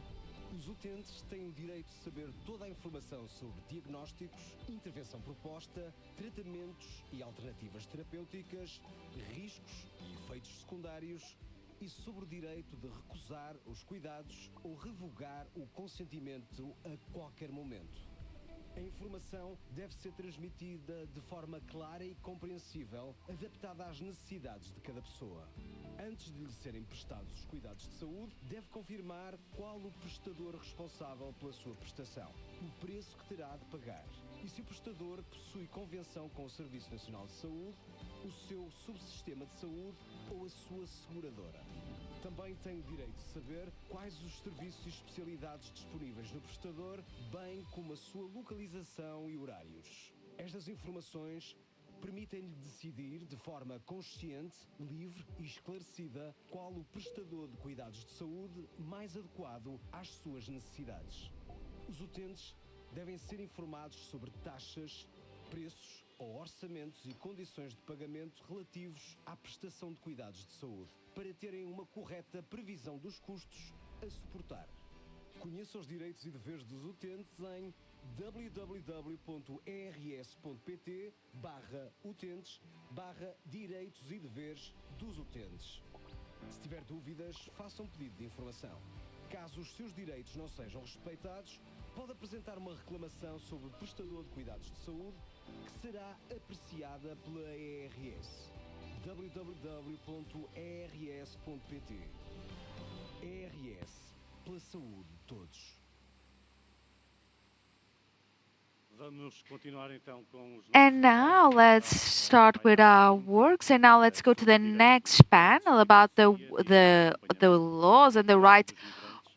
Os utentes têm o direito de saber toda a informação sobre diagnósticos, intervenção proposta, tratamentos e alternativas terapêuticas, riscos e efeitos secundários, e sobre o direito de recusar os cuidados ou revogar o consentimento a qualquer momento. A informação deve ser transmitida de forma clara e compreensível, adaptada às necessidades de cada pessoa. Antes de lhe serem prestados os cuidados de saúde, deve confirmar qual o prestador responsável pela sua prestação, o preço que terá de pagar E se o prestador possui convenção com o Serviço Nacional de Saúde, o seu subsistema de saúde ou a sua seguradora. Também tem o direito de saber quais os serviços e especialidades disponíveis no prestador, bem como a sua localização e horários. Estas informações permitem-lhe decidir de forma consciente, livre e esclarecida qual o prestador de cuidados de saúde mais adequado às suas necessidades. Os utentes devem ser informados sobre taxas, preços ou orçamentos e condições de pagamento relativos à prestação de cuidados de saúde, para terem uma correta previsão dos custos a suportar. Conheça os direitos e deveres dos utentes em www.ers.pt/utentes/direitos e deveres dos utentes. Se tiver dúvidas, faça um pedido de informação. Caso os seus direitos não sejam respeitados, pode apresentar uma reclamação sobre o prestador de cuidados de saúde, que será apreciada pela ERS. www.ers.pt. ERS, pela saúde de todos. Vamos continuar então com os And now let's start with our works. And now let's go to the next panel about the laws and the rights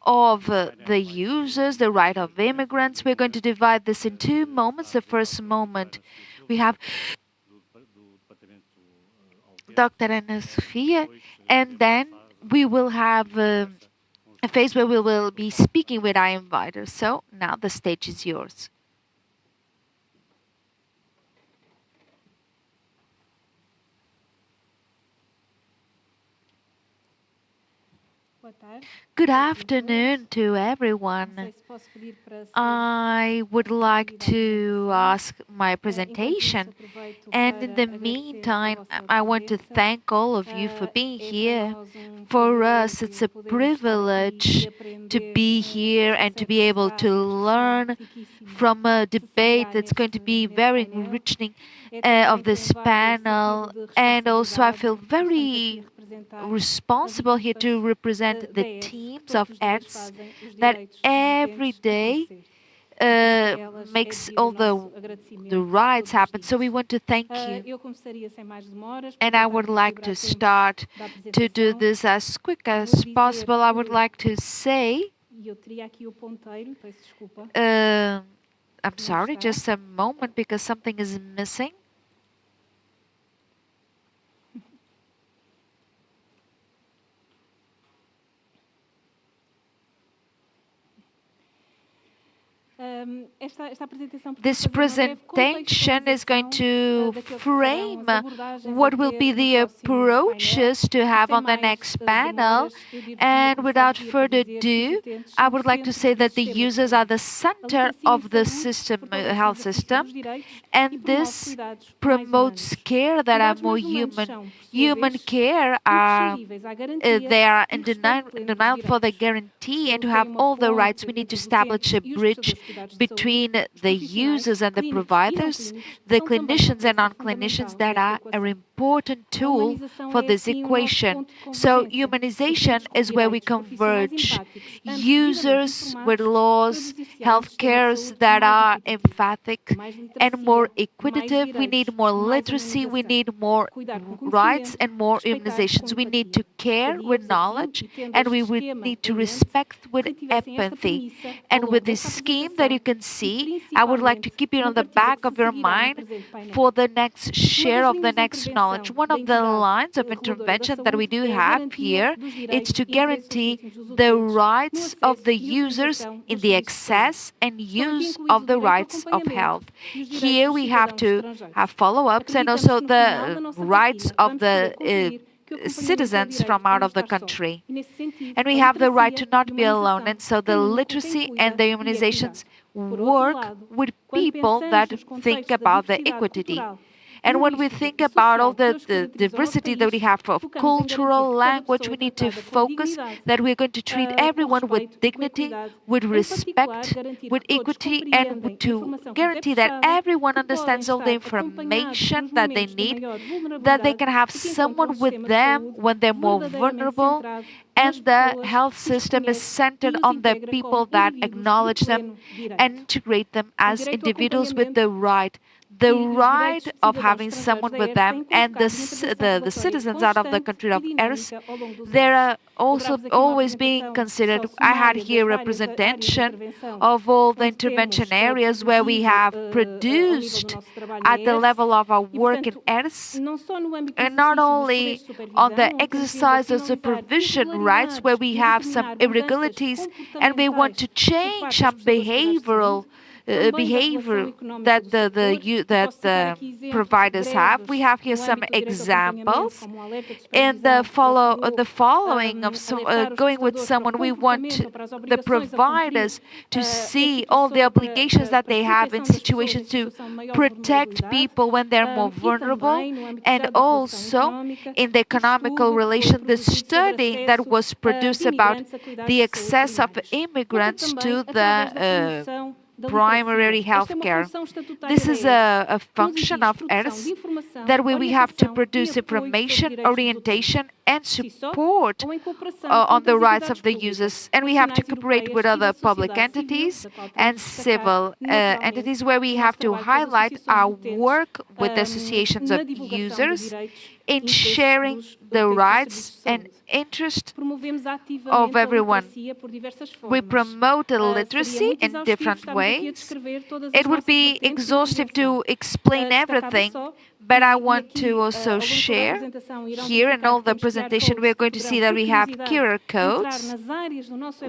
of the users, the right of immigrants. We're going to divide this in two moments. The first moment we have Dr. Ana Sofia, and then we will have a phase where we will be speaking with our inviters. So now the stage is yours. Good afternoon to everyone. I would like to ask my presentation, and in the meantime, I want to thank all of you for being here. For us, it's a privilege to be here and to be able to learn from a debate that's going to be very enriching of this panel. And also, I feel very responsible here to represent the teams of ERS that every day makes all the rights happen. So we want to thank you. And I would like to start to do this as quick as possible. I would like to say, I'm sorry, just a moment because something is missing. This presentation is going to frame what will be the approaches to have on the next panel. And without further ado, I would like to say that the users are the center of the system, health system, and this promotes care that are more human. Human care they are in demand for the guarantee, and to have all the rights, we need to establish a bridge between the users and the providers, the clinicians and non-clinicians that are an important tool for this equation. So humanization is where we converge users with laws, healthcares that are emphatic and more equitative. We need more literacy, we need more rights and more immunizations. We need to care with knowledge, and we would need to respect with empathy. And with this scheme that you can see, I would like to keep it on the back of your mind for the next share of the next knowledge. One of the lines of intervention that we do have here is to guarantee the rights of the users in the access and use of the rights of health. Here we have to have follow-ups and also the rights of the citizens from out of the country. And we have the right to not be alone. And so the literacy and the immunizations work with people that think about the equity. And when we think about all the diversity that we have of cultural language, we need to focus that we're going to treat everyone with dignity, with respect, with equity, and to guarantee that everyone understands all the information that they need, that they can have someone with them when they're more vulnerable, and the health system is centered on the people that acknowledge them and integrate them as individuals with the right of having someone with them, and the citizens out of the country of ERS, they're also always being considered. I had here representation of all the intervention areas where we have produced at the level of our work in ERS, and not only on the exercise or supervision rights where we have some irregularities and we want to change some behavioral behavior that the providers have. We have here some examples. In the following of going with someone, we want the providers to see all the obligations that they have in situations to protect people when they're more vulnerable, and also in the economical relation, the study that was produced about the access of immigrants to the primary health care. This is a function of ERS, that way we have to produce information, orientation, and support on the rights of the users. And we have to cooperate with other public entities and civil entities, where we have to highlight our work with the associations of users in sharing the rights and interest of everyone. We promote literacy in different ways. It would be exhaustive to explain everything, but I want to also share here in all the presentation. We're going to see that we have QR codes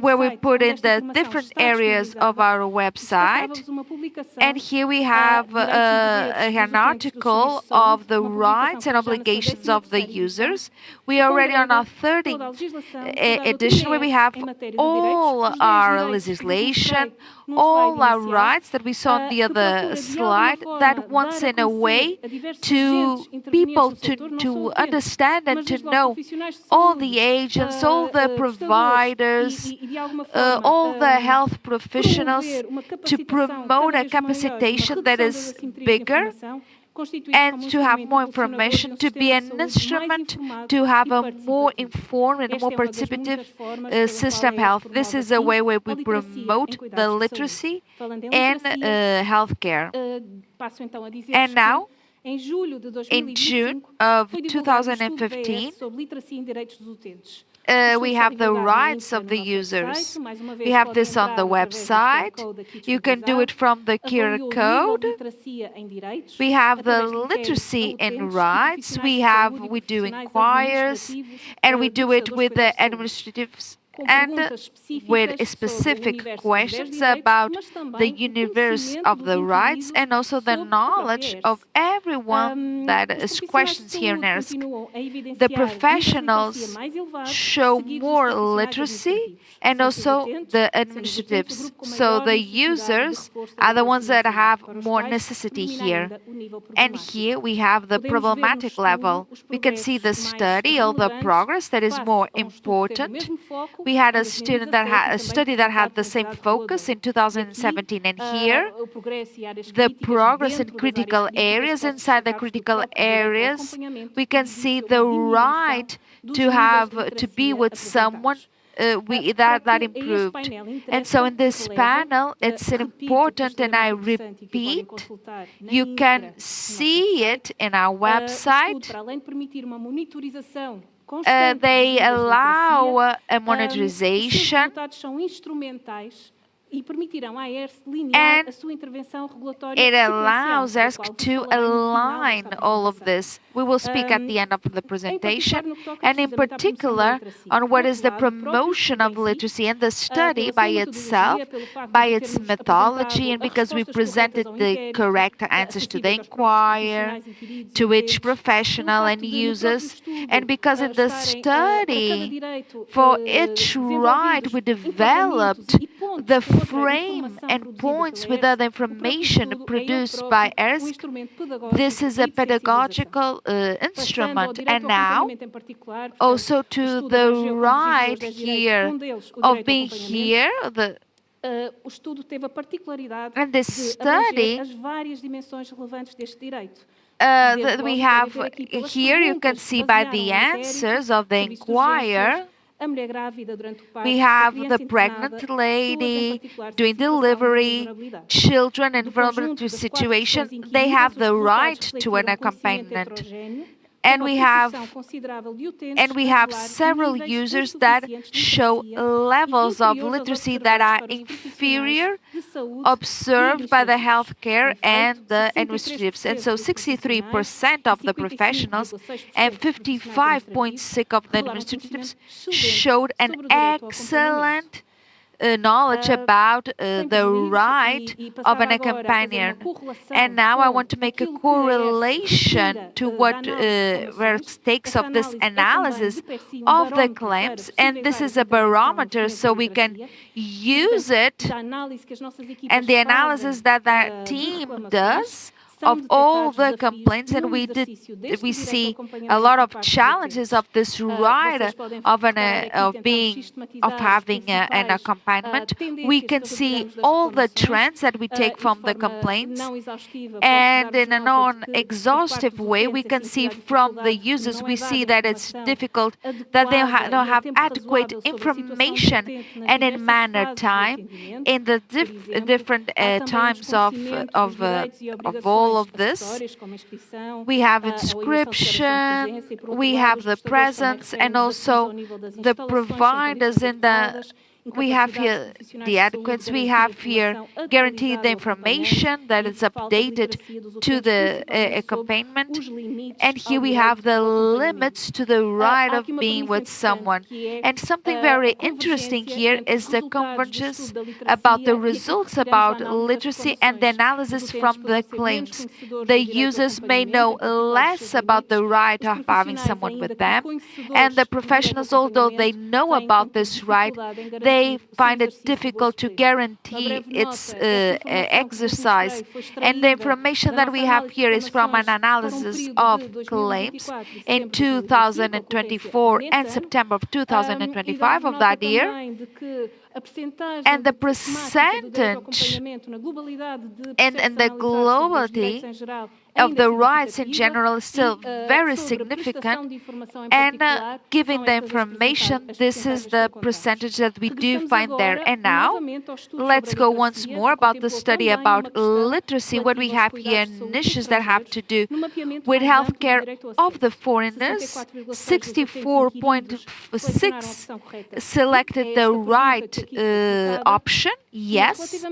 where we put in the different areas of our website, and here we have an article of the rights and obligations of the users. We are already on our 13th edition, where we have all our legislation, all our rights that we saw on the other slide, that wants in a way to people to understand and to know all the agents, all the providers, all the health professionals, to promote a capacitation that is bigger and to have more information, to be an instrument to have a more informed and more participative system health. This is a way where we promote the literacy and healthcare. And now, in June of 2015, we have the rights of the users. We have this on the website. You can do it from the QR code. We have the literacy in rights. We do inquiries, and we do it with the administratives and with specific questions about the universe of the rights and also the knowledge of everyone that is questions here in ERS. The professionals show more literacy and also the administratives. So the users are the ones that have more necessity here. And here we have the problematic level. We can see the study, all the progress that is more important. We had a study that had the same focus in 2017, and here the progress in critical areas. Inside the critical areas, we can see the right to be with someone that improved. And so in this panel, it's important, and I repeat, you can see it in our website. They allow a monetization, and it allows us to align all of this. We will speak at the end of the presentation, and in particular on what is the promotion of literacy and the study by itself, by its methodology, and because we presented the correct answers to the inquiry, to each professional and users, and because in the study for each right we developed the frame and points with other information produced by ERS. This is a pedagogical instrument. And now, also to the right here of being here, o estudo teve a particularidade and this de study, abranger as várias dimensões relevantes deste direito. that we have here, you can see by the answers of the inquirer, we have the pregnant lady doing delivery, children in vulnerable situation. They have the right to an accompaniment. And we have several users that show levels of literacy that are inferior, observed by the healthcare and the administratives. And so 63% of the professionals and 55.6% of the administratives showed an excellent knowledge about the right of an companion. And now I want to make a correlation to what where stakes of this analysis of the claims, and this is a barometer, so we can use it, and the analysis that that team does of all the complaints, and we see a lot of challenges of this right of having an accompaniment. We can see all the trends that we take from the complaints, and in a non-exhaustive way, we can see from the users, we see that it's difficult, that they don't have adequate information and in manner time in the different times of all of this. We have inscription, we have the presence, and also the providers in the. We have here the adequates, we have here guaranteed the information that is updated to the accompaniment, and here we have the limits to the right of being with someone. And something very interesting here is the convergence about the results about literacy and the analysis from the claims. The users may know less about the right of having someone with them, and the professionals, although they know about this right, they find it difficult to guarantee its exercise. And the information that we have here is from an analysis of claims in 2024 and September of 2025 of that year. And the percentage and the globality of the rights in general is still very significant, and giving the information, this is the percentage that we do find there. And now, let's go once more about the study about literacy. What we have here, niches that have to do with healthcare of the foreigners. 64.6 selected the right option, yes,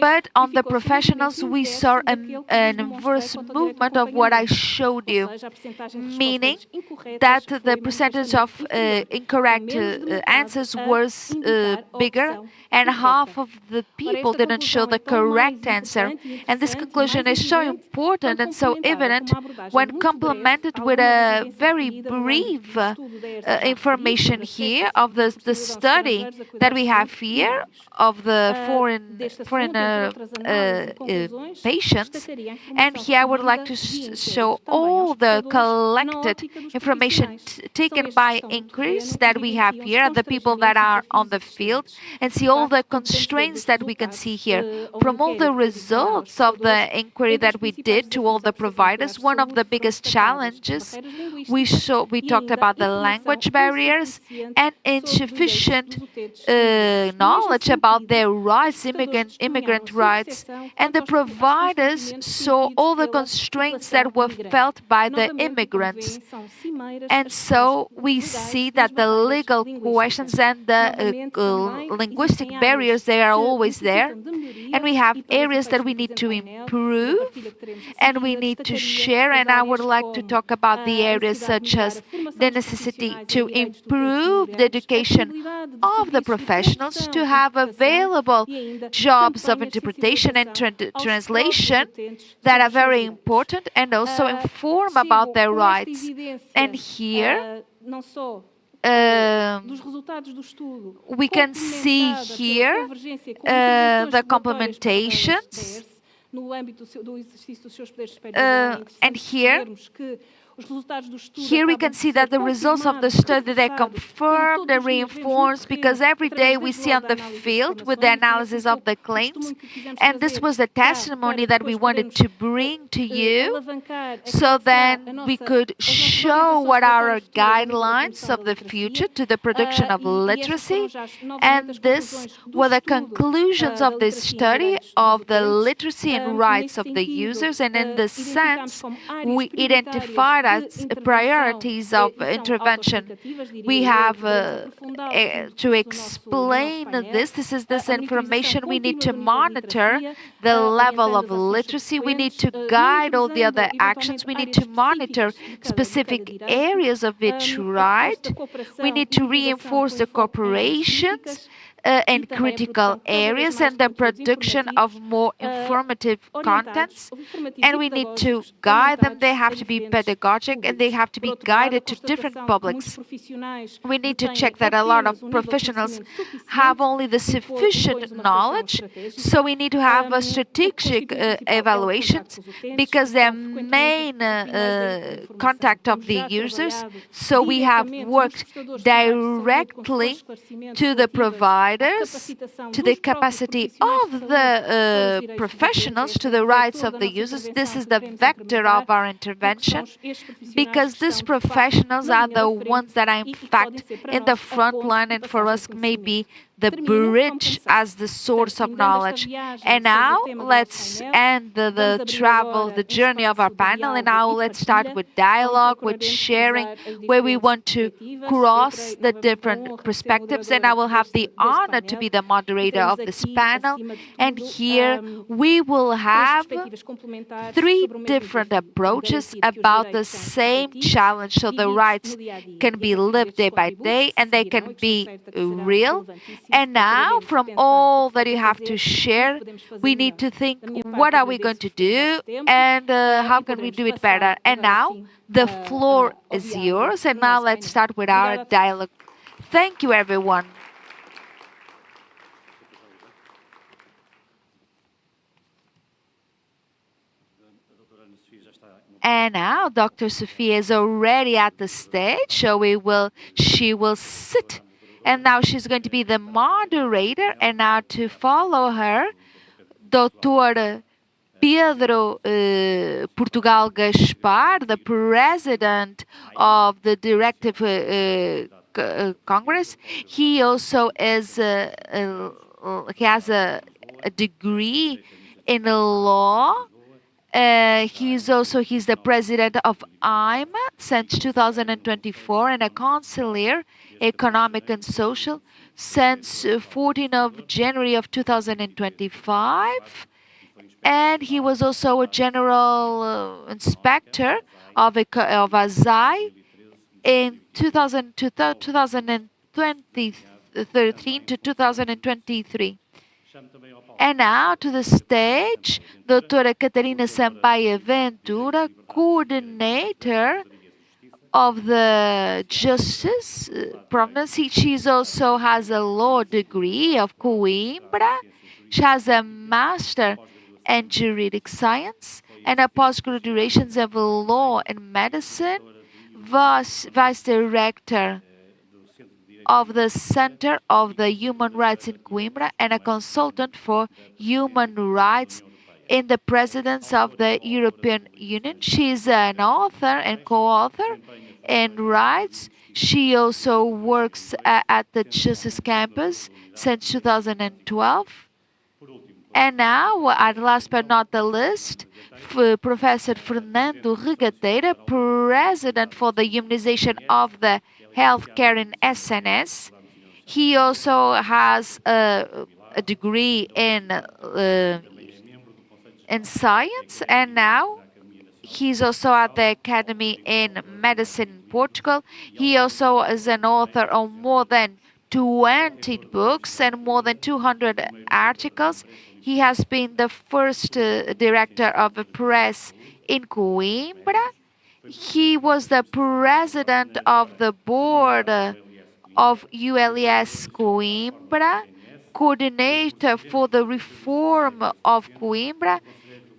but on the professionals we saw an inverse movement of what I showed you, meaning that the percentage of incorrect answers was bigger, and half of the people didn't show the correct answer. And this conclusion is so important and so evident when complemented with a very brief information here of the study that we have here of the foreign patients. And here I would like to show all the collected information taken by inquiries that we have here, the people that are on the field, and see all the constraints that we can see here. From all the results of the inquiry that we did to all the providers, one of the biggest challenges we talked about the language barriers and insufficient knowledge about their rights, immigrant rights, and the providers saw all the constraints that were felt by the immigrants. And so we see that the legal questions and the linguistic barriers, they are always there, and we have areas that we need to improve and we need to share. And I would like to talk about the areas such as the necessity to improve the education of the professionals, to have available jobs of interpretation and translation that are very important, and also inform about their rights. And here dos resultados do estudo, we can see complementada pela here convergência com intervenções the regulatórias para a complementations. ERS, no âmbito do exercício dos seus poderes de supervisão, é interessante And here, percebermos que os resultados do estudo Here we acabam can de see ser that the results of the confirmados, study, they reforçados, confirmed quando and todos os dias vemos no reinforced, because terreno, every day através we desde see on logo da the análise das field with the reclamações, e foi esse analysis um of pouco the o claims. testemunho que quisemos And this trazer was the cá, testimony para that we depois wanted podermos to bring to you, alavancar aquilo so que será a then we nossa, could as nossas show orientações what are our regulatórias futuras a nível da guidelines promoção of da the literacia, future to the production of e estas foram literacy. já novamente And as this conclusões do were the estudo conclusions da of this literacia em study direitos dos of the utentes. literacy and rights Nesse of the sentido, users, and in this identificámos sense, como áreas we prioritárias identified de as intervenção priorities of e são intervention. autoexplicativas, diria We eu, have poderemos aprofundá-las no to curso do nosso explain painel. this is this A monitorização information we need contínua to do nível de monitor literacia, the level orientando of as ações literacy. We need subsequentes, to guide all the monitorizando other actions. eventualmente We need áreas to monitor específicas de cada specific direito, areas of each reforço right. da We cooperação need e to divulgação reinforce com the enfoque em áreas corporations críticas in e também a critical produção cada vez areas mais and de the conteúdos production informativos, of more informative orientados, contents. informativos And e we need to pedagógicos guide them. They orientados have a to be diferentes pedagogic and they públicos. have to Por be outro lado, a guided to different constatação de que muitos publics. profissionais We need to detêm check that a lot of apenas nível de professionals conhecimento suficiente have only the impõe-nos sufficient uma reflexão knowledge, estratégica, so we need to have a o que strategic constitui o principal elo de evaluations, contacto com os utentes, because que they're são frequentemente main o primeiro veículo de informação. contact of Temos the já users. trabalhado So we have diretamente nos worked prestadores de cuidados de saúde com directly esclarecimentos to the relativas à providers, capacitação to the dos próprios capacity profissionais of de saúde para os the direitos dos professionals, utentes. to Este é the o rights vetor of da the nossa users. This intervenção is que the devemos vector implementar, of our porque intervention, são estes profissionais because que these estão, de facto, professionals na are linha da the frente ones that are in e que podem fact ser para in the nós a front ponte line, de and for passagem us de may conhecimento. be the Termino, como bridge pensar. as the source of Portanto, findando esta knowledge. viagem And sobre o now tema do nosso let's painel, end the vamos abrir travel, agora the journey of our espaço de panel, and diálogo now e let's start partilha, with onde dialogue, with procuraremos sharing, cruzar as where we diferentes want to perspectivas. cross Eu terei the novamente a different honra de ser perspectives, and I moderadora will have the deste honor to painel be the e moderator teremos of this aqui, panel. acima de And tudo, here we will três have perspectivas complementares three sobre o mesmo different desafio. approaches Garantir que os about the direitos são same efetivos, challenge, so the vividos rights no dia a dia. can E a be partir lived day destes by contributos day que and they seguirão can e que estou be certa que serão real. relevantíssimos And para now, podermos from pensar all o que that you falta have to fazer e o que share, podemos fazer we need melhor. to think Da minha what parte, are we going to agradeço-vos o vosso do tempo and how e can we podemos do it passar better. And agora now sim the floor ao is diálogo yours. And no now nosso let's painel. start with our Obrigada a todos. dialogue. Thank you, everyone. And now Dr. Sophia is already at the stage, so she will sit. And now she's going to be the moderator, and now to follow her, Dr. Pedro Portugal Gaspar, the president of the Directive Congress. He also is he has a degree in law. He's the president of IMA since 2024 and a consular economic and social since 14 of January of 2025. And he was also a general inspector of ASAI in 2013 to 2023. And now to the stage, Doutora Catarina Sampaio Ventura, coordinator of the Justice Province. She also has a law degree of Coimbra. She has a master in juridic science and a postgraduation of law and medicine, vice director of the Center of the Human Rights in Coimbra, and a consultant for human rights in the Presidency of the European Union. She is an author and co-author in rights. She also works at the Justice Campus since 2012. And now, at last but not the least, Professor Fernando Regateira, President for the Humanization of the Healthcare in SNS. He also has a degree in science, and now he's also at the Academy in Medicine in Portugal. He also is an author of more than 20 books and more than 200 articles. He has been the first director of a press in Coimbra. He was the president of the board of ULS Coimbra, coordinator for the reform of Coimbra,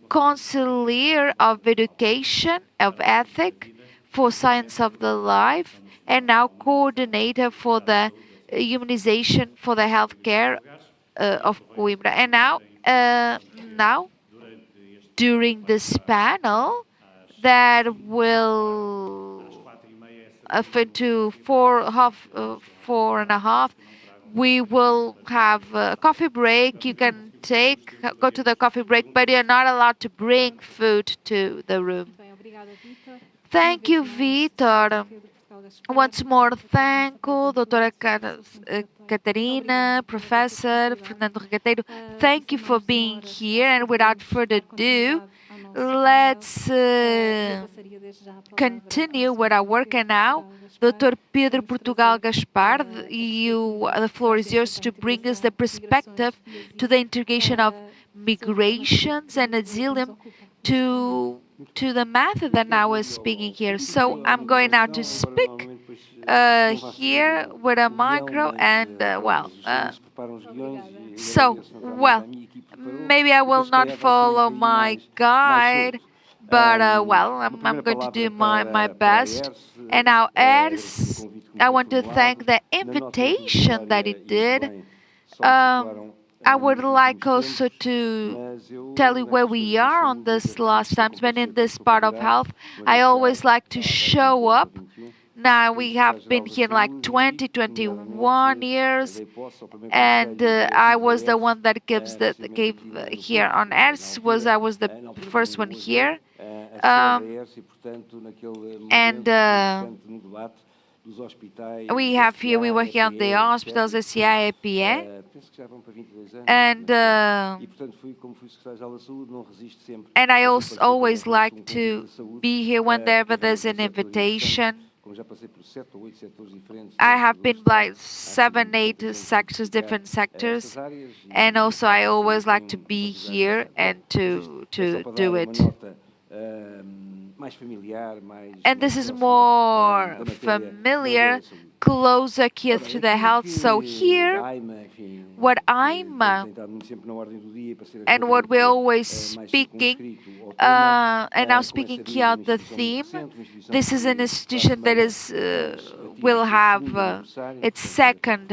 consigliere of education, of ethic, for science of the life, and now coordinator for the immunization for the healthcare of Coimbra. And now, during this panel, that will to 4:30, we will have a coffee break. You can go to the coffee break, but you're not allowed to bring food to the room. Thank you, Vitor. Once more, thank you, Doutora Catarina, Professor Fernando Regateiro. Thank you for being here. And without further ado, let's continue with our work. And now, Dr. Pedro Portugal Gaspar, the floor is yours to bring us the perspective to the integration of migrations and asylum to the method that I was speaking here. So I'm going now to speak here with a micro and, maybe I will not follow my guide, but, I'm going to do my best. And now, ERS, I want to thank the invitation that it did. I would like also to tell you where we are on this last times, but in this part of health, I always like to show up. Now, we have been here like 21 years, and I was the one that gave here on ERS. I was the first one here. We were here on the hospitals, the CIAPE, and I also always like to be here whenever there's an invitation. I have been like 7, 8 sectors, different sectors, and also I always like to be here and to do it. And this is more familiar, closer here to the health. So here, what I'm and what we're always speaking, and now speaking here on the theme, this is an institution that will have its second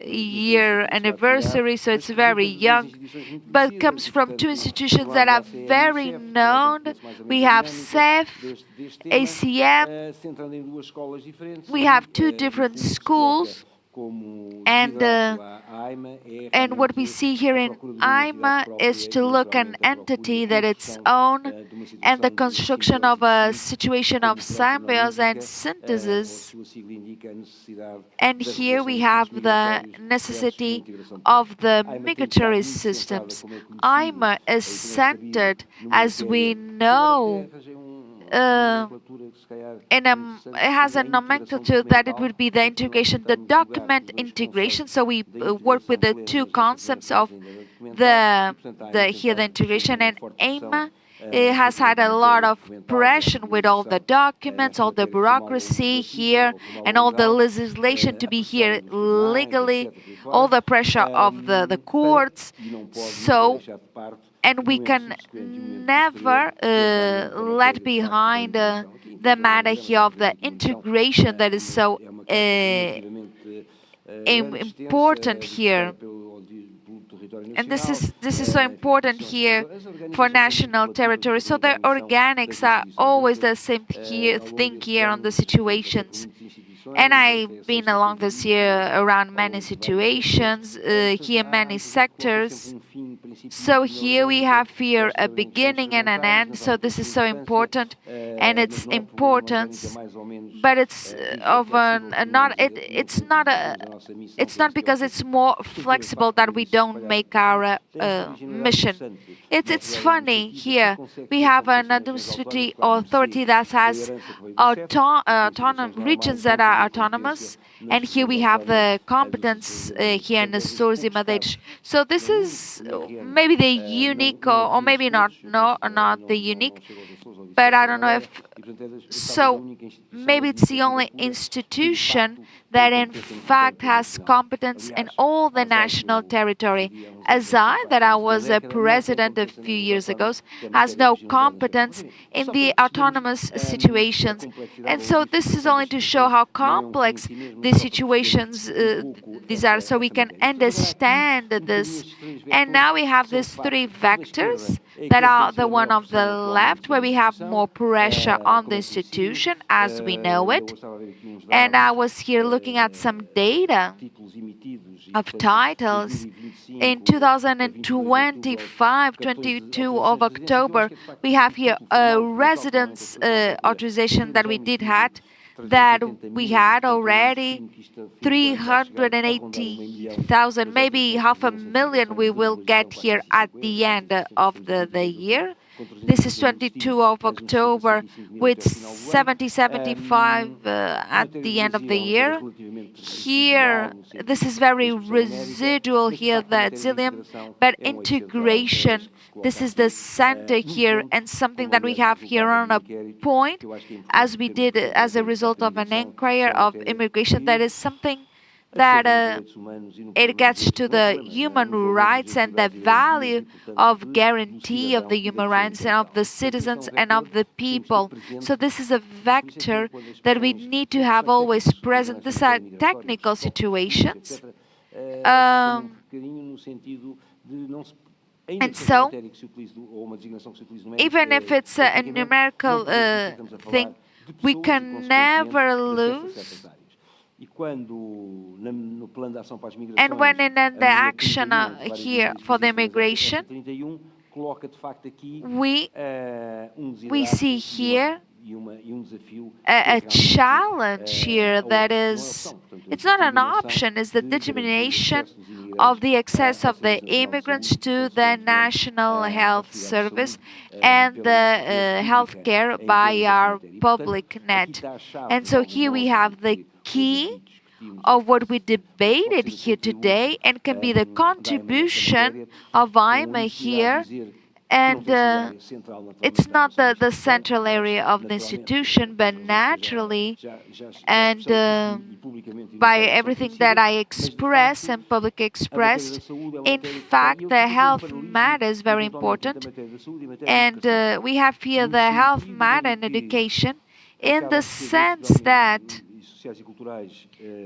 year anniversary, so it's very young, but comes from 2 institutions that are very known. We have CEF, ACM, we have 2 different schools, and what we see here in IMA is to look at an entity that its own and the construction of a situation of symbiose and synthesis. And here we have the necessity of the migratory systems. IMA is centered, as we know, it has a nomenclature that it would be the integration, the document integration. So we work with the 2 concepts of the integration, and AIMA has had a lot of pressure with all the documents, all the bureaucracy here, and all the legislation to be here legally, all the pressure of the courts. So, and we can never let behind the matter here of the integration that is so important here. And this is so important here for national territory. So the organics are always the same thing here on the situations. And I've been along this year around many situations, here many sectors. So here we have a beginning and an end. So this is so important, and its importance, but it's it's not because it's more flexible that we don't make our mission. It's funny here. We have an administrative authority that has regions that are autonomous, and here we have the competence here in the Açores and Madeira. So this is maybe the unique, or maybe not the unique, but I don't know if So maybe it's the only institution that in fact has competence in all the national territory. ASAI, that I was a president a few years ago, has no competence in the autonomous situations. And so this is only to show how complex these situations these are, so we can understand this. And now we have these three vectors that are the one of the left, where we have more pressure on the institution as we know it. And I was here looking at some data of titles. In 2025, 22 of October, we have here a residence authorization that we had already 380,000, maybe 500,000 we will get here at the end of the year. This is 22 of October with 75 at the end of the year. Here, this is very residual here, the Zillium, but integration, this is the center here, and something that we have here on a point, as we did as a result of an inquiry of immigration, that is something that it gets to the human rights and the value of guarantee of the human rights and of the citizens and of the people. So this is a vector that we need to have always present. These are technical situations. And so, even if it's a numerical thing, we can never lose. And when in the action here for the immigration, we see here a challenge here that is, it's not an option, it's the determination of the access of the immigrants to the National Health Service and the health care by our public net. And so here we have the key of what we debated here today, and can be the contribution of IMA here. And it's not the central area of the institution, but naturally, and by everything that I express and publicly expressed, in fact, the health matter is very important. And we have here the health matter and education in the sense that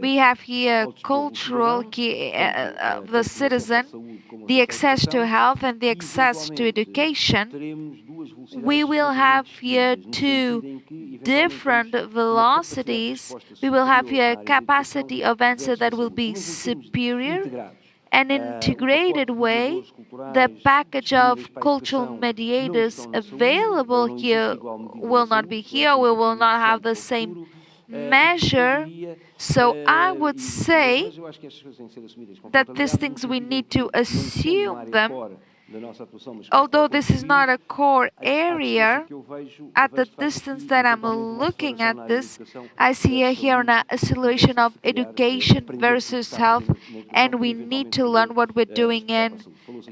we have here cultural, the citizen, the access to health and the access to education. We will have here two different velocities. We will have here a capacity of answer that will be superior. An integrated way, the package of cultural mediators available here will not be here. We will not have the same measure. So I would say that these things we need to assume them, although this is not a core area. At the distance that I'm looking at this, I see here an acceleration of education versus health, and we need to learn what we're doing in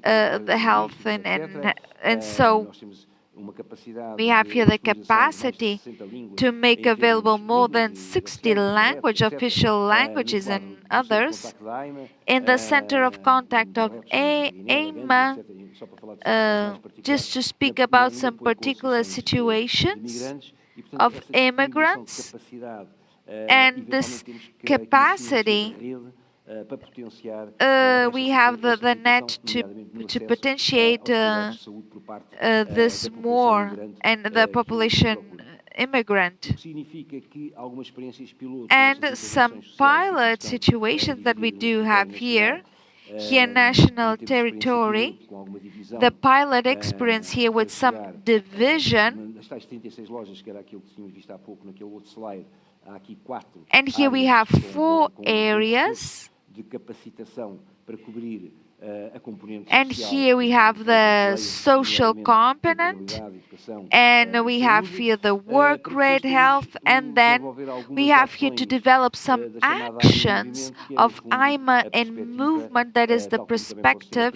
the health, and so we have here the capacity to make available more than 60 official languages and others in the center of contact of AIMA, just to speak about some particular situations of immigrants. And this capacity, we have the net to potentiate this more and the population immigrant. And some pilot situations that we do have here national territory, the pilot experience here with some division. And here we have 4 areas. And here we have the social component, and we have here the work rate health, and then we have here to develop some actions of IMA and movement, that is the perspective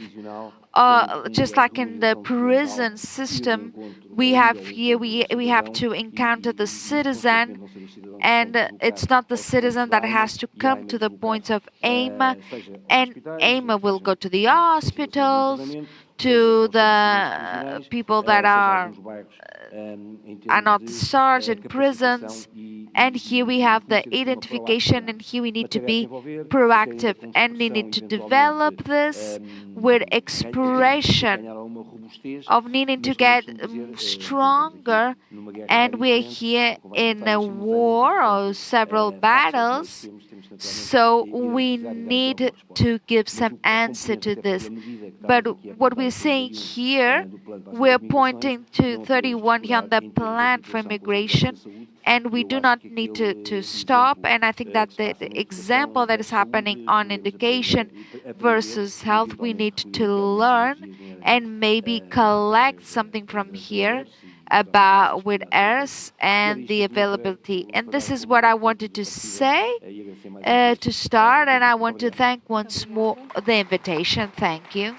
just like in the prison system, we have here, we have to encounter the citizen, and it's not the citizen that has to come to the points of AIMA, and AIMA will go to the hospitals, to the people that are not discharged in prisons, and here we have the identification, and here we need to be proactive, and we need to develop this with expression of needing to get stronger, and we're here in a war or several battles, so we need to give some answer to this. But what we're saying here, we're pointing to 31 here on the plan for immigration, and we do not need to stop. And I think that the example that is happening on education versus health, we need to learn and maybe collect something from here about with ERS and the availability. And this is what I wanted to say to start, and I want to thank once more the invitation. Thank you.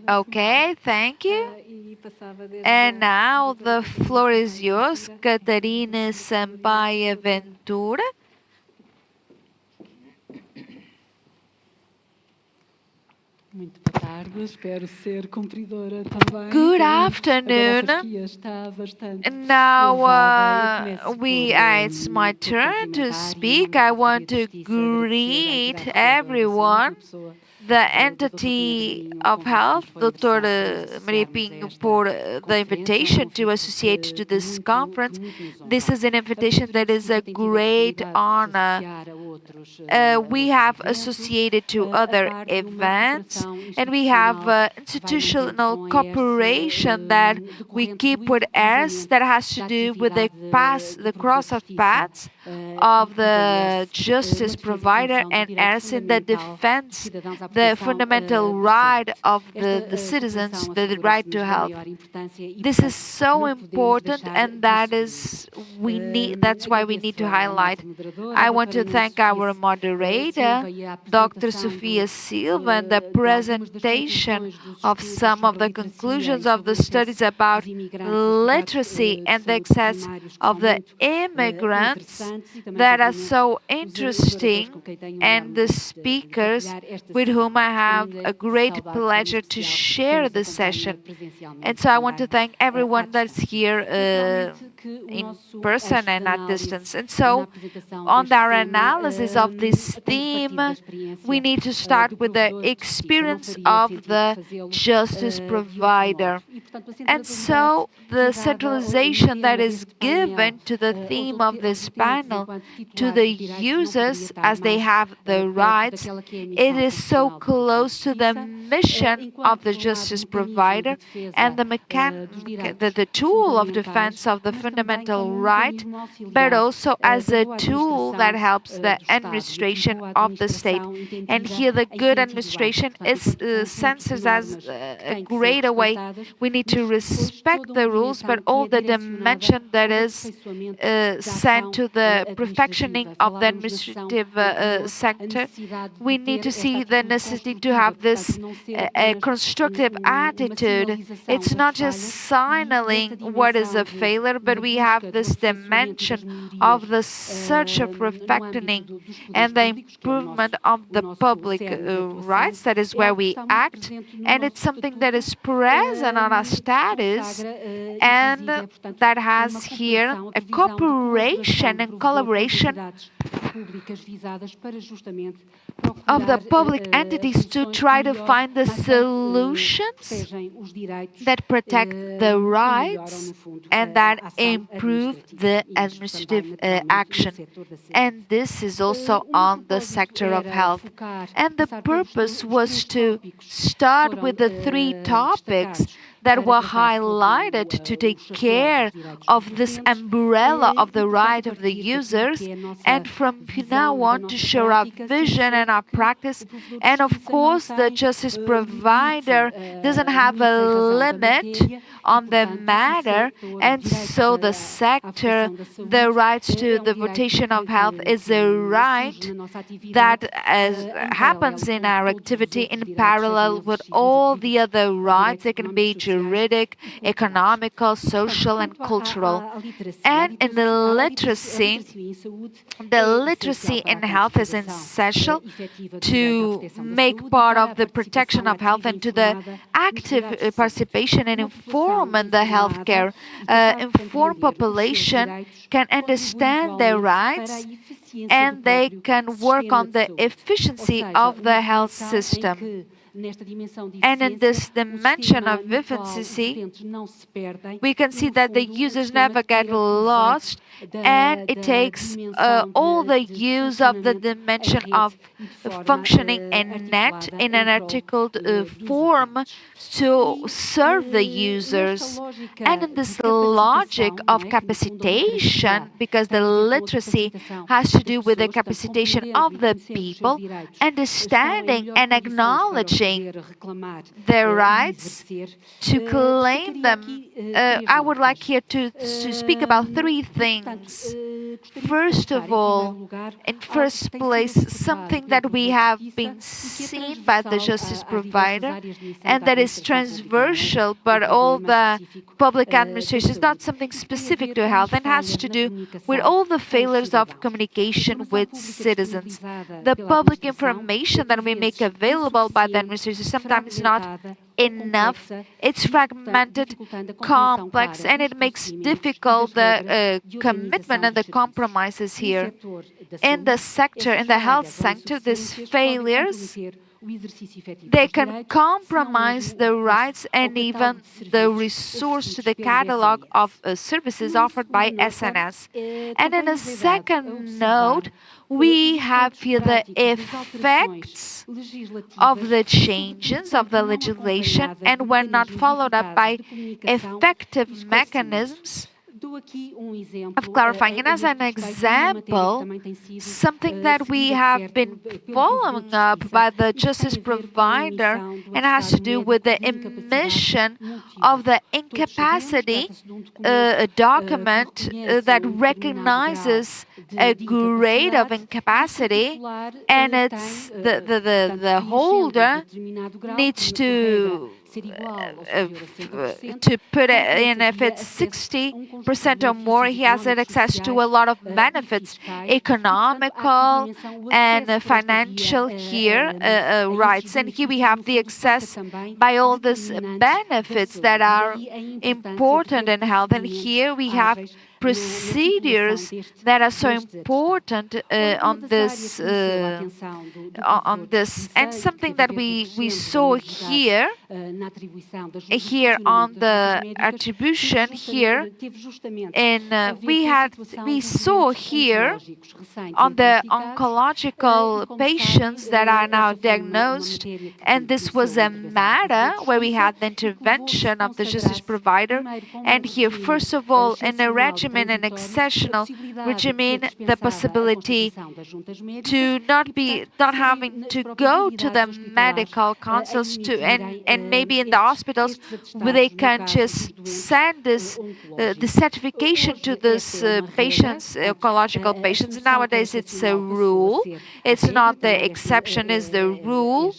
Okay, thank you. And now the floor is yours, Catarina Sampaio Ventura. Muito boa tarde, espero ser cumpridora também. Good afternoon. Now it's my turn to speak. I want to greet everyone, the entity of health, Dr. Maria Pinho, for the invitation to associate to this conference. This is an invitation that is a great honor. We have associated to other events, and we have institutional cooperation that we keep with ERS that has to do with the cross of paths of the justice provider and ERS in the defense, the fundamental right of the citizens, the right to health. This is so important, and that's why we need to highlight. I want to thank our moderator, Dr. Sofia Silva, and the presentation of some of the conclusions of the studies about literacy and the access of the immigrants that are so interesting, and the speakers with whom I have a great pleasure to share this session. And so I want to thank everyone that's here in person and at distance. And so on our analysis of this theme, we need to start with the experience of the justice provider. And so the centralization that is given to the theme of this panel, to the users as they have the rights, it is so close to the mission of the justice provider and the tool of defense of the fundamental right, but also as a tool that helps the administration of the state. And here the good administration is censored as a greater way. We need to respect the rules, but all the dimension that is sent to the perfectioning of the administrative sector, we need to see the necessity to have this constructive attitude. It's not just signaling what is a failure, but we have this dimension of the search of perfecting and the improvement of the public rights. That is where we act, and it's something that is present on our status, and that has here a cooperation and collaboration of the public entities to try to find the solutions that protect the rights and that improve the administrative action. And this is also on the sector of health. And the purpose was to start with the three topics that were highlighted to take care of this umbrella of the right of the users, and from now on to show our vision and our practice. And of course, the justice provider doesn't have a limit on the matter, and so the sector, the rights to the votation of health is a right that happens in our activity in parallel with all the other rights. They can be juridic, economical, social, and cultural. And in the literacy in health is essential to make part of the protection of health and to the active participation and involvement in the healthcare. Informed population can understand their rights and they can work on the efficiency of the health system. And in this dimension of efficiency, we can see that the users never get lost, and it takes all the use of the dimension of functioning and net in an articled form to serve the users. And in this logic of capacitation, because the literacy has to do with the capacitation of the people, understanding and acknowledging their rights to claim them. I would like here to speak about three things. First of all, in first place, something that we have been seen by the justice provider and that is transversal, but all the public administration is not something specific to health and has to do with all the failures of communication with citizens. The public information that we make available by the administration sometimes not enough. It's fragmented, complex, and it makes difficult the commitment and the compromises here. In the sector, in the health sector, these failures, they can compromise the rights and even the resource to the catalog of services offered by SNS. And in a second note, we have here the effects of the changes of the legislation, and when not followed up by effective mechanisms of clarifying. And as an example, something that we have been following up by the justice provider and has to do with the emission of the incapacity document that recognizes a grade of incapacity, and it's the holder needs to put it in. If it's 60% or more, he has access to a lot of benefits, economical and financial here rights. And here we have the access by all these benefits that are important in health. And here we have procedures that are so important on this, and something that we saw here on the attribution here, and we saw here on the oncological patients that are now diagnosed, and this was a matter where we had the intervention of the justice provider. And here, first of all, in a regimen, an exceptional regimen, the possibility to not having to go to the medical consults and maybe in the hospitals where they can just send this the certification to these patients, oncological patients. Nowadays it's a rule, it's not the exception, it's the rule,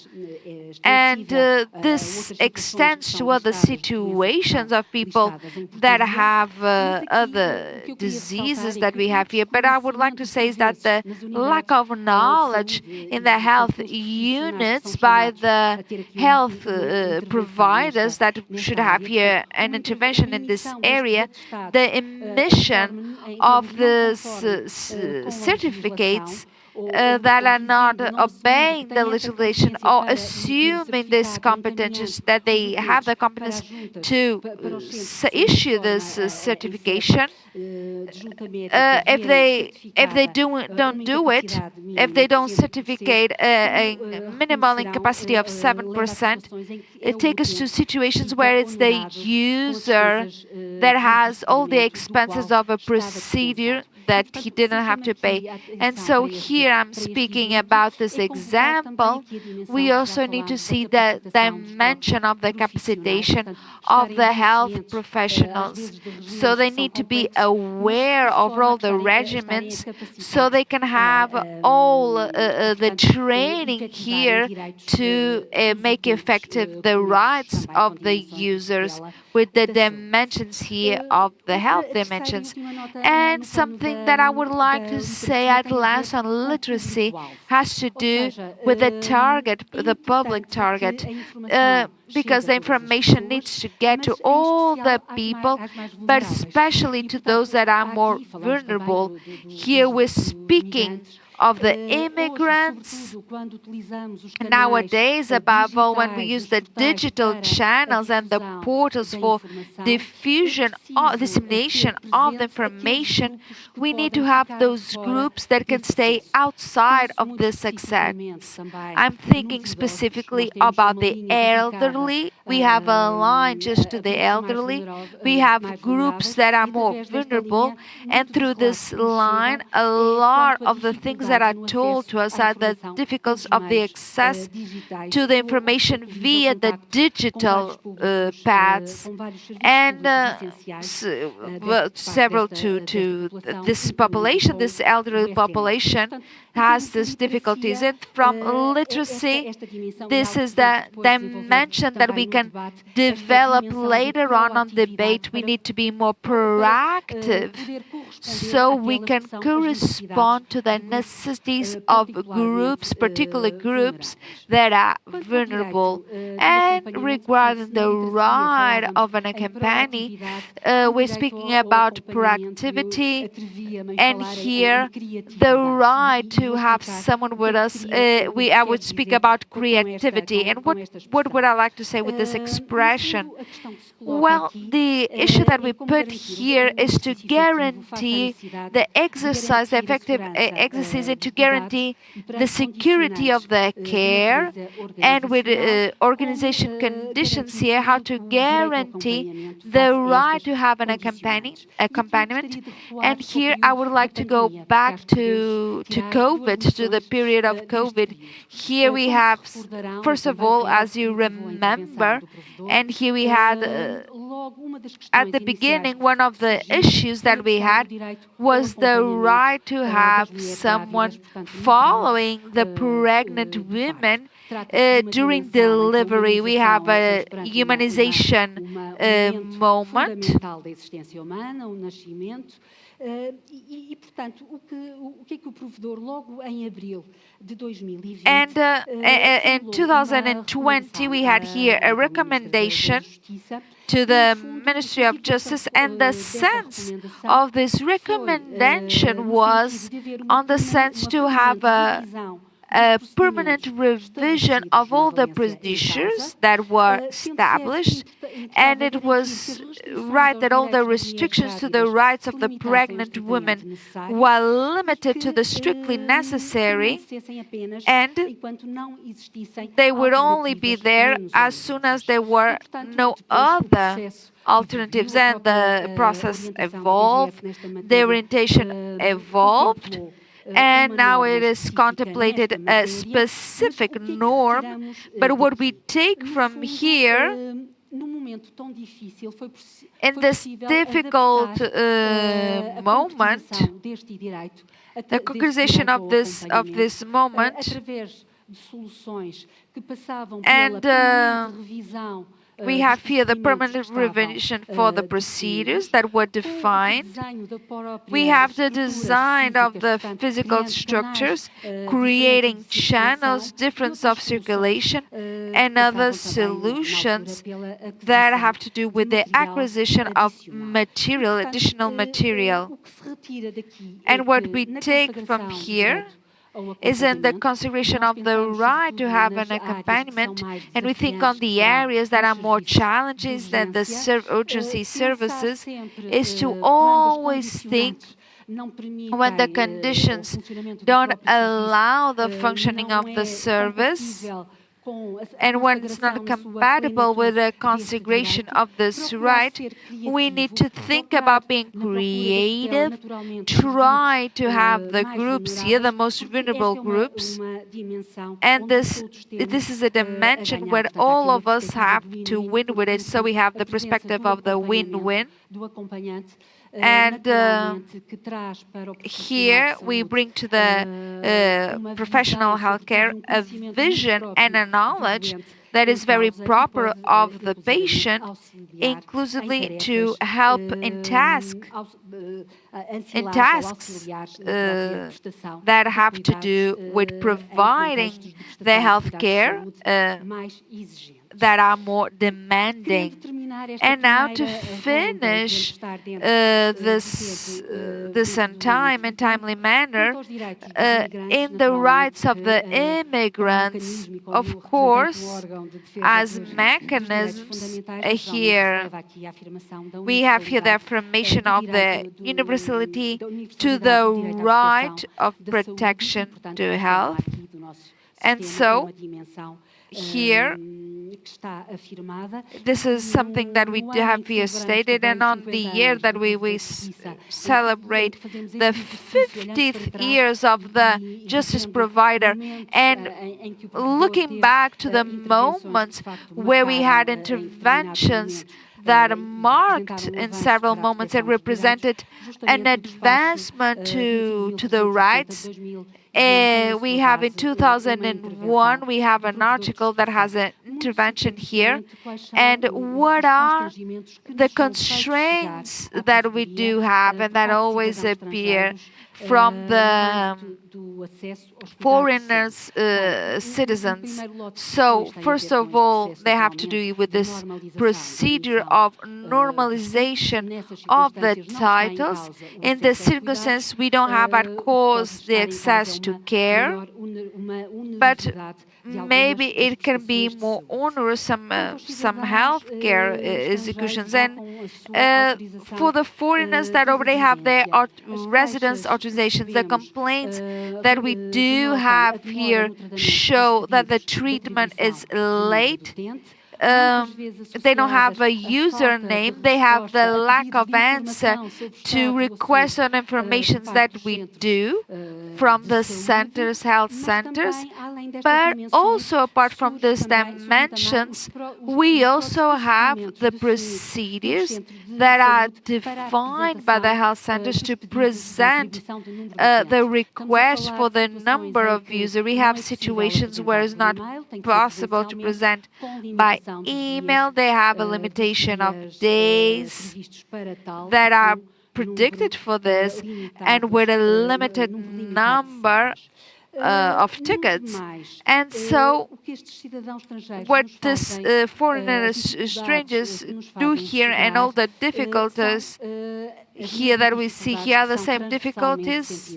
and this extends to other situations of people that have other diseases that we have here. But I would like to say is that the lack of knowledge in the health units by the health providers that should have here an intervention in this area, the emission of the certificates that are not obeying the legislation or assuming these competencies, that they have the competence to issue this certification, if they don't do it, if they don't certificate a minimal incapacity of 7%, it takes us to situations where it's the user that has all the expenses of a procedure that he didn't have to pay. And so here I'm speaking about this example. We also need to see the dimension of the capacitation of the health professionals. So they need to be aware of all the regimens so they can have all the training here to make effective the rights of the users with the dimensions here of the health dimensions. And something that I would like to say at last on literacy has to do with the target, the public target, because the information needs to get to all the people, but especially to those that are more vulnerable. Here we're speaking of the immigrants. Nowadays, above all, when we use the digital channels and the portals for diffusion or dissemination of the information, we need to have those groups that can stay outside of this success. I'm thinking specifically about the elderly. We have a line just to the elderly. We have groups that are more vulnerable, and through this line, a lot of the things that are told to us are the difficulties of the access to the information via the digital paths, and several to this population, this elderly population has these difficulties. And from literacy, this is the dimension that we can develop later on debate. We need to be more proactive so we can correspond to the necessities of groups, particular groups that are vulnerable. And regarding the right of an accompany, we're speaking about proactivity, and here the right to have someone with us. I would speak about creativity. And what would I like to say with this expression? Well, the issue that we put here is to guarantee the exercise, the effective exercise, and to guarantee the security of the care, and with organization conditions here, how to guarantee the right to have an accompaniment. And here I would like to go back to COVID, to the period of COVID. Here we have, first of all, as you remember, and here we had at the beginning, one of the issues that we had was the right to have someone following the pregnant women during delivery. We have a humanization moment. And in 2020, we had here a recommendation to the Ministry of Justice, and the sense of this recommendation was on the sense to have a permanent revision of all the procedures that were established, and it was right that all the restrictions to the rights of the pregnant women were limited to the strictly necessary, and they would only be there as soon as there were no other alternatives. And the process evolved, the orientation evolved, and now it is contemplated a specific norm. But what we take from here, in this difficult moment, the concretization of this moment, and we have here the permanent revision for the procedures that were defined. We have the design of the physical structures, creating channels, difference of circulation, and other solutions that have to do with the acquisition of material, additional material. And what we take from here is in the consideration of the right to have an accompaniment, and we think on the areas that are more challenging than the urgency services, is to always think when the conditions don't allow the functioning of the service, and when it's not compatible with the consecration of this right, we need to think about being creative, try to have the groups here, the most vulnerable groups, and this is a dimension where all of us have to win with it, so we have the perspective of the win-win. And here we bring to the professional healthcare a vision and a knowledge that is very proper of the patient, inclusively to help in tasks that have to do with providing the healthcare that are more demanding. And now to finish this on time and timely manner, in the rights of the immigrants, of course, as mechanisms here, we have here the affirmation of the universality to the right of protection to health. And so, here, this is something that we have here stated, and on the year that we celebrate the 50th years of the justice provider, and looking back to the moments where we had interventions that marked in several moments and represented an advancement to the rights. We have in 2001, we have an article that has an intervention here. And what are the constraints that we do have and that always appear from the foreigners, citizens? So, first of all, they have to do with this procedure of normalization of the titles. In this circumstance, we don't have at cause the access to care, but maybe it can be more onerous, some healthcare executions. And for the foreigners that already have their residence authorizations, the complaints that we do have here show that the treatment is late. They don't have a username, they have the lack of answer to requests on information that we do from the centers, health centers. But also, apart from these dimensions, we also have the procedures that are defined by the health centers to present the request for the number of users. We have situations where it's not possible to present by email. They have a limitation of days that are predicted for this, and with a limited number of tickets. And so what these foreigners, strangers do here, and all the difficulties here that we see here are the same difficulties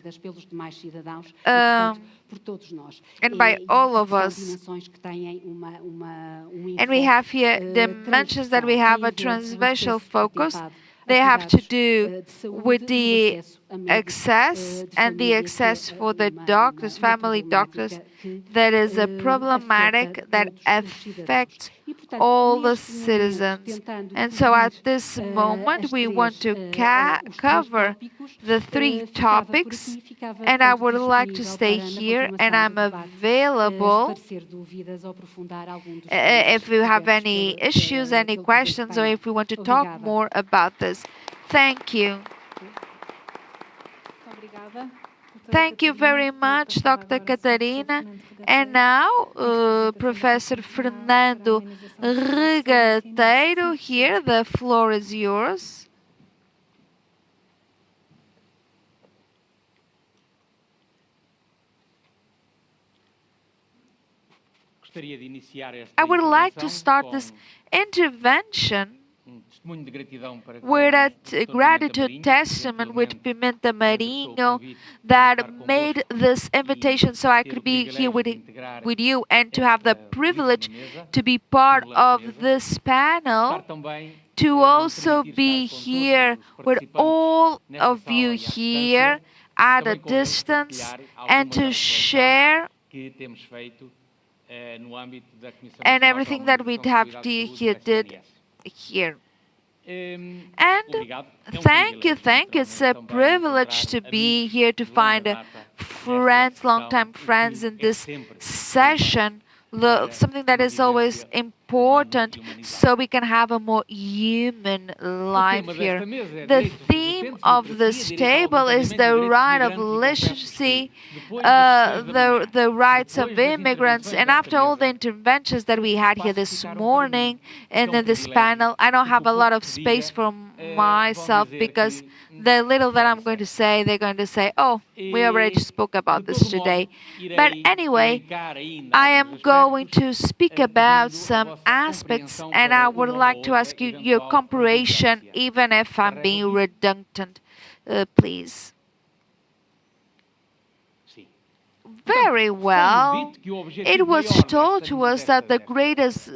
and by all of us. And we have here dimensions that we have a transversal focus. They have to do with the access and the access for the doctors, family doctors, that is a problematic that affects all the citizens. And so at this moment, we want to cover the 3 topics, and I would like to stay here, and I'm available if you have any issues, any questions, or if we want to talk more about this. Thank you. Thank you very much, Dr. Catarina. And now, Professor Fernando Regateiro here, the floor is yours. I would like to start this intervention with a gratitude testament with Pimenta Marinho that made this invitation so I could be here with you and to have the privilege to be part of this panel, to also be here with all of you here at a distance and to share and everything that we have did here. And thank you. It's a privilege to be here, to find friends, longtime friends in this session. Something that is always important so we can have a more human life here. The theme of this table is the right of literacy, the rights of immigrants, and after all the interventions that we had here this morning and in this panel, I don't have a lot of space for myself because the little that I'm going to say, they're going to say, oh, we already spoke about this today. But anyway, I am going to speak about some aspects, and I would like to ask you your cooperation, even if I'm being redundant, please. Very well. It was told to us that the greatest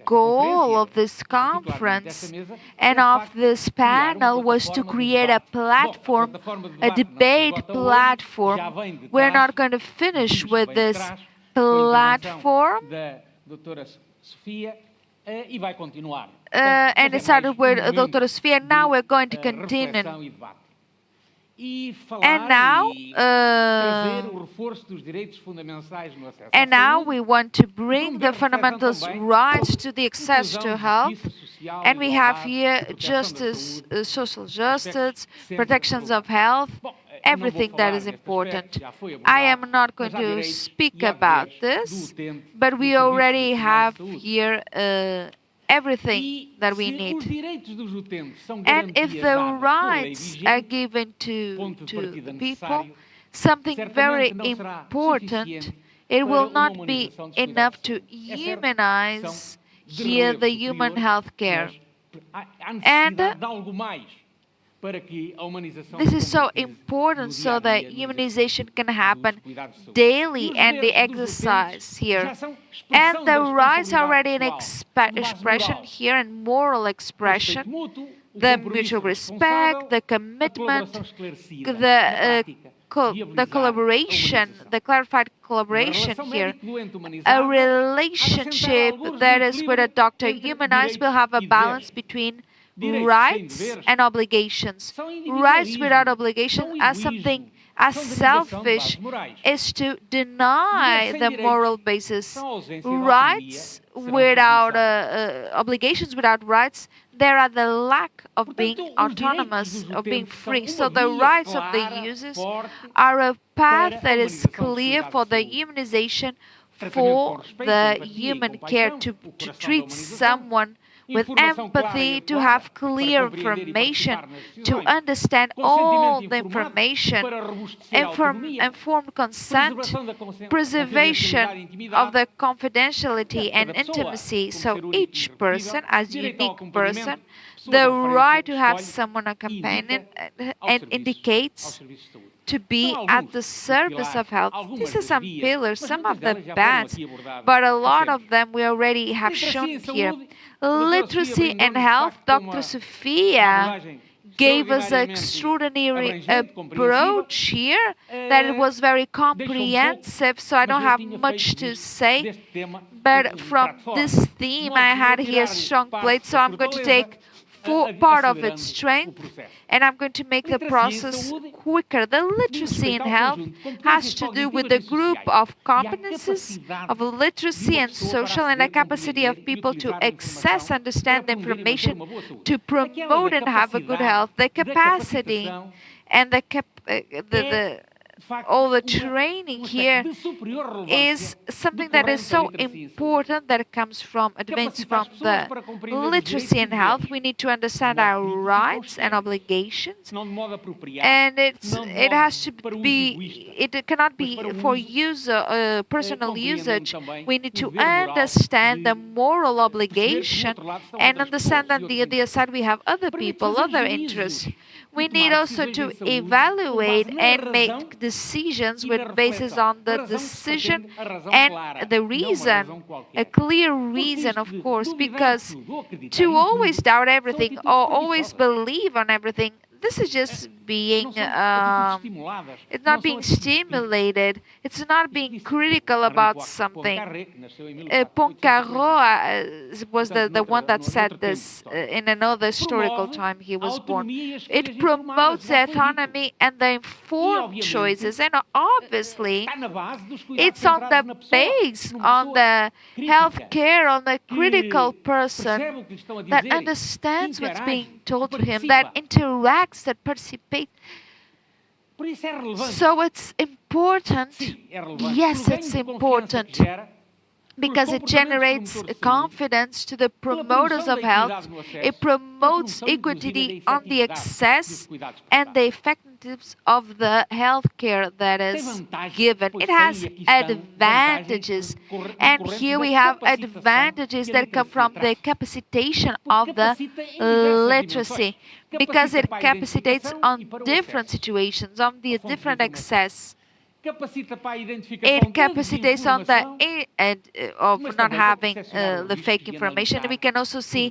goal of this conference and of this panel was to create a platform, a debate platform. We're not going to finish with this platform. And it started with Dr. Sofia, and now we're going to continue. And now we want to bring the fundamental rights to the access to health. And we have here justice, social justice, protections of health, everything that is important. I am not going to speak about this, but we already have here everything that we need. And if the rights are given to the people, something very important, it will not be enough to humanize here the human health care. And this is so important so that humanization can happen daily and the exercise here. And the rights are already an expression here and moral expression, the mutual respect, the commitment, the collaboration, the clarified collaboration here. A relationship that is with a doctor humanized will have a balance between rights and obligations. Rights without obligation as something as selfish is to deny the moral basis. Rights without obligations without rights, there are the lack of being autonomous, of being free. So the rights of the users are a path that is clear for the humanization, for the human care, to treat someone with empathy, to have clear information, to understand all the information, informed consent, preservation of the confidentiality and intimacy. So each person, as a unique person, the right to have someone accompanying and indicates to be at the service of health. These are some pillars, some of the best, but a lot of them we already have shown here. Literacy and health, Dr. Sofia gave us an extraordinary approach here, that it was very comprehensive, so I don't have much to say. But from this theme, I had here a strong plate, so I'm going to take part of its strength, and I'm going to make the process quicker. The literacy in health has to do with the group of competences of literacy and social, and the capacity of people to access, understand the information, to promote and have a good health. The capacity and the all the training here is something that is so important that comes from advanced from the literacy and health. We need to understand our rights and obligations, and it has to be, it cannot be for personal usage. We need to understand the moral obligation and understand that on the other side we have other people, other interests. We need also to evaluate and make decisions with basis on the decision and the reason, a clear reason, of course, because to always doubt everything or always believe on everything, this is just being, it's not being stimulated, it's not being critical about something. Poincaré was the one that said this in another historical time he was born. It promotes the autonomy and the informed choices, and obviously it's on the base, on the health care, on the critical person that understands what's being told to him, that interacts, that participates. So it's important. Yes, it's important because it generates confidence to the promoters of health. It promotes equity on the access and the effectiveness of the health care that is given. It has advantages, and here we have advantages that come from the capacitation of the literacy, because it capacitates on different situations, on the different access. It capacitates on the of not having the fake information. We can also see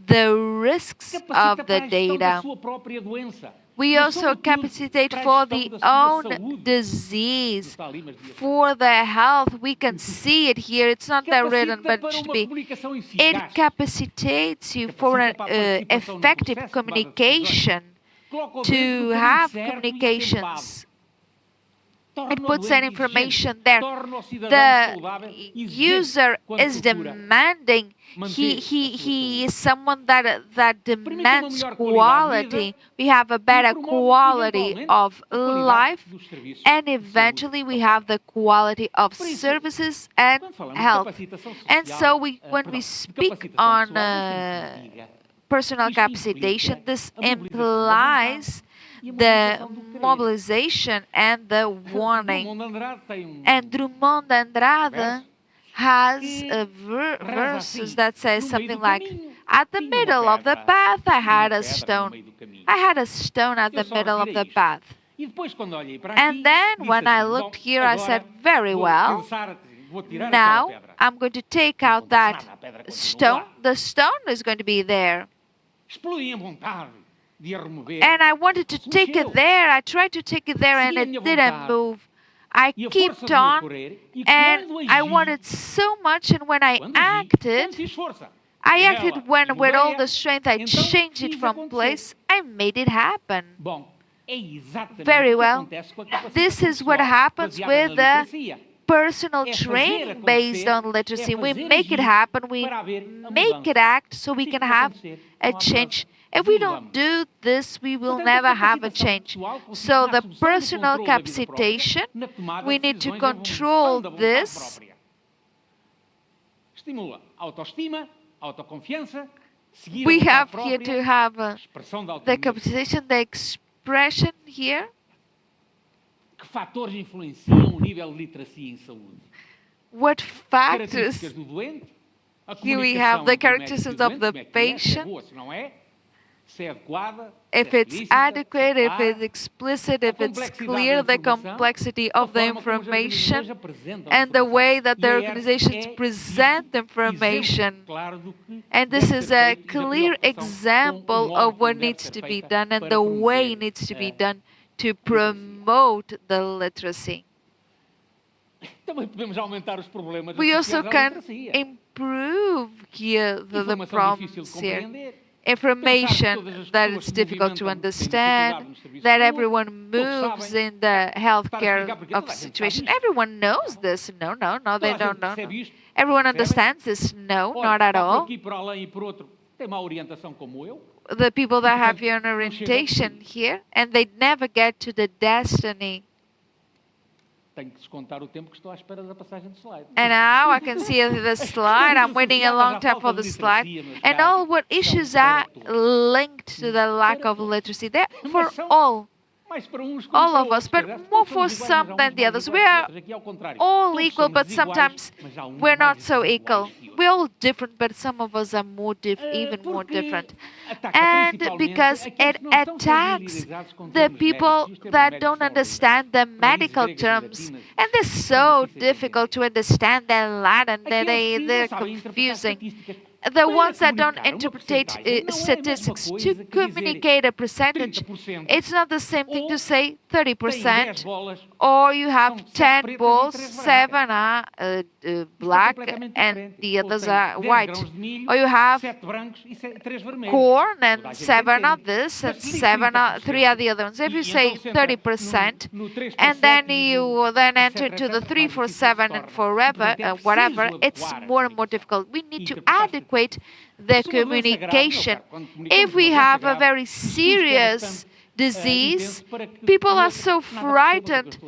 the risks of the data. We also capacitate for the own disease, for the health. We can see it here. It's not that written, but it should be. It capacitates you for an effective communication, to have communications. It puts that information there. The user is demanding. He is someone that demands quality. We have a better quality of life, and eventually we have the quality of services and health. And so when we speak on personal capacitation, this implies the mobilization and the warning. And Drummond Andrade has verses that says something like, at the middle of the path I had a stone. I had a stone at the middle of the path. And then when I looked here, I said, very well, now I'm going to take out that stone. The stone is going to be there. And I wanted to take it there. I tried to take it there and it didn't move. I kept on and I wanted so much, and when I acted with all the strength. I changed it from place. I made it happen. Very well. This is what happens with the personal training based on literacy. We make it happen. We make it act so we can have a change. If we don't do this, we will never have a change. So the personal capacitation, we need to control this. We have here to have the capacitation, the expression here. What factors? Here we have the characteristics of the patient. If it's adequate, if it's explicit, if it's clear, the complexity of the information and the way that the organizations present the information. And this is a clear example of what needs to be done and the way it needs to be done to promote the literacy. We also can improve here the problems here. Information that it's difficult to understand, that everyone moves in the healthcare of situation. Everyone knows this. No, they don't know. Everyone understands this. No, not at all. The people that have your orientation here, and they never get to the destiny. Tenho que descontar o tempo que estou à espera da passagem do slide. And now I can see the slide. I'm waiting a long time for the slide. And all what issues are linked to the lack of literacy. They're for all of us, but more for some than the others. We are all equal, but sometimes we're not so equal. We're all different, but some of us are even more different. And because it attacks the people that don't understand the medical terms, and they're so difficult to understand, they're Latin, they're confusing. The ones that don't interpret statistics to communicate a percentage, it's not the same thing to say 30%, or you have 10 balls, 7 are black and the others are white, or you have corn and 7 are this and 3 are the other ones. If you say 30% and then you then enter to the 3, 4, 7 and forever, whatever, it's more and more difficult. We need to adequate the communication. If we have a very serious disease, people are so frightened.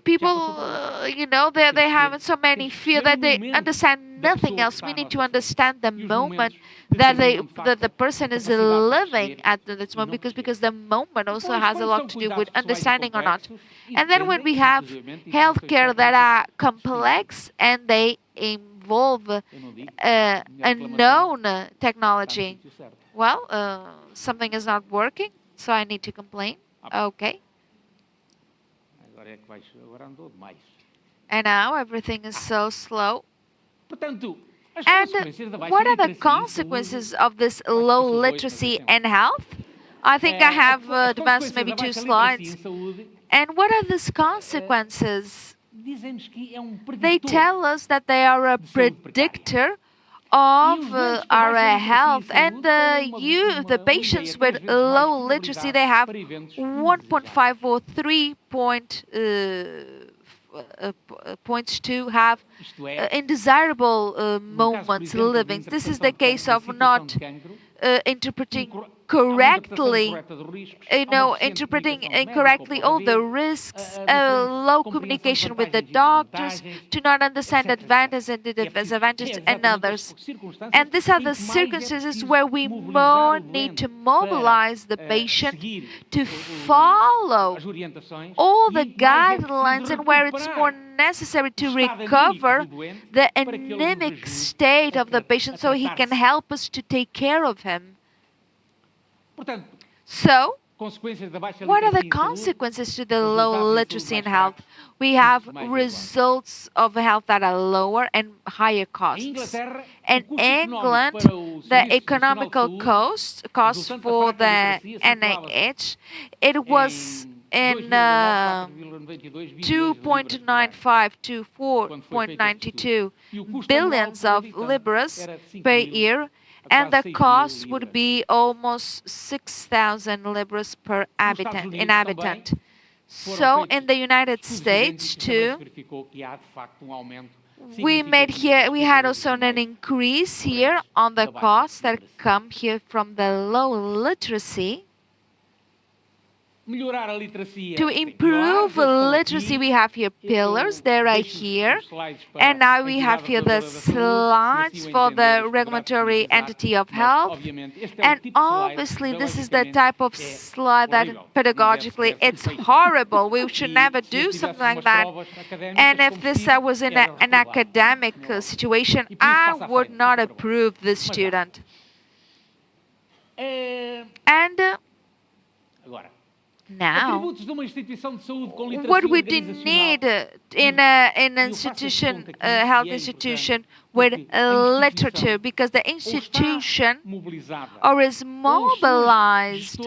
People, they have so many fear that they understand nothing else. We need to understand the moment that the person is living at this moment, because the moment also has a lot to do with understanding or not. And then when we have healthcare that are complex and they involve unknown technology, well, something is not working, so I need to complain. Okay. And now everything is so slow. And what are the consequences of this low literacy and health? I think I have advanced maybe 2 slides. And what are these consequences? They tell us that they are a predictor of our health, and the patients with low literacy, they have 1.5 or 3 points to have undesirable moments living. This is the case of not interpreting correctly, interpreting incorrectly all the risks, low communication with the doctors, to not understand advantages and disadvantages and others. And these are the circumstances where we more need to mobilize the patient to follow all the guidelines, and where it's more necessary to recover the anemic state of the patient so he can help us to take care of him. So, what are the consequences to the low literacy in health? We have results of health that are lower and higher costs. In England, the economical cost for the NIH, it was in 2.95 to 4.92 billions of libras per year, and the cost would be almost 6,000 libras per inhabitant. So in the United States too, we had also an increase here on the costs that come here from the low literacy. To improve literacy, we have here pillars, they are here, and now we have here the slides for the regulatory entity of health, and obviously this is the type of slide that pedagogically it's horrible. We should never do something like that, and if this was in an academic situation, I would not approve this student. And now, what we need in an institution, a health institution with literature, because the institution or is mobilized,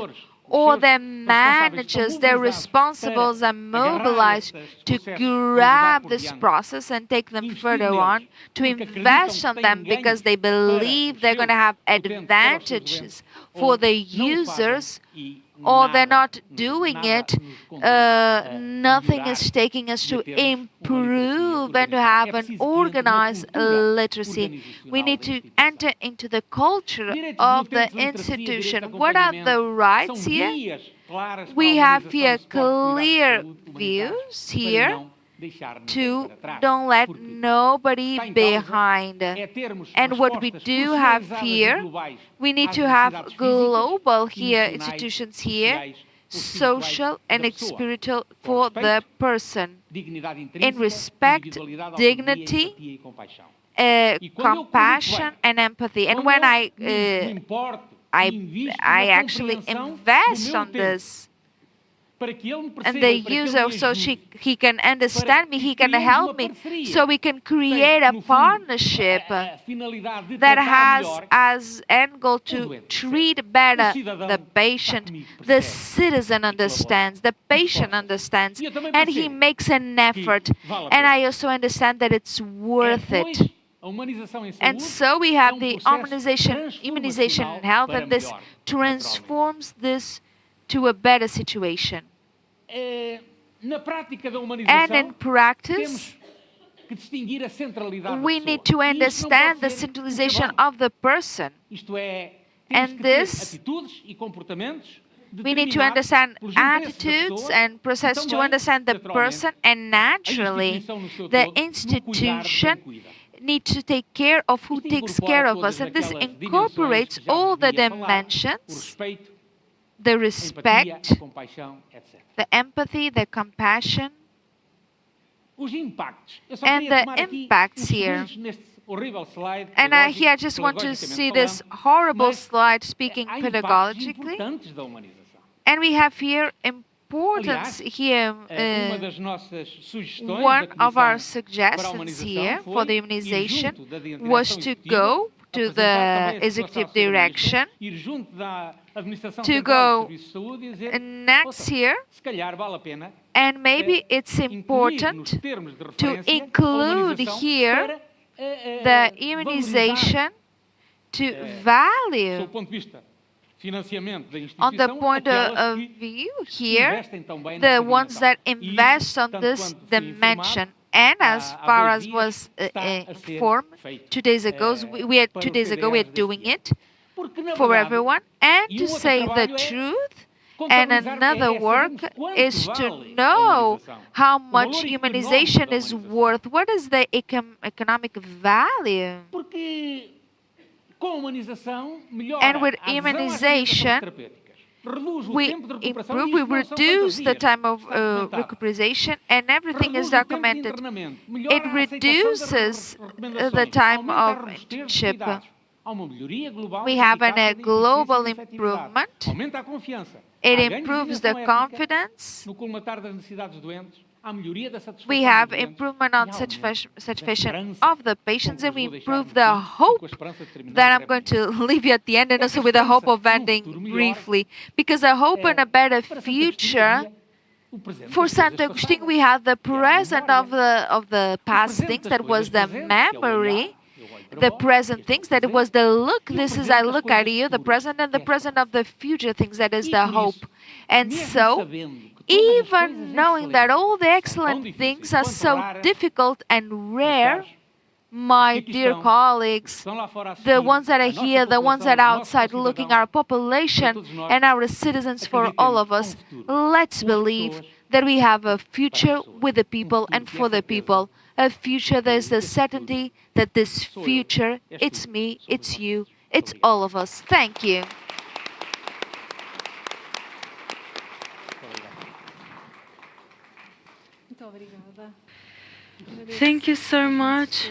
or their managers, their responsibles are mobilized to grab this process and take them further on, to invest on them because they believe they're going to have advantages for the users, or they're not doing it, nothing is taking us to improve and to have an organized literacy. We need to enter into the culture of the institution. What are the rights here? We have here clear views here, to don't let nobody behind. And what we do have here, we need to have global here, institutions here, social and spiritual for the person, in respect, dignity, compassion and empathy. And when I actually invest on this, and the user, so he can understand me, he can help me, so we can create a partnership that has as end goal to treat better the patient. The citizen understands, the patient understands, and he makes an effort. And I also understand that it's worth it. And so we have the immunization in health, and this transforms this to a better situation. And in practice, we need to understand the centralization of the person. And this, we need to understand attitudes and process to understand the person, and naturally, the institution needs to take care of who takes care of us. And this incorporates all the dimensions: the respect, the empathy, the compassion, and the impacts here. And here I just want to see this horrible slide speaking pedagogically. And we have here importance here. One of our suggestions here for the immunization was to go to the executive direction, to go next year, and maybe it's important to include here the immunization to value on the point of view here, the ones that invest on this dimension. And as far as was informed 2 days ago, we are doing it for everyone. And to say the truth, and another work is to know how much immunization is worth. What is the economic value? And with immunization, we improve, we reduce the time of recuperation, and everything is documented. It reduces the time of internship. We have a global improvement. It improves the confidence. We have improvement on satisfaction of the patients, and we improve the hope that I'm going to leave you at the end, and also with the hope of ending briefly, because I hope in a better future. For Santo Agostinho, we have the present of the past things, that was the memory. The present things, that it was the look, this is I look at you, the present, and the present of the future things, that is the hope. And so, even knowing that all the excellent things are so difficult and rare, my dear colleagues, the ones that are here, the ones that are outside looking, our population and our citizens, for all of us, let's believe that we have a future with the people and for the people. A future, there's the certainty that this future, it's me, it's you, it's all of us. Thank you. Thank you so much.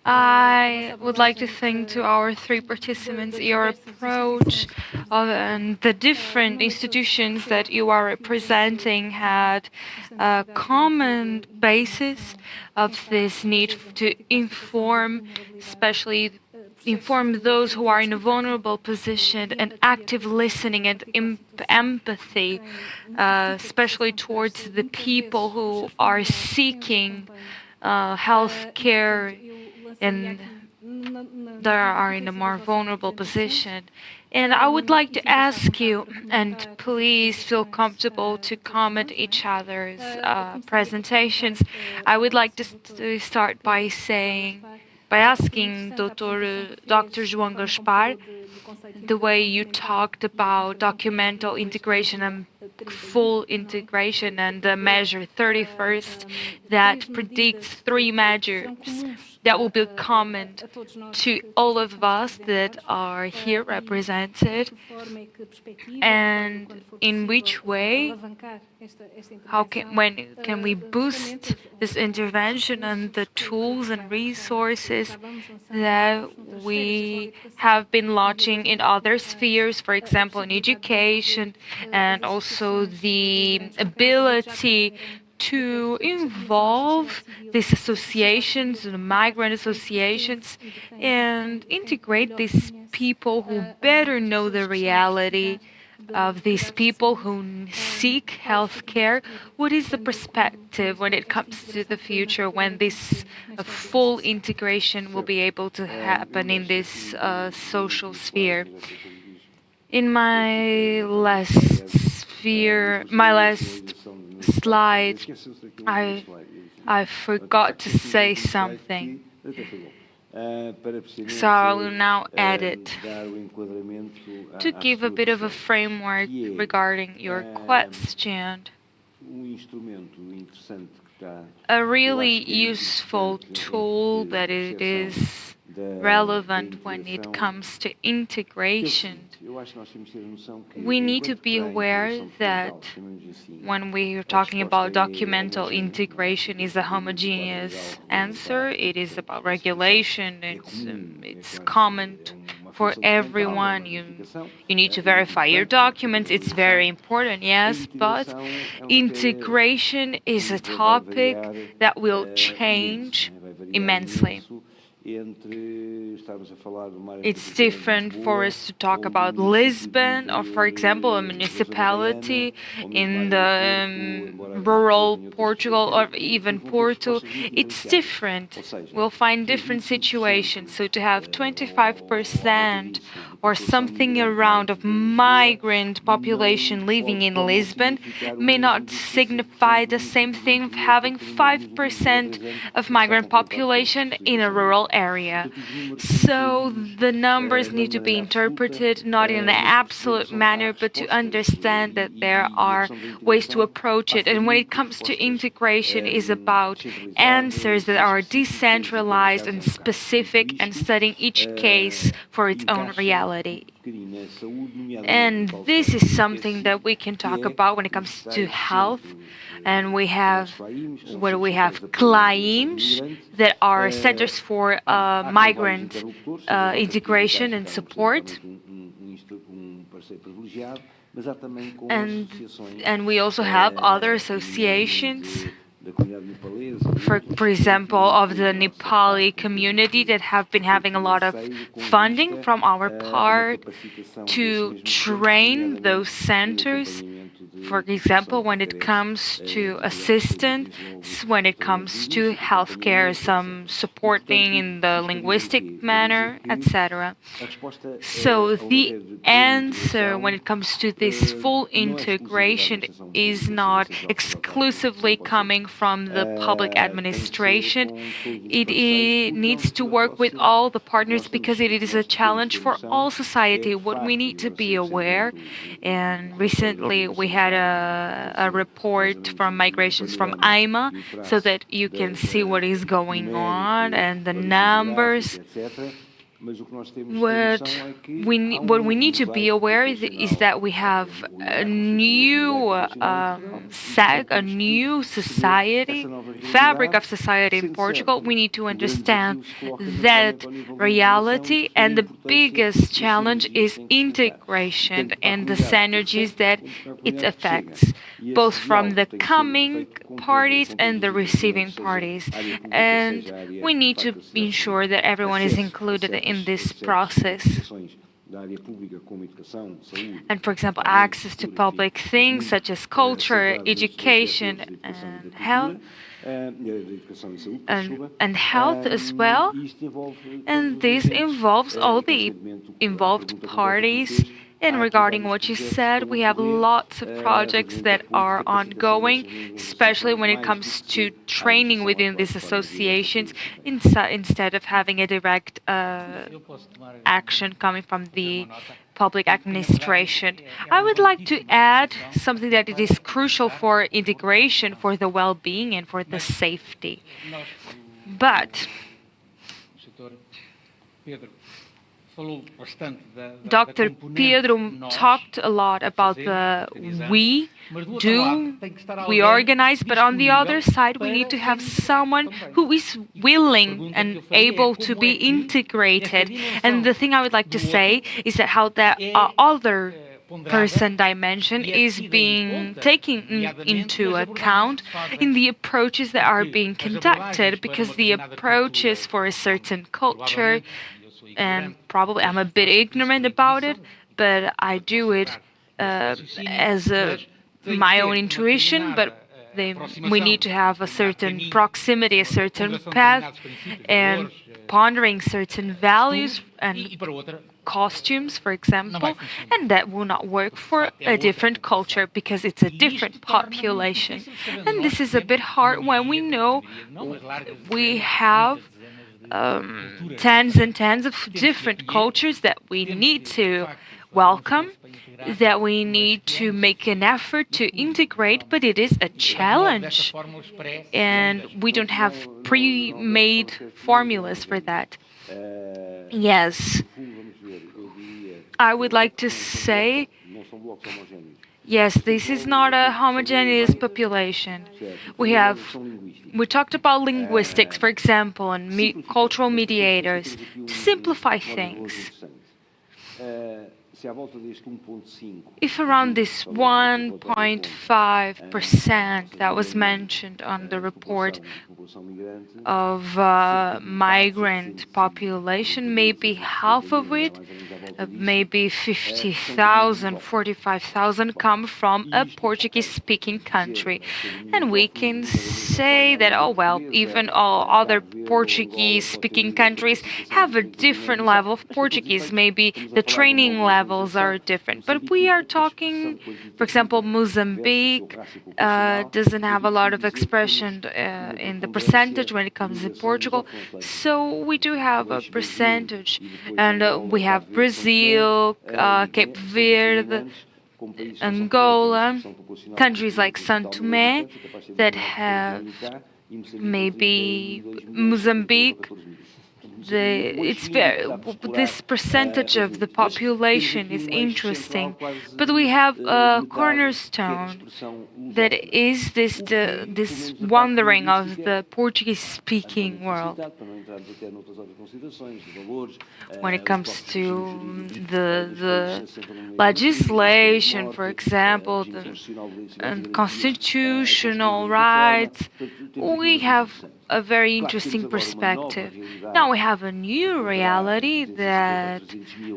I would like to thank to our three participants your approach and the different institutions that you are representing had a common basis of this need to inform, especially inform those who are in a vulnerable position, and active listening and empathy, especially towards the people who are seeking health care and that are in a more vulnerable position. And I would like to ask you, and please feel comfortable to comment each other's presentations. I would like to start by asking Dr. João Gaspar, the way you talked about documental integration and full integration, and the measure 31st that predicts 3 measures that will be common to all of us that are here represented, and in which way, when can we boost this intervention and the tools and resources that we have been launching in other spheres, for example, in education, and also the ability to involve these associations, the migrant associations, and integrate these people who better know the reality of these people who seek healthcare. What is the perspective when it comes to the future, when this full integration will be able to happen in this social sphere? In my last slide, I forgot to say something. So I will now add it to give a bit of a framework regarding your question. A really useful tool that it is relevant when it comes to integration. We need to be aware that when we are talking about documental integration is a homogeneous answer. It is about regulation. It's common for everyone. You need to verify your documents. It's very important, yes, but integration is a topic that will change immensely. It's different for us to talk about Lisbon or, for example, a municipality in the rural Portugal or even Porto. It's different. We'll find different situations. So to have 25% or something around of migrant population living in Lisbon may not signify the same thing of having 5% of migrant population in a rural area. So the numbers need to be interpreted not in an absolute manner, but to understand that there are ways to approach it. And when it comes to integration, is about answers that are decentralized and specific and studying each case for its own reality. And this is something that we can talk about when it comes to health. And we have CLAIMs that are centers for migrant integration and support. And we also have other associations, for example, of the Nepali community that have been having a lot of funding from our part to train those centers. For example, when it comes to assistance, when it comes to healthcare, some supporting in the linguistic manner, etc. So the answer when it comes to this full integration is not exclusively coming from the public administration. It needs to work with all the partners because it is a challenge for all society. What we need to be aware, and recently we had a report from migrations from IMA so that you can see what is going on and the numbers. What we need to be aware is that we have a new a new society, fabric of society in Portugal. We need to understand that reality, and the biggest challenge is integration and the synergies that it affects, both from the coming parties and the receiving parties. And we need to ensure that everyone is included in this process. And for example, access to public things such as culture, education, and health. And health as well. And this involves all the involved parties. And regarding what you said, we have lots of projects that are ongoing, especially when it comes to training within these associations, instead of having a direct action coming from the public administration. I would like to add something that it is crucial for integration, for the well-being and for the safety. But Dr. Pedro talked a lot about the we organize, but on the other side, we need to have someone who is willing and able to be integrated. And the thing I would like to say is that how that other person dimension is being taken into account in the approaches that are being conducted, because the approaches for a certain culture, and probably I'm a bit ignorant about it, but I do it as my own intuition, but we need to have a certain proximity, a certain path, and pondering certain values and costumes, for example, and that will not work for a different culture because it's a different population. And this is a bit hard when we know we have tens and tens of different cultures that we need to welcome, that we need to make an effort to integrate, but it is a challenge. And we don't have pre-made formulas for that. Yes. I would like to say, yes, this is not a homogeneous population. We talked about linguistics, for example, and cultural mediators to simplify things. If around this 1.5% that was mentioned on the report of migrant population, maybe half of it, maybe 50,000, 45,000 come from a Portuguese-speaking country. And we can say that, oh well, even all other Portuguese-speaking countries have a different level of Portuguese. Maybe the training levels are different. But we are talking, for example, Mozambique doesn't have a lot of expression in the percentage when it comes to Portugal. So we do have a percentage. And we have Brazil, Cape Verde, Angola, countries like São Tomé that have maybe Mozambique. This percentage of the population is interesting, but we have a cornerstone that is this wandering of the Portuguese-speaking world. When it comes to the legislation, for example, and constitutional rights, we have a very interesting perspective. Now we have a new reality that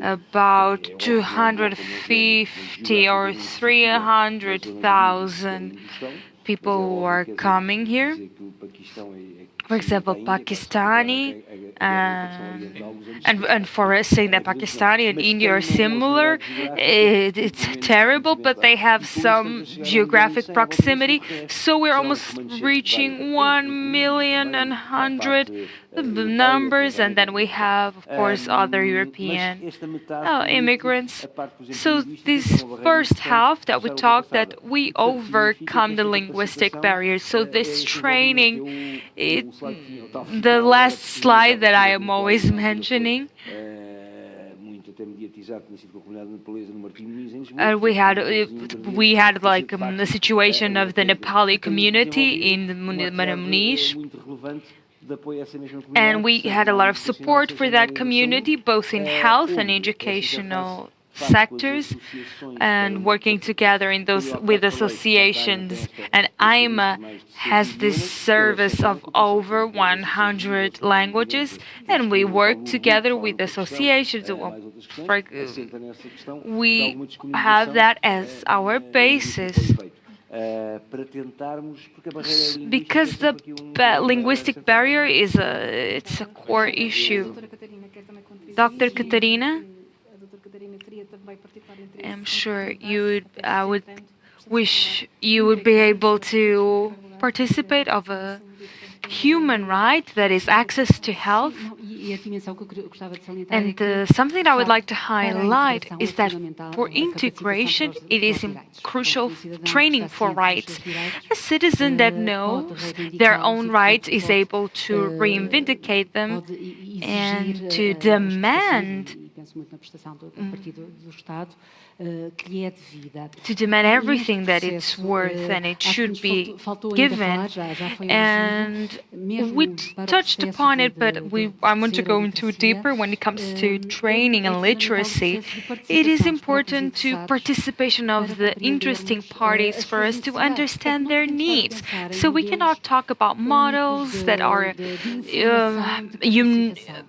about 250 or 300,000 people who are coming here. For example, Pakistani, and for us saying that Pakistani and India are similar, it's terrible, but they have some geographic proximity. So we're almost reaching 1,100,000 numbers, and then we have, of course, other European immigrants. So this first half that we talked, that we overcome the linguistic barriers. So this training, the last slide that I am always mentioning, we had like the situation of the Nepali community in Manamunish, and we had a lot of support for that community, both in health and educational sectors, and working together in those with associations. And AIMA has this service of over 100 languages, and we work together with associations. We have that as our basis. Because the linguistic barrier it's a core issue. Dr. Catarina, I'm sure I would wish you would be able to participate of a human right that is access to health. And something I would like to highlight is that for integration, it is crucial training for rights. A citizen that knows their own rights is able to reivindicate them and to demand everything that it's worth and it should be given. And we touched upon it, but I want to go into deeper when it comes to training and literacy. It is important to participation of the interesting parties for us to understand their needs. So we cannot talk about models that are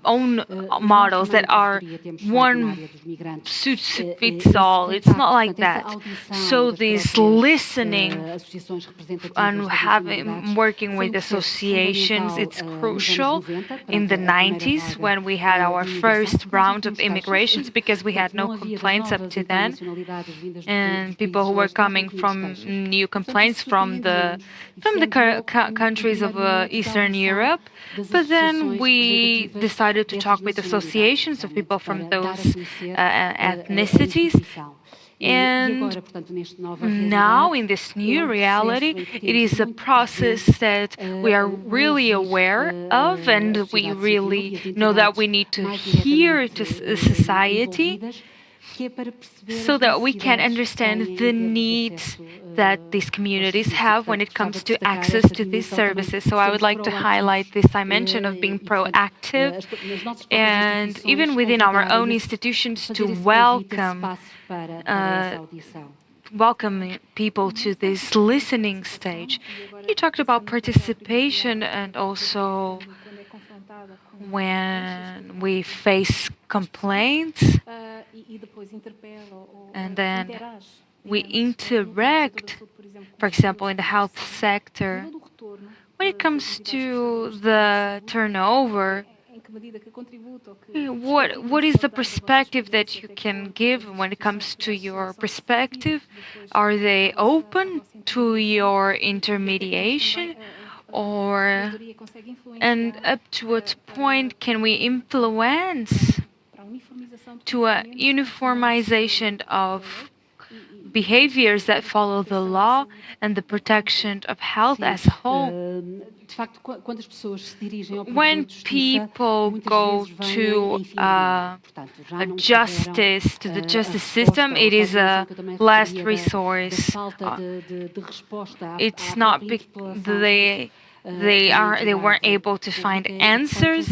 own models that are one suits fits all. It's not like that. So this listening and working with associations, it's crucial. In the 90s, when we had our first round of immigrations, because we had no complaints up to then, and people who were coming from new complaints from the countries of Eastern Europe. But then we decided to talk with associations of people from those ethnicities. And now, in this new reality, it is a process that we are really aware of, and we really know that we need to hear to society so that we can understand the needs that these communities have when it comes to access to these services. So I would like to highlight this dimension of being proactive and even within our own institutions to welcome people to this listening stage. You talked about participation and also when we face complaints and then we interact, for example, in the health sector. When it comes to the turnover, what is the perspective that you can give when it comes to your perspective? Are they open to your intermediation? And up to what point can we influence to a uniformization of behaviors that follow the law and the protection of health as a whole? When people go to the justice system, it is a last resource. It's not they weren't able to find answers,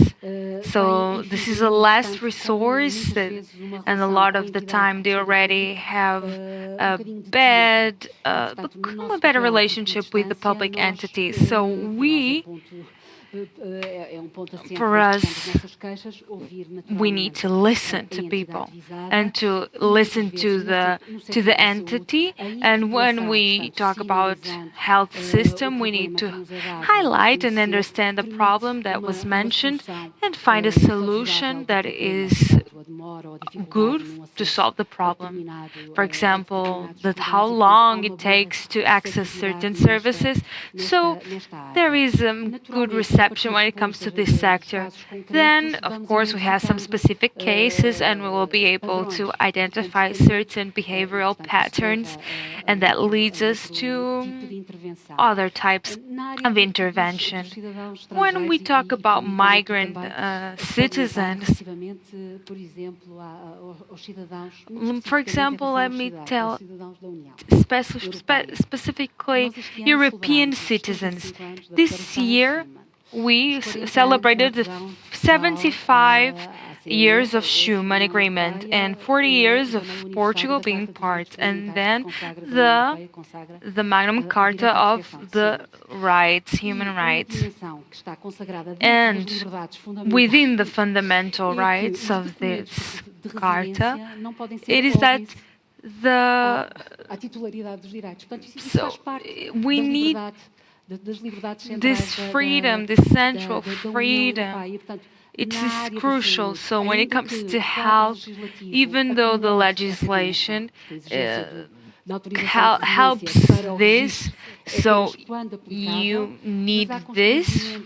so this is a last resource, and a lot of the time they already have a better relationship with the public entities. So for us, we need to listen to people and to listen to the entity. And when we talk about health system, we need to highlight and understand the problem that was mentioned and find a solution that is good to solve the problem. For example, how long it takes to access certain services. So there is good reception when it comes to this sector. Then, of course, we have some specific cases and we will be able to identify certain behavioral patterns, and that leads us to other types of intervention. When we talk about migrant citizens, for example, let me tell specifically European citizens. This year, we celebrated the 75 years of Schuman Agreement and 40 years of Portugal being part, and then the Magna Carta of the rights, human rights. And within the fundamental rights of this Carta, it is that we need this freedom, this central freedom. It is crucial. So when it comes to health, even though the legislation helps this, so you need this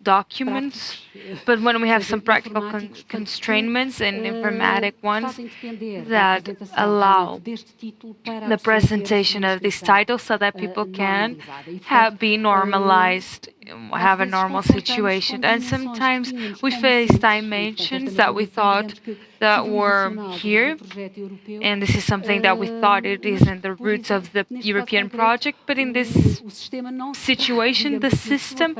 documents, but when we have some practical constraints and informatic ones that allow the presentation of this title so that people can be normalized, have a normal situation. And sometimes we face dimensions that we thought that were here, and this is something that we thought it is in the roots of the European project, but in this situation, the system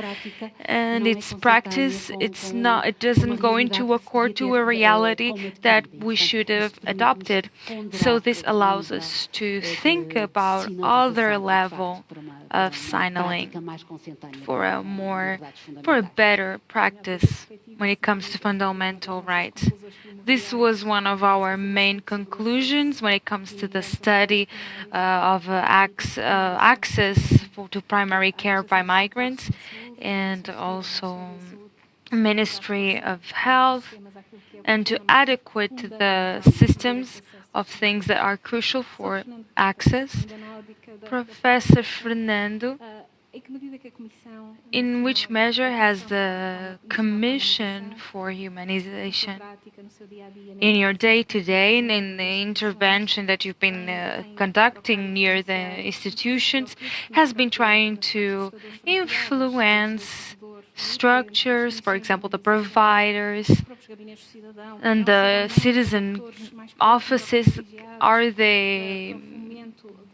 and its practice, it doesn't go into accord to a reality that we should have adopted. So this allows us to think about other level of signaling for a better practice when it comes to fundamental rights. This was one of our main conclusions when it comes to the study of access to primary care by migrants, and also Ministry of Health, and to adequate the systems of things that are crucial for access. Professor Fernando, in which measure has the Commission for Humanization in your day-to-day and in the intervention that you've been conducting near the institutions has been trying to influence structures, for example, the providers and the citizen offices? Are they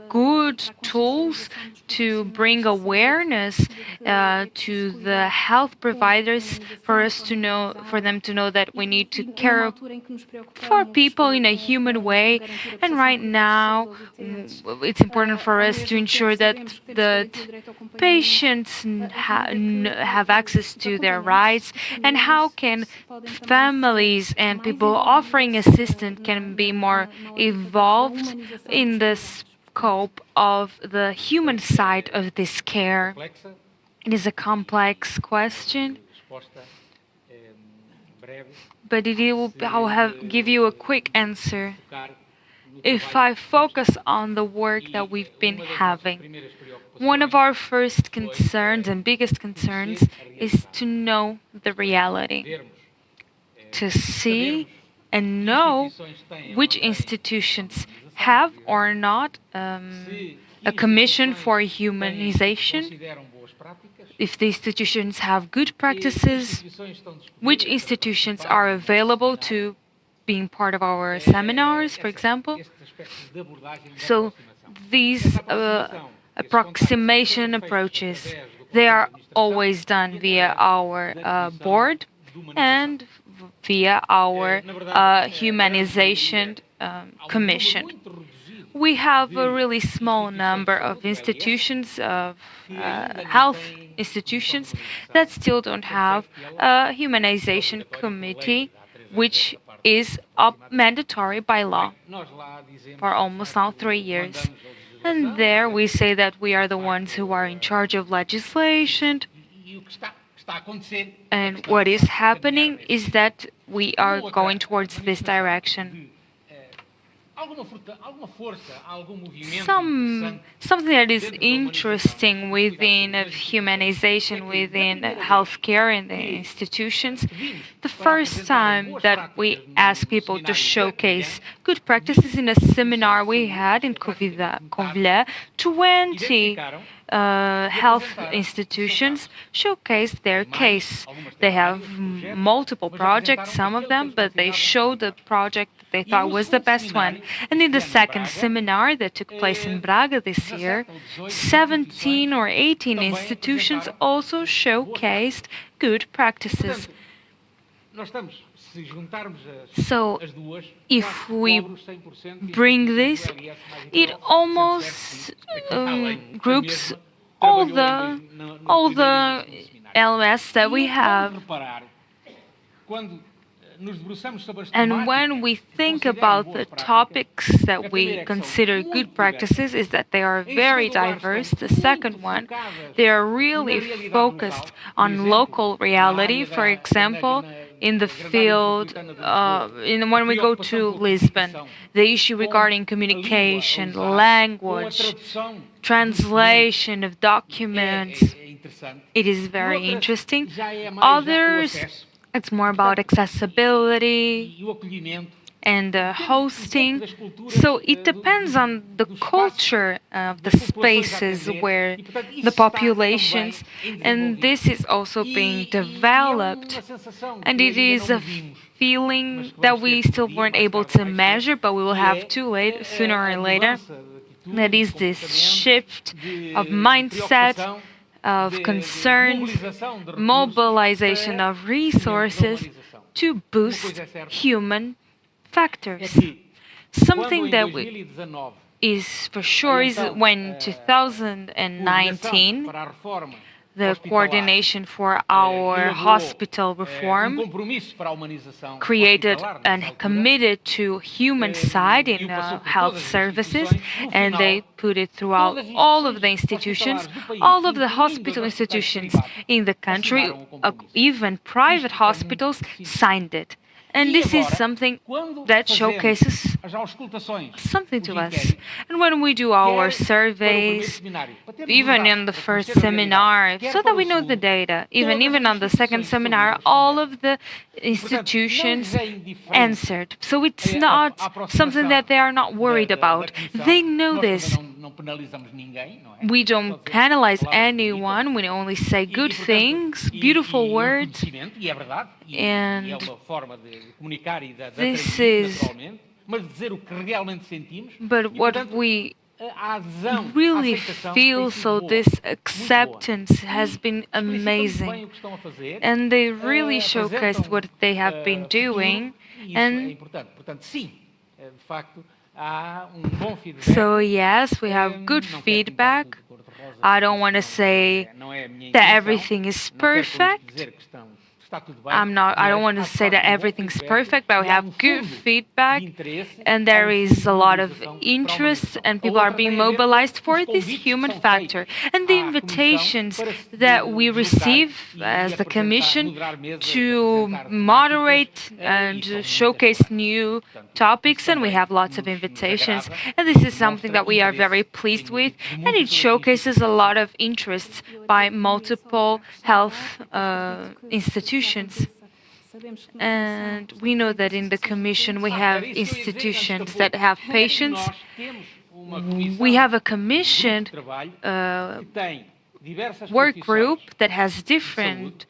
good tools to bring awareness to the health providers for them to know that we need to care for people in a human way? And right now, it's important for us to ensure that the patients have access to their rights, and how can families and people offering assistance can be more evolved in the scope of the human side of this care. It is a complex question, but I'll give you a quick answer. If I focus on the work that we've been having, one of our first concerns and biggest concerns is to know the reality, to see and know which institutions have or not a commission for humanization, if the institutions have good practices, which institutions are available to being part of our seminars, for example. So these approximation approaches, they are always done via our board and via our humanization commission. We have a really small number of institutions, of health institutions, that still don't have a humanization committee, which is mandatory by law for almost now 3 years. And there we say that we are the ones who are in charge of legislation. And what is happening is that we are going towards this direction. Something that is interesting within humanization, within healthcare and the institutions, the first time that we asked people to showcase good practices in a seminar we had in Covilhã, 20 health institutions showcased their case. They have multiple projects, some of them, but they showed the project that they thought was the best one. And in the second seminar that took place in Braga this year, 17 or 18 institutions also showcased good practices. So, if we bring this, it almost groups all the LMS that we have. And when we think about the topics that we consider good practices, is that they are very diverse. The second one, they are really focused on local reality. For example, in the field, when we go to Lisbon, the issue regarding communication, language, translation of documents, it is very interesting. Others, it's more about accessibility and hosting. So it depends on the culture of the spaces where the populations, and this is also being developed, and it is a feeling that we still weren't able to measure, but we will have to sooner or later. That is this shift of mindset, of concerns, mobilization of resources to boost human factors. Something that is for sure is when 2019, the coordination for our hospital reform created and committed to human side in health services, and they put it throughout all of the institutions, all of the hospital institutions in the country, even private hospitals signed it. And this is something that showcases something to us. And when we do our surveys, even in the first seminar, so that we know the data, even on the second seminar, all of the institutions answered. So it's not something that they are not worried about. They know this. We don't penalize anyone, we only say good things, beautiful words, and this is, but what we really feel, so this acceptance has been amazing, and they really showcased what they have been doing, and so yes, we have good feedback. I don't want to say that everything is perfect. I don't want to say that everything's perfect, but we have good feedback, and there is a lot of interest, and people are being mobilized for this human factor. And the invitations that we receive as the Commission to moderate and showcase new topics, and we have lots of invitations, and this is something that we are very pleased with, and it showcases a lot of interest by multiple health institutions. And we know that in the Commission we have institutions that have patients. We have a commission work group that has different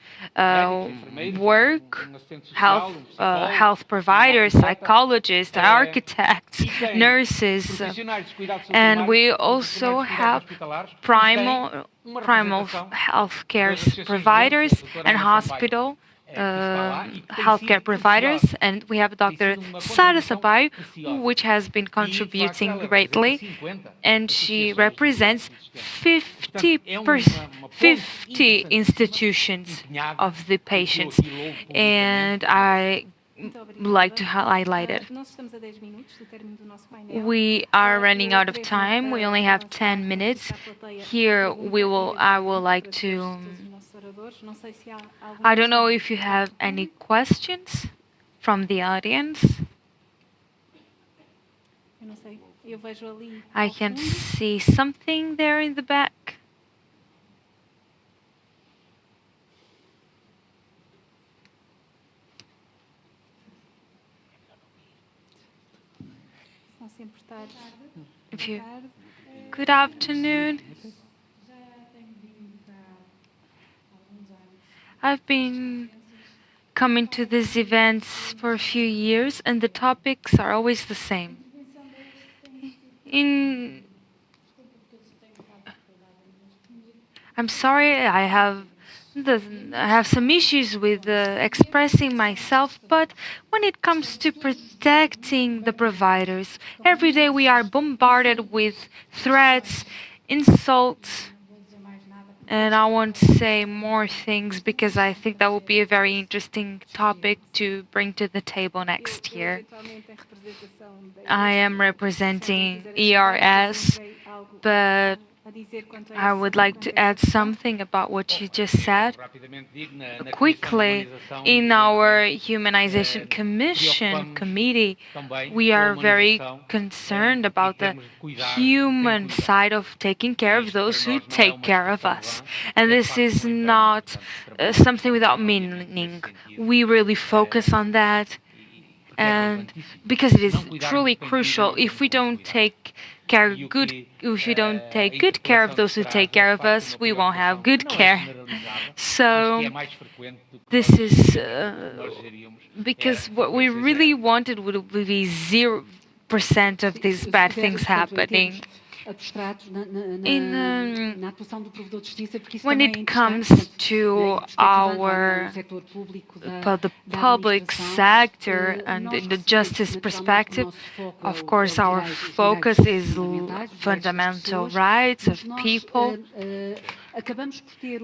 work, health providers, psychologists, architects, nurses, and we also have primal health care providers and hospital healthcare providers, and we have Dr. Sara Sampaio, which has been contributing greatly, and she represents 50 institutions of the patients, and I like to highlight it. We are running out of time. We only have 10 minutes. Here I will like to I don't know if you have any questions from the audience. I can see something there in the back. Good afternoon. I've been coming to these events for a few years, and the topics are always the same. I'm sorry, I have some issues with expressing myself, but when it comes to protecting the providers, every day we are bombarded with threats, insults, and I won't say more things because I think that will be a very interesting topic to bring to the table next year. I am representing ERS, but I would like to add something about what you just said. Quickly, in our Humanization Committee, we are very concerned about the human side of taking care of those who take care of us. And this is not something without meaning. We really focus on that. And because it is truly crucial, if we don't take good care of those who take care of us, we won't have good care. So this is because what we really wanted would be 0% of these bad things happening. When it comes to the public sector and in the justice perspective, of course, our focus is fundamental rights of people.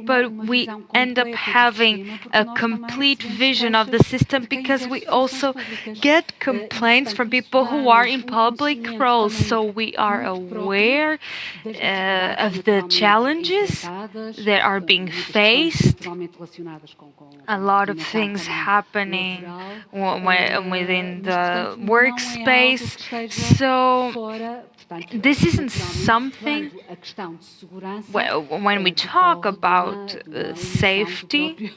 But we end up having a complete vision of the system because we also get complaints from people who are in public roles. So we are aware of the challenges that are being faced. A lot of things happening within the workspace. So this isn't something, well, when we talk about safety,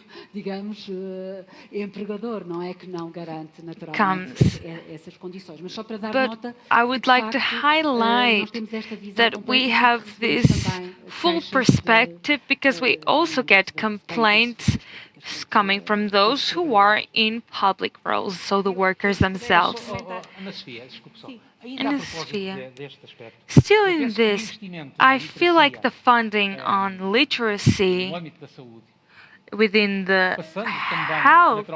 comes. But I would like to highlight that we have this full perspective because we also get complaints coming from those who are in public roles, so the workers themselves. Still in this, I feel like the funding on literacy within the health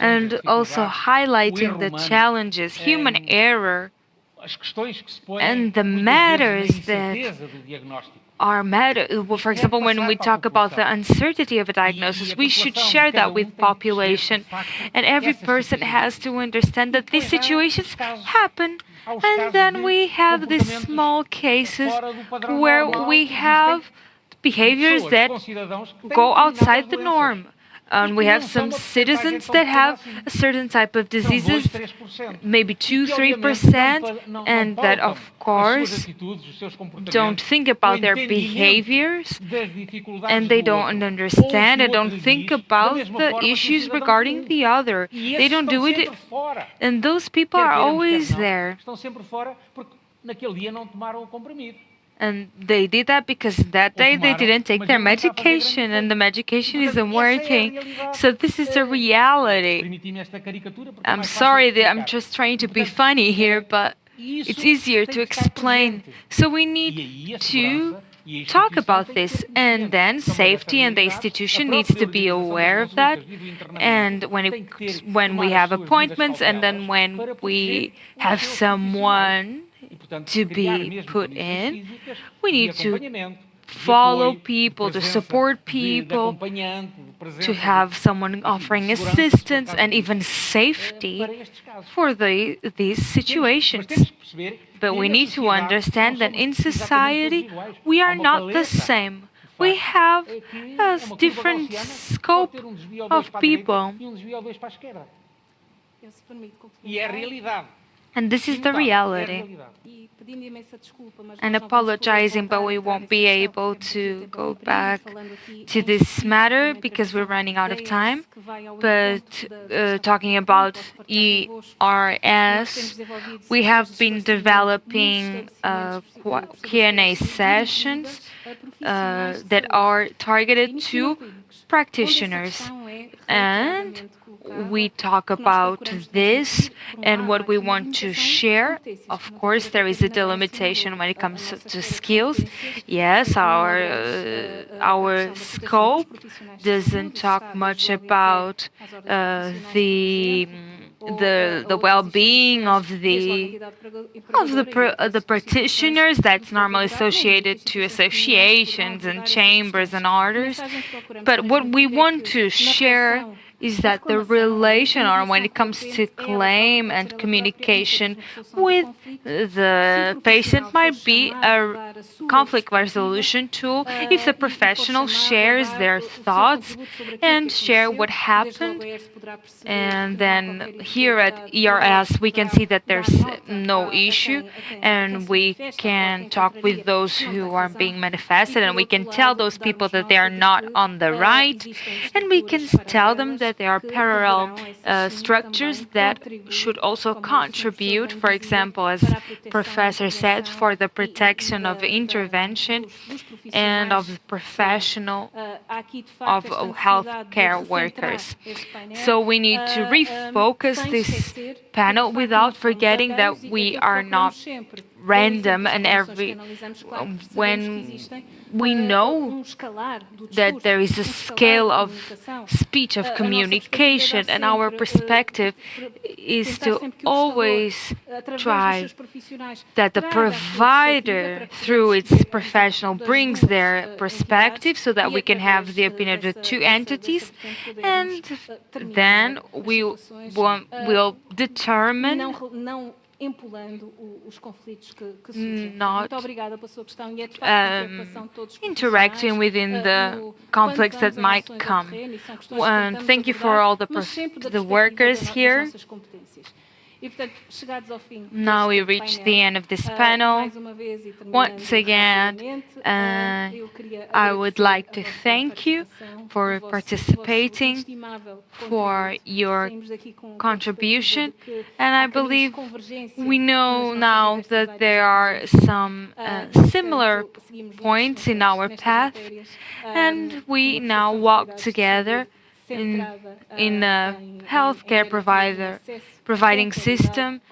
and also highlighting the challenges, human error, and the matters that are for example, when we talk about the uncertainty of a diagnosis, we should share that with population, and every person has to understand that these situations happen. And then we have these small cases where we have behaviors that go outside the norm. And we have some citizens that have a certain type of diseases, maybe 2-3%, and that, of course, don't think about their behaviors, and they don't understand and don't think about the issues regarding the other. They don't do it, and those people are always there. And they did that because that day they didn't take their medication and the medication isn't working. So this is a reality. I'm sorry that I'm just trying to be funny here, but it's easier to explain. So we need to talk about this, and then safety and the institution needs to be aware of that. And when we have appointments, and then when we have someone to be put in, we need to follow people, to support people, to have someone offering assistance and even safety for these situations. But we need to understand that in society, we are not the same. We have a different scope of people. And this is the reality. And apologizing, but we won't be able to go back to this matter because we're running out of time. But talking about ERS, we have been developing Q&A sessions that are targeted to practitioners. And we talk about this and what we want to share. Of course, there is a delimitation when it comes to skills. Yes, our scope doesn't talk much about the well-being of the practitioners. That's normally associated to associations and chambers and orders. But what we want to share is that the relation, or when it comes to claim and communication with the patient, might be a conflict resolution tool if the professional shares their thoughts and share what happened. And then here at ERS, we can see that there's no issue, and we can talk with those who are being manifested, and we can tell those people that they are not on the right, and we can tell them that there are parallel structures that should also contribute, for example, as Professor said, for the protection of intervention and of the professional of healthcare workers. So we need to refocus this panel without forgetting that we are not random, and when we know that there is a scale of speech, of communication, and our perspective is to always try that the provider, through its professional, brings their perspective so that we can have the opinion of the two entities, and then we will determine not interacting within the conflicts that might come. Thank you for all the workers here. Now we reach the end of this panel. Once again, I would like to thank you for participating, for your contribution, and I believe we know now that there are some similar points in our path, and we now walk together in a healthcare providing system,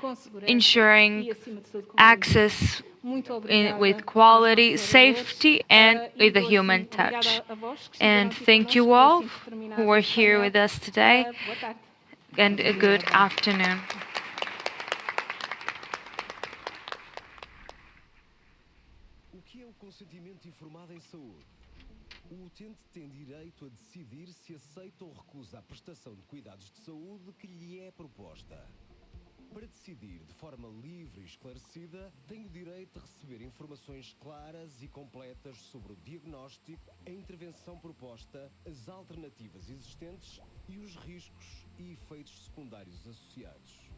ensuring access with quality, safety, and with a human touch. And thank you all who were here with us today, and a good afternoon. O que é o consentimento informado em saúde? O utente tem direito a decidir se aceita ou recusa a prestação de cuidados de saúde que lhe é proposta. Para decidir de forma livre e esclarecida, tem o direito de receber informações claras e completas sobre o diagnóstico, a intervenção proposta, as alternativas existentes e os riscos e efeitos secundários associados.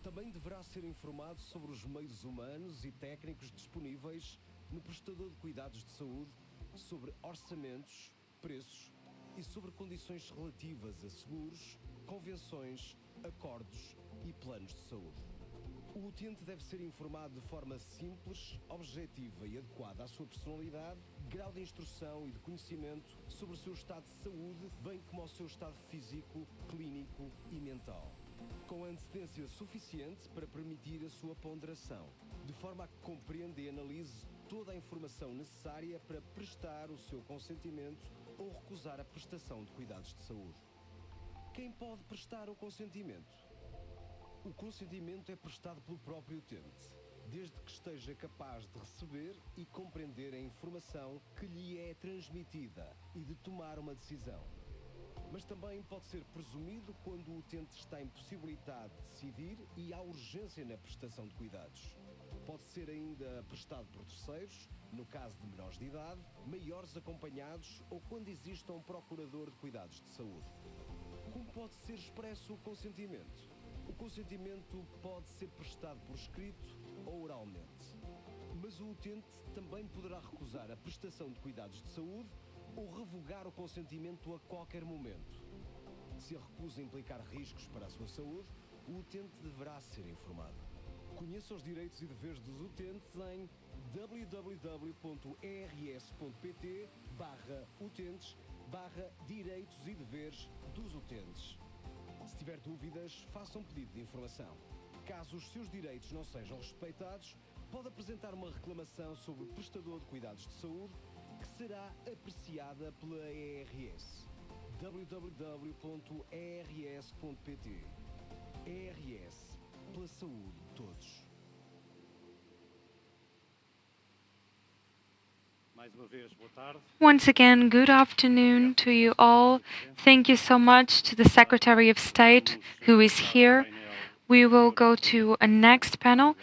Também deverá ser informado sobre os meios humanos e técnicos disponíveis no prestador de cuidados de saúde, sobre orçamentos, preços e sobre condições relativas a seguros, convenções, acordos e planos de saúde. O utente deve ser informado de forma simples, objetiva e adequada à sua personalidade, grau de instrução e de conhecimento sobre o seu estado de saúde, bem como ao seu estado físico, clínico e mental, com antecedência suficiente para permitir a sua ponderação, de forma a que compreenda e analise toda a informação necessária para prestar o seu consentimento ou recusar a prestação de cuidados de saúde. Quem pode prestar o consentimento? O consentimento é prestado pelo próprio utente, desde que esteja capaz de receber e compreender a informação que lhe é transmitida e de tomar uma decisão. Mas também pode ser presumido quando o utente está impossibilitado de decidir e há urgência na prestação de cuidados. Pode ser ainda prestado por terceiros, no caso de menores de idade, maiores acompanhados ou quando exista um procurador de cuidados de saúde. Como pode ser expresso o consentimento? O consentimento pode ser prestado por escrito ou oralmente. Mas o utente também poderá recusar a prestação de cuidados de saúde ou revogar o consentimento a qualquer momento. Se a recusa implicar riscos para a sua saúde, o utente deverá ser informado. Conheça os direitos e deveres dos utentes em www.ers.pt/utentes/direitos e deveres dos utentes. Se tiver dúvidas, faça um pedido de informação. Caso os seus direitos não sejam respeitados, pode apresentar uma reclamação sobre o prestador de cuidados de saúde, que será apreciada pela ERS. www.ers.pt. ERS, pela saúde de todos. Once again, good afternoon to you all. Thank you so much to the Secretary of State who is here. We will go to a next panel,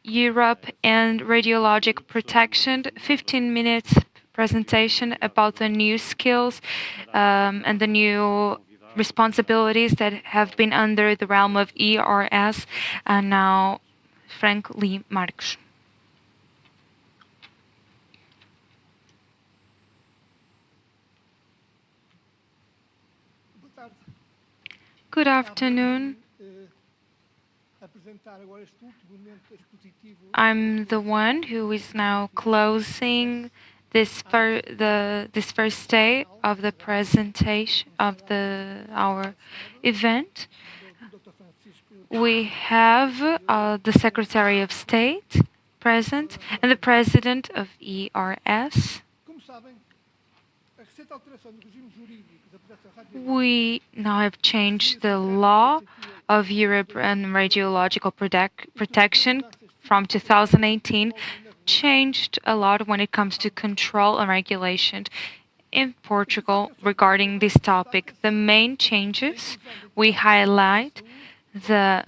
Europe and radiologic protection, 15 minutes presentation about the new skills and the new responsibilities that have been under the realm of ERS. And now, Frank Lee Marques. Good afternoon. I'm the one who is now closing this first day of the presentation of our event. We have the Secretary of State present and the President of ERS. We now have changed the law of Europe and radiological protection from 2018, changed a lot when it comes to control and regulation in Portugal regarding this topic. The main changes we highlight the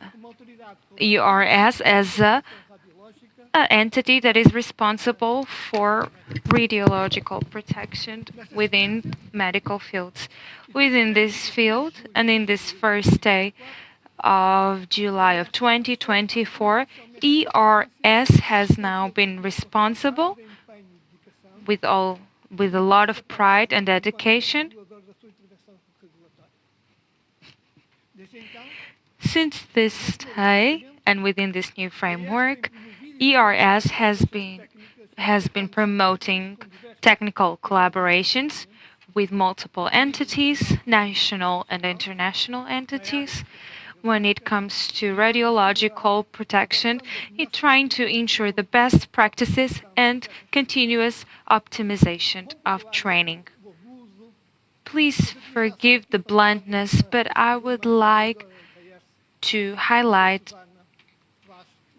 ERS as an entity that is responsible for radiological protection within medical fields. Within this field and in this first day of July of 2024, ERS has now been responsible with a lot of pride and dedication. Since this day and within this new framework, ERS has been promoting technical collaborations with multiple entities, national and international entities. When it comes to radiological protection, it's trying to ensure the best practices and continuous optimization of training. Please forgive the bluntness, but I would like to highlight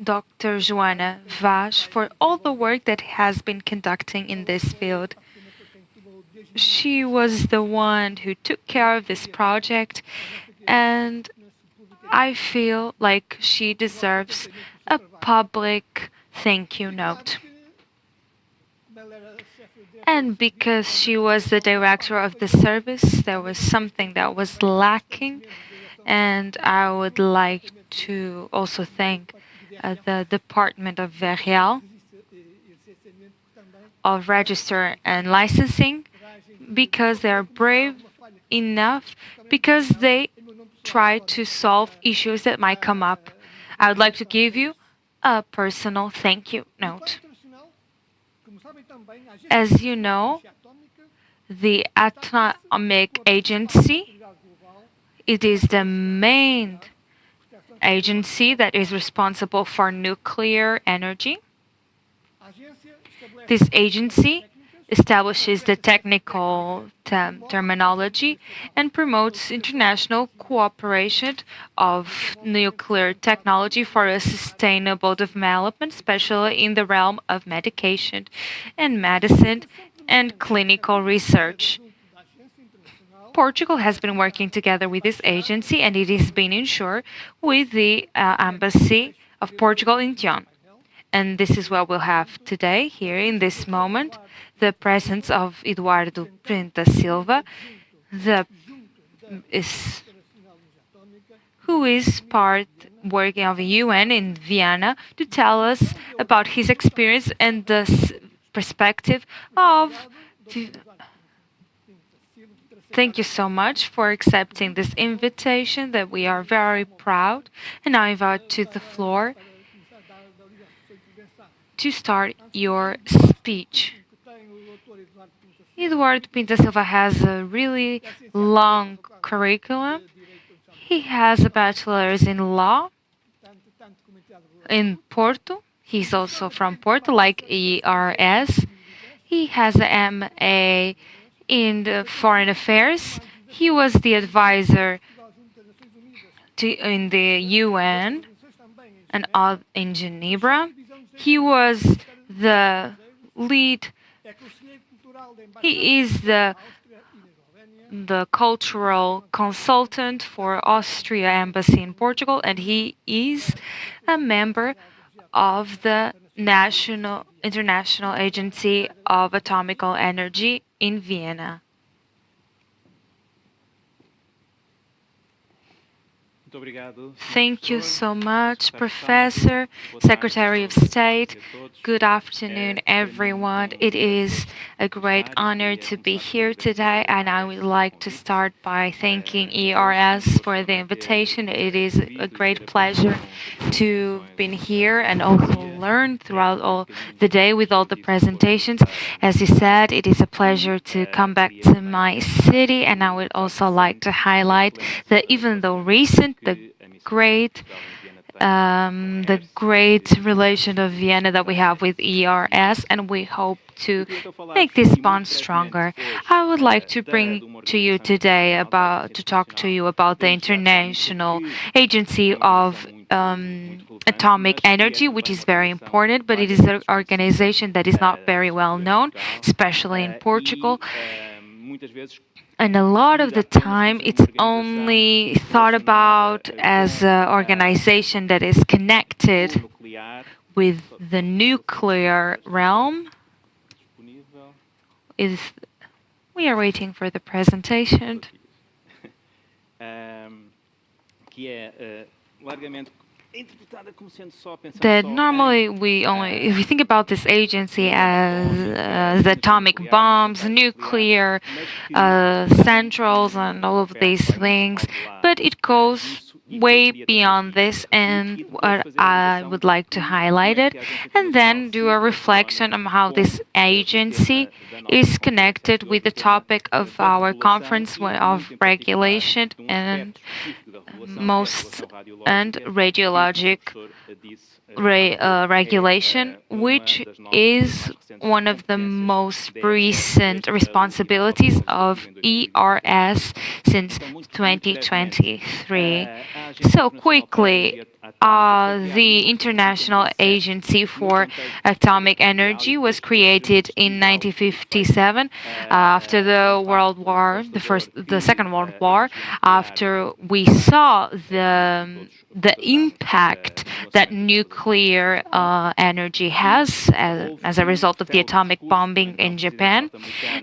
Dr. Joana Vaz for all the work that has been conducting in this field. She was the one who took care of this project, and I feel like she deserves a public thank you note. And because she was the director of the service, there was something that was lacking, and I would like to also thank the Department of VRL, of Register and Licensing, because they are brave enough, because they try to solve issues that might come up. I would like to give you a personal thank you note. As you know, the Atomic Agency, it is the main agency that is responsible for nuclear energy. This agency establishes the technical terminology and promotes international cooperation of nuclear technology for a sustainable development, especially in the realm of medication and medicine and clinical research. Portugal has been working together with this agency, and it is being ensured with the Embassy of Portugal in Tion. And this is what we'll have today, here in this moment, the presence of Eduardo Pinta Silva, who is part working of the UN in Vienna, to tell us about his experience and the perspective of... Thank you so much for accepting this invitation that we are very proud. And I invite to the floor to start your speech. Eduardo Pinta Silva has a really long curriculum. He has a bachelor's in law in Porto. He's also from Porto, like ERS. He has an MA in Foreign Affairs. He was the advisor in the UN and in Geneva. He was the lead. He is the cultural consultant for Austria Embassy in Portugal, and he is a member of the International Agency of Atomic Energy in Vienna. Thank you so much, Professor, Secretary of State. Good afternoon, everyone. It is a great honor to be here today, and I would like to start by thanking ERS for the invitation. It is a great pleasure to be here and also learn throughout all the day with all the presentations. As you said, it is a pleasure to come back to my city, and I would also like to highlight that even though recent, the great relation of Vienna that we have with ERS, and we hope to make this bond stronger. I would like to bring to you today to talk to you about the International Agency of Atomic Energy, which is very important, but it is an organization that is not very well known, especially in Portugal. And a lot of the time, it's only thought about as an organization that is connected with the nuclear realm. We are waiting for the presentation. That normally if we think about this agency as atomic bombs, nuclear centrals, and all of these things, but it goes way beyond this, and what I would like to highlight it, and then do a reflection on how this agency is connected with the topic of our conference of regulation and radiologic regulation, which is one of the most recent responsibilities of ERS since 2023. So quickly, the International Agency for Atomic Energy was created in 1957 after the Second World War, after we saw the impact that nuclear energy has as a result of the atomic bombing in Japan.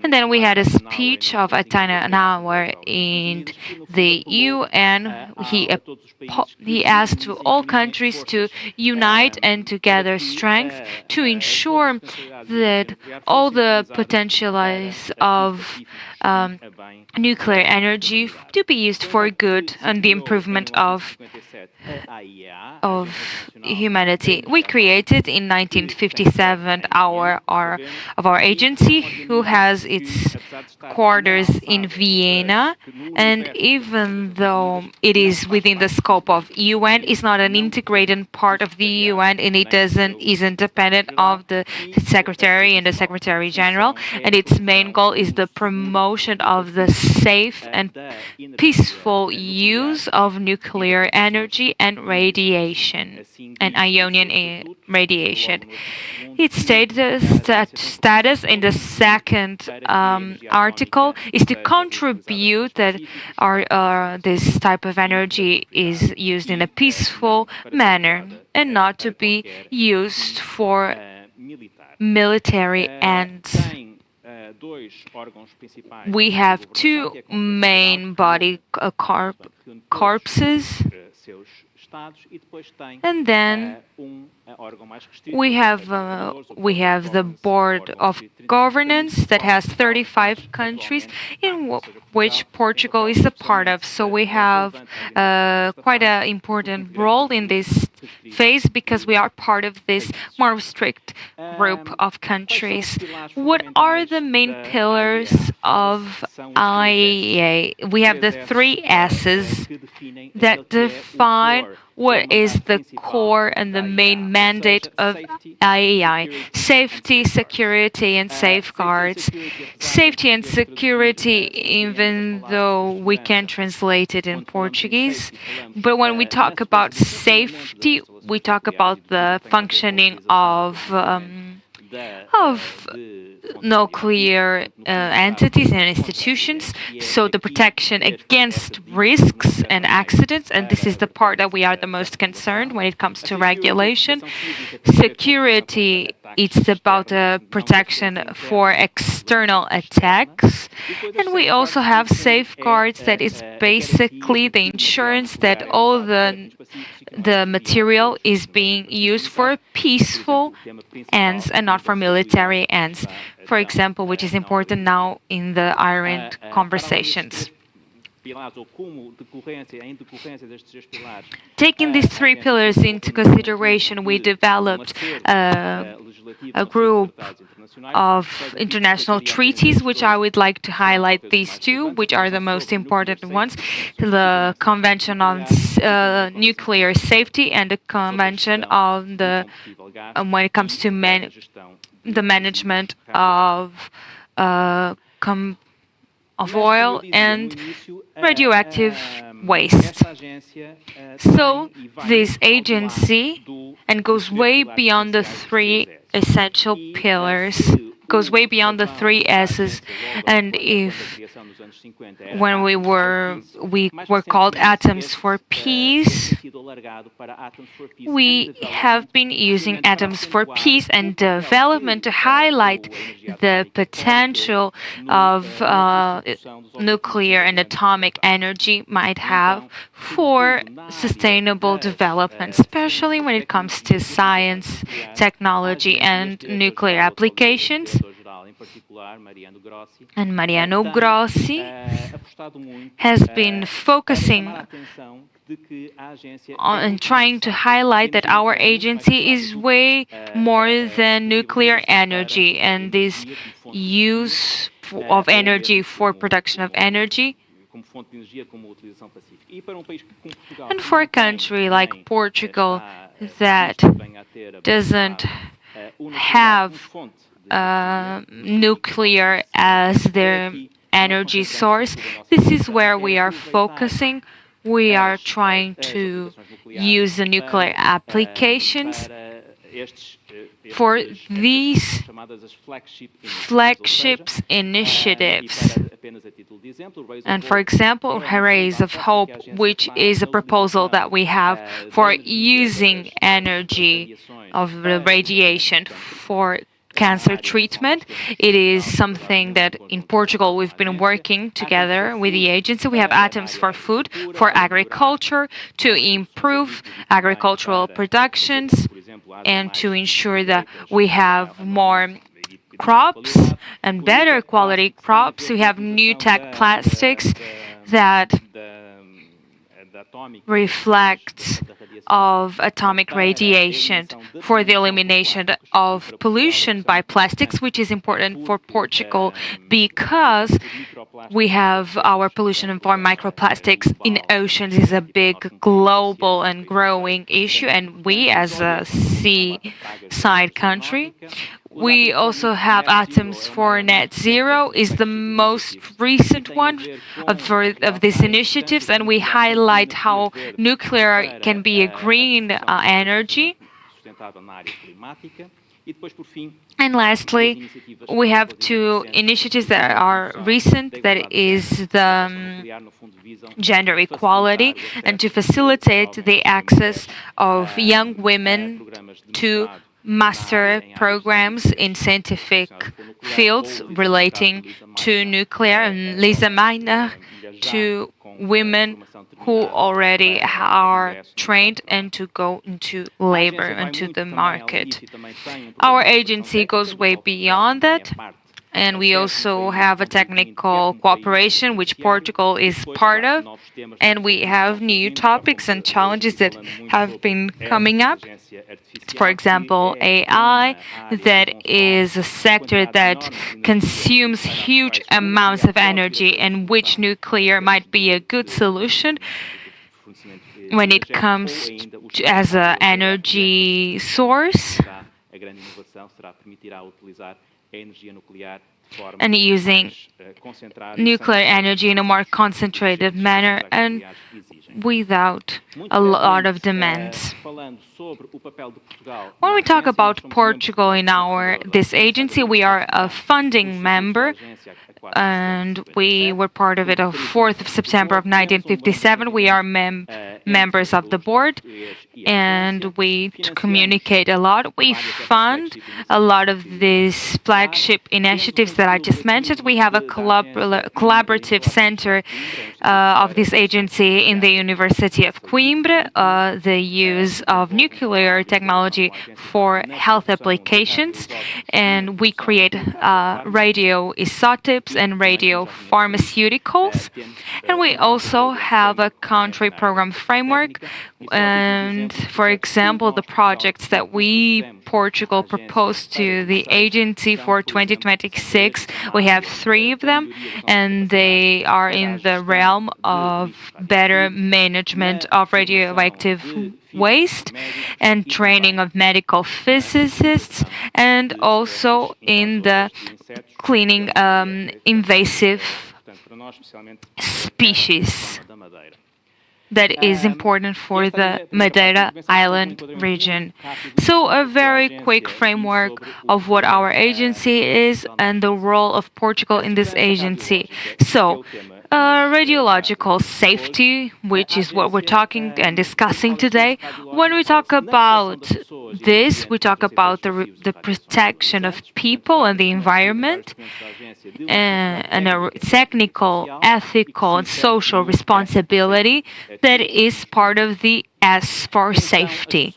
And then we had a speech of Eisenhower in the UN. He asked to all countries to unite and to gather strength to ensure that all the potentialities of nuclear energy to be used for good and the improvement of humanity. We created in 1957 our agency, who has its quarters in Vienna, and even though it is within the scope of UN, it's not an integrated part of the UN, and it isn't dependent of the Secretary and the Secretary General, and its main goal is the promotion of the safe and peaceful use of nuclear energy and radiation, and ionian radiation. Its status in the second article is to contribute that this type of energy is used in a peaceful manner and not to be used for military ends. We have two main body corpses, and then we have the board of governance that has 35 countries, in which Portugal is a part of. So we have quite an important role in this phase because we are part of this more strict group of countries. What are the main pillars of IAEA? We have the 3 S's that define what is the core and the main mandate of IAEA: safety, security, and safeguards. Safety and security, even though we can translate it in Portuguese, but when we talk about safety, we talk about the functioning of nuclear entities and institutions, so the protection against risks and accidents, and this is the part that we are the most concerned when it comes to regulation. Security, it's about protection for external attacks, and we also have safeguards that is basically the insurance that all the material is being used for peaceful ends and not for military ends, for example, which is important now in the Iran conversations. Taking these three pillars into consideration, we developed a group of international treaties, which I would like to highlight these two, which are the most important ones: the Convention on Nuclear Safety and the Convention on the when it comes to the management of oil and radioactive waste. So this agency and goes way beyond the three essential pillars, goes way beyond the three S's. And when we were called Atoms for Peace, we have been using Atoms for Peace and Development to highlight the potential of nuclear and atomic energy might have for sustainable development, especially when it comes to science, technology, and nuclear applications. And Mariano Grossi has been focusing on trying to highlight that our agency is way more than nuclear energy and this use of energy for production of energy. And for a country like Portugal that doesn't have nuclear as their energy source, this is where we are focusing. We are trying to use the nuclear applications for these flagships initiatives. And for example, Rays of Hope, which is a proposal that we have for using energy of radiation for cancer treatment. It is something that in Portugal we've been working together with the agency. We have Atoms for Food, for agriculture, to improve agricultural productions and to ensure that we have more crops and better quality crops. We have new tech plastics that reflect of atomic radiation for the elimination of pollution by plastics, which is important for Portugal because we have our pollution for microplastics in oceans is a big global and growing issue, and we as a seaside country, we also have Atoms for Net Zero is the most recent one of these initiatives, and we highlight how nuclear can be a green energy. And lastly, we have two initiatives that are recent, that is the gender equality and to facilitate the access of young women to master programs in scientific fields relating to nuclear, and Lisa Miner to women who already are trained and to go into labor, into the market. Our agency goes way beyond that. And we also have a technical cooperation, which Portugal is part of. And we have new topics and challenges that have been coming up. For example, AI, that is a sector that consumes huge amounts of energy and which nuclear might be a good solution when it comes to, as an energy source. a grande inovação será permitirá utilizar a energia nuclear de forma and using mais concentrada nuclear energy in a more concentrated manner and without a lot of demands. falando sobre o papel de Portugal. When we talk about Portugal in this agency, we are a funding member, and we were part of it on 4th of September of 1957. We are members of the board, and we communicate a lot. We fund a lot of these flagship initiatives that I just mentioned. We have a collaborative center of this agency in the University of Coimbra, the use of nuclear technology for health applications, and we create radioisotopes and radiopharmaceuticals. And we also have a country program framework, and for example, the projects that Portugal proposed to the agency for 2026, we have 3 of them, and they are in the realm of better management of radioactive waste and training of medical physicists, and also in the cleaning invasive species that is important for the Madeira Island region. So a very quick framework of what our agency is and the role of Portugal in this agency. So, radiological safety, which is what we're talking and discussing today. When we talk about this, we talk about the protection of people and the environment, and a technical, ethical, and social responsibility that is part of the S for safety.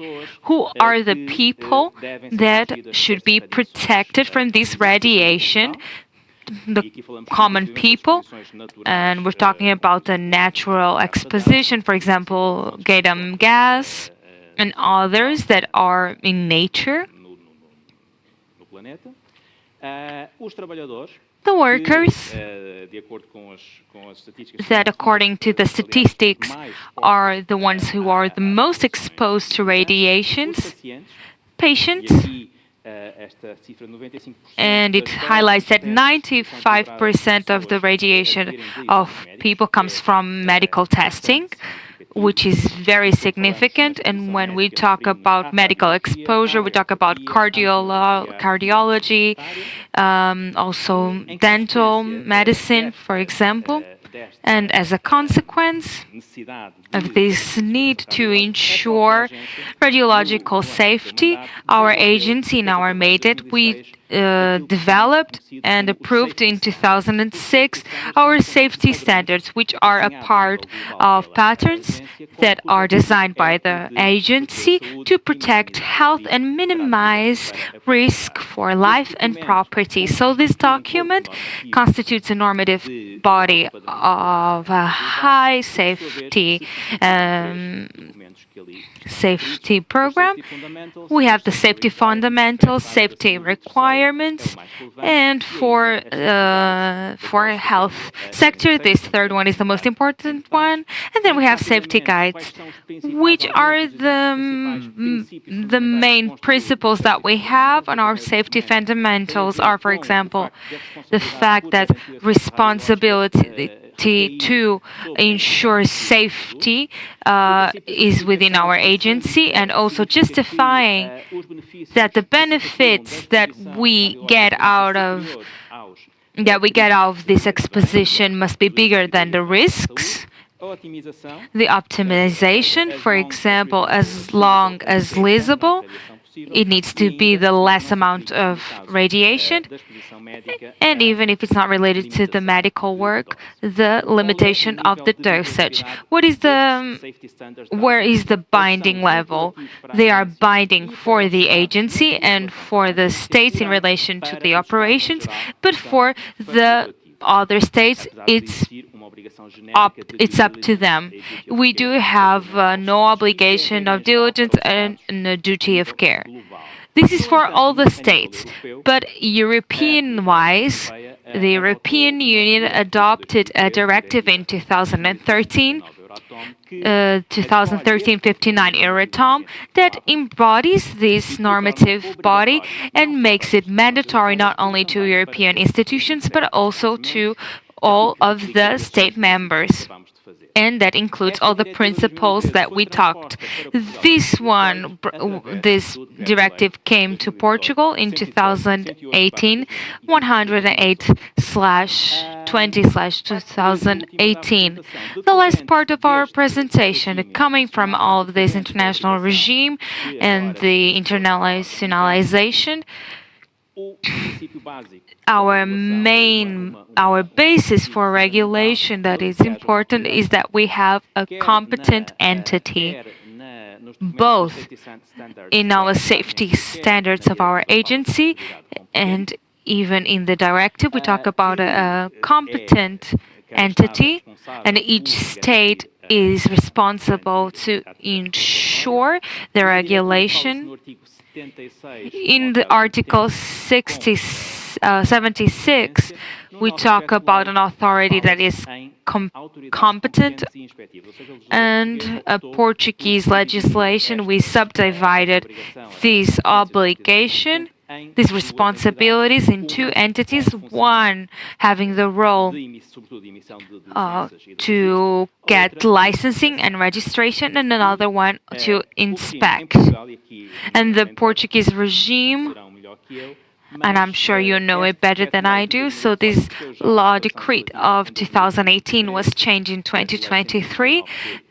Who are the people that should be protected from this radiation? The common people, and we're talking about the natural exposition, for example, gadolinium gas and others that are in nature. The workers that, according to the statistics, are the ones who are the most exposed to radiations, patients, and it highlights that 95% of the radiation of people comes from medical testing, which is very significant. And when we talk about medical exposure, we talk about cardiology, also dental medicine, for example. And as a consequence of this need to ensure radiological safety, our agency, in our mandate, we developed and approved in 2006 our safety standards, which are a part of patterns that are designed by the agency to protect health and minimize risk for life and property. So this document constitutes a normative body of a high safety program. We have the safety fundamentals, safety requirements, and for health sector, this third one is the most important one. And then we have safety guides, which are the main principles that we have. And our safety fundamentals are, for example, the fact that responsibility to ensure safety is within our agency, and also justifying that the benefits that we get out of this exposition must be bigger than the risks. The optimization, for example, as long as feasible, it needs to be the less amount of radiation, and even if it's not related to the medical work, the limitation of the dosage. Where is the binding level? They are binding for the agency and for the states in relation to the operations, but for the other states, it's up to them. We do have no obligation of diligence and a duty of care. This is for all the states, but European-wise, the European Union adopted a directive in 2013 2013-59 Euratom that embodies this normative body and makes it mandatory not only to European institutions but also to all of the state members. And that includes all the principles that we talked. This directive came to Portugal in 2018, 108/20/2018. The last part of our presentation, coming from all of this international regime and the internationalization, our basis for regulation that is important is that we have a competent entity, both in our safety standards of our agency and even in the directive we talk about a competent entity, and each state is responsible to ensure the regulation. In the Article 76, we talk about an authority that is competent, and a Portuguese legislation, we subdivided this obligation, these responsibilities in two entities, one having the role to get licensing and registration and another one to inspect. And the Portuguese regime, and I'm sure you know it better than I do, so this law decree of 2018 was changed in 2023,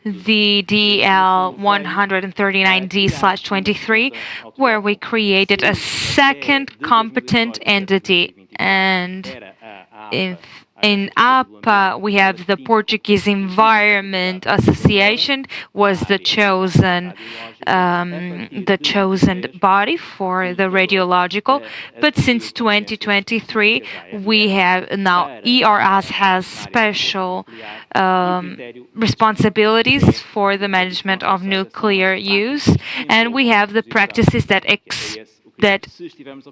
the DL 139D/23, where we created a second competent entity. And in APA, we have the Portuguese Environment Association was the chosen body for the radiological. But since 2023, we have now ERS has special responsibilities for the management of nuclear use, and we have the practices that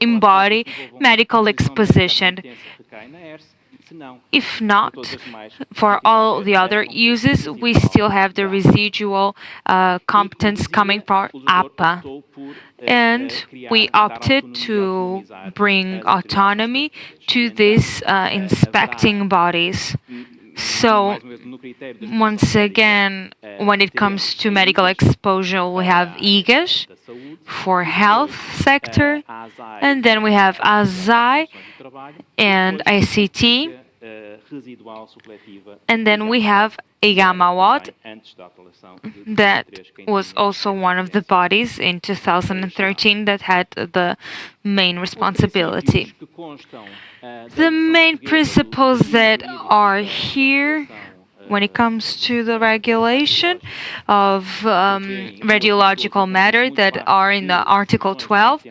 embody medical exposition. If not, for all the other uses, we still have the residual competence coming from APA. And we opted to bring autonomy to these inspecting bodies. So, once again, when it comes to medical exposure, we have EGAS for health sector, and then we have ASAI and ICT, and then we have IGAMAWAD, that was also one of the bodies in 2013 that had the main responsibility. The main principles that are here when it comes to the regulation of radiological matter that are in the Article 12,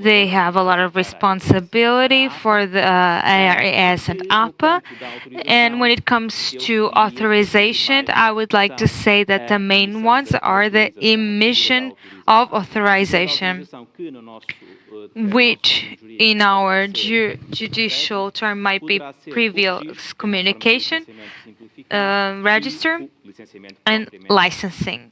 they have a lot of responsibility for the ERS and APA. And when it comes to authorization, I would like to say that the main ones are the emission of authorization, which in our judicial term might be previous communication, register, and licensing.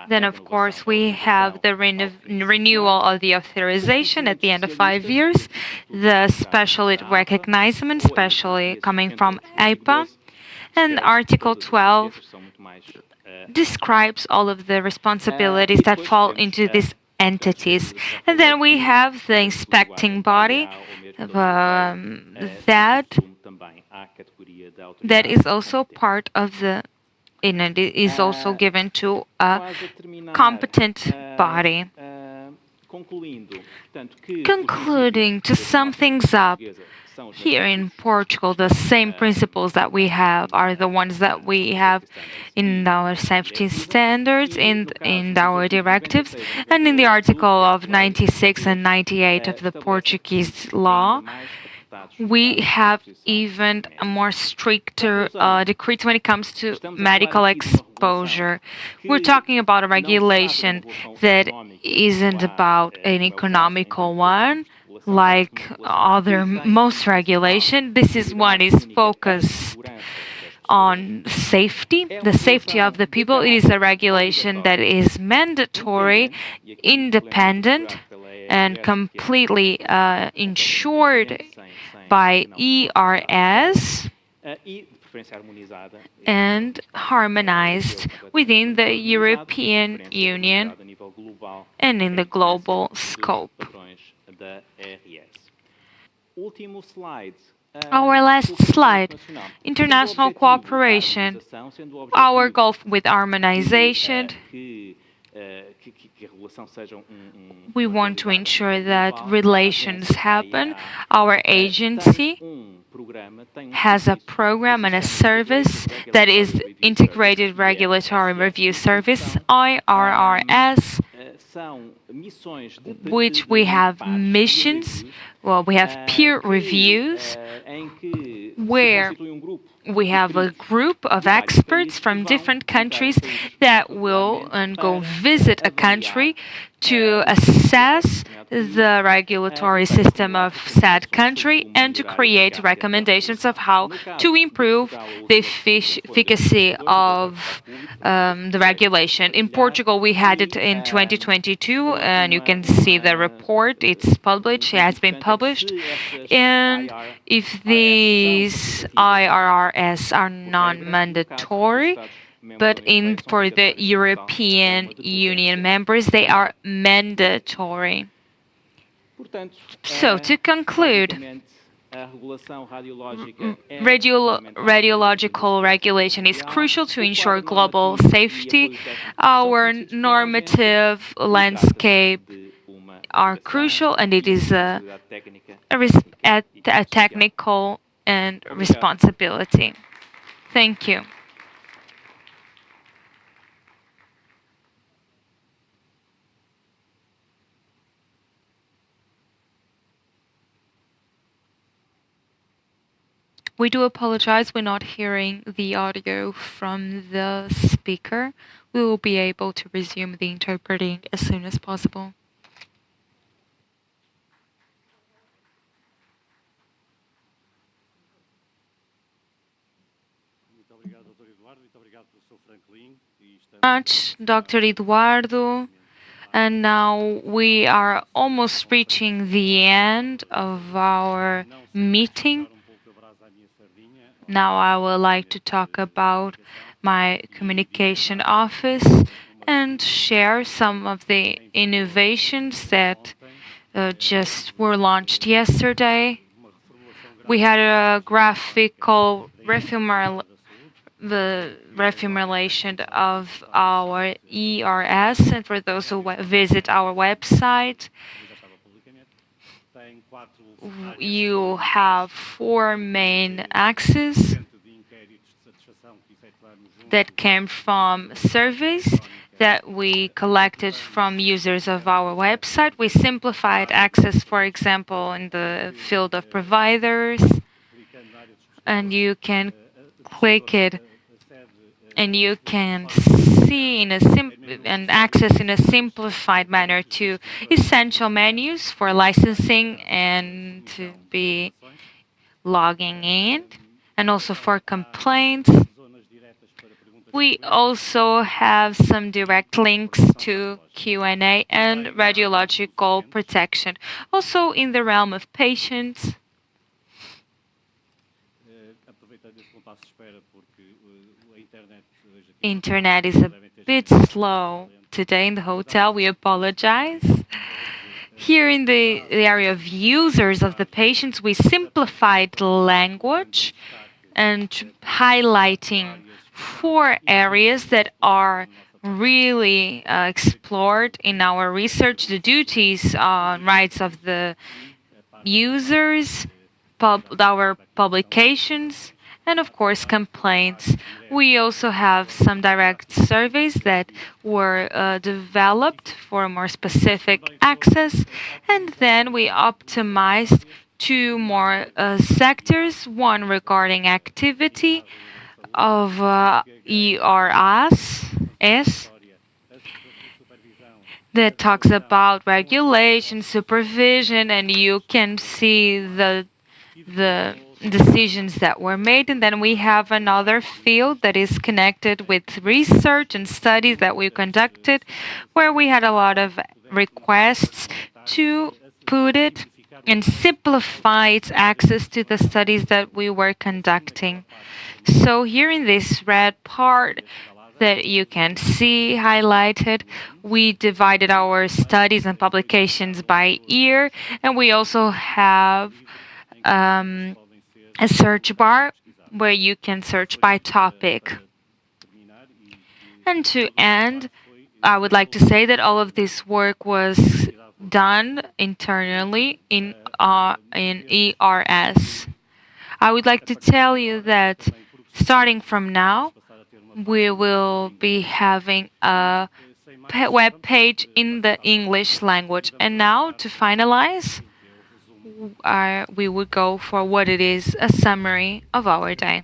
Then, of course, we have the renewal of the authorization at the end of 5 years, the special recognition, especially coming from APA, and Article 12 describes all of the responsibilities that fall into these entities. And then we have the inspecting body that is also part of the and it is also given to a competent body. Concluding, to sum things up, here in Portugal, the same principles that we have are the ones that we have in our safety standards, in our directives, and in the Article of 96 and 98 of the Portuguese law. We have even a more stricter decrees when it comes to medical exposure. We're talking about a regulation that isn't about an economical one, like most regulation. This is one is focused on safety, the safety of the people. It is a regulation that is mandatory, independent, and completely insured by ERS and harmonized within the European Union and in the global scope. Our last slide, international cooperation. Our goal with harmonization, we want to ensure that relations happen. Our agency has a program and a service that is Integrated Regulatory Review Service, IRRS, which we have missions, well, we have peer reviews, where we have a group of experts from different countries that will go visit a country to assess the regulatory system of said country and to create recommendations of how to improve the efficacy of the regulation. In Portugal, we had it in 2022, and you can see the report. It's published, it has been published. And if these IRRS are non-mandatory, but for the European Union members, they are mandatory. So, to conclude, radiological regulation is crucial to ensure global safety. Our normative landscape are crucial, and it is a technical and responsibility. Thank you. We do apologize, we're not hearing the audio from the speaker. We will be able to resume the interpreting as soon as possible. Much, Dr. Eduardo. And now we are almost reaching the end of our meeting. Now I would like to talk about my communication office and share some of the innovations that just were launched yesterday. We had a graphical reformulation of our ERS, and for those who visit our website, you have 4 main axes that came from surveys that we collected from users of our website. We simplified access, for example, in the field of providers, and you can click it and you can see and access in a simplified manner to essential menus for licensing and to be logging in, and also for complaints. We also have some direct links to Q&A and radiological protection. Also in the realm of patients, internet is a bit slow today in the hotel. We apologize. Here in the area of users of the patients, we simplified the language and highlighting 4 areas that are really explored in our research: the duties and rights of the users, our publications, and of course complaints. We also have some direct surveys that were developed for more specific access, and then we optimized 2 more sectors, one regarding activity of ERS that talks about regulation, supervision, and you can see the decisions that were made. And then we have another field that is connected with research and studies that we conducted, where we had a lot of requests to put it and simplify its access to the studies that we were conducting. So here in this red part that you can see highlighted, we divided our studies and publications by year, and we also have a search bar where you can search by topic. And to end, I would like to say that all of this work was done internally in ERS. I would like to tell you that starting from now, we will be having a web page in the English language. And now, to finalize, we would go for what it is, a summary of our day.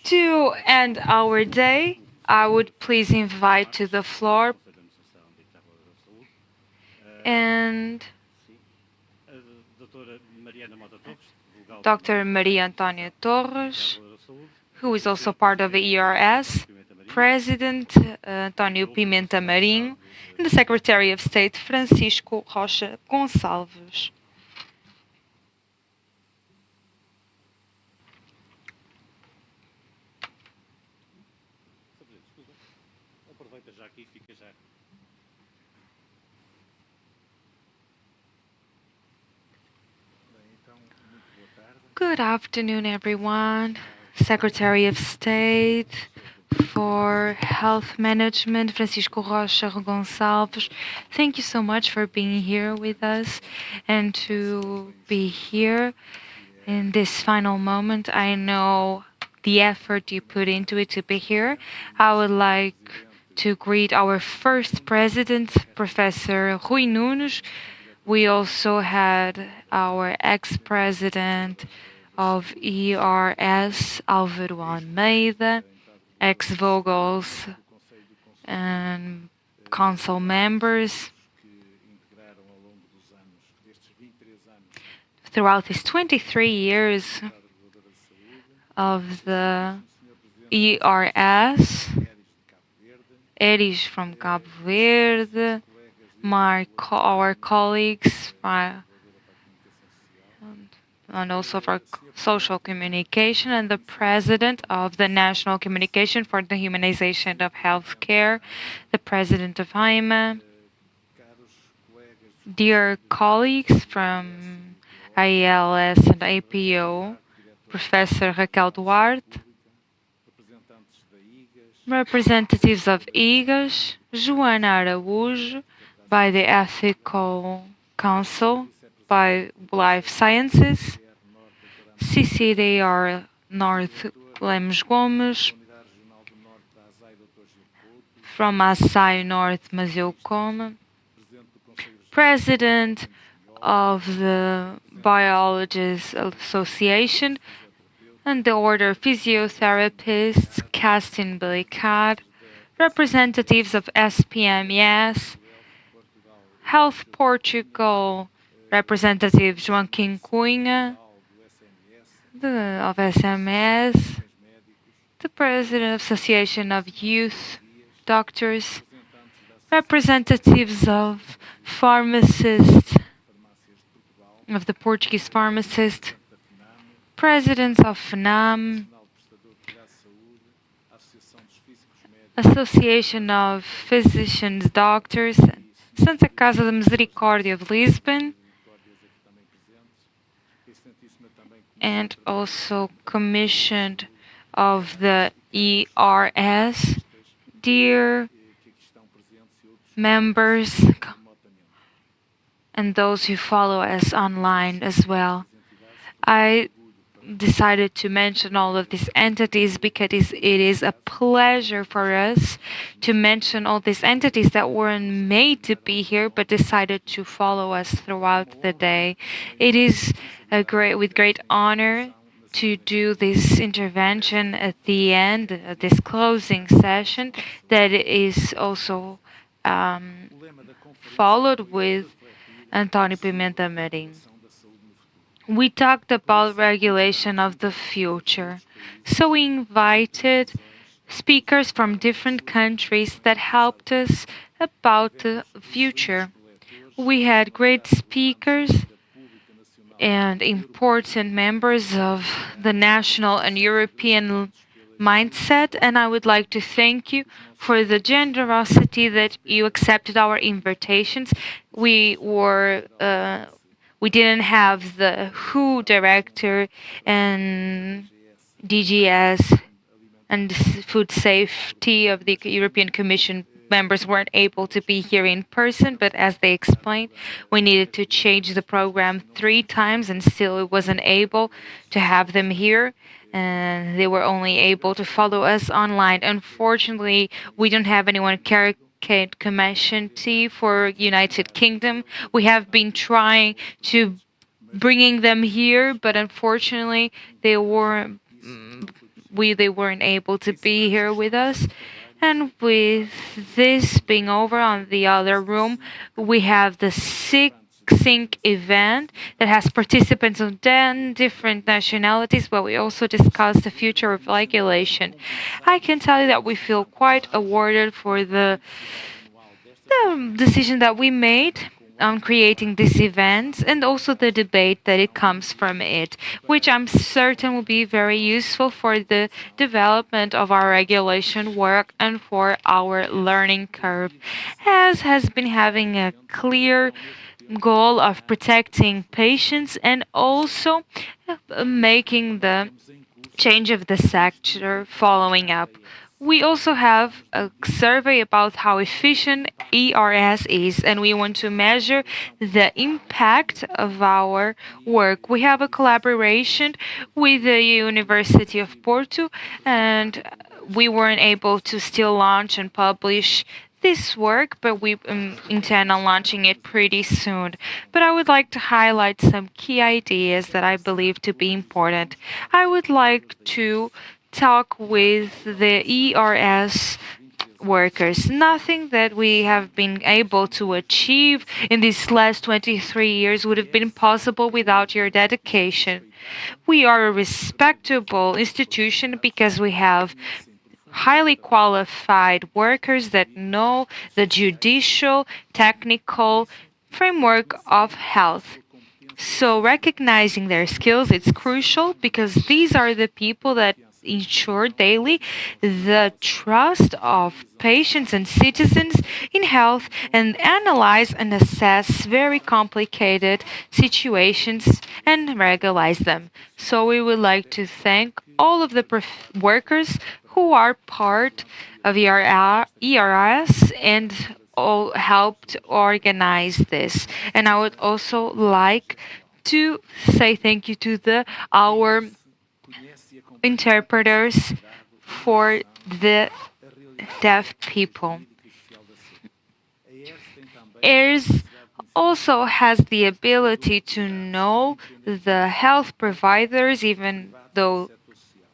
To end our day, I would please invite to the floor and Dr. Maria Antónia Torres, who is also part of the ERS, President António Pimenta Marinho, and the Secretary of State Francisco Rocha Gonçalves. Good afternoon, everyone. Secretary of State for Health Management, Francisco Rocha Gonçalves. Thank you so much for being here with us and to be here in this final moment. I know the effort you put into it to be here. I would like to greet our first president, Professor Rui Nunes. We also had our ex-president of ERS, Álvaro Almeida, ex-Vogels and council members. Throughout these 23 years of the ERS, ERS from Cabo Verde, our colleagues, and also for social communication, and the president of the National Communication for the Humanization of Healthcare, the president of HIMA, dear colleagues from IELS and APO, Professor Raquel Duarte, representatives of IGAS, Joana Araújo, by the Ethical Council, by Life Sciences, CCDR North Lemos Gomes, from Assai North Mazeu Coma, President of the Biologists Association, and the order physiotherapists, casting Belicad, representatives of SPMS, Health Portugal, Representative Joaquim Cunha, of SMS, the President of Association of Youth Doctors, representatives of pharmacists, of the Portuguese pharmacist, presidents of FNAM, Association of Physicians Doctors, Santa Casa da Misericórdia of Lisbon, and also commissioned of the ERS, dear members and those who follow us online as well. I decided to mention all of these entities because it is a pleasure for us to mention all these entities that weren't made to be here but decided to follow us throughout the day. It is with great honor to do this intervention at the end, this closing session that is also followed with António Pimenta Marim. We talked about regulation of the future. So we invited speakers from different countries that helped us about the future. We had great speakers and important members of the national and European mindset, and I would like to thank you for the generosity that you accepted our invitations. We didn't have the WHO director and DGS and food safety of the European Commission members weren't able to be here in person, but as they explained, we needed to change the program 3 times and still it wasn't able to have them here. And they were only able to follow us online. Unfortunately, we don't have anyone commission T for United Kingdom. We have been trying to bringing them here, but unfortunately, they weren't able to be here with us. And with this being over on the other room, we have the Sync event that has participants of 10 different nationalities, but we also discussed the future of regulation. I can tell you that we feel quite awarded for the decision that we made on creating these events and also the debate that it comes from it, which I'm certain will be very useful for the development of our regulation work and for our learning curve, as has been having a clear goal of protecting patients and also making the change of the sector following up. We also have a survey about how efficient ERS is, and we want to measure the impact of our work. We have a collaboration with the University of Porto, and we weren't able to still launch and publish this work, but we intend on launching it pretty soon. But I would like to highlight some key ideas that I believe to be important. I would like to talk with the ERS workers. Nothing that we have been able to achieve in these last 23 years would have been possible without your dedication. We are a respectable institution because we have highly qualified workers that know the judicial, technical framework of health. So recognizing their skills is crucial because these are the people that ensure daily the trust of patients and citizens in health and analyze and assess very complicated situations and regularize them. So we would like to thank all of the workers who are part of ERS and all helped organize this. And I would also like to say thank you to our interpreters for the deaf people. ERS also has the ability to know the health providers, even though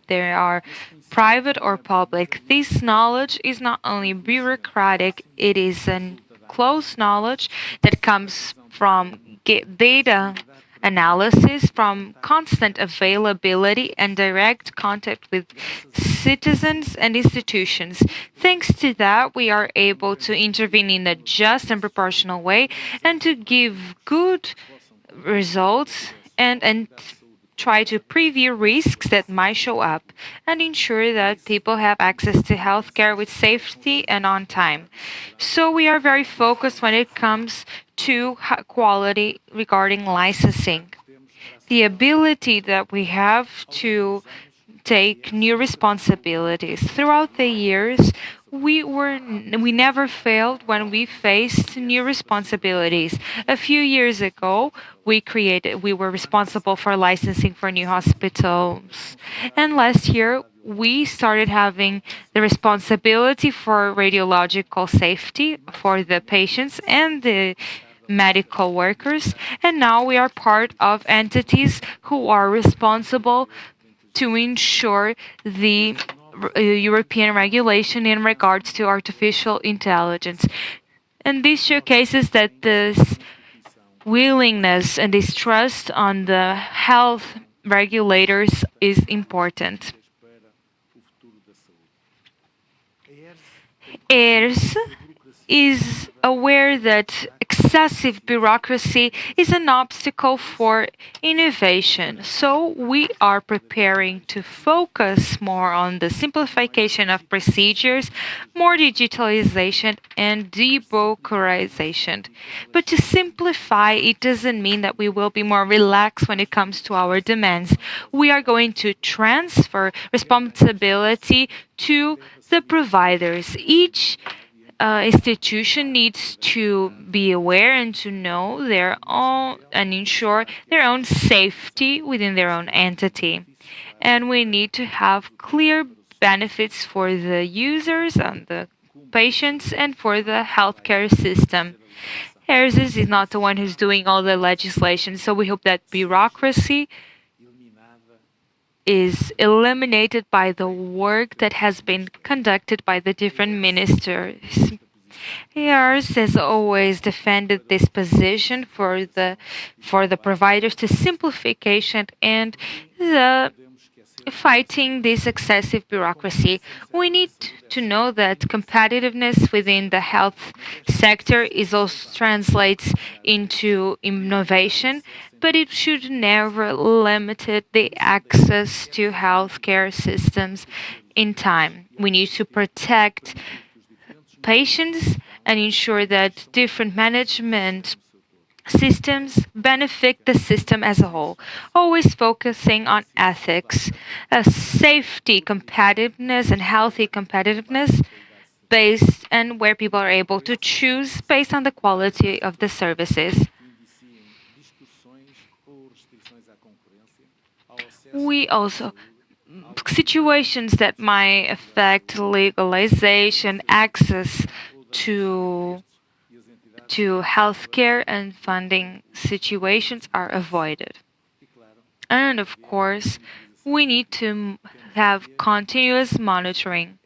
they are private or public. This knowledge is not only bureaucratic, it is a close knowledge that comes from data analysis, from constant availability and direct contact with citizens and institutions. Thanks to that, we are able to intervene in a just and proportional way and to give good results and try to preview risks that might show up and ensure that people have access to healthcare with safety and on time. So we are very focused when it comes to quality regarding licensing. The ability that we have to take new responsibilities. Throughout the years, we never failed when we faced new responsibilities. A few years ago, we were responsible for licensing for new hospitals. And last year, we started having the responsibility for radiological safety for the patients and the medical workers, and now we are part of entities who are responsible to ensure the European regulation in regards to artificial intelligence. And this showcases that this willingness and this trust on the health regulators is important. ERS is aware that excessive bureaucracy is an obstacle for innovation. So we are preparing to focus more on the simplification of procedures, more digitalization and debureaucratization. But to simplify, it doesn't mean that we will be more relaxed when it comes to our demands. We are going to transfer responsibility to the providers. Each institution needs to be aware and to know their own and ensure their own safety within their own entity. And we need to have clear benefits for the users and the patients and for the healthcare system. ERS is not the one who's doing all the legislation, so we hope that bureaucracy is eliminated by the work that has been conducted by the different ministers. ERS has always defended this position for the providers to simplification and the fighting this excessive bureaucracy. We need to know that competitiveness within the health sector is also translates into innovation, but it should never limit the access to healthcare systems in time. We need to protect patients and ensure that different management systems benefit the system as a whole, always focusing on ethics, safety, competitiveness, and healthy competitiveness based and where people are able to choose based on the quality of the services. We also situations that might affect legalization, access to healthcare and funding situations are avoided. And of course, we need to have continuous monitoring.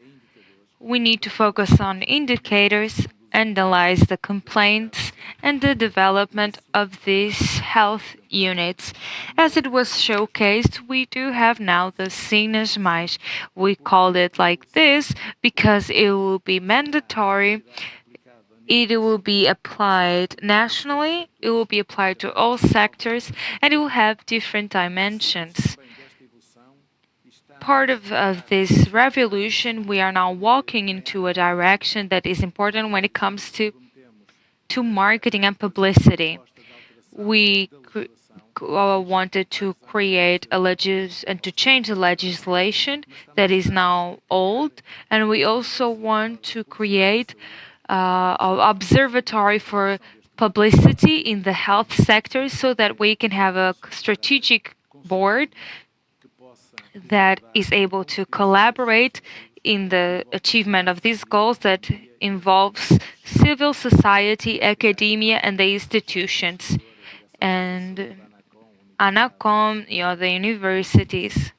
We need to focus on indicators, analyze the complaints, and the development of these health units. As it was showcased, we do have now the Signas Mais. We called it like this because it will be mandatory. It will be applied nationally, it will be applied to all sectors, and it will have different dimensions. Part of this revolution, we are now walking into a direction that is important when it comes to marketing and publicity. We wanted to create and to change the legislation that is now old, and we also want to create an observatory for publicity in the health sector so that we can have a strategic board that is able to collaborate in the achievement of these goals that involves civil society, academia, and the institutions, and ANACOM, the universities.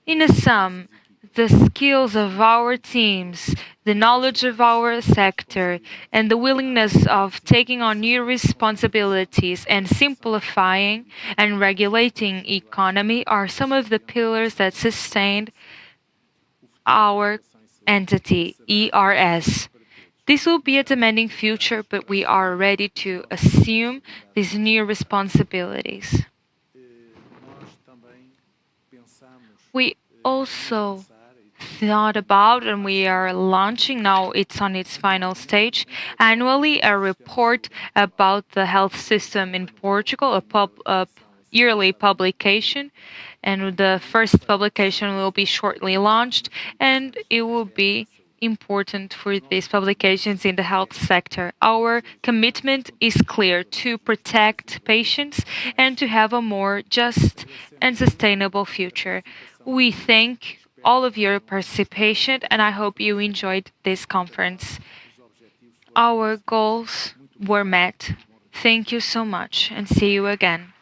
In a sum, the skills of our teams, the knowledge of our sector, and the willingness of taking on new responsibilities and simplifying and regulating economy are some of the pillars that sustained our entity, ERS. This will be a demanding future, but we are ready to assume these new responsibilities. We also thought about, and we are launching now, it's on its final stage, annually a report about the health system in Portugal, a yearly publication. And the first publication will be shortly launched, and it will be important for these publications in the health sector. Our commitment is clear: to protect patients and to have a more just and sustainable future. We thank all of your participation, and I hope you enjoyed this conference. Our goals were met. Thank you so much, and see you again.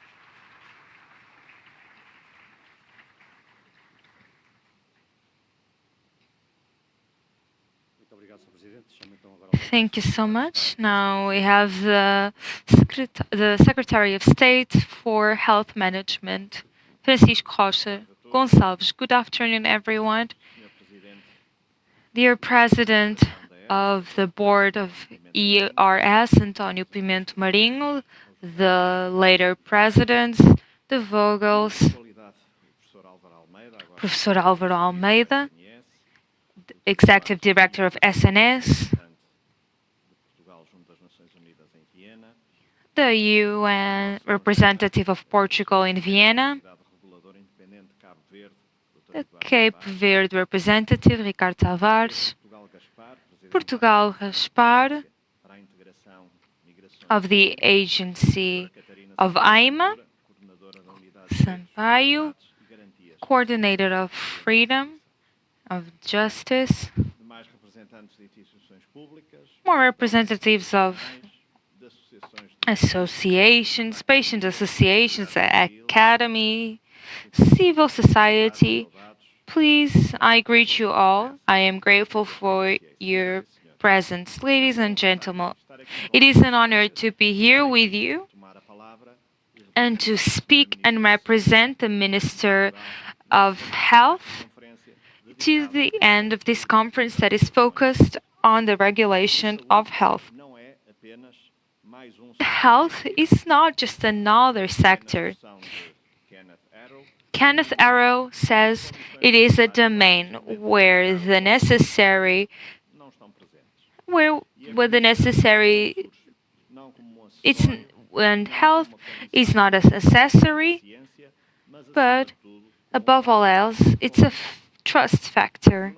Thank you so much. Now we have the Secretary of State for Health Management, Francisco Rocha Gonçalves. Good afternoon, everyone. Dear President of the Board of ERS, António Pimento Marinho, the later presidents, the Vogels, Professor Álvaro Almeida, Executive Director of SNS, the UN representative of Portugal in Vienna, the Cape Verde representative, Ricardo Tavares, Portugal Gaspar, of the agency of AIMA, Sampaio, coordinator of freedom, of justice, more representatives of associations, patient associations, academy, civil society. Please, I greet you all. I am grateful for your presence. Ladies and gentlemen, it is an honor to be here with you and to speak and represent the Minister of Health to the end of this conference that is focused on the regulation of health. Health is not just another sector. Kenneth Arrow says it is a domain where the necessary, it's when health is not an accessory, but above all else, it's a trust factor.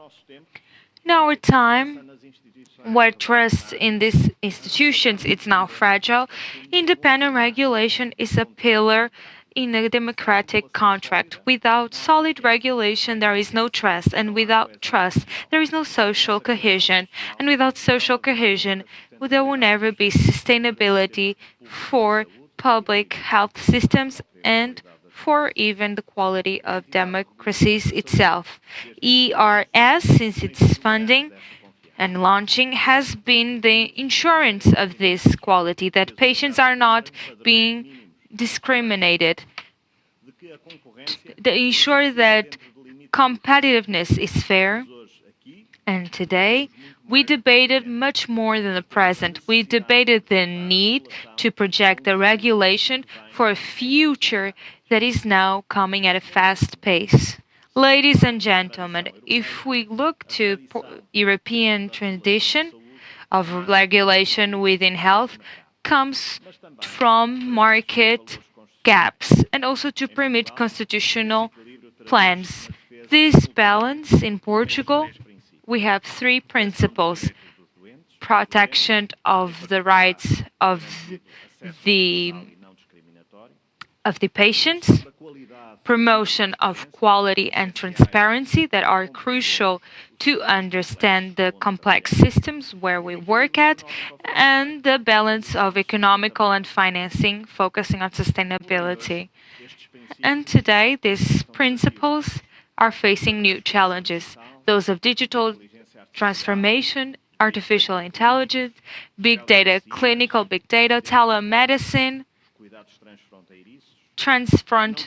In our time, where trust in these institutions is now fragile, independent regulation is a pillar in a democratic contract. Without solid regulation, there is no trust, and without trust, there is no social cohesion. And without social cohesion, there will never be sustainability for public health systems and for even the quality of democracies itself. ERS, since its funding and launching, has been the insurance of this quality, that patients are not being discriminated. To ensure that competitiveness is fair. And today, we debated much more than the present. We debated the need to project the regulation for a future that is now coming at a fast pace. Ladies and gentlemen, if we look to European tradition of regulation within health, comes from market gaps and also to permit constitutional plans. This balance in Portugal, we have three principles: protection of the rights of the patients, promotion of quality and transparency that are crucial to understand the complex systems where we work at, and the balance of economical and financing, focusing on sustainability. And today, these principles are facing new challenges, those of digital transformation, artificial intelligence, big data, clinical big data, telemedicine, transfront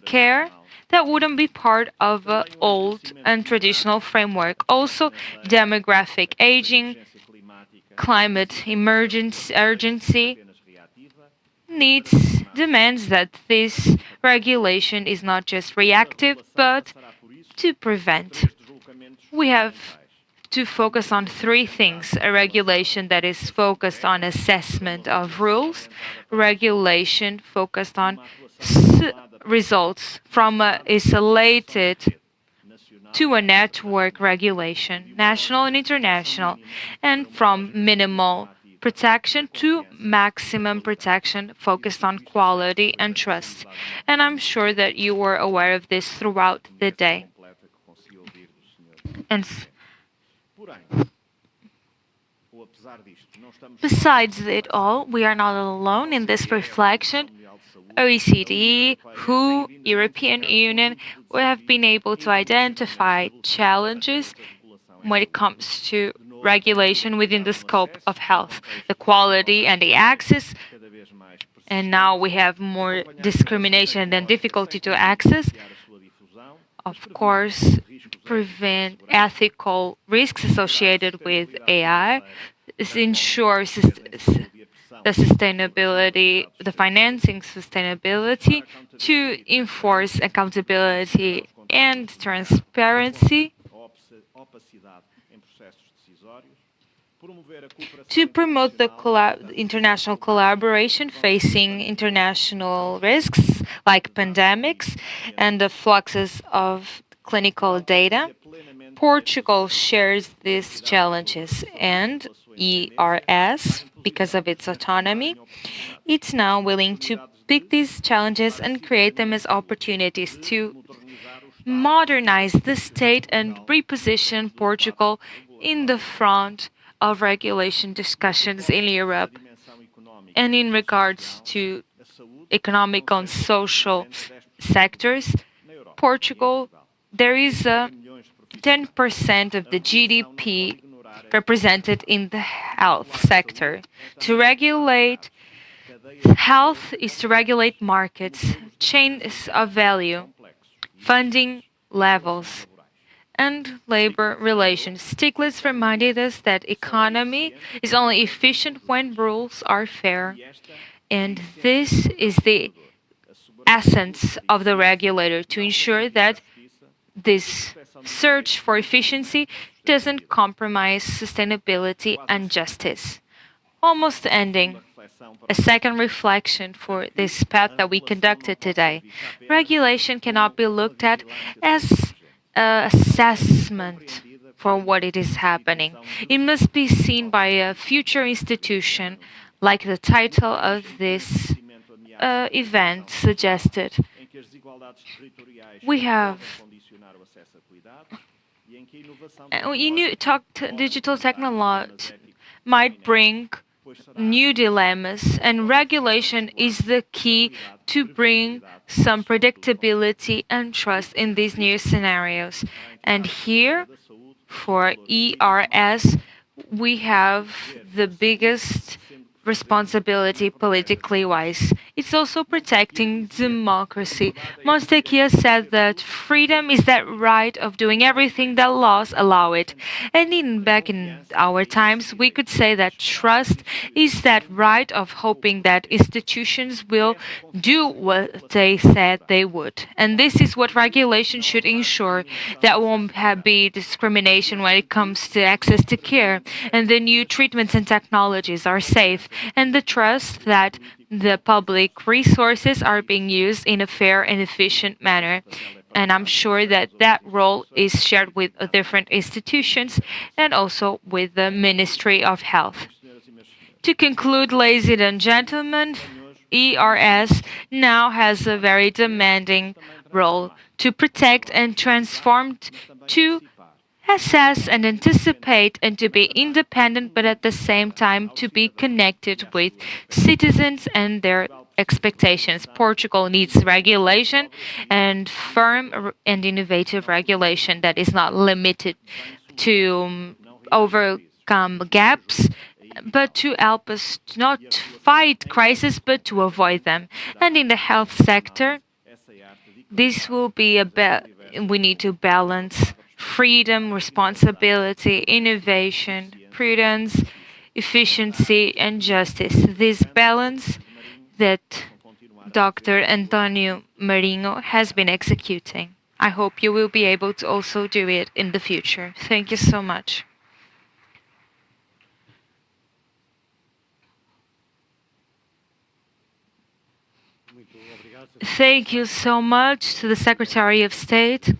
care that wouldn't be part of an old and traditional framework. Also, demographic aging, climate emergency, urgency, demands that this regulation is not just reactive, but to prevent. We have to focus on three things: a regulation that is focused on assessment of rules, regulation focused on results from a isolated to a network regulation, national and international, and from minimal protection to maximum protection focused on quality and trust. And I'm sure that you were aware of this throughout the day. And besides it all, we are not alone in this reflection. OECD, WHO, European Union, we have been able to identify challenges when it comes to regulation within the scope of health, the quality and the access. And now we have more discrimination and difficulty to access. Of course, prevent ethical risks associated with AI, ensure the sustainability, the financing sustainability, to enforce accountability and transparency, to promote the international collaboration facing international risks like pandemics and the fluxes of clinical data. Portugal shares these challenges, and ERS, because of its autonomy, it's now willing to pick these challenges and create them as opportunities to modernize the state and reposition Portugal in the front of regulation discussions in Europe. And in regards to economic and social sectors, Portugal, there is a 10% of the GDP represented in the health sector. To regulate health is to regulate markets, chains of value, funding levels, and labor relations. Stiglitz reminded us that economy is only efficient when rules are fair. And this is the essence of the regulator, to ensure that this search for efficiency doesn't compromise sustainability and justice. Almost ending. A second reflection for this path that we conducted today. Regulation cannot be looked at as an assessment for what it is happening. It must be seen by a future institution, like the title of this event suggested. We have digital technology might bring new dilemmas, and regulation is the key to bring some predictability and trust in these new scenarios. And here, for ERS, we have the biggest responsibility politically wise. It's also protecting democracy. Montesquieu said that freedom is that right of doing everything that laws allow it. And back in our times, we could say that trust is that right of hoping that institutions will do what they said they would. And this is what regulation should ensure, that won't be discrimination when it comes to access to care, and the new treatments and technologies are safe, and the trust that the public resources are being used in a fair and efficient manner. And I'm sure that that role is shared with different institutions and also with the Ministry of Health. To conclude, ladies and gentlemen, ERS now has a very demanding role to protect and transform to assess and anticipate and to be independent, but at the same time to be connected with citizens and their expectations. Portugal needs regulation and firm and innovative regulation that is not limited to overcome gaps, but to help us not fight crises, but to avoid them. And in the health sector, this will be we need to balance freedom, responsibility, innovation, prudence, efficiency, and justice. This balance that Dr. Antonio Marinho has been executing. I hope you will be able to also do it in the future. Thank you so much. Thank you so much to the Secretary of State.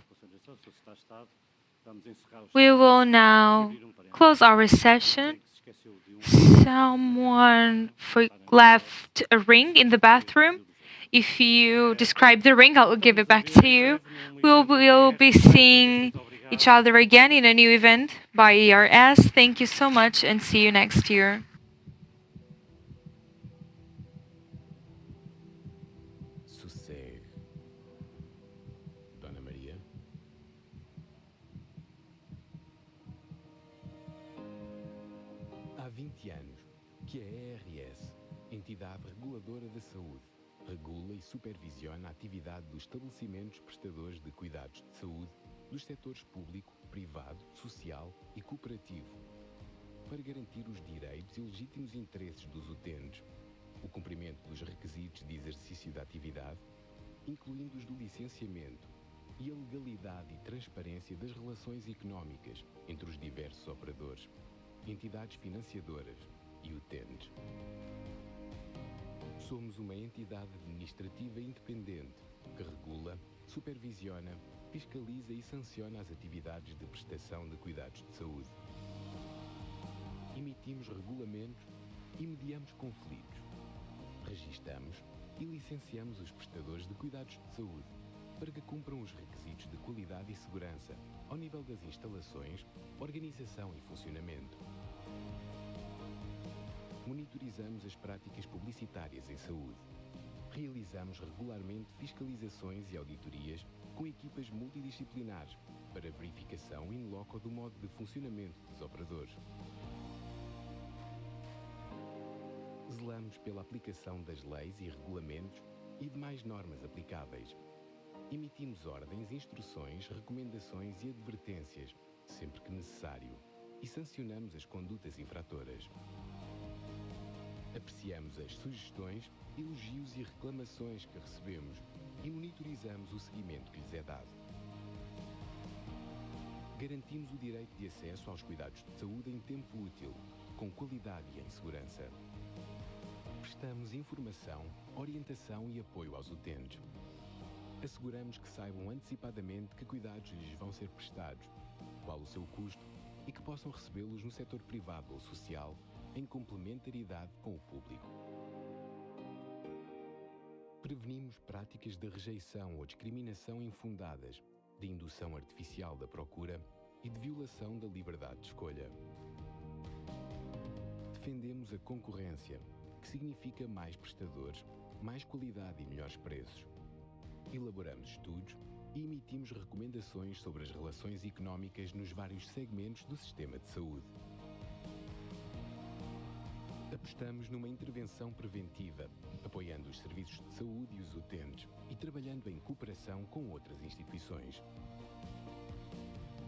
We will now close our session. Someone left a ring in the bathroom. If you describe the ring, I'll give it back to you. We'll be seeing each other again in a new event by ERS. Thank you so much and see you next year. Sossegue. Dona Maria. Há 20 anos que a ERS, entidade reguladora da saúde, regula e supervisiona a atividade dos estabelecimentos prestadores de cuidados de saúde dos setores público, privado, social e cooperativo, para garantir os direitos e legítimos interesses dos utentes, o cumprimento dos requisitos de exercício da atividade, incluindo os do licenciamento, e a legalidade e transparência das relações económicas entre os diversos operadores, entidades financiadoras e utentes. Somos uma entidade administrativa independente que regula, supervisiona, fiscaliza e sanciona as atividades de prestação de cuidados de saúde. Emitimos regulamentos e mediamos conflitos. Registamos e licenciamos os prestadores de cuidados de saúde para que cumpram os requisitos de qualidade e segurança ao nível das instalações, organização e funcionamento. Monitorizamos as práticas publicitárias em saúde. Realizamos regularmente fiscalizações e auditorias com equipas multidisciplinares para verificação in loco do modo de funcionamento dos operadores. Zelamos pela aplicação das leis e regulamentos e demais normas aplicáveis. Emitimos ordens, instruções, recomendações e advertências, sempre que necessário, e sancionamos as condutas infratoras. Apreciamos as sugestões, elogios e reclamações que recebemos e monitorizamos o seguimento que lhes é dado. Garantimos o direito de acesso aos cuidados de saúde em tempo útil, com qualidade e em segurança. Prestamos informação, orientação e apoio aos utentes. Asseguramos que saibam antecipadamente que cuidados lhes vão ser prestados, qual o seu custo e que possam recebê-los no setor privado ou social, em complementaridade com o público. Prevenimos práticas de rejeição ou discriminação infundadas, de indução artificial da procura e de violação da liberdade de escolha. Defendemos a concorrência, que significa mais prestadores, mais qualidade e melhores preços. Elaboramos estudos e emitimos recomendações sobre as relações económicas nos vários segmentos do sistema de saúde. Apostamos numa intervenção preventiva, apoiando os serviços de saúde e os utentes e trabalhando em cooperação com outras instituições.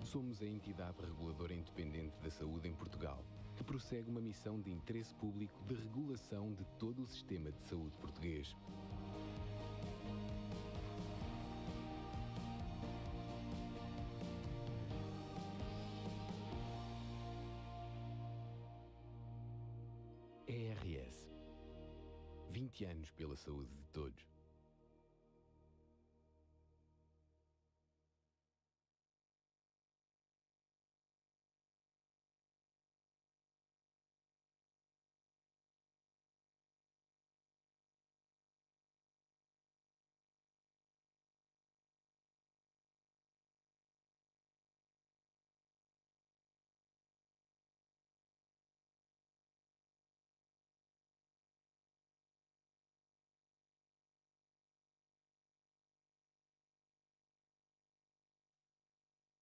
Somos a entidade reguladora independente da saúde em Portugal, que prossegue uma missão de interesse público de regulação de todo o sistema de saúde português. ERS. 20 anos pela saúde de todos.